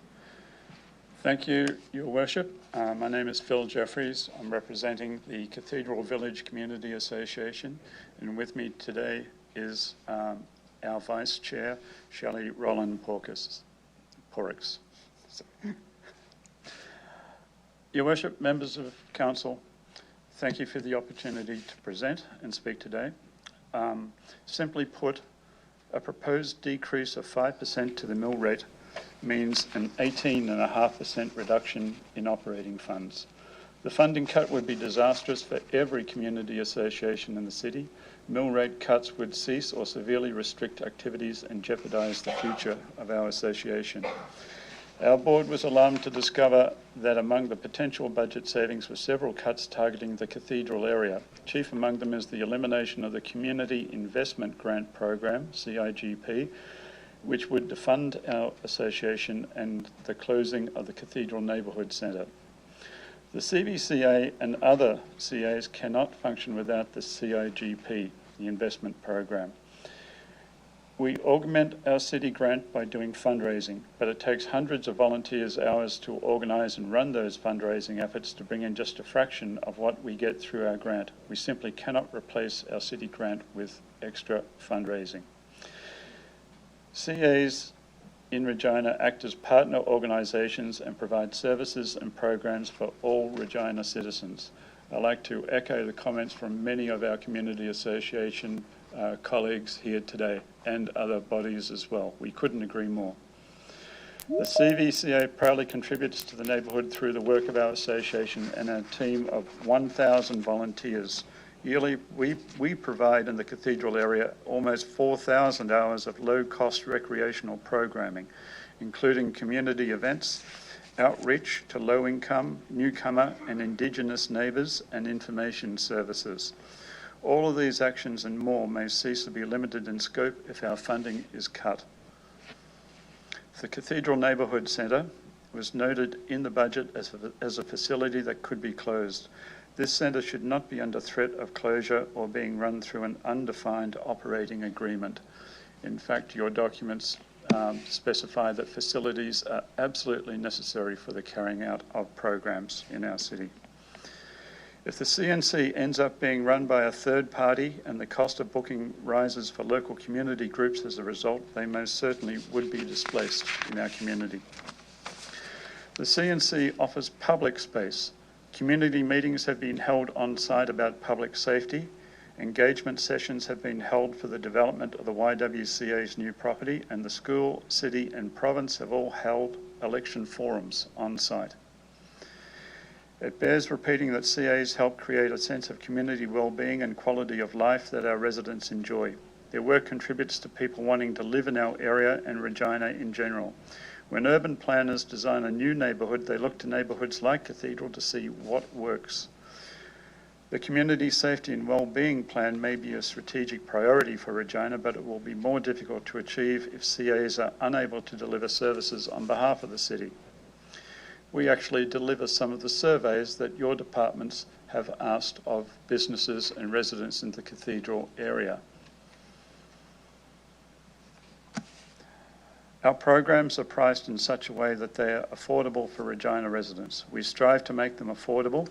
Thank you, Your Worship. My name is Phil Jeffries. I'm representing the Cathedral Village Community Association, and with me today is our Vice Chair, Shelley Rowland-Porix. Your Worship, members of Council, thank you for the opportunity to present and speak today. Simply put, a proposed decrease of 5% to the mill rate means an 18.5% reduction in operating funds. The funding cut would be disastrous for every community association in the city. Mill rate cuts would cease or severely restrict activities and jeopardise the future of our association. Our board was alarmed to discover that among the potential budget savings were several cuts targeting the cathedral area. Chief among them is the elimination of the Community Investment Grant Program, CIGP, which would defund our association, and the closing of the Cathedral Neighbourhood Centre. The CVCA and other CAs cannot function without the CIGP, the investment program. We augment our city grant by doing fundraising, but it takes hundreds of volunteers' hours to organise and run those fundraising efforts to bring in just a fraction of what we get through our grant. We simply cannot replace our city grant with extra fundraising. CAs in Regina act as partner organisations and provide services and programs for all Regina citizens. I'd like to echo the comments from many of our community association colleagues here today and other bodies as well. We couldn't agree more. The CVCA proudly contributes to the neighbourhood through the work of our association and our team of 1,000 volunteers. Yearly, we provide in the cathedral area almost 4,000 hours of low-cost recreational programming, including community events, outreach to low-income, newcomer and Indigenous neighbours, and information services. All of these actions and more may cease to be limited in scope if our funding is cut. The Cathedral Neighbourhood Centre was noted in the budget as a facility that could be closed. This centre should not be under threat of closure or being run through an undefined operating agreement. In fact, your documents specify that facilities are absolutely necessary for the carrying out of programs in our city. If the CNC ends up being run by a third party and the cost of booking rises for local community groups as a result, they most certainly would be displaced in our community. The CNC offers public space. Community meetings have been held on site about public safety. Engagement sessions have been held for the development of the YWCA's new property, and the school, city and province have all held election forums on site. It bears repeating that CAs help create a sense of community well-being and quality of life that our residents enjoy. Their work contributes to people wanting to live in our area and Regina in general. When urban planners design a new neighbourhood, they look to neighbourhoods like Cathedral to see what works. The Community Safety and Wellbeing Plan may be a strategic priority for Regina, but it will be more difficult to achieve if CAs are unable to deliver services on behalf of the city. We actually deliver some of the surveys that your departments have asked of businesses and residents in the Cathedral area. Our programs are priced in such a way that they are affordable for Regina residents. We strive to make them affordable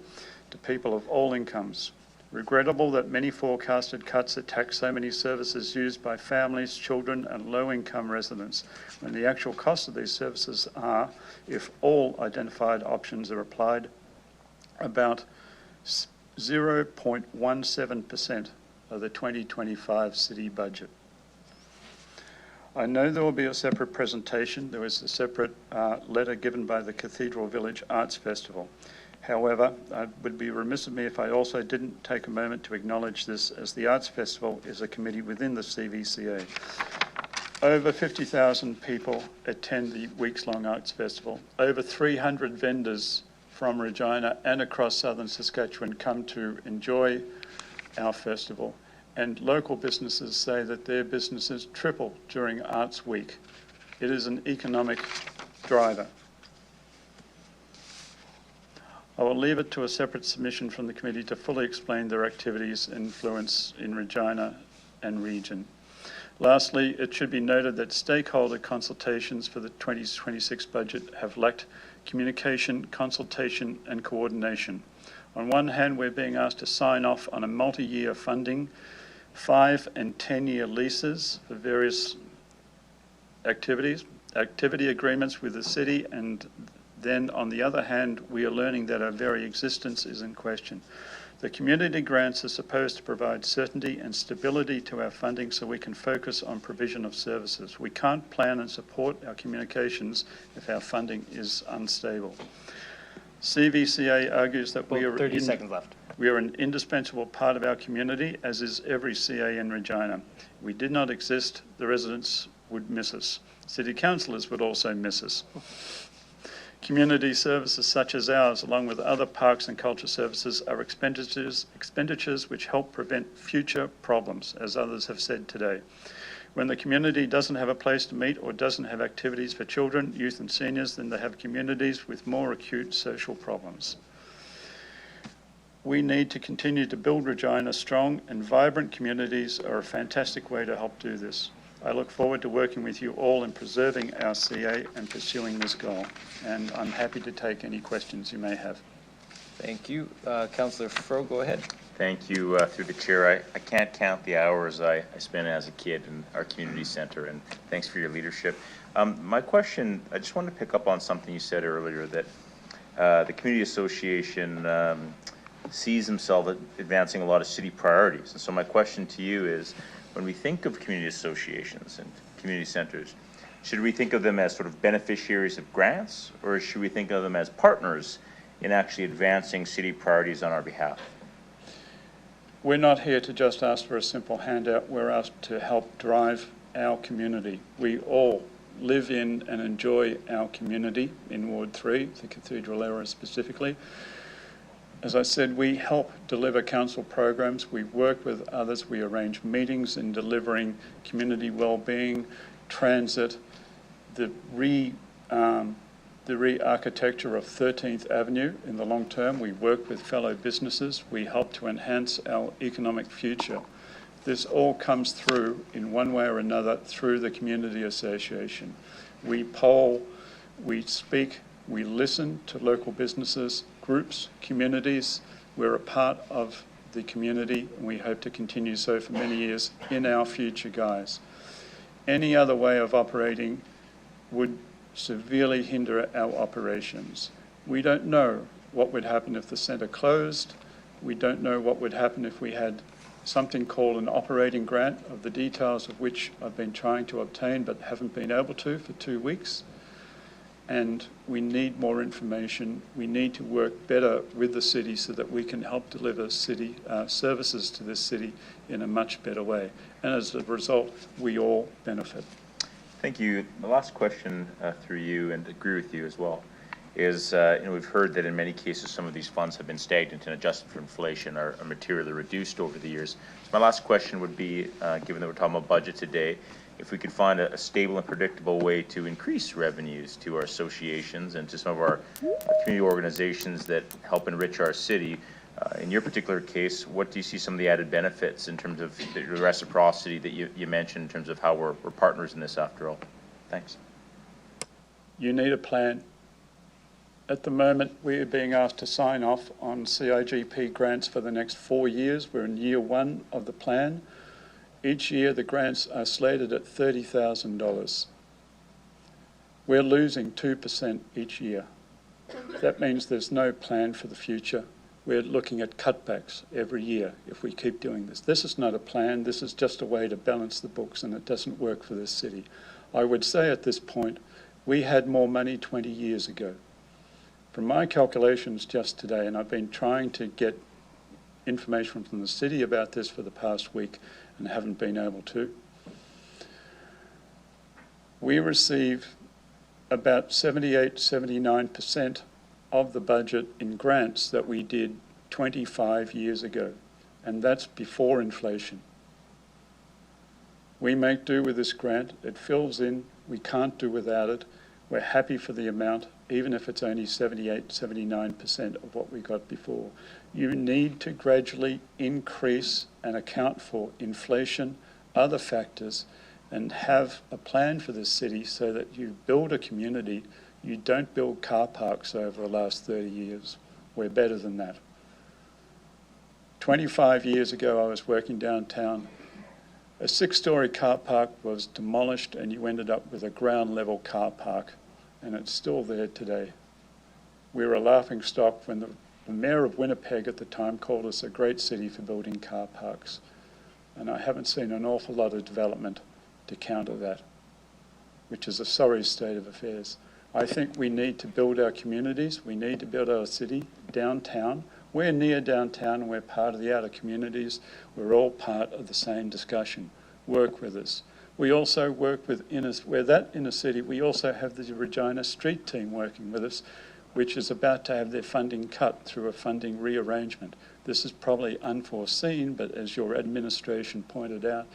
to people of all incomes. Regrettable that many forecasted cuts attack so many services used by families, children and low-income residents, when the actual cost of these services are, if all identified options are applied, about 0.17% of the 2025 city budget. I know there will be a separate presentation. There was a separate letter given by the Cathedral Village Arts Festival. However, it would be remiss of me if I also didn't take a moment to acknowledge this, as the Arts Festival is a committee within the CVCA. Over 50,000 people attend the weeks-long Arts Festival. Over 300 vendors from Regina and across southern Saskatchewan come to enjoy our festival. And local businesses say that their businesses triple during Arts Week. It is an economic driver. I will leave it to a separate submission from the committee to fully explain their activities and influence in Regina and region. Lastly, it should be noted that stakeholder consultations for the 2026 budget have lacked communication, consultation and coordination. On one hand, we're being asked to sign off on a multi-year funding, 5 and 10-year leases for various activity agreements with the city, and then on the other hand, we are learning that our very existence is in question. The community grants are supposed to provide certainty and stability to our funding so we can focus on provision of services. We can't plan and support our communications if our funding is unstable. CVCA argues that we are
30 seconds left.
We are an indispensable part of our community, as is every CA in Regina. If we did not exist, the residents would miss us. City councillors would also miss us. Community services such as ours, along with other parks and culture services, are expenditures which help prevent future problems, as others have said today. When the community doesn't have a place to meet or doesn't have activities for children, youth and seniors, then they have communities with more acute social problems. We need to continue to build Regina. Strong and vibrant communities are a fantastic way to help do this. I look forward to working with you all in preserving our CA and pursuing this goal. And I'm happy to take any questions you may have.
Thank you. Councillor Fro, go ahead.
Thank you. Through the chair, I can't count the hours I spent as a kid in our community center, and thanks for your leadership. My question, I just wanted to pick up on something you said earlier, that the community association sees himself advancing a lot of city priorities. And so my question to you is, when we think of community associations and community centers, should we think of them as sort of beneficiaries of grants, or should we think of them as partners in actually advancing city priorities on our behalf?
We're not here to just ask for a simple handout. We're asked to help drive our community. We all live in and enjoy our community in Ward 3, the Cathedral area specifically. As I said, we help deliver council programs. We work with others. We arrange meetings in delivering community well-being, transit, the re-architecture of 13th Avenue in the long term. We work with fellow businesses. We help to enhance our economic future. This all comes through in one way or another through the community association. We poll, we speak, we listen to local businesses, groups, communities. We're a part of the community, and we hope to continue so for many years in our future, guys. Any other way of operating would severely hinder our operations. We don't know what would happen if the centre closed. We don't know what would happen if we had something called an operating grant, of the details of which I've been trying to obtain but haven't been able to for 2 weeks. And we need more information. We need to work better with the city so that we can help deliver city services to this city in a much better way. And as a result, we all benefit.
Thank you. The last question through you, and agree with you as well, is we've heard that in many cases some of these funds have been stagnant and adjusted for inflation are materially reduced over the years. So my last question would be, given that we're talking about budget today, if we could find a stable and predictable way to increase revenues to our associations and to some of our community organizations that help enrich our city. In your particular case, what do you see some of the added benefits in terms of the reciprocity that you mentioned in terms of how we're partners in this after all? Thanks.
You need a plan. At the moment, we are being asked to sign off on CIGP grants for the next 4 years. We're in year 1 of the plan. Each year, the grants are slated at $30,000. We're losing 2% each year. That means there's no plan for the future. we're looking at cutbacks every year if we keep doing this. This is not a plan, this is just a way to balance the books, and it doesn't work for this city. I would say at this point, we had more money 20 years ago. From my calculations just today, and I've been trying to get information from the city about this for the past week and haven't been able to, we receive about 78, 79% of the budget in grants that we did 25 years ago, and that's before inflation. We make do with this grant. It fills in. We can't do without it. We're happy for the amount, even if it's only 78, 79% of what we got before. You need to gradually increase and account for inflation, other factors, and have a plan for this city so that you build a community. You don't build car parks over the last 30 years. We're better than that. 25 years ago, I was working downtown. A 6-story car park was demolished and you ended up with a ground level car park, and it's still there today. We were a laughing stock when the mayor of Winnipeg at the time called us a great city for building car parks. And I haven't seen an awful lot of development to counter that, which is a sorry state of affairs. I think we need to build our communities. We need to build our city downtown. We're near downtown and we're part of the outer communities. We're all part of the same discussion. Work with us. We also work with inner city, we also have the Regina Street team working with us, which is about to have their funding cut through a funding rearrangement. This is probably unforeseen, but as your administration pointed out,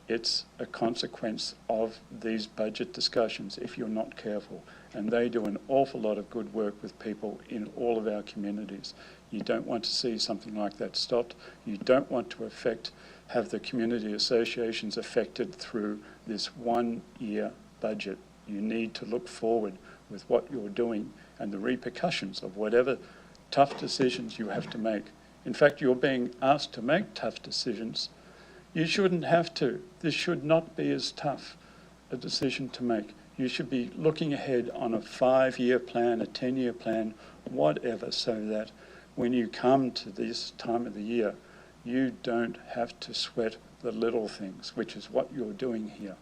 it's a consequence of these budget discussions if you're not careful. And they do an awful lot of good work with people in all of our communities. You don't want to see something like that stopped. You don't want to have the community associations affected through this 1-year budget. You need to look forward with what you're doing and the repercussions of whatever tough decisions you have to make. In fact, you're being asked to make tough decisions. You shouldn't have to. This should not be as tough a decision to make. You should be looking ahead on a 5-year plan, a 10-year plan, whatever, so that when you come to this time of the year, you don't have to sweat the little things, which is what you're doing here.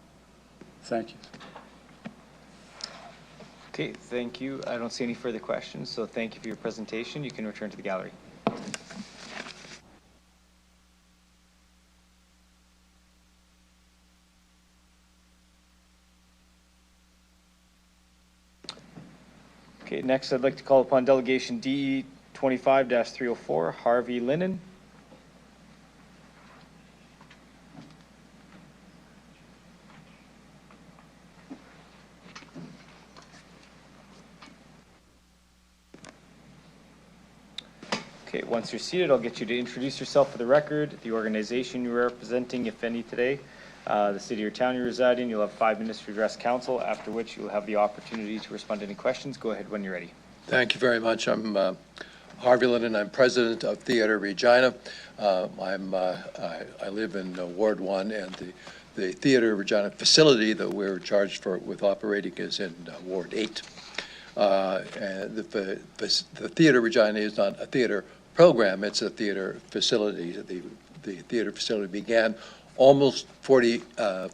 Thank you.
Okay, thank you. I don't see any further questions, so thank you for your presentation. You can return to the gallery. Okay, next I'd like to call upon Delegation DE 25-304, Harvey Linnan. Okay, once you're seated, I'll get you to introduce yourself for the record, the organization you're representing, if any, today, the city or town you're residing. You'll have 5 minutes to address council, after which you'll have the opportunity to respond to any questions. Go ahead when you're ready.
Thank you very much. I'm Harvey Linnan. I'm president of Theatre Regina. I live in Ward 1, and the Theatre Regina facility that we're charged with operating is in Ward 8. And the Theatre Regina is not a theater program, it's a theater facility. The theater facility began almost 40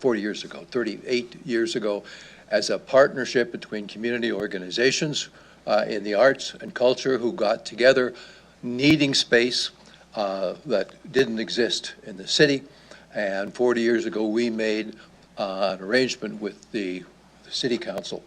years ago, 38 years ago, as a partnership between community organizations in the arts and culture who got together, needing space that didn't exist in the city. And 40 years ago, we made an arrangement with the city council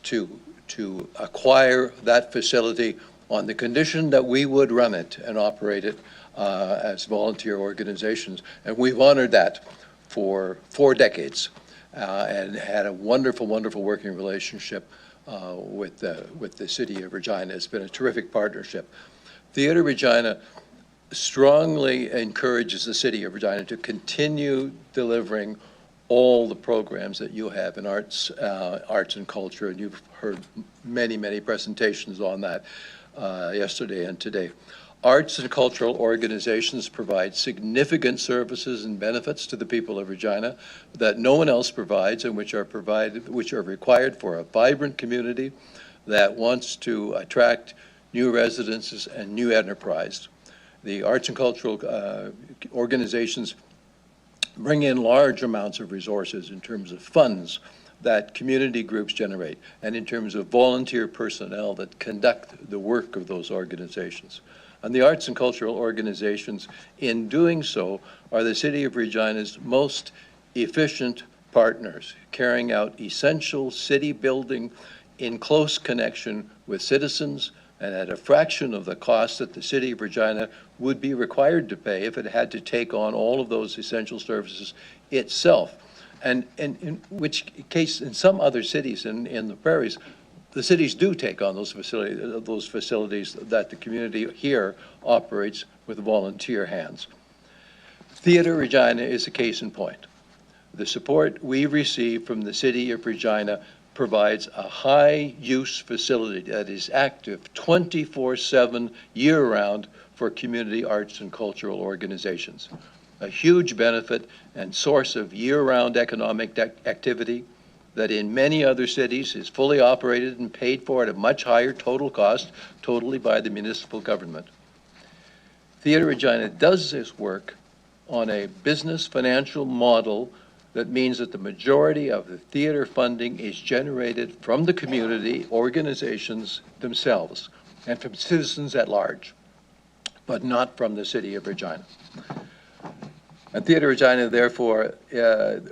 to acquire that facility on the condition that we would run it and operate it as volunteer organizations. And we've honored that for 4 decades and had a wonderful, wonderful working relationship with the city of Regina. It's been a terrific partnership. Theatre Regina strongly encourages the city of Regina to continue delivering all the programs that you have in arts and culture, and you've heard many, many presentations on that yesterday and today. Arts and cultural organizations provide significant services and benefits to the people of Regina that no one else provides, and which are required for a vibrant community that wants to attract new residences, and new enterprise. The arts and cultural organizations bring in large amounts of resources in terms of funds that community groups generate and in terms of volunteer personnel that conduct the work of those organizations. And the arts and cultural organizations, in doing so, are the City of Regina's most efficient partners, carrying out essential city building in close connection with citizens and at a fraction of the cost that the City of Regina would be required to pay if it had to take on all of those essential services itself. And in which case, in some other cities in the prairies, the cities do take on those facilities that the community here operates with volunteer hands. Theatre Regina is a case in point. The support we receive from the City of Regina provides a high-use facility that is active 24/7 year-round for community arts and cultural organizations. A huge benefit and source of year-round economic activity that in many other cities is fully operated and paid for at a much higher total cost, totally by the municipal government. Theatre Regina does this work on a business financial model that means that the majority of the theater funding is generated from the community organizations themselves and from citizens at large, but not from the City of Regina. And Theatre Regina, therefore,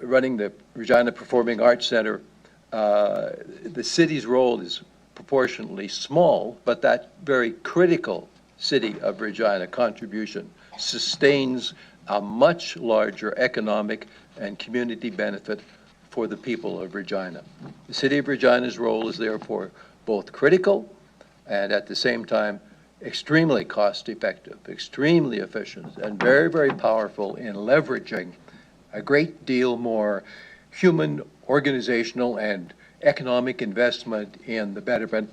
running the Regina Performing Arts Center, the city's role is proportionally small, but that very critical City of Regina contribution sustains a much larger economic and community benefit for the people of Regina. The City of Regina's role is therefore both critical and at the same time extremely cost-effective, extremely efficient, and very, very powerful in leveraging a great deal more human, organizational, and economic investment in the betterment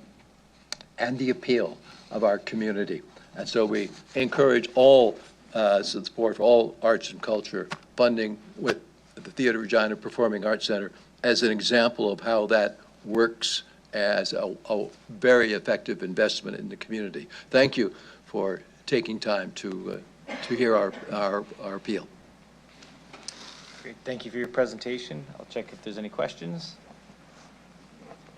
and the appeal of our community. And so we encourage all support for all arts and culture funding with the Theatre Regina Performing Arts Center as an example of how that works as a very effective investment in the community. Thank you for taking time to hear our appeal.
Great, thank you for your presentation. I'll check if there's any questions.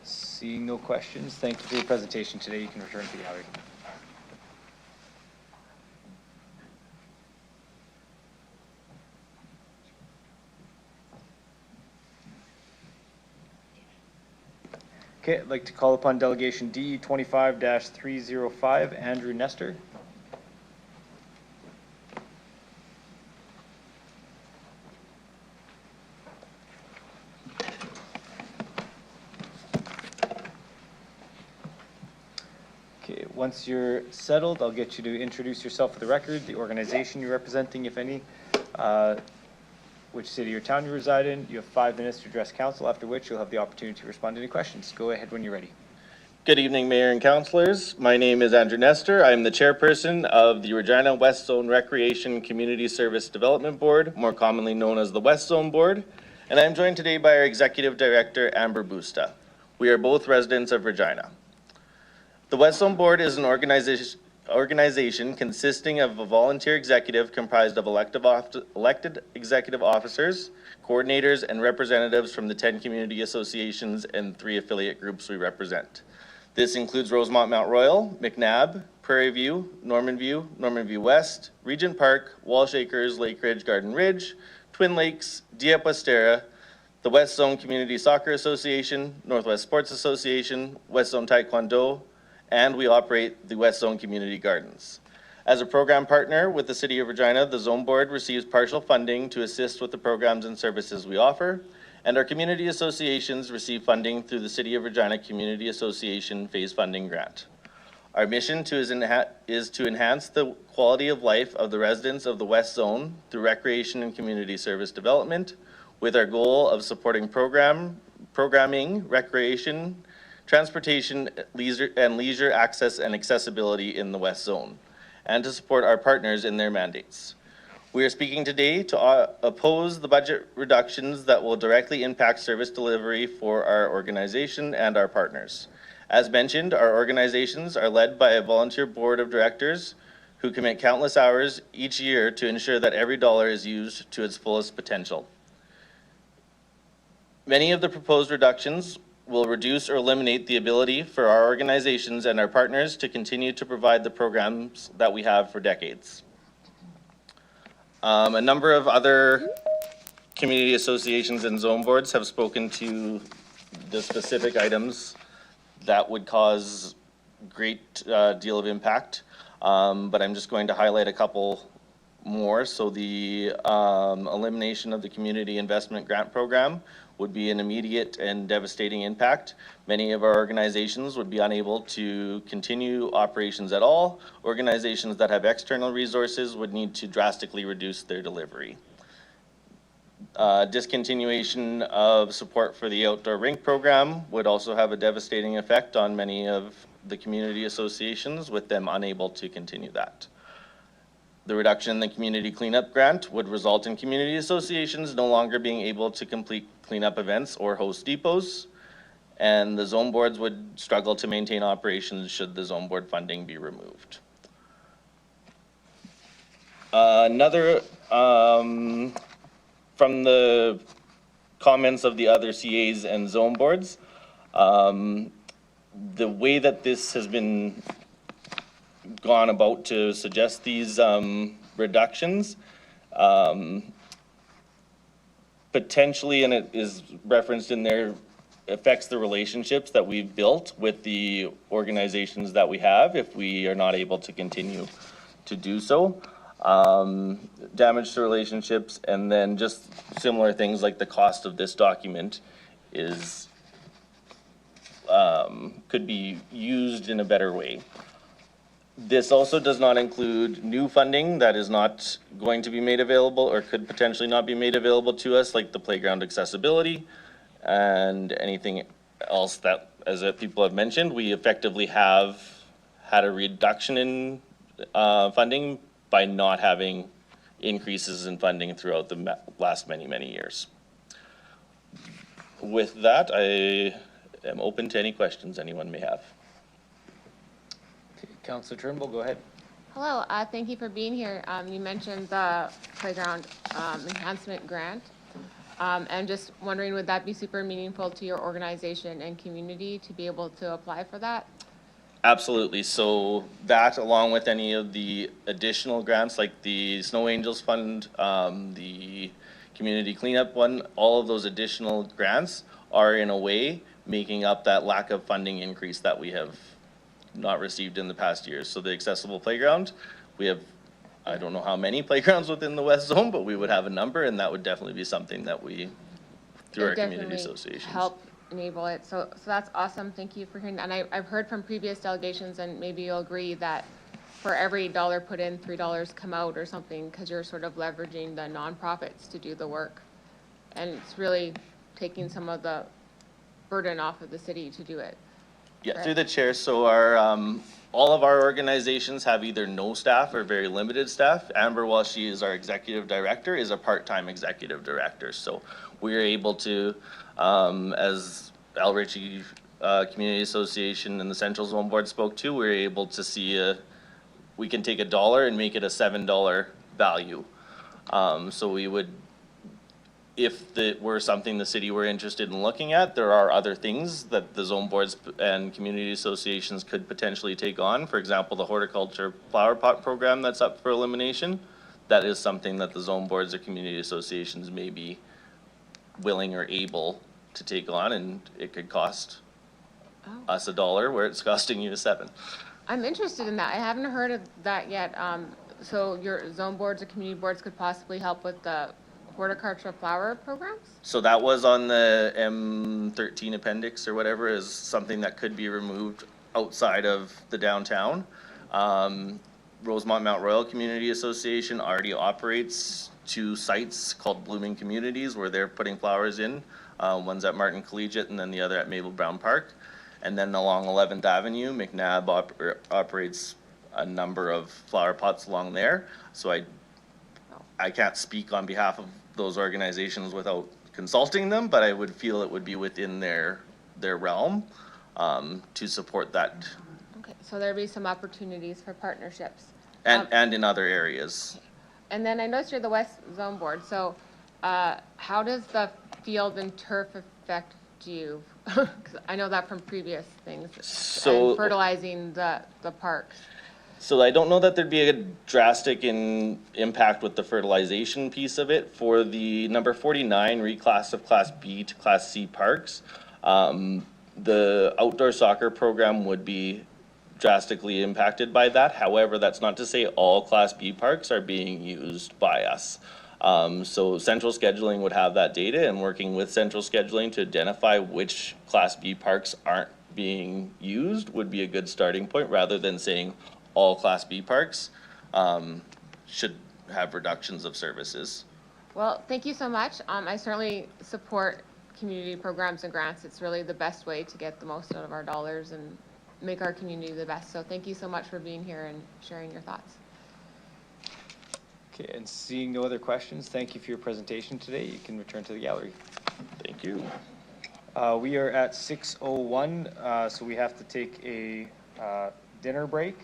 Seeing no questions, thank you for your presentation today. You can return to the gallery. Okay, I'd like to call upon Delegation D 25-305, Andrew Nestor. Okay, once you're settled, I'll get you to introduce yourself for the record, the organization you're representing, if any, which city or town you reside in. You have 5 minutes to address council, after which you'll have the opportunity to respond to any questions. Go ahead when you're ready.
Good evening, Mayor and Councilors. My name is Andrew Nestor. I'm the chairperson of the Regina West Zone Recreation Community Service Development Board, more commonly known as the West Zone Board. And I'm joined today by our Executive Director, Amber Busta. We are both residents of Regina. The West Zone Board is an organization consisting of a volunteer executive comprised of elected executive officers, coordinators, and representatives from the 10 community associations and 3 affiliate groups we represent. This includes Rosemont Mount Royal, McNabb, Prairie View, Norman View West, Regent Park, Walsh Acres, Lake Ridge, Garden Ridge, Twin Lakes, Dieppe Westera, the West Zone Community Soccer Association, Northwest Sports Association, West Zone Taekwondo, and we operate the West Zone Community Gardens. As a program partner with the City of Regina, the Zone Board receives partial funding to assist with the programs and services we offer, and our community associations receive funding through the City of Regina Community Association Phase Funding Grant. Our mission is to enhance the quality of life of the residents of the West Zone through recreation and community service development, with our goal of supporting programming, recreation, transportation, leisure access and accessibility in the West Zone, and to support our partners in their mandates. We are speaking today to oppose the budget reductions that will directly impact service delivery for our organization and our partners. As mentioned, our organizations are led by a volunteer board of directors who commit countless hours each year to ensure that every dollar is used to its fullest potential. Many of the proposed reductions will reduce or eliminate the ability for our organizations and our partners to continue to provide the programs that we have for decades. A number of other community associations and zone boards have spoken to the specific items that would cause great deal of impact, but I'm just going to highlight a couple more. So the elimination of the community investment grant program would be an immediate and devastating impact. Many of our organizations would be unable to continue operations at all. Organizations that have external resources would need to drastically reduce their delivery. Discontinuation of support for the outdoor rink program would also have a devastating effect on many of the community associations, with them unable to continue that. The reduction in the community cleanup grant would result in community associations no longer being able to complete cleanup events or host depots, and the zone boards would struggle to maintain operations should the zone board funding be removed. Another from the comments of the other CAs and zone boards, the way that this has been gone about to suggest these reductions, potentially, and it is referenced in there, affects the relationships that we've built with the organizations that we have if we are not able to continue to do so. Damage to relationships, and then just similar things like the cost of this document is could be used in a better way. This also does not include new funding that is not going to be made available or could potentially not be made available to us, like the playground accessibility and anything else that, as people have mentioned, we effectively have had a reduction in funding by not having increases in funding throughout the last many years. With that, I am open to any questions anyone may have.
Councillor Turnbull, go ahead.
Hello, thank you for being here. You mentioned the playground enhancement grant. And just wondering, would that be super meaningful to your organization and community to be able to apply for that?
Absolutely. So that, along with any of the additional grants like the Snow Angels Fund, the community cleanup one, all of those additional grants are in a way making up that lack of funding increase that we have not received in the past years. So the accessible playground, we have, I don't know how many playgrounds within the West Zone, but we would have a number, and that would definitely be something that we, through our community associations,
help enable it. So that's awesome. Thank you for hearing that. And I've heard from previous delegations, and maybe you'll agree, that for every dollar put in, $3 come out or something, because you're sort of leveraging the nonprofits to do the work. And it's really taking some of the burden off of the city to do it.
Yeah, through the chair. So our all of our organizations have either no staff or very limited staff. Amber, while she is our executive director, is a part-time executive director. So we're able to, as Al Ritchie Community Association and the Central Zone Board spoke to, we're able to see we can take $1 and make it a $7 value. So we would, if it were something the city were interested in looking at, there are other things that the zone boards and community associations could potentially take on. For example, the horticulture flower pot program that's up for elimination. That is something that the zone boards or community associations may be willing or able to take on, and it could cost us $1 where it's costing you $7.
I'm interested in that. I haven't heard of that yet. So your zone boards or community boards could possibly help with the horticulture flower programs? So
that was on the M13 appendix or whatever, is something that could be removed outside of the downtown. Rosemont Mount Royal Community Association already operates 2 sites called Blooming Communities where they're putting flowers in. One's at Martin Collegiate and then the other at Mabel Brown Park. And then along 11th Avenue, McNabb operates a number of flower pots along there. So I can't speak on behalf of those organizations without consulting them, but I would feel it would be within their realm. to support that,
Okay, so there'll be some opportunities for partnerships.
and in other areas.
And then I noticed you're the West Zone Board, so how does the field and turf affect you? 'Cause I know that from previous things,
So-
and fertilizing the parks.
So I don't know that there'd be a drastic impact with the fertilization piece of it. For the number 49 reclass of Class B to Class C parks, the outdoor soccer program would be drastically impacted by that. However, that's not to say all Class B parks are being used by us. So central scheduling would have that data, and working with central scheduling to identify which Class B parks aren't being used would be a good starting point, rather than saying all Class B parks should have reductions of services.
Well, thank you so much. I certainly support community programs and grants. It's really the best way to get the most out of our dollars and make our community the best. So thank you so much for being here and sharing your thoughts.
Okay, and seeing no other questions, thank you for your presentation today. You can return to the gallery.
Thank you.
We are at 6:01, so we have to take a dinner break.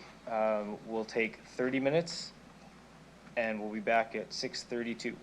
We'll take 30 minutes, and we'll be back at 6:32.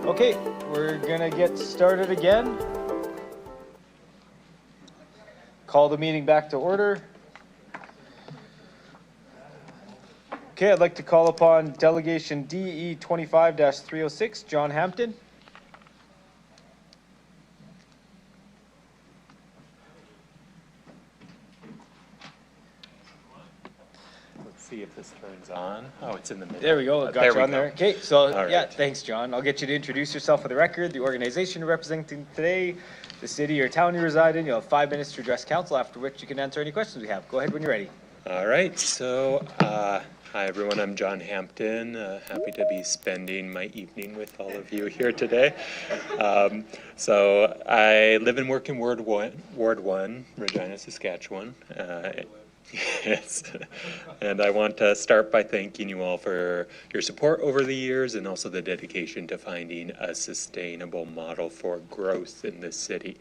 Okay, we're gonna get started again. Call the meeting back to order. Okay, I'd like to call upon delegation DE 25-306, John Hampton.
Let's see if this turns on. Oh, it's in the middle.
There we go, got
There
you
we
on
go.
there. Okay, so
All
yeah,
right.
thanks, John. I'll get you to introduce yourself for the record, the organization you're representing today, the city or town you reside in. You'll have 5 minutes to address council, after which you can answer any questions we have. Go ahead when you're ready.
All right. So, hi everyone. I'm John Hampton. Happy to be spending my evening with all of you here today. So I live and work in Ward 1, Regina, Saskatchewan. Yes, and I want to start by thanking you all for your support over the years and also the dedication to finding a sustainable model for growth in this city.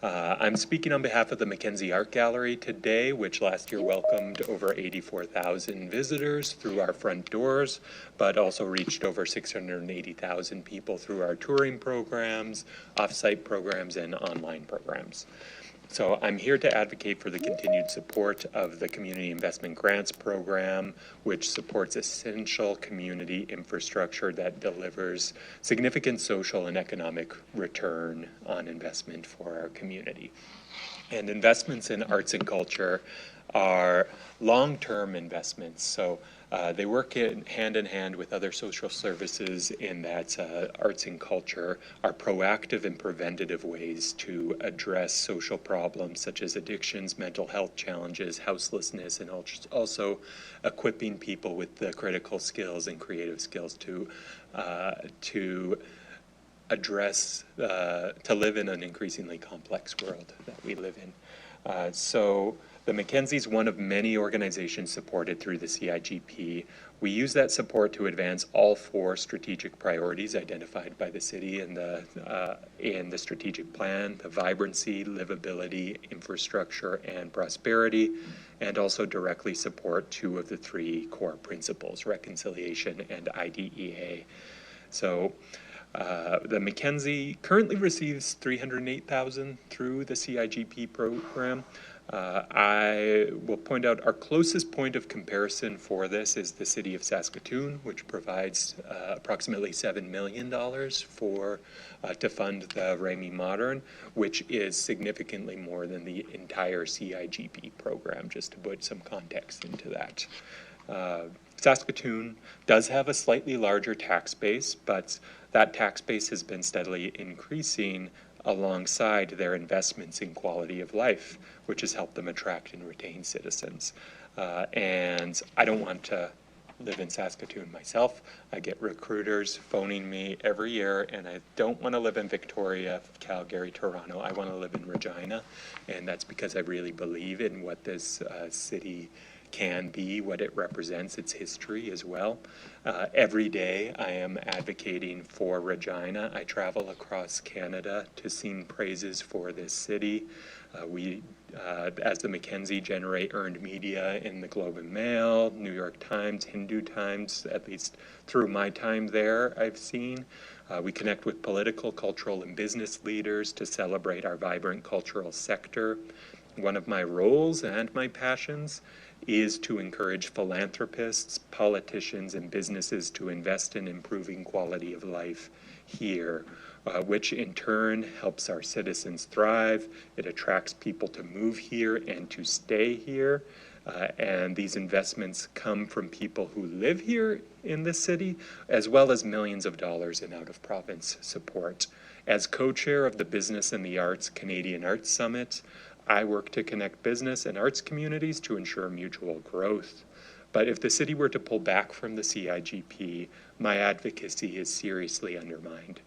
I'm speaking on behalf of the Mackenzie Art Gallery today, which last year welcomed over 84,000 visitors through our front doors, but also reached over 680,000 people through our touring programs, off-site programs, and online programs. So I'm here to advocate for the continued support of the Community Investment Grants Program, which supports essential community infrastructure that delivers significant social and economic return on investment for our community. And investments in arts and culture are long-term investments. So they work hand in hand with other social services in that arts and culture are proactive and preventative ways to address social problems such as addictions, mental health challenges, houselessness, and also equipping people with the critical skills and creative skills to address, to live in an increasingly complex world that we live in. So the Mackenzie is one of many organizations supported through the CIGP. We use that support to advance all 4 strategic priorities identified by the city in the strategic plan: the vibrancy, livability, infrastructure, and prosperity, and also directly support 2 of the 3 core principles: reconciliation and IDEA. So the Mackenzie currently receives $308,000 through the CIGP program. I will point out our closest point of comparison for this is the city of Saskatoon, which provides approximately $7 million to fund the Ramey Modern, which is significantly more than the entire CIGP program, just to put some context into that. Saskatoon does have a slightly larger tax base, but that tax base has been steadily increasing alongside their investments in quality of life, which has helped them attract and retain citizens. And I don't want to live in Saskatoon myself. I get recruiters phoning me every year, and I don't want to live in Victoria, Calgary, Toronto. I want to live in Regina, and that's because I really believe in what this city can be, what it represents, its history as well. Every day I am advocating for Regina. I travel across Canada to sing praises for this city. We, as the Mackenzie, generate earned media in the Globe and Mail, New York Times, Hindu Times, at least through my time there I've seen. We connect with political, cultural, and business leaders to celebrate our vibrant cultural sector. One of my roles and my passions is to encourage philanthropists, politicians, and businesses to invest in improving quality of life here, which in turn helps our citizens thrive. It attracts people to move here and to stay here. And these investments come from people who live here in the city, as well as millions of dollars in out-of-province support. As co-chair of the Business and the Arts Canadian Arts Summit, I work to connect business and arts communities to ensure mutual growth. But if the city were to pull back from the CIGP, my advocacy is seriously undermined.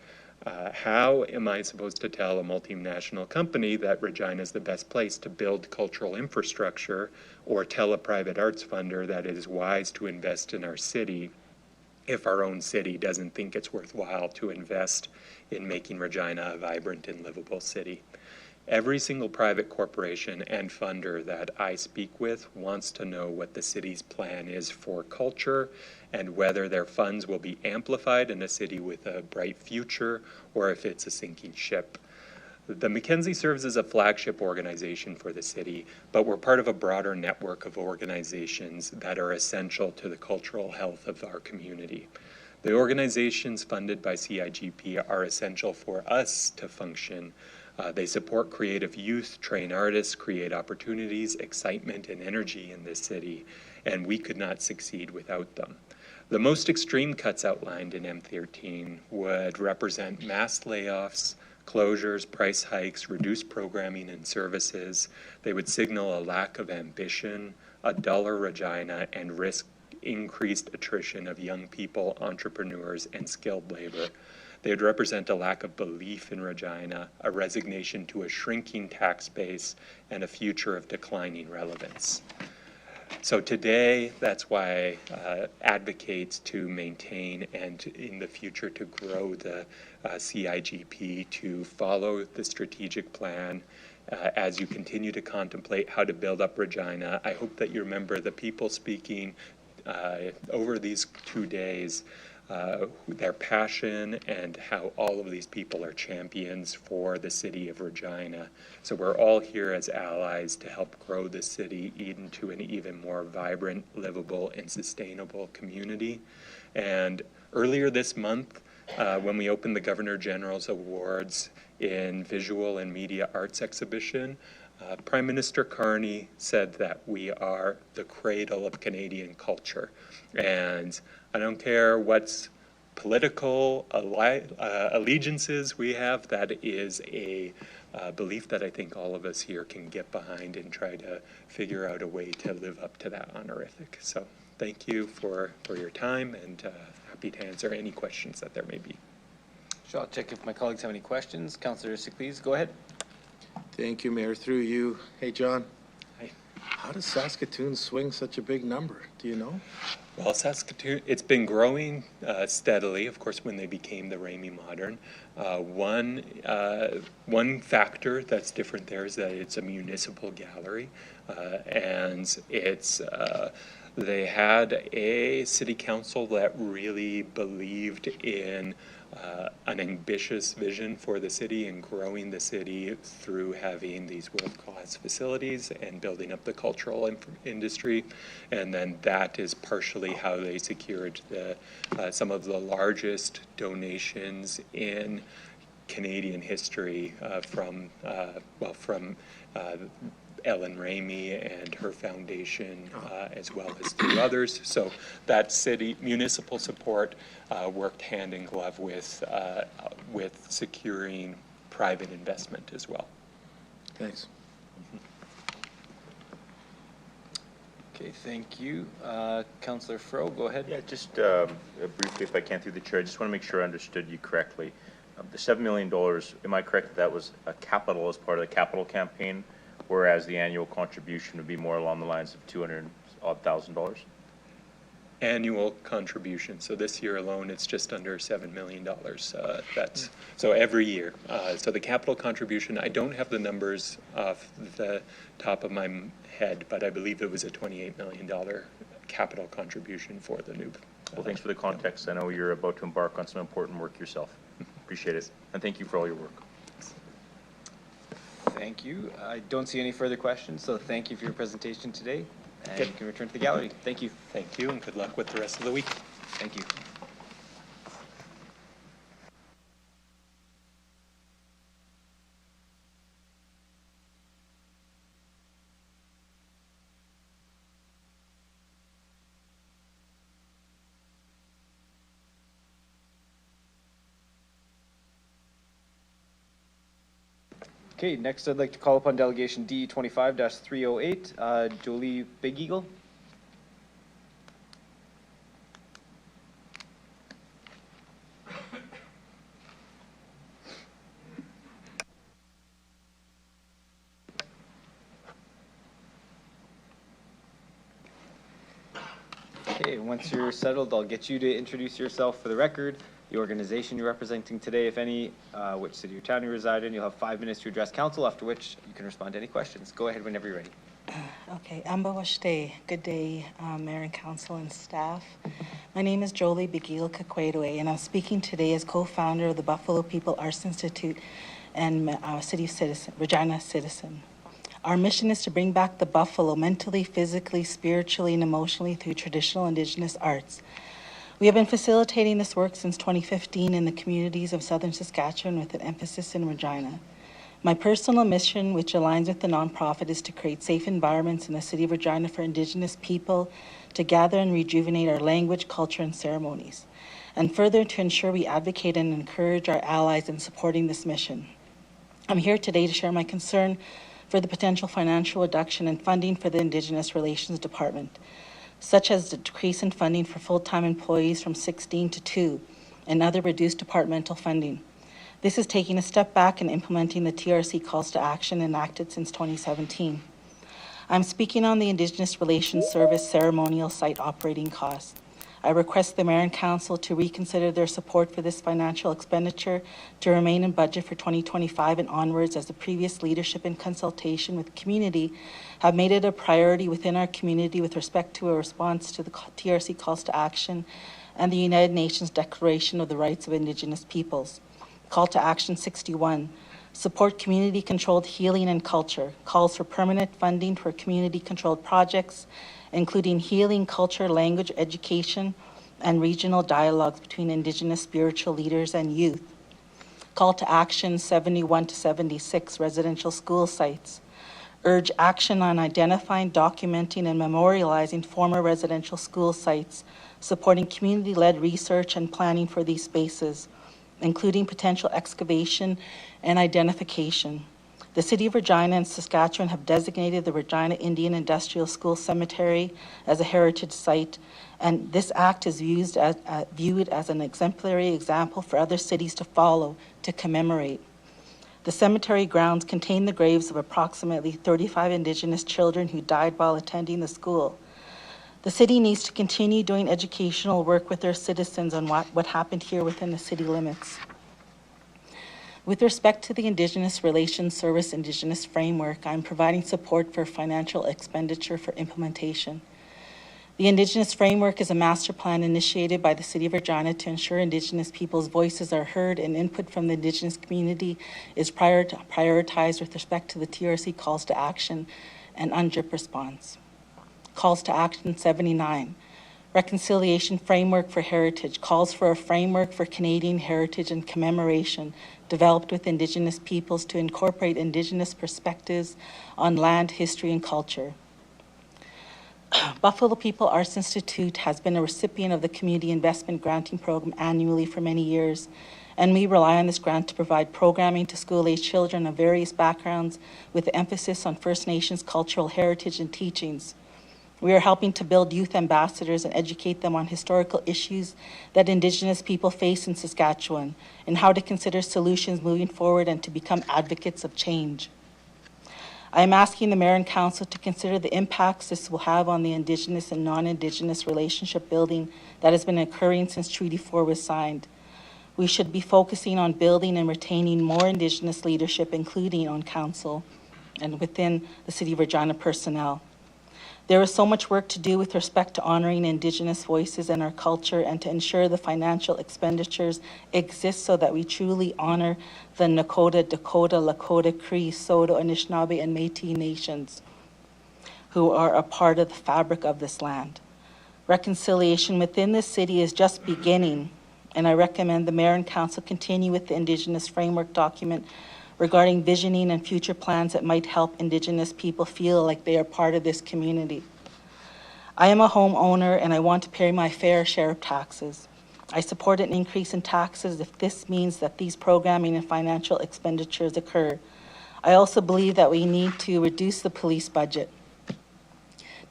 How am I supposed to tell a multinational company that Regina is the best place to build cultural infrastructure, or tell a private arts funder that it is wise to invest in our city if our own city doesn't think it's worthwhile to invest in making Regina a vibrant and livable city? Every single private corporation and funder that I speak with wants to know what the city's plan is for culture and whether their funds will be amplified in a city with a bright future or if it's a sinking ship. The Mackenzie serves as a flagship organization for the city, but we're part of a broader network of organizations that are essential to the cultural health of our community. The organizations funded by CIGP are essential for us to function. They support creative youth, train artists, create opportunities, excitement, and energy in this city, and we could not succeed without them. The most extreme cuts outlined in M13 would represent mass layoffs, closures, price hikes, reduced programming and services. They would signal a lack of ambition, a duller Regina, and risk increased attrition of young people, entrepreneurs, and skilled labor. They would represent a lack of belief in Regina, a resignation to a shrinking tax base, and a future of declining relevance. So today, that's why I advocate to maintain and in the future to grow the CIGP, to follow the strategic plan as you continue to contemplate how to build up Regina. I hope that you remember the people speaking over these 2 days, their passion and how all of these people are champions for the city of Regina. So we're all here as allies to help grow the city into an even more vibrant, livable, and sustainable community. And earlier this month, when we opened the Governor General's Awards in Visual and Media Arts Exhibition, Prime Minister Carney said that we are the cradle of Canadian culture. And I don't care what's political allegiances we have, that is a belief that I think all of us here can get behind and try to figure out a way to live up to that honorific. So thank you for your time, and happy to answer any questions that there may be.
Sure, I'll check if my colleagues have any questions. Councillor Sick, please go ahead.
Thank you, Mayor. Through you. Hey, John.
Hi.
How does Saskatoon swing such a big number? Do you know?
Well, Saskatoon, it's been growing steadily, of course, when they became the Ramey Modern. One factor that's different there is that it's a municipal gallery, and it's they had a city council that really believed in an ambitious vision for the city and growing the city through having these world-class facilities and building up the cultural industry. And then that is partially how they secured some of the largest donations in Canadian history from Ellen Ramey and her foundation, as well as through others. So that city municipal support worked hand in glove with securing private investment as well.
Thanks.
Okay, thank you. Councillor Fro, go ahead.
Yeah, just briefly, if I can, through the chair, I just want to make sure I understood you correctly. The $7 million, am I correct that was a capital as part of the capital campaign, whereas the annual contribution would be more along the lines of $200,000?
Annual contribution. So this year alone, it's just under $7 million. That's so every year. So the capital contribution, I don't have the numbers off the top of my head, but I believe it was a $28 million capital contribution for the new.
Well, thanks for the context. I know you're about to embark on some important work yourself. Appreciate it. And thank you for all your work.
Thank you. I don't see any further questions, so thank you for your presentation today. And you can return to the gallery. Thank you.
Thank you, and good luck with the rest of the week.
Thank you. Okay, next I'd like to call upon Delegation D 25-308, Jolie Big Eagle. Okay, once you're settled, I'll get you to introduce yourself for the record. the organization you're representing today, if any, which city or town you reside in. You'll have 5 minutes to address council, after which you can respond to any questions. Go ahead whenever you're ready.
Okay, Ambawashte. Good day, Mayor and Council and staff. My name is Jolie Bigil Kakwedwe, and I'm speaking today as co-founder of the Buffalo People Arts Institute and City of Citizen, Regina Citizen. Our mission is to bring back the Buffalo mentally, physically, spiritually, and emotionally through traditional Indigenous arts. We have been facilitating this work since 2015 in the communities of southern Saskatchewan with an emphasis in Regina. My personal mission, which aligns with the nonprofit, is to create safe environments in the city of Regina for Indigenous people to gather and rejuvenate our language, culture, and ceremonies, and further to ensure we advocate and encourage our allies in supporting this mission. I'm here today to share my concern for the potential financial reduction in funding for the Indigenous Relations Department, such as the decrease in funding for full-time employees from 16 to 2 and other reduced departmental funding. This is taking a step back in implementing the TRC calls to action enacted since 2017. I'm speaking on the Indigenous Relations Service ceremonial site operating costs. I request the Mayor and Council to reconsider their support for this financial expenditure to remain in budget for 2025 and onwards, as the previous leadership in consultation with the community have made it a priority within our community with respect to a response to the TRC calls to action and the United Nations Declaration of the Rights of Indigenous Peoples. Call to Action 61, support community-controlled healing and culture, calls for permanent funding for community-controlled projects, including healing, culture, language, education, and regional dialogues between Indigenous spiritual leaders and youth. Call to Action 71 to 76, residential school sites. Urge action on identifying, documenting, and memorializing former residential school sites, supporting community-led research and planning for these spaces, including potential excavation and identification. The City of Regina and Saskatchewan have designated the Regina Indian Industrial School Cemetery as a heritage site, and this act is viewed as an exemplary example for other cities to follow to commemorate. The cemetery grounds contain the graves of approximately 35 Indigenous children who died while attending the school. The city needs to continue doing educational work with their citizens on what happened here within the city limits. With respect to the Indigenous Relations Service Indigenous Framework, I'm providing support for financial expenditure for implementation. The Indigenous Framework is a master plan initiated by the City of Regina to ensure Indigenous people's voices are heard and input from the Indigenous community is prioritized with respect to the TRC calls to action and UNDRIP response. Calls to Action 79. Reconciliation Framework for Heritage calls for a framework for Canadian heritage and commemoration developed with Indigenous peoples to incorporate Indigenous perspectives on land, history, and culture. Buffalo People Arts Institute has been a recipient of the Community Investment Granting Program annually for many years, and we rely on this grant to provide programming to school-age children of various backgrounds with emphasis on First Nations cultural heritage and teachings. We are helping to build youth ambassadors and educate them on historical issues that Indigenous people face in Saskatchewan and how to consider solutions moving forward and to become advocates of change. I am asking the Mayor and Council to consider the impacts this will have on the Indigenous and non-Indigenous relationship building that has been occurring since Treaty 4 was signed. We should be focusing on building and retaining more Indigenous leadership, including on Council and within the City of Regina personnel. There is so much work to do with respect to honoring Indigenous voices and our culture and to ensure the financial expenditures exist so that we truly honor the Nakota, Dakota, Lakota, Cree, Saulteaux, Anishinaabe, and Métis nations who are a part of the fabric of this land. Reconciliation within this city is just beginning, and I recommend the Mayor and Council continue with the Indigenous Framework document regarding visioning and future plans that might help Indigenous people feel like they are part of this community. I am a homeowner and I want to pay my fair share of taxes. I support an increase in taxes if this means that these programming and financial expenditures occur. I also believe that we need to reduce the police budget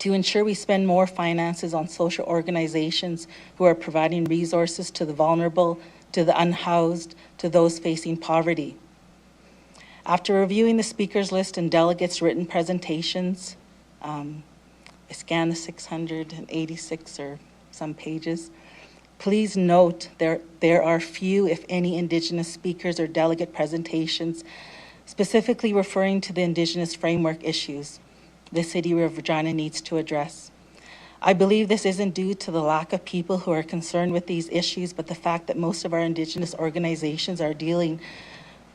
to ensure we spend more finances on social organizations who are providing resources to the vulnerable, to the unhoused, to those facing poverty. After reviewing the speakers list and delegates' written presentations, I scanned the 686 or some pages. Please note there are few, if any, Indigenous speakers or delegate presentations specifically referring to the Indigenous framework issues the City of Regina needs to address. I believe this isn't due to the lack of people who are concerned with these issues, but the fact that most of our Indigenous organizations are dealing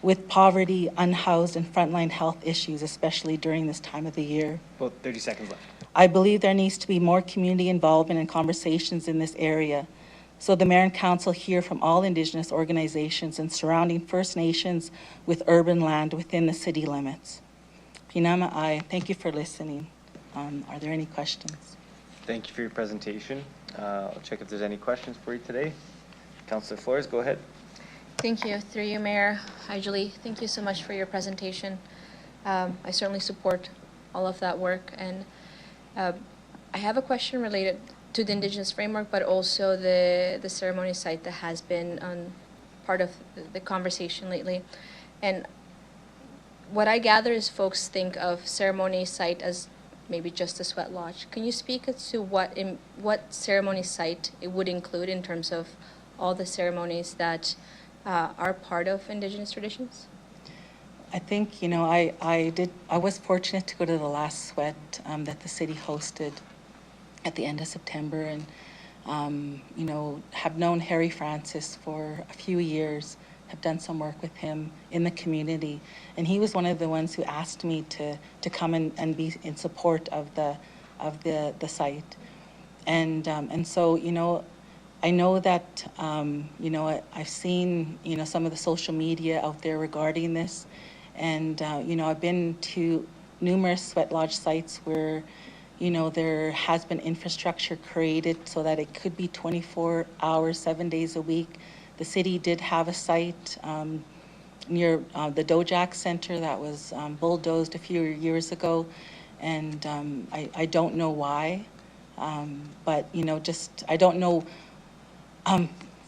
with poverty, unhoused, and frontline health issues, especially during this time of the year.
About 30 seconds left.
I believe there needs to be more community involvement and conversations in this area, so the Mayor and Council hear from all Indigenous organizations and surrounding First Nations with urban land within the city limits. Pinama, I thank you for listening. Are there any questions?
Thank you for your presentation. I'll check if there's any questions for you today. Councillor Flores, go ahead.
Thank you. Through you, Mayor. Hi, Julie. Thank you so much for your presentation. I certainly support all of that work. And I have a question related to the Indigenous framework, but also the ceremony site that has been on part of the conversation lately. And what I gather is folks think of ceremony site as maybe just a sweat lodge. Can you speak to what ceremony site it would include in terms of all the ceremonies that are part of Indigenous traditions?
I think, you know, I was fortunate to go to the last sweat that the city hosted at the end of September, and you know, have known Harry Francis for a few years, have done some work with him in the community, and he was one of the ones who asked me to come and be in support of the site, and so, you know, I know that you know, I've seen, you know, some of the social media out there regarding this, and you know, I've been to numerous sweat lodge sites where, you know, there has been infrastructure created so that it could be 24 hours, 7 days a week. The city did have a site near the Dojak Center that was bulldozed a few years ago, and I don't know why, but you know, just I don't know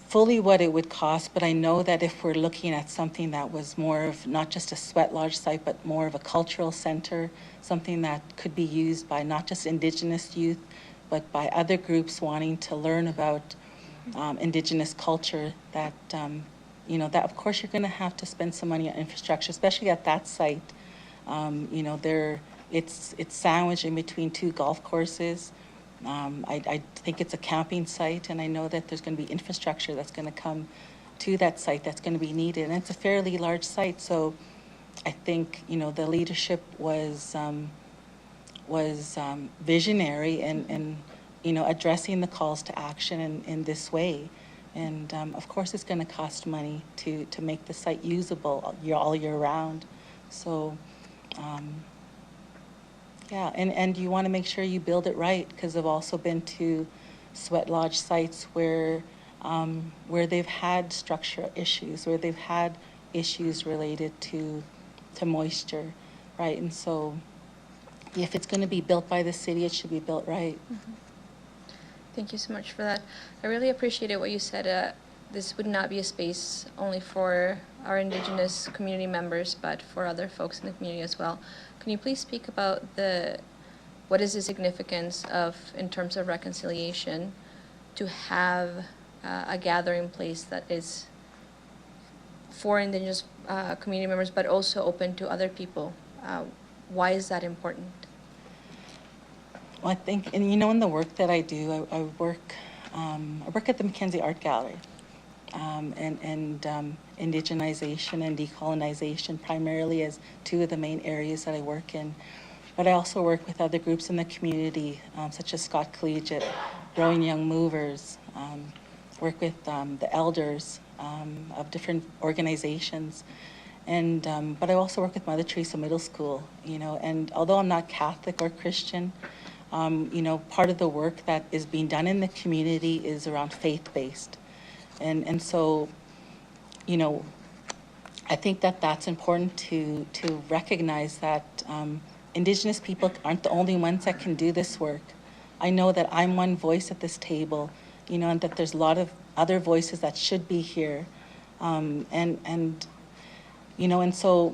fully what it would cost, but I know that if we're looking at something that was more of not just a sweat lodge site, but more of a cultural center, something that could be used by not just Indigenous youth, but by other groups wanting to learn about Indigenous culture, that you know, that of course you're going to have to spend some money on infrastructure, especially at that site. You know, it's sandwiched in between two golf courses. I think it's a camping site, and I know that there's going to be infrastructure that's going to come to that site that's going to be needed, and it's a fairly large site. So I think, you know, the leadership was visionary and you know, addressing the calls to action in this way. And of course, it's going to cost money to make the site usable all year round. So. Yeah, and you want to make sure you build it right, because I've also been to sweat lodge sites where they've had structural issues, where they've had issues related to moisture, right? And so if it's going to be built by the city, it should be built right.
Mm-hmm. Thank you so much for that. I really appreciated what you said. This would not be a space only for our Indigenous community members, but for other folks in the community as well. Can you please speak about what is the significance of, in terms of reconciliation, to have a gathering place that is for Indigenous community members, but also open to other people? Why is that important?
Well, I think, and you know, in the work that I do, I work at the Mackenzie Art Gallery, and indigenization and decolonization primarily as two of the main areas that I work in. But I also work with other groups in the community, such as Scott Collegiate, Growing Young Movers, work with the elders of different organizations. And but I also work with Mother Teresa Middle School, you know, and although I'm not Catholic or Christian, you know, part of the work that is being done in the community is around faith-based. And so, you know, I think that that's important to recognize that Indigenous people aren't the only ones that can do this work. I know that I'm one voice at this table, you know, and that there's a lot of other voices that should be here. And you know, and so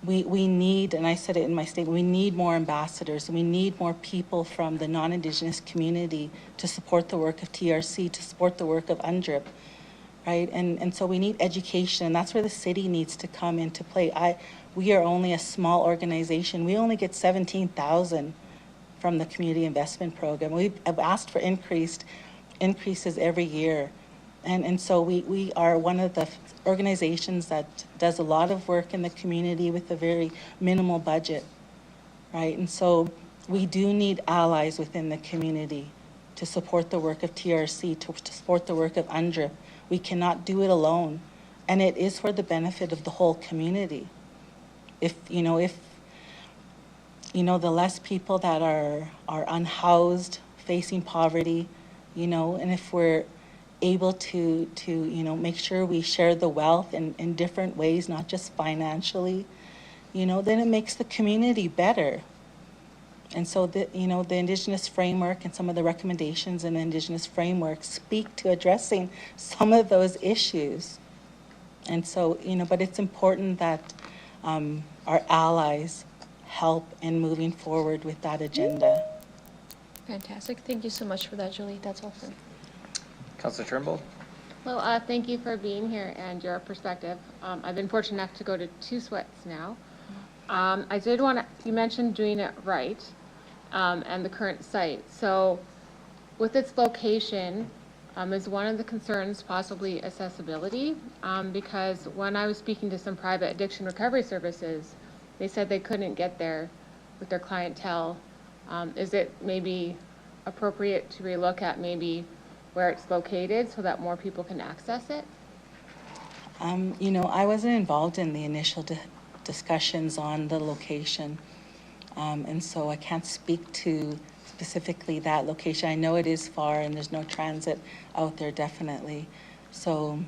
we need, and I said it in my statement, we need more ambassadors. We need more people from the non-Indigenous community to support the work of TRC, to support the work of UNDRIP, right? And so we need education, and that's where the city needs to come into play. We are only a small organization. We only get 17,000 from the Community Investment Program. We've asked for increases every year. And so we are one of the organizations that does a lot of work in the community with a very minimal budget, right? And so we do need allies within the community to support the work of TRC, to support the work of UNDRIP. We cannot do it alone. And it is for the benefit of the whole community. If the less people that are unhoused, facing poverty, and if we're able to make sure we share the wealth in different ways, not just financially, then it makes the community better. And so the Indigenous framework and some of the recommendations in the Indigenous framework speak to addressing some of those issues. And so, but it's important that our allies help in moving forward with that agenda.
Fantastic. Thank you so much for that, Julie. That's all for me.
Councillor Turnbull?
Well, thank you for being here and your perspective. I've been fortunate enough to go to 2 sweats now. I did want to, you mentioned doing it right and the current site. So with its location, is one of the concerns possibly accessibility? Because when I was speaking to some private addiction recovery services, they said they couldn't get there with their clientele. Is it maybe appropriate to relook at maybe where it's located so that more people can access it?
I wasn't involved in the initial discussions on the location, and so I can't speak to specifically that location. I know it is far and there's no transit out there, definitely. So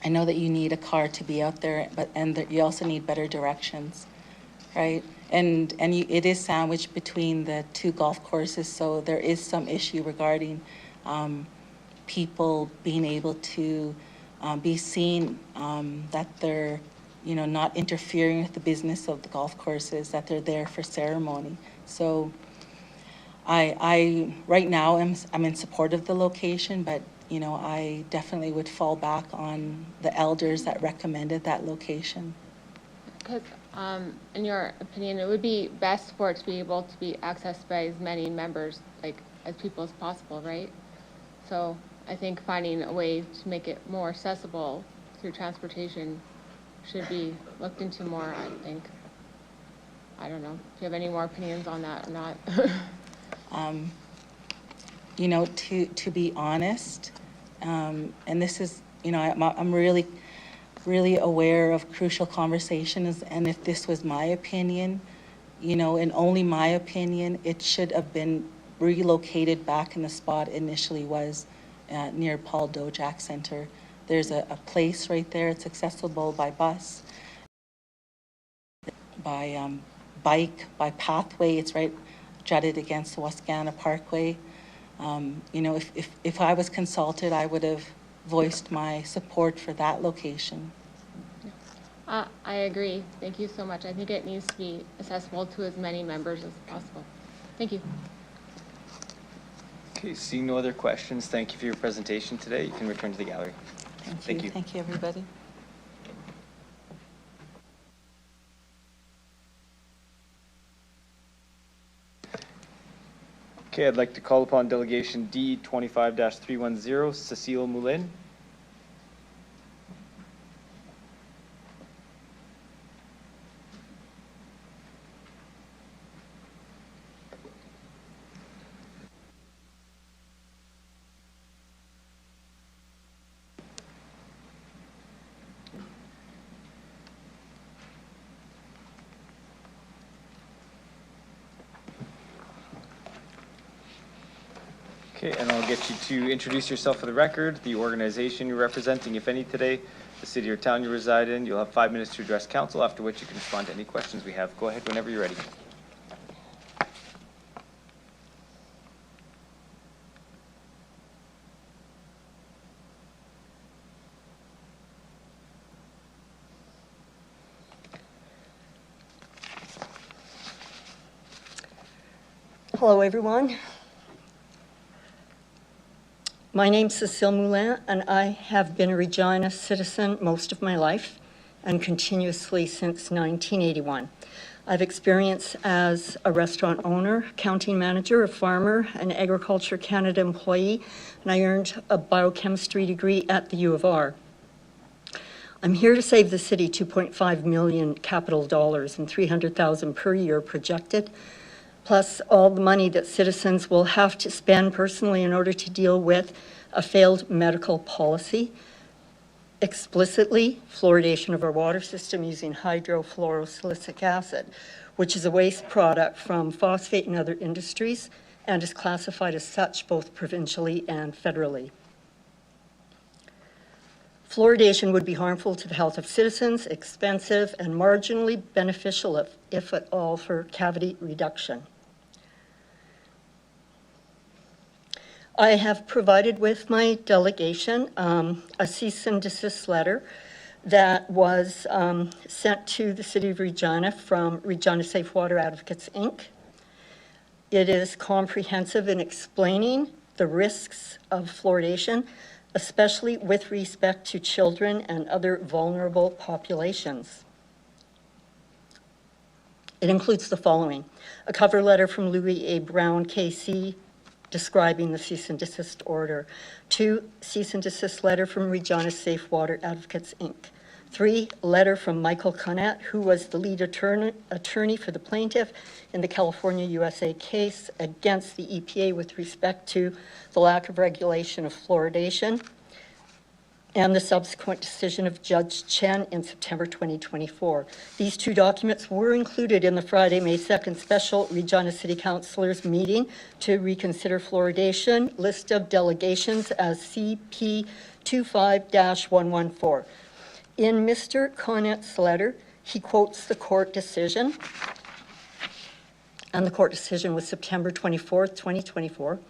I know that you need a car to be out there, and you also need better directions, right? And it is sandwiched between the 2 golf courses, so there is some issue regarding people being able to be seen, that they're not interfering with the business of the golf courses, that they're there for ceremony. So I right now I'm in support of the location, but I definitely would fall back on the elders that recommended that location.
Because in your opinion, it would be best for it to be able to be accessed by as many members, as people as possible, right? So I think finding a way to make it more accessible through transportation should be looked into more, I think. I don't know if you have any more opinions on that or not.
To be honest, and this is, I'm really aware of crucial conversations, and if this was my opinion, and only my opinion, it should have been relocated back in the spot it initially was, near Paul Dojak Center. There's a place right there. It's accessible by bus, by bike, by pathway. It's right jutted against the Wascana Parkway. If I was consulted, I would have voiced my support for that location.
I agree. Thank you so much. I think it needs to be accessible to as many members as possible. Thank you.
Okay, seeing no other questions, thank you for your presentation today. You can return to the gallery.
Thank you. Thank you, everybody.
Okay, I'd like to call upon Delegation D 25-310, Cecile Moulin. Okay, and I'll get you to introduce yourself for the record, the organization you're representing, if any, today, the city or town you reside in. You'll have 5 minutes to address council, after which you can respond to any questions we have. Go ahead whenever you're ready.
Hello, everyone. My name's Cecile Moulin, and I have been a Regina citizen most of my life and continuously since 1981. I've experience as a restaurant owner, county manager, a farmer, an Agriculture Canada employee, and I earned a biochemistry degree at the U of R. I'm here to save the city $2.5 million capital dollars and $300,000 per year projected, plus all the money that citizens will have to spend personally in order to deal with a failed medical policy, explicitly fluoridation of our water system using hydrofluorosilicic acid, which is a waste product from phosphate and other industries and is classified as such both provincially and federally. Fluoridation would be harmful to the health of citizens, expensive, and marginally beneficial, if at all, for cavity reduction. I have provided with my delegation a cease and desist letter that was sent to the City of Regina from Regina Safe Water Advocates, Inc. It is comprehensive in explaining the risks of fluoridation, especially with respect to children and other vulnerable populations. It includes the following: a cover letter from Louis A. Brown, KC, describing the cease and desist order. 2, cease and desist letter from Regina Safe Water Advocates, Inc. 3, letter from Michael Connet, who was the lead attorney for the plaintiff in the California USA case against the EPA with respect to the lack of regulation of fluoridation, and the subsequent decision of Judge Chen in September 2024. These 2 documents were included in the Friday, May 2nd special Regina City Councilors meeting to reconsider fluoridation, list of delegations as CP 25-114. In Mr. Connet's letter, he quotes the court decision, and the court decision was September 24th, 2024.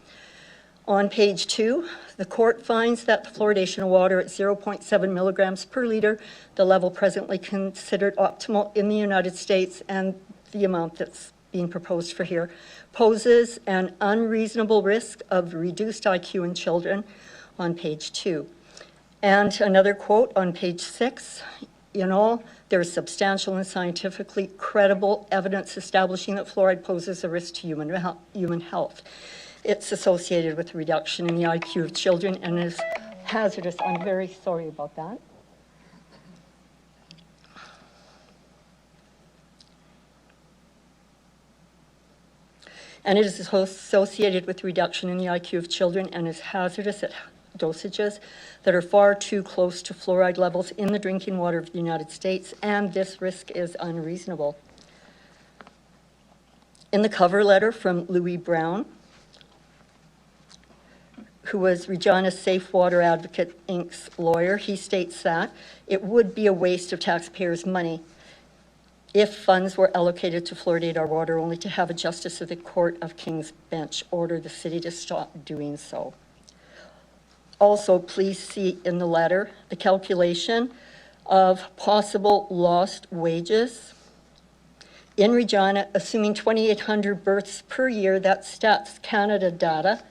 On page 2, the court finds that the fluoridation of water at 0.7 milligrams per liter, the level presently considered optimal in the United States and the amount that's being proposed for here, poses an unreasonable risk of reduced IQ in children on page 2. And another quote on page 6, in all, there is substantial and scientifically credible evidence establishing that fluoride poses a risk to human health. It's associated with reduction in the IQ of children and is hazardous. I'm very sorry about that. And it is associated with reduction in the IQ of children and is hazardous at dosages that are far too close to fluoride levels in the drinking water of the United States, and this risk is unreasonable. In the cover letter from Louis Brown, who was Regina Safe Water Advocate, Inc.'s lawyer, he states that it would be a waste of taxpayers' money if funds were allocated to fluoridate our water, only to have a justice of the Court of King's Bench order the city to stop doing so. Also, please see in the letter the calculation of possible lost wages. In Regina, assuming 2,800 births per year, that's Stats Canada data,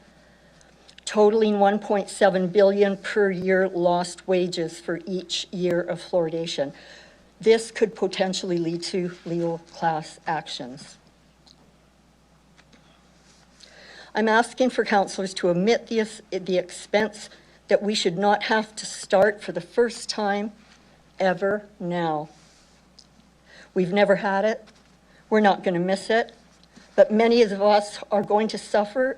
totaling $1.7 billion per year lost wages for each year of fluoridation. This could potentially lead to legal class actions. I'm asking for councillors to omit the expense that we should not have to start for the first time ever now. We've never had it. We're not going to miss it. But many of us are going to suffer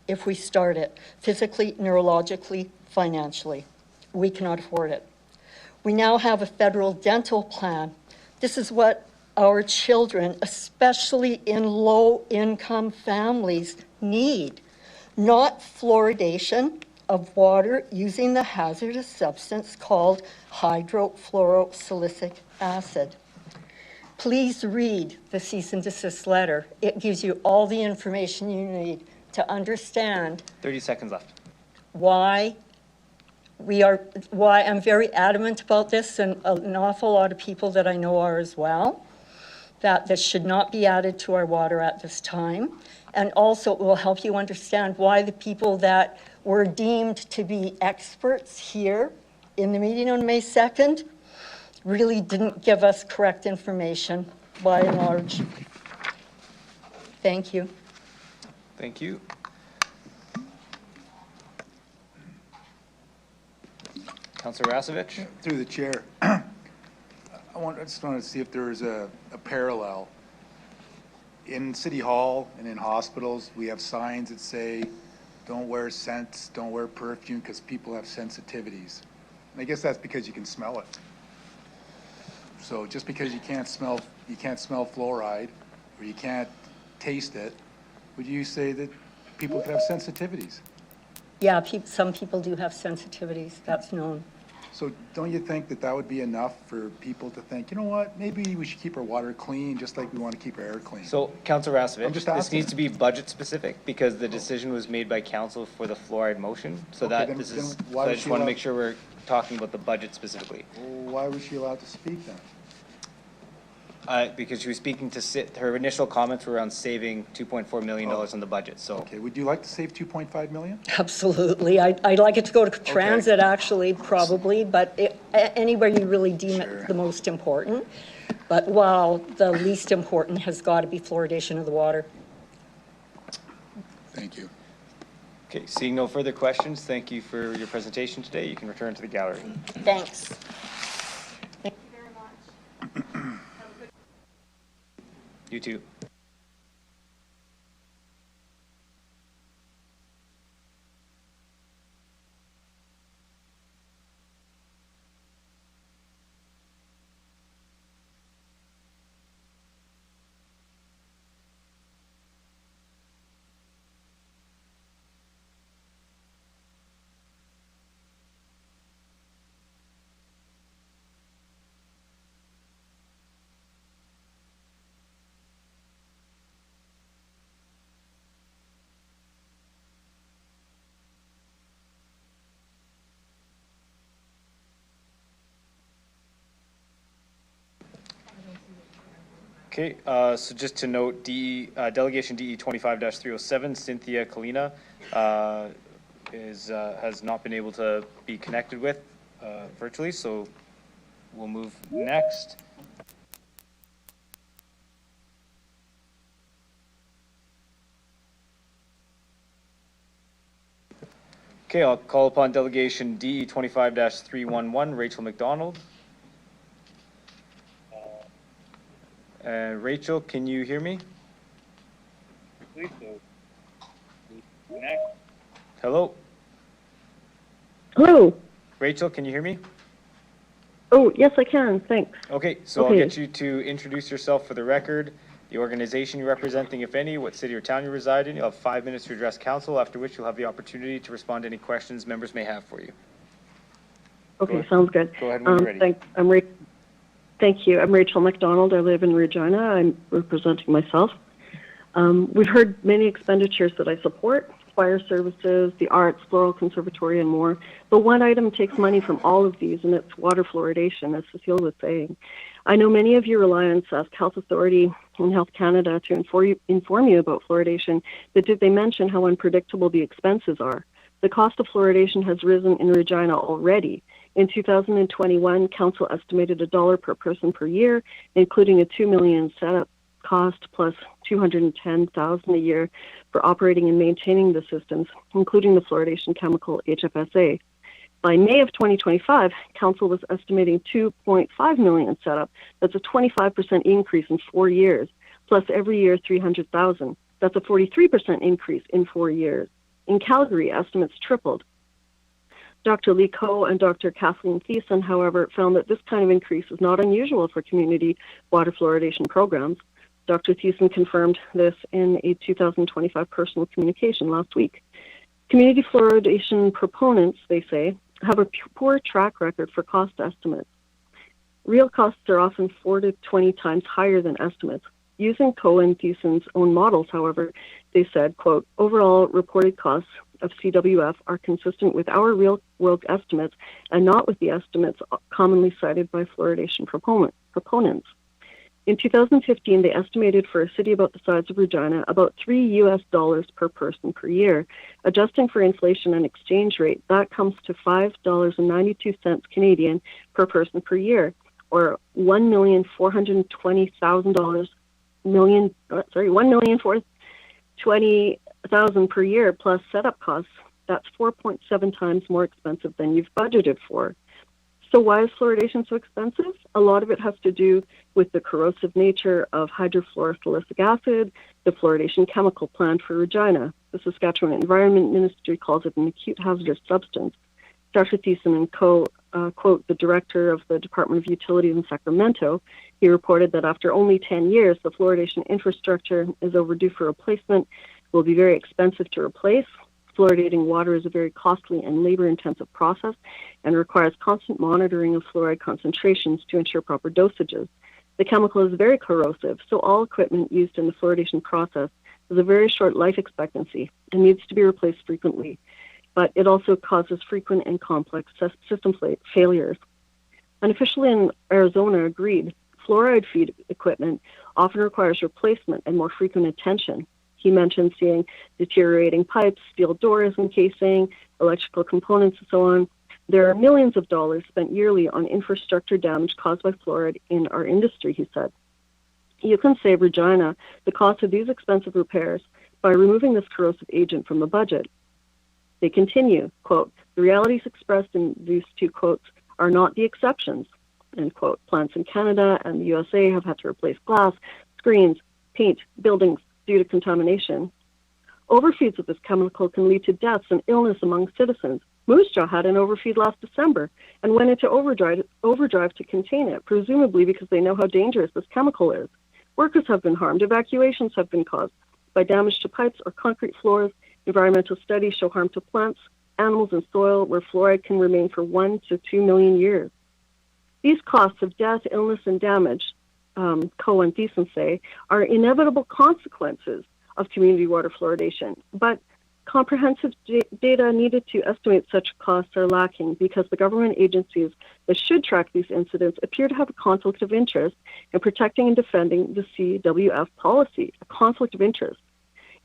if we start it, physically, neurologically, financially. We cannot afford it. We now have a federal dental plan. This is what our children, especially in low-income families, need. Not fluoridation of water using the hazardous substance called hydrofluorosilicic acid. Please read the cease and desist letter. It gives you all the information you need to understand
30 seconds left.
why I'm very adamant about this, and an awful lot of people that I know are as well, that this should not be added to our water at this time. And also it will help you understand why the people that were deemed to be experts here in the meeting on May 2nd really didn't give us correct information by and large. Thank you.
Thank you. Councillor Rasevich?
Through the chair. I just want to see if there's a parallel. In City Hall and in hospitals, we have signs that say, don't wear scents, don't wear perfume, because people have sensitivities. And I guess that's because you can smell it. So just because you can't smell fluoride, or you can't taste it, would you say that people could have sensitivities?
Yeah, some people do have sensitivities, that's known.
So don't you think that that would be enough for people to think, you know what, maybe we should keep our water clean just like we want to keep our air clean?
So, Councillor Rasevich,
I'm just
this
asking.
needs to be budget specific because the decision was made by council for the fluoride motion. So
Okay,
that
then-
this
then
is,
why
so I
was
just
she
want to
allowed-
make sure we're talking about the budget specifically.
Well, why was she allowed to speak then?
Because she was speaking to her initial comments were around saving $2.4 million on the budget, so.
Okay, would you like to save 2.5 million?
Absolutely. I'd like it to go to transit, actually, probably, but anywhere you really deem it the most important. But while the least important has got to be fluoridation of the water.
Thank you.
Okay, seeing no further questions, thank you for your presentation today. You can return to the gallery.
Thanks.
Thank you very much.
You too. Okay, so just to note, Delegation DE 25-307, Cynthia Kalina has not been able to be connected with virtually, so we'll move next. Okay, I'll call upon Delegation DE 25-311, Rachel McDonald. Rachel, can you hear me?
Please do.
Hello?
Hello.
Rachel, can you hear me?
Oh, yes, I can. Thanks.
Okay, so
Okay.
I'll get you to introduce yourself for the record, the organization you're representing, if any, what city or town you reside in. You'll have 5 minutes to address council, after which you'll have the opportunity to respond to any questions members may have for you.
Okay, sounds good.
Go ahead when you're ready.
Thank you. I'm Rachel McDonald. I live in Regina. I'm representing myself. We've heard many expenditures that I support: fire services, the arts, floral conservatory, and more. But one item takes money from all of these, and it's water fluoridation, as Cecile was saying. I know many of you rely on Sask Health Authority and Health Canada to inform you about fluoridation, but did they mention how unpredictable the expenses are? The cost of fluoridation has risen in Regina already. In 2021, Council estimated $1 per person per year, including a $2 million setup cost plus $210,000 a year for operating and maintaining the systems, including the fluoridation chemical HFSA. By May of 2025, Council was estimating $2.5 million setup. That's a 25% increase in 4 years, plus every year $300,000. That's a 43% increase in 4 years. In Calgary, estimates tripled. Dr. Lee Coe and Dr. Kathleen Thiessen, however, found that this kind of increase is not unusual for community water fluoridation programs. Dr. Thiessen confirmed this in a 2025 personal communication last week. Community fluoridation proponents, they say, have a poor track record for cost estimates. Real costs are often 4 to 20 times higher than estimates. Using Coe and Thiessen's own models, however, they said, quote, overall reported costs of CWF are consistent with our real-world estimates and not with the estimates commonly cited by fluoridation proponents. In 2015, they estimated for a city about the size of Regina about $3 per person per year. Adjusting for inflation and exchange rate, that comes to $5.92 Canadian per person per year, or $1,420,000 $1,420,000 per year plus setup costs. That's 4.7 times more expensive than you've budgeted for. So why is fluoridation so expensive? A lot of it has to do with the corrosive nature of hydrofluorosilicic acid, the fluoridation chemical plant for Regina. The Saskatchewan Environment Ministry calls it an acute hazardous substance. Dr. Thiessen and co. Quote the director of the Department of Utilities in Sacramento. He reported that after only 10 years, the fluoridation infrastructure is overdue for replacement, will be very expensive to replace. Fluoridating water is a very costly and labor-intensive process and requires constant monitoring of fluoride concentrations to ensure proper dosages. The chemical is very corrosive, so all equipment used in the fluoridation process has a very short life expectancy and needs to be replaced frequently. But it also causes frequent and complex system failures. An official in Arizona agreed fluoride feed equipment often requires replacement and more frequent attention. He mentioned seeing deteriorating pipes, steel doors and casing, electrical components, and so on. There are millions of dollars spent yearly on infrastructure damage caused by fluoride in our industry, he said. You can save Regina the cost of these expensive repairs by removing this corrosive agent from the budget. They continue, quote, the realities expressed in these two quotes are not the exceptions, end quote. Plants in Canada and the USA have had to replace glass, screens, paint, buildings due to contamination. Overfeeds of this chemical can lead to deaths and illness among citizens. Moose Jaw had an overfeed last December and went into overdrive to contain it, presumably because they know how dangerous this chemical is. Workers have been harmed. Evacuations have been caused by damage to pipes or concrete floors. Environmental studies show harm to plants, animals, and soil where fluoride can remain for 1 to 2 million years. These costs of death, illness, and damage, Coe and Thiessen say, are inevitable consequences of community water fluoridation. But comprehensive data needed to estimate such costs are lacking because the government agencies that should track these incidents appear to have a conflict of interest in protecting and defending the CWF policy, a conflict of interest.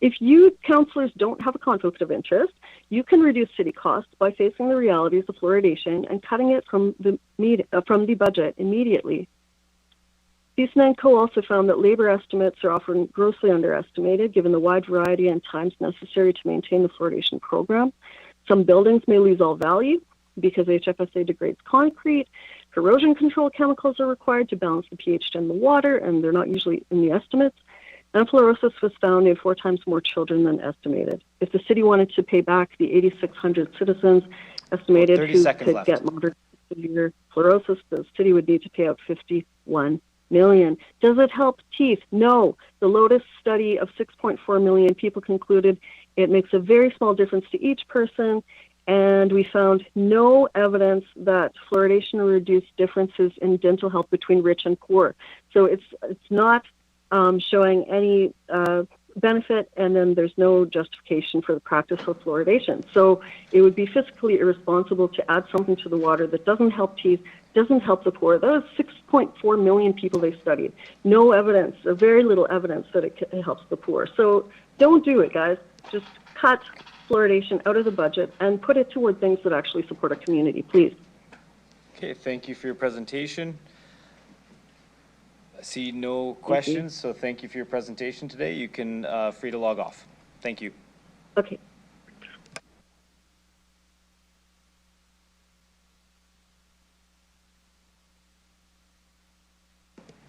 If you councillors don't have a conflict of interest, you can reduce city costs by facing the realities of fluoridation and cutting it from the budget immediately. Thiessen and Co. also found that labor estimates are often grossly underestimated given the wide variety and times necessary to maintain the fluoridation program. Some buildings may lose all value because HFSA degrades concrete. Corrosion control chemicals are required to balance the pH in the water, and they're not usually in the estimates. And fluorosis was found in 4 times more children than estimated. If the city wanted to pay back the 8,600 citizens estimated who could get moderate severe fluorosis, the city would need to pay out $51 million. Does it help teeth? No. The Lotus study of 6.4 million people concluded it makes a very small difference to each person, and we found no evidence that fluoridation reduced differences in dental health between rich and poor. So it's not showing any benefit, and then there's no justification for the practice of fluoridation. So it would be fiscally irresponsible to add something to the water that doesn't help teeth, doesn't help the poor. That was 6.4 million people they studied. No evidence, or very little evidence that it helps the poor. So don't do it, guys. Just cut fluoridation out of the budget and put it toward things that actually support our community, please.
Okay, thank you for your presentation. I see no questions, so thank you for your presentation today. You can free to log off. Thank you.
Okay.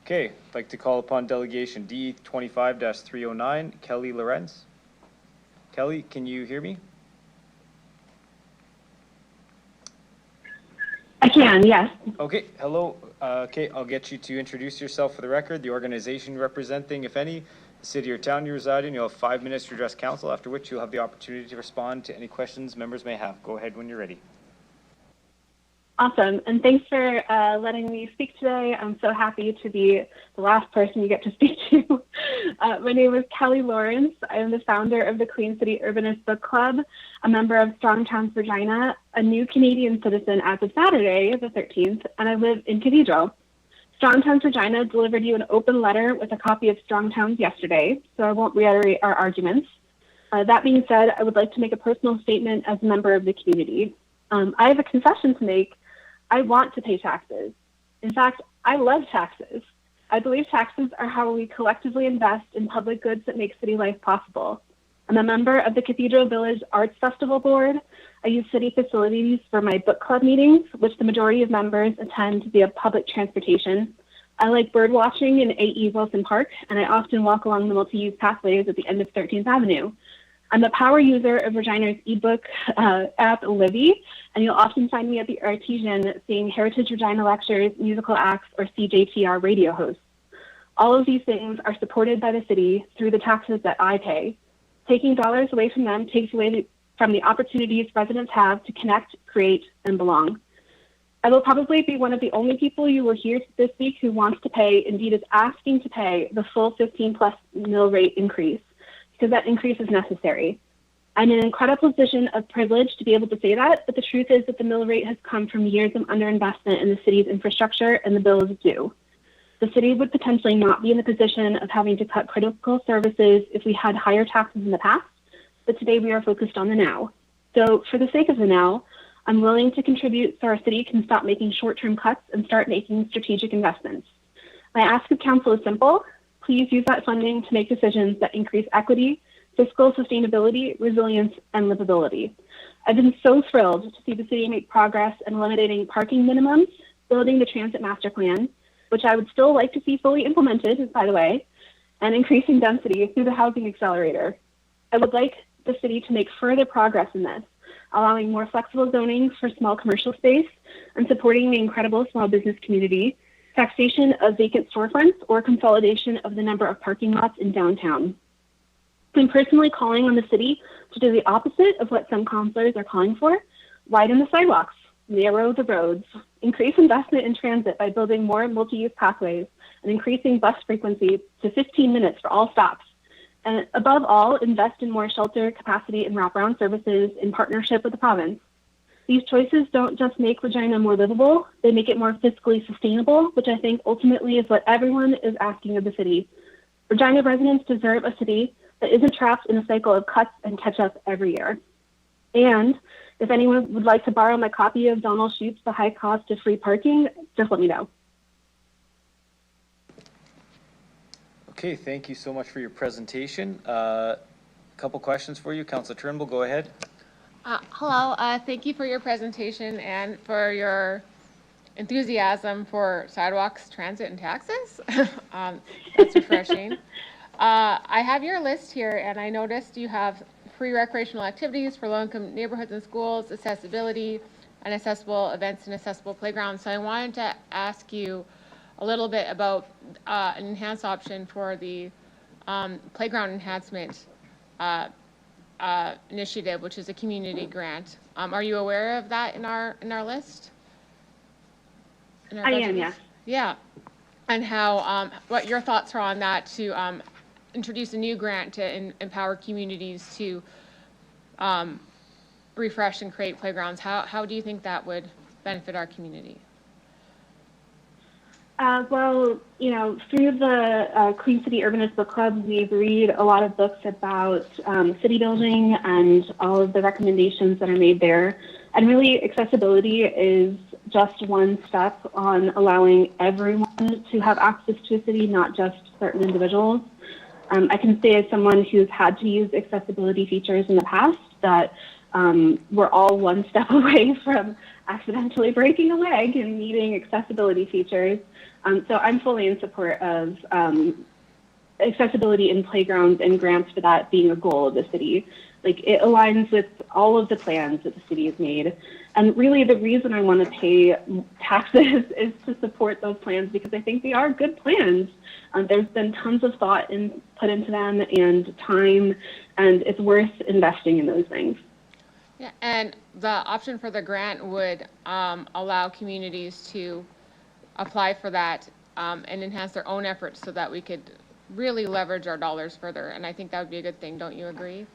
Okay, I'd like to call upon delegation D25-309, Kelly Lorenz. Kelly, can you hear me?
I can, yes.
Okay, hello. Okay, I'll get you to introduce yourself for the record, the organization you're representing, if any, the city or town you reside in. You'll have 5 minutes to address council, after which you'll have the opportunity to respond to any questions members may have. Go ahead when you're ready.
Awesome, and thanks for letting me speak today. I'm so happy to be the last person you get to speak to. My name is Kelly Lawrence. I am the founder of the Queen City Urbanist Book Club, a member of Strong Towns Regina, a new Canadian citizen as of Saturday, the 13th, and I live in Cathedral. Strongtowns Regina delivered you an open letter with a copy of Strongtowns yesterday, so I won't reiterate our arguments. That being said, I would like to make a personal statement as a member of the community. I have a confession to make. I want to pay taxes. In fact, I love taxes. I believe taxes are how we collectively invest in public goods that make city life possible. I'm a member of the Cathedral Village Arts Festival Board. I use city facilities for my book club meetings, which the majority of members attend via public transportation. I like bird watching in A.E. Wilson Park, and I often walk along the multi-use pathways at the end of 13th Avenue. I'm a power user of Regina's ebook app, Livy, and you'll often find me at the Artesian seeing Heritage Regina lectures, musical acts, or CJTR radio hosts. All of these things are supported by the city through the taxes that I pay. Taking dollars away from them takes away from the opportunities residents have to connect, create, and belong. I will probably be one of the only people you will hear this week who wants to pay, indeed is asking to pay, the full 15+ mill rate increase, because that increase is necessary. I'm in an incredible position of privilege to be able to say that, but the truth is that the mill rate has come from years of underinvestment in the city's infrastructure, and the bill is due. The city would potentially not be in the position of having to cut critical services if we had higher taxes in the past, but today we are focused on the now. So for the sake of the now, I'm willing to contribute so our city can stop making short-term cuts and start making strategic investments. My ask of council is simple. Please use that funding to make decisions that increase equity, fiscal sustainability, resilience, and livability. I've been so thrilled to see the city make progress in eliminating parking minimums, building the transit master plan, which I would still like to see fully implemented, by the way, and increasing density through the housing accelerator. I would like the city to make further progress in this, allowing more flexible zoning for small commercial space and supporting the incredible small business community, taxation of vacant storefronts, or consolidation of the number of parking lots in downtown. I'm personally calling on the city to do the opposite of what some councilors are calling for: widen the sidewalks, narrow the roads, increase investment in transit by building more multi-use pathways, and increasing bus frequency to 15 minutes for all stops. And above all, invest in more shelter capacity and wraparound services in partnership with the province. These choices don't just make Regina more livable, they make it more fiscally sustainable, which I think ultimately is what everyone is asking of the city. Regina residents deserve a city that isn't trapped in a cycle of cuts and catch-up every year. And if anyone would like to borrow my copy of Donald Shute's The High Cost of Free Parking, just let me know.
Okay, thank you so much for your presentation. A couple questions for you. Councillor Turnbull, go ahead.
Hello, thank you for your presentation and for your enthusiasm for sidewalks, transit, and taxes. That's refreshing. I have your list here, and I noticed you have free recreational activities for low-income neighborhoods and schools, accessibility, and accessible events and accessible playgrounds. So I wanted to ask you a little bit about an enhanced option for the playground enhancement initiative, which is a community grant. Are you aware of that in our list?
I am, yes.
Yeah, and how what your thoughts are on that to introduce a new grant to empower communities to refresh and create playgrounds. How do you think that would benefit our community?
Well, you know, through the Queen City Urbanist Book Club, we read a lot of books about city building and all of the recommendations that are made there. And really, accessibility is just one step on allowing everyone to have access to a city, not just certain individuals. I can say as someone who's had to use accessibility features in the past that we're all one step away from accidentally breaking a leg and needing accessibility features. So I'm fully in support of accessibility in playgrounds and grants for that being a goal of the city. Like, it aligns with all of the plans that the city has made. And really the reason I want to pay taxes is to support those plans, because I think they are good plans. There's been tons of thought put into them and time, and it's worth investing in those things.
Yeah, and the option for the grant would allow communities to apply for that and enhance their own efforts so that we could really leverage our dollars further. And I think that would be a good thing. Don't you agree?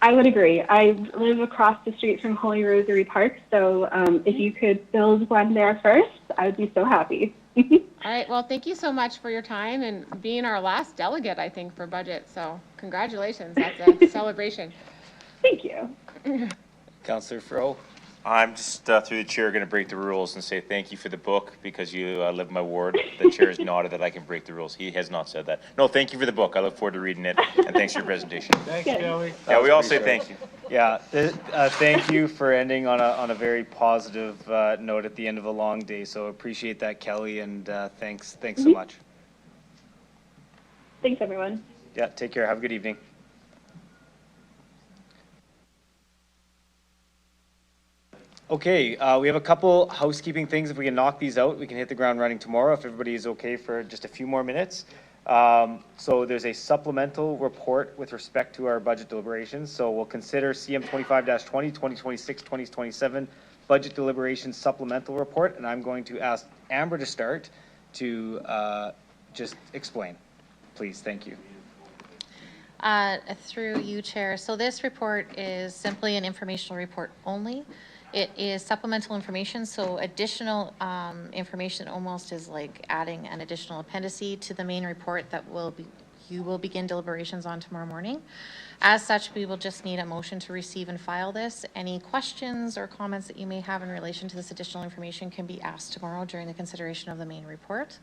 I would agree. I live across the street from Holy Rosary Park, so if you could build one there first, I would be so happy.
All right, well, thank you so much for your time and being our last delegate, I think, for budget. So congratulations, that's a celebration.
Thank you.
Councillor Fro.
I'm just, through the chair, going to break the rules and say thank you for the book because you live in my ward. The chair has nodded that I can break the rules. He has not said that. No, thank you for the book. I look forward to reading it, and thanks for your presentation.
Thanks, Kelly.
Yeah, we all say thank you.
Yeah, thank you for ending on a very positive note at the end of a long day. So appreciate that, Kelly, and thanks so much.
Thanks, everyone.
Yeah, take care. Have a good evening. Okay, we have a couple housekeeping things. If we can knock these out, we can hit the ground running tomorrow if everybody is okay for just a few more minutes. So there's a supplemental report with respect to our budget deliberations. So we'll consider CM 25-20, 2026, 2027 budget deliberations supplemental report. And I'm going to ask Amber to start to just explain, please. Thank you.
Through you, Chair. So this report is simply an informational report only. It is supplemental information, so additional information almost is like adding an additional appendice to the main report that you will begin deliberations on tomorrow morning. As such, we will just need a motion to receive and file this. Any questions or comments that you may have in relation to this additional information can be asked tomorrow during the consideration of the main report.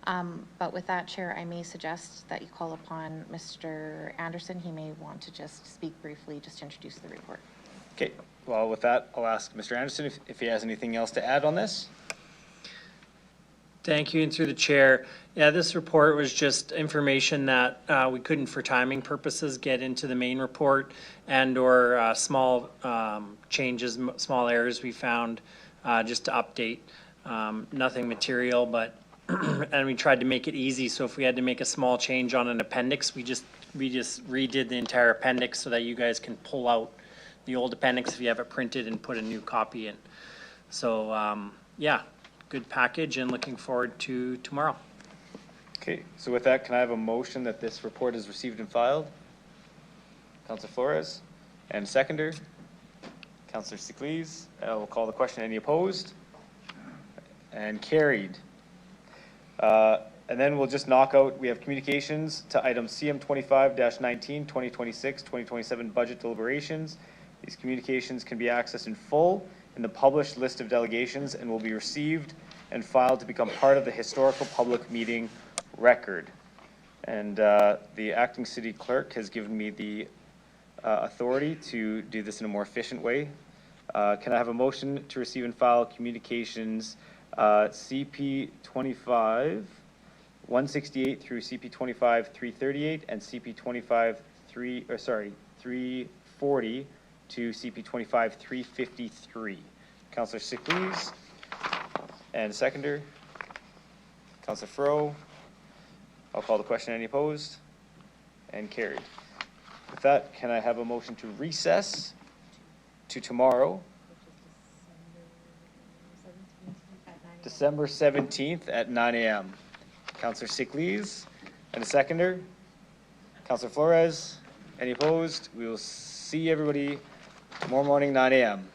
But with that, Chair, I may suggest that you call upon Mr. Anderson. He may want to just speak briefly, just to introduce the report.
Okay. Well, with that, I'll ask Mr. Anderson if he has anything else to add on this.
Thank you, and through the chair. Yeah, this report was just information that we couldn't, for timing purposes, get into the main report, and or small changes, small errors we found just to update. Nothing material, but and we tried to make it easy. So if we had to make a small change on an appendix, we just redid the entire appendix so that you guys can pull out the old appendix if you have it printed and put a new copy in. So yeah, good package and looking forward to tomorrow.
Okay, so with that, can I have a motion that this report is received and filed? Councillor Flores, and seconder, Councillor Sicklez. We'll call the question. Any opposed? And carried. And then we'll just knock out, we have communications to item CM 25-19, 2026, 2027 budget deliberations. These communications can be accessed in full in the published list of delegations and will be received and filed to become part of the historical public meeting record. And the acting city clerk has given me the authority to do this in a more efficient way. Can I have a motion to receive and file communications CP 25 168 through CP 25 338 and CP 25 340 to CP 25 353. Councillor Sicklez and seconder, Councillor Fro. I'll call the question. Any opposed? And carried. With that, can I have a motion to recess to tomorrow, December 17th at 9 a.m. Councillor Sicklez and a seconder, Councillor Flores. Any opposed? We will see everybody tomorrow morning, 9 a.m.